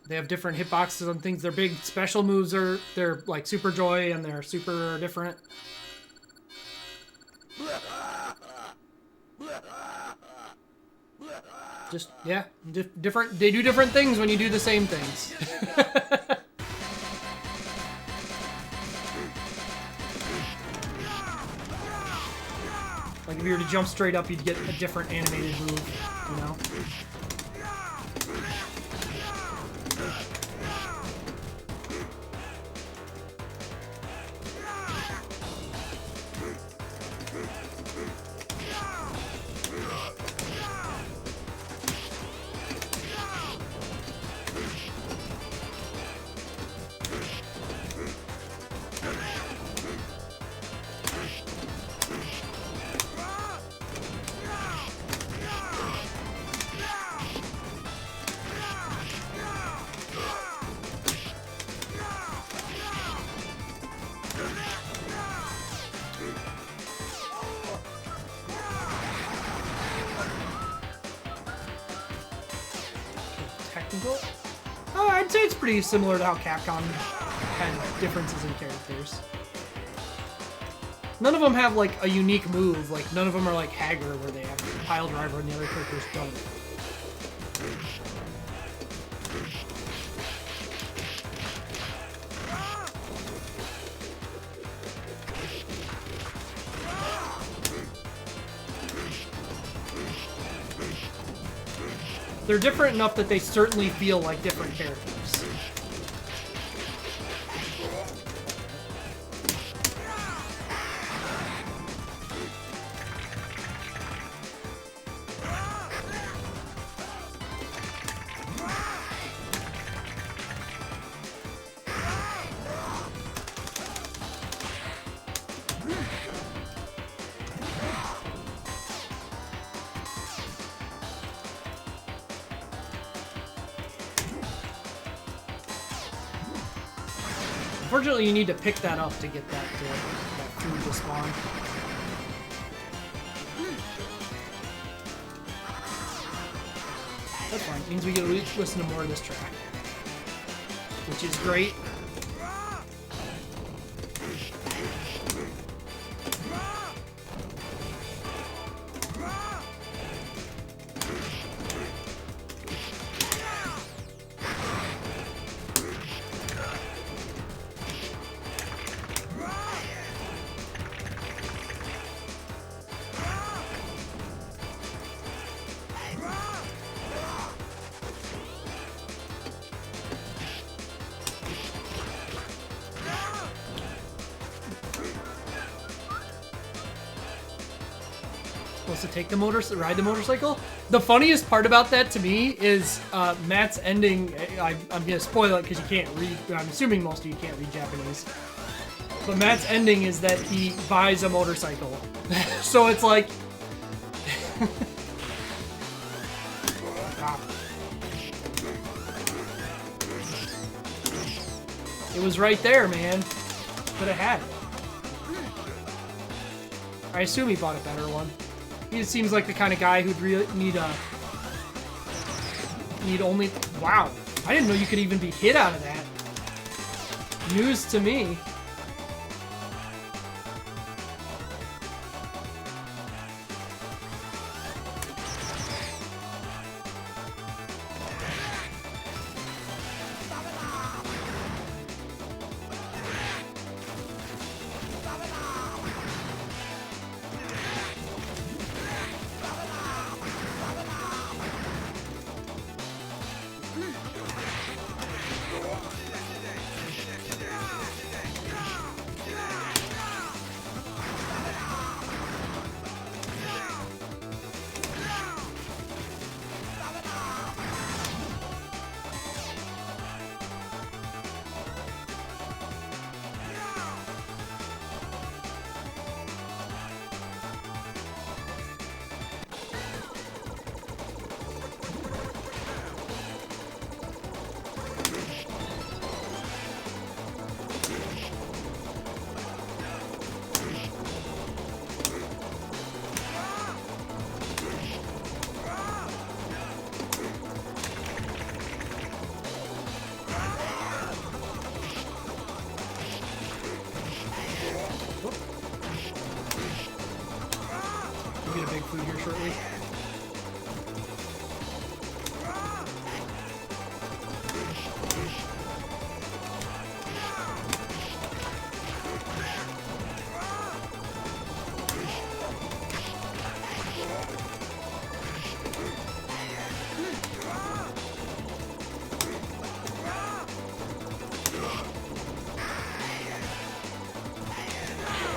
They have different hitboxes on things. Their big special moves are they're like Super Joy and their super are different. Just yeah, different. They do different things when you do the same things. Like if you were to jump straight up, you'd get a different animated move, you know? Technical? Oh, I'd say it's pretty similar to how Capcom had differences in characters. None of them have like a unique move. Like none of them are like Hager, where they have Pile Driver and the other characters don't. They're different enough that they certainly feel like different characters. Unfortunately, you need to pick that up to get that food to spawn. That's fine. It means we get to listen to more of this track, which is great. Supposed to take the ride the motorcycle. The funniest part about that to me is Matt's ending. I'm gonna spoil it because you can't read. I'm assuming most of you can't read Japanese. But Matt's ending is that he buys a motorcycle. So it's like. It was right there, man. Could have had it. I assume he bought a better one. He seems like the kind of guy who'd really need only. Wow, I didn't know you could even be hit out of that. News to me.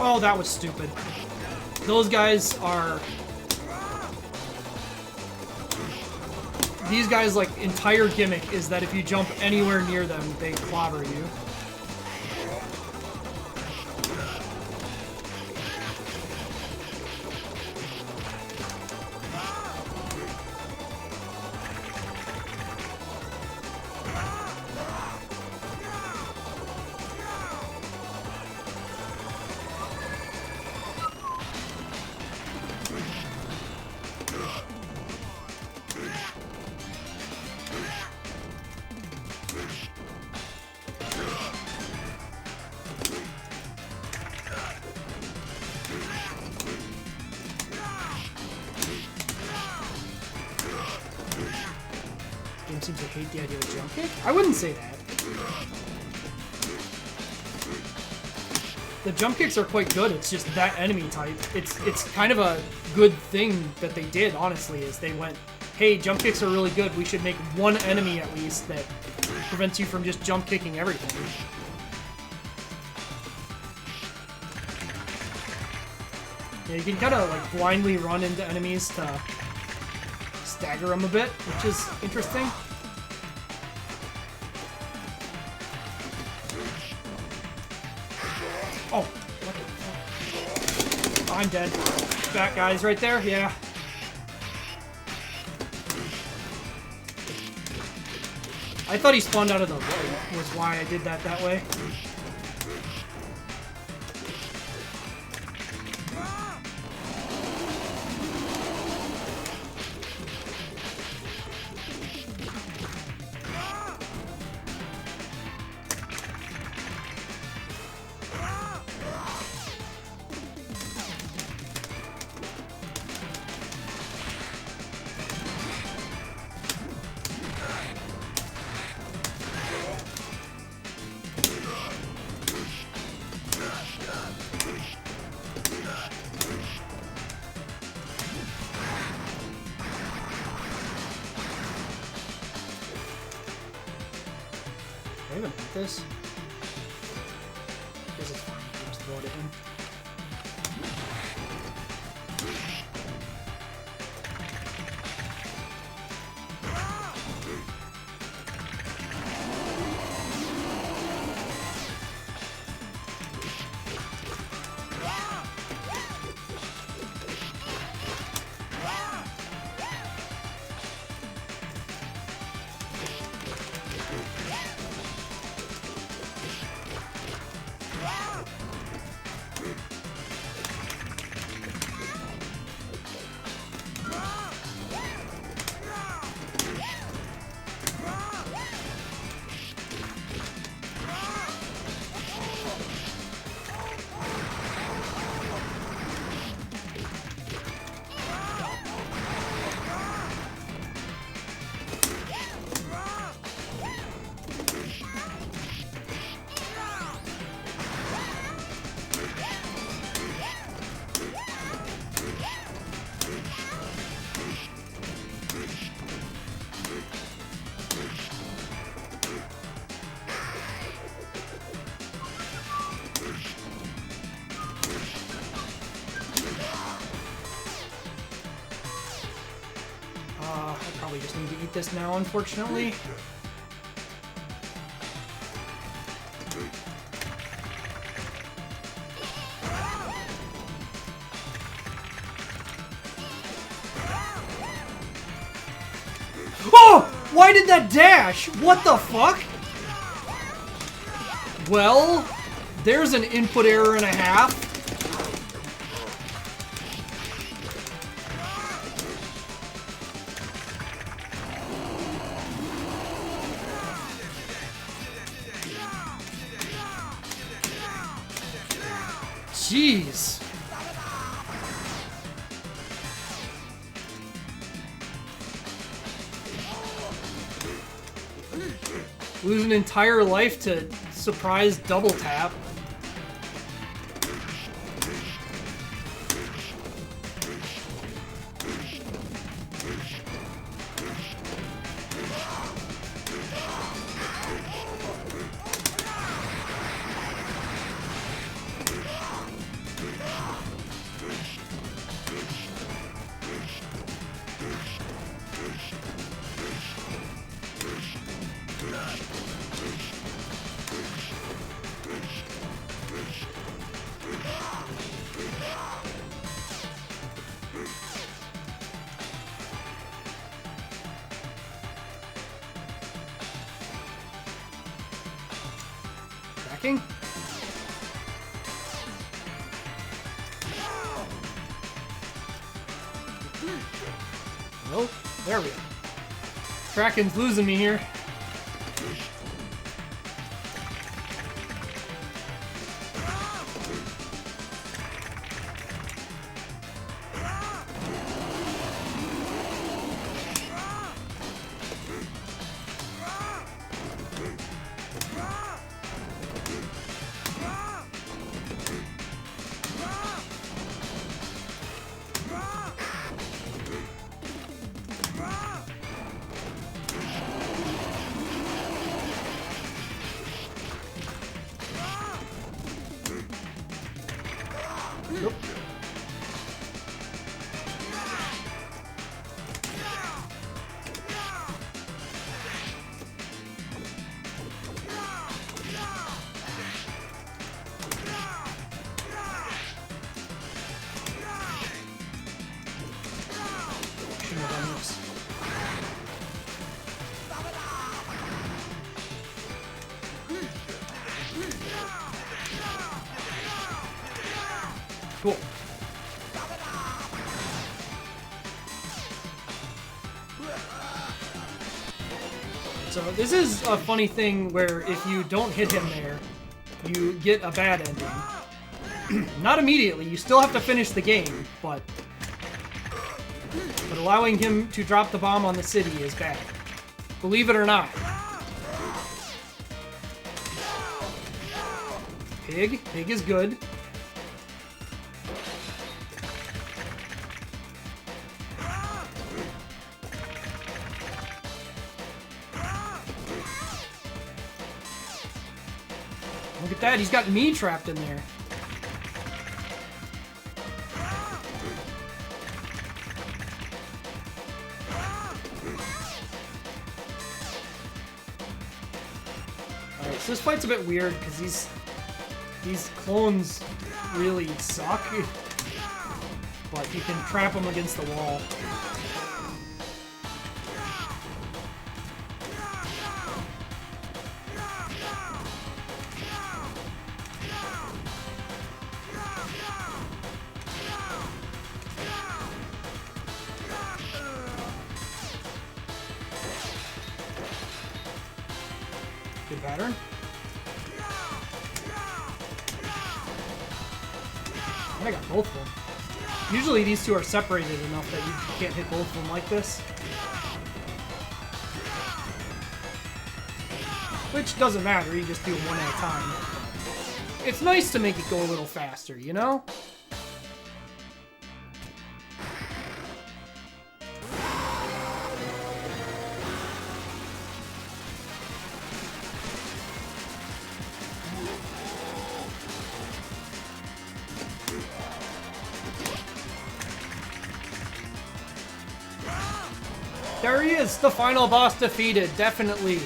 Oh, that was stupid. Those guys are... These guys, like, entire gimmick is that if you jump anywhere near them, they clobber you. Game seems to hate the idea of jump kick. I wouldn't say that. The jump kicks are quite good. It's just that enemy type. It's kind of a good thing that they did, honestly, is they went, hey, jump kicks are really good. We should make one enemy at least that prevents you from just jump kicking everything. Yeah, you can kind of like blindly run into enemies to stagger them a bit, which is interesting. Oh, what the fuck? Oh, I'm dead. That guy's right there, yeah. I thought he spawned out of the light, was why I did that way. I even hit this. This is fine. I'll just throw it in. I probably just need to eat this now, unfortunately. Oh! Why did that dash? What the fuck? Well, there's an input error and a half. Jeez. Lose an entire life to surprise double tap. attacking? Nope. There we go. Kraken's losing me here. Nope. Shouldn't have done this. Cool. So this is a funny thing where if you don't hit him there, you get a bad ending. Not immediately, you still have to finish the game, but allowing him to drop the bomb on the city is bad. Believe it or not. Pig. Pig is good. Look at that, he's got me trapped in there. Alright, so this fight's a bit weird because these clones really suck. But you can trap them against the wall. Good pattern. I got both of them. Usually these two are separated enough that you can't hit both of them like this. Which doesn't matter, you just do them one at a time. It's nice to make it go a little faster, you know? There he is, the final boss defeated, definitely.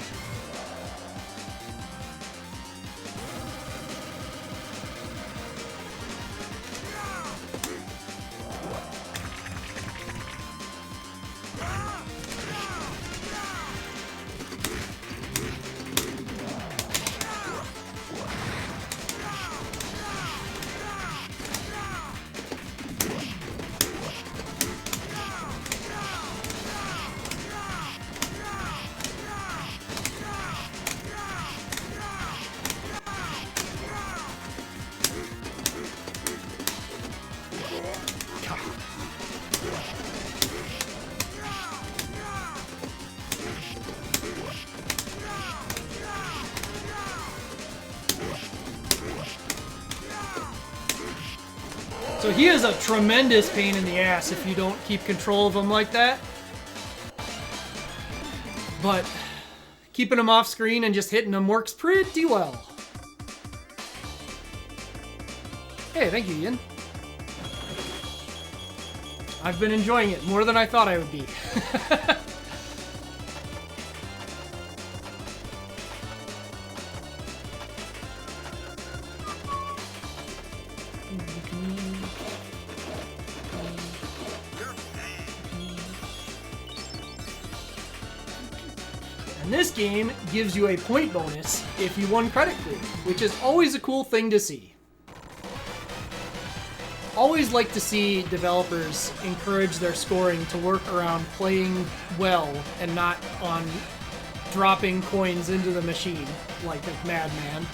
So he is a tremendous pain in the ass if you don't keep control of him like that. But keeping him off screen and just hitting him works pretty well. Hey, thank you, Ian. I've been enjoying it more than I thought I would be. And this game gives you a point bonus if you won credit clear, which is always a cool thing to see. Always like to see developers encourage their scoring to work around playing well and not on dropping coins into the machine like a madman.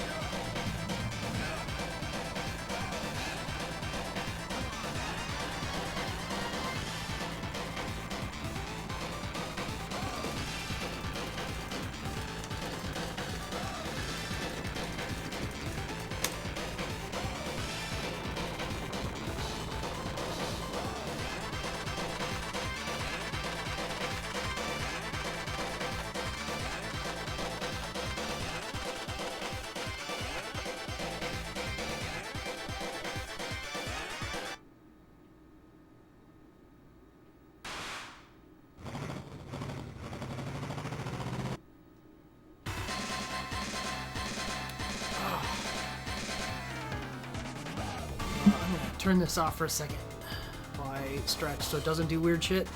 Turn this off for a second while I stretch so it doesn't do weird shit.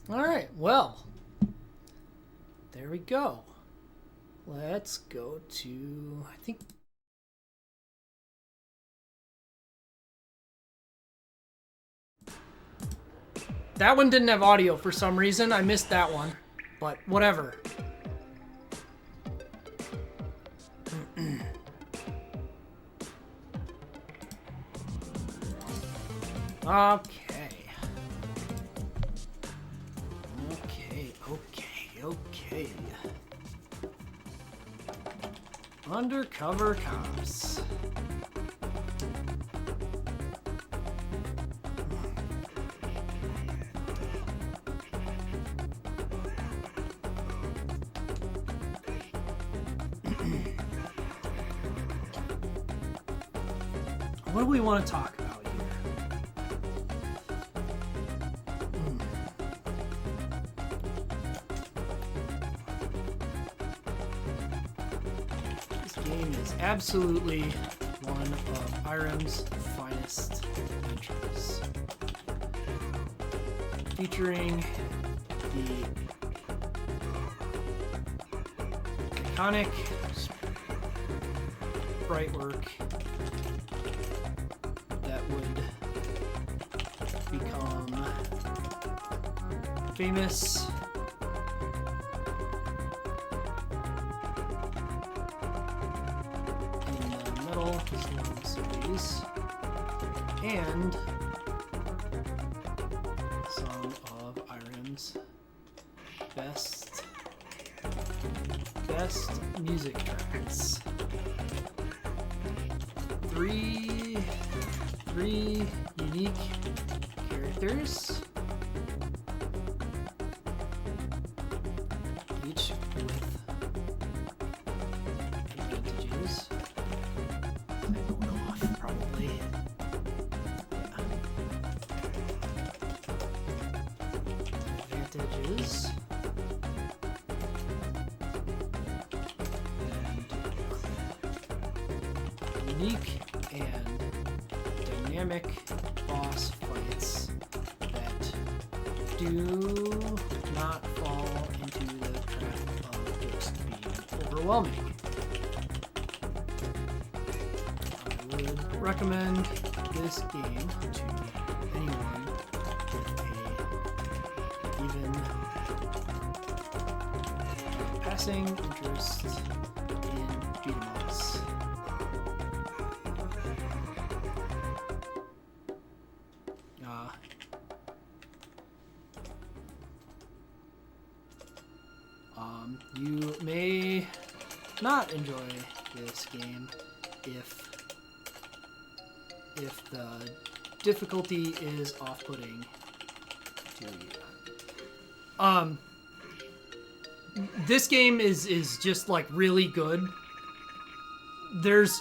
Alright, well, there we go. Let's go to, I think... That one didn't have audio for some reason. I missed that one, but whatever. Okay. Okay. Undercover cops. What do we want to talk about here? This game is absolutely one of Irem's finest adventures. Featuring the iconic sprite work that would become famous in the Metal Slug series and some of Irem's best music tracks. Three 3 unique characters, each with advantages. I'm going off, probably. Advantages. And unique and dynamic boss fights that do not fall into the trap of just being overwhelming. I would recommend this game to anyone with a even passing interest in BeatEmUps. You may not enjoy this game if the difficulty is off-putting to you. This game is just like really good. There's,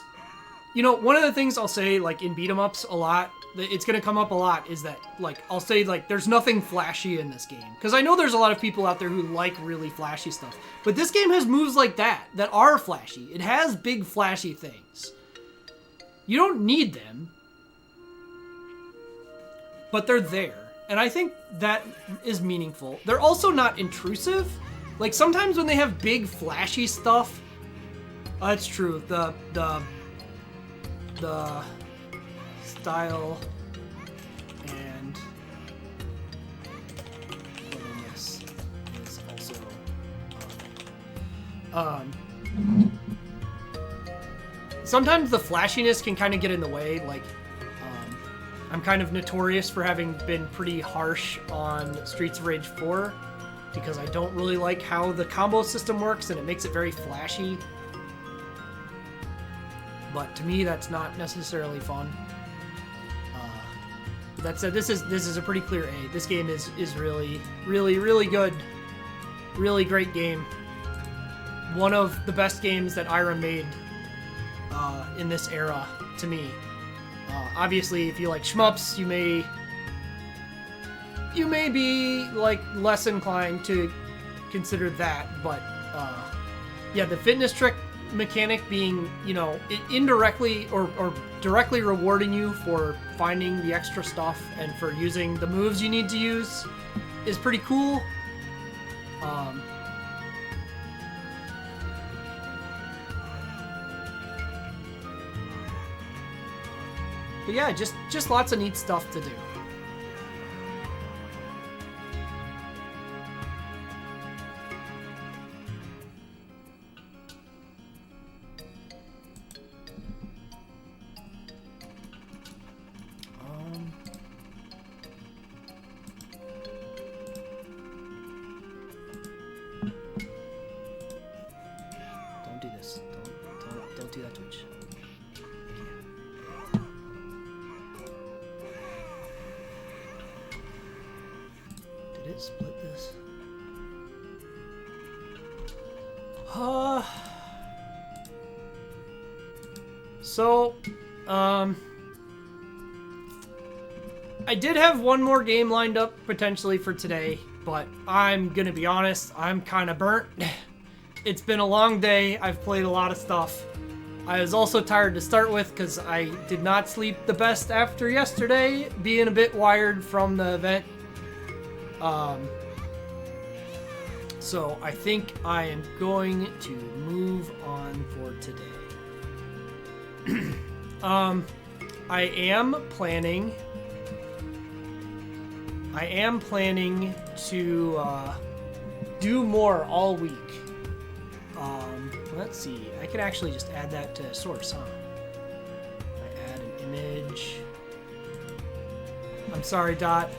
you know, one of the things I'll say like in BeatEmUps a lot, it's gonna come up a lot, is that like I'll say like there's nothing flashy in this game, because I know there's a lot of people out there who like really flashy stuff, but this game has moves like that are flashy. It has big flashy things. You don't need them, but they're there, and I think that is meaningful. They're also not intrusive. Like sometimes when they have big flashy stuff, it's true. The style and cleanliness is also sometimes the flashiness can kind of get in the way. Like I'm kind of notorious for having been pretty harsh on Streets of Rage 4 because I don't really like how the combo system works and it makes it very flashy. But to me, that's not necessarily fun. That said, this is a pretty clear A. This game is really, really, really good. Really great game. One of the best games that Ira made in this era, to me. Obviously, if you like shmups, you may be like less inclined to consider that. But yeah, the fitness trick mechanic being, you know, indirectly or directly rewarding you for finding the extra stuff and for using the moves you need to use is pretty cool. But yeah, just lots of neat stuff to do. Don't do that, Twitch. Did it split this? So, I did have one more game lined up potentially for today, but I'm gonna be honest, I'm kind of burnt. It's been a long day. I've played a lot of stuff. I was also tired to start with because I did not sleep the best after yesterday, being a bit wired from the event. So I think I am going to move on for today. I am planning to do more all week. Let's see. I could actually just add that to source, huh? I add an image. I'm sorry, Dot.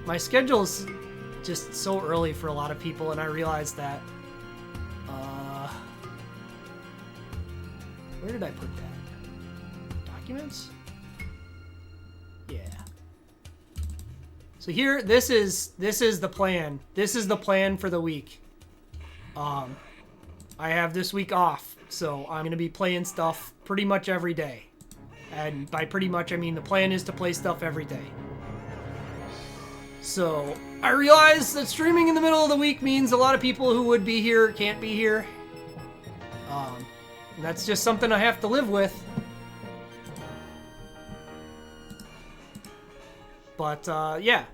My schedule's just so early for a lot of people, and I realized that. Where did I put that? Documents? So here, this is the plan. This is the plan for the week. I have this week off, so I'm gonna be playing stuff pretty much every day. And by pretty much, I mean the plan is to play stuff every day. So I realize that streaming in the middle of the week means a lot of people who would be here can't be here. That's just something I have to live with. But yeah,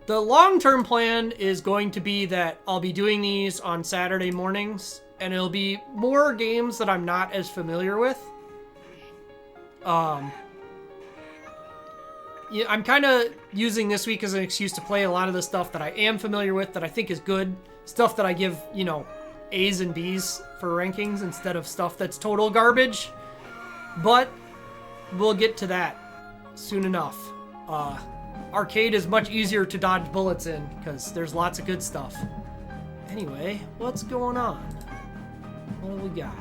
the long-term plan is going to be that I'll be doing these on Saturday mornings, and it'll be more games that I'm not as familiar with. Yeah, I'm kind of using this week as an excuse to play a lot of the stuff that I am familiar with, that I think is good. Stuff that I give, you know, A's and B's for rankings instead of stuff that's total garbage. But we'll get to that soon enough. Arcade is much easier to dodge bullets in because there's lots of good stuff. Anyway, what's going on? What do we got?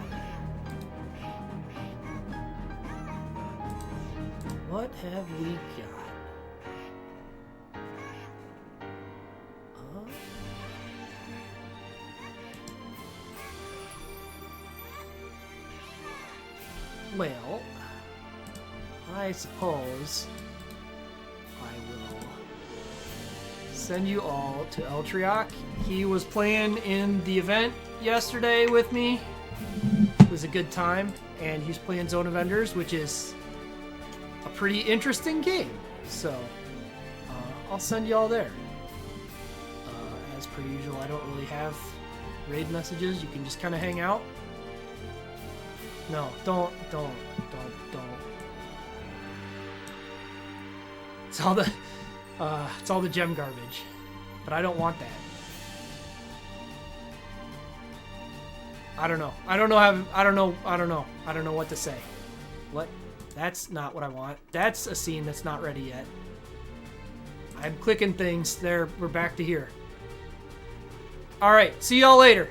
What have we got? Well, I suppose I will send you all to Eltriok. He was playing in the event yesterday with me. It was a good time, and he's playing Zone of Enders, which is a pretty interesting game. So, I'll send you all there. As per usual, I don't really have raid messages. You can just kind of hang out. No, don't. It's all the gem garbage, but I don't want that. I don't know what to say. What? That's not what I want. That's a scene that's not ready yet. I'm clicking things. There, we're back to here. All right, see y'all later.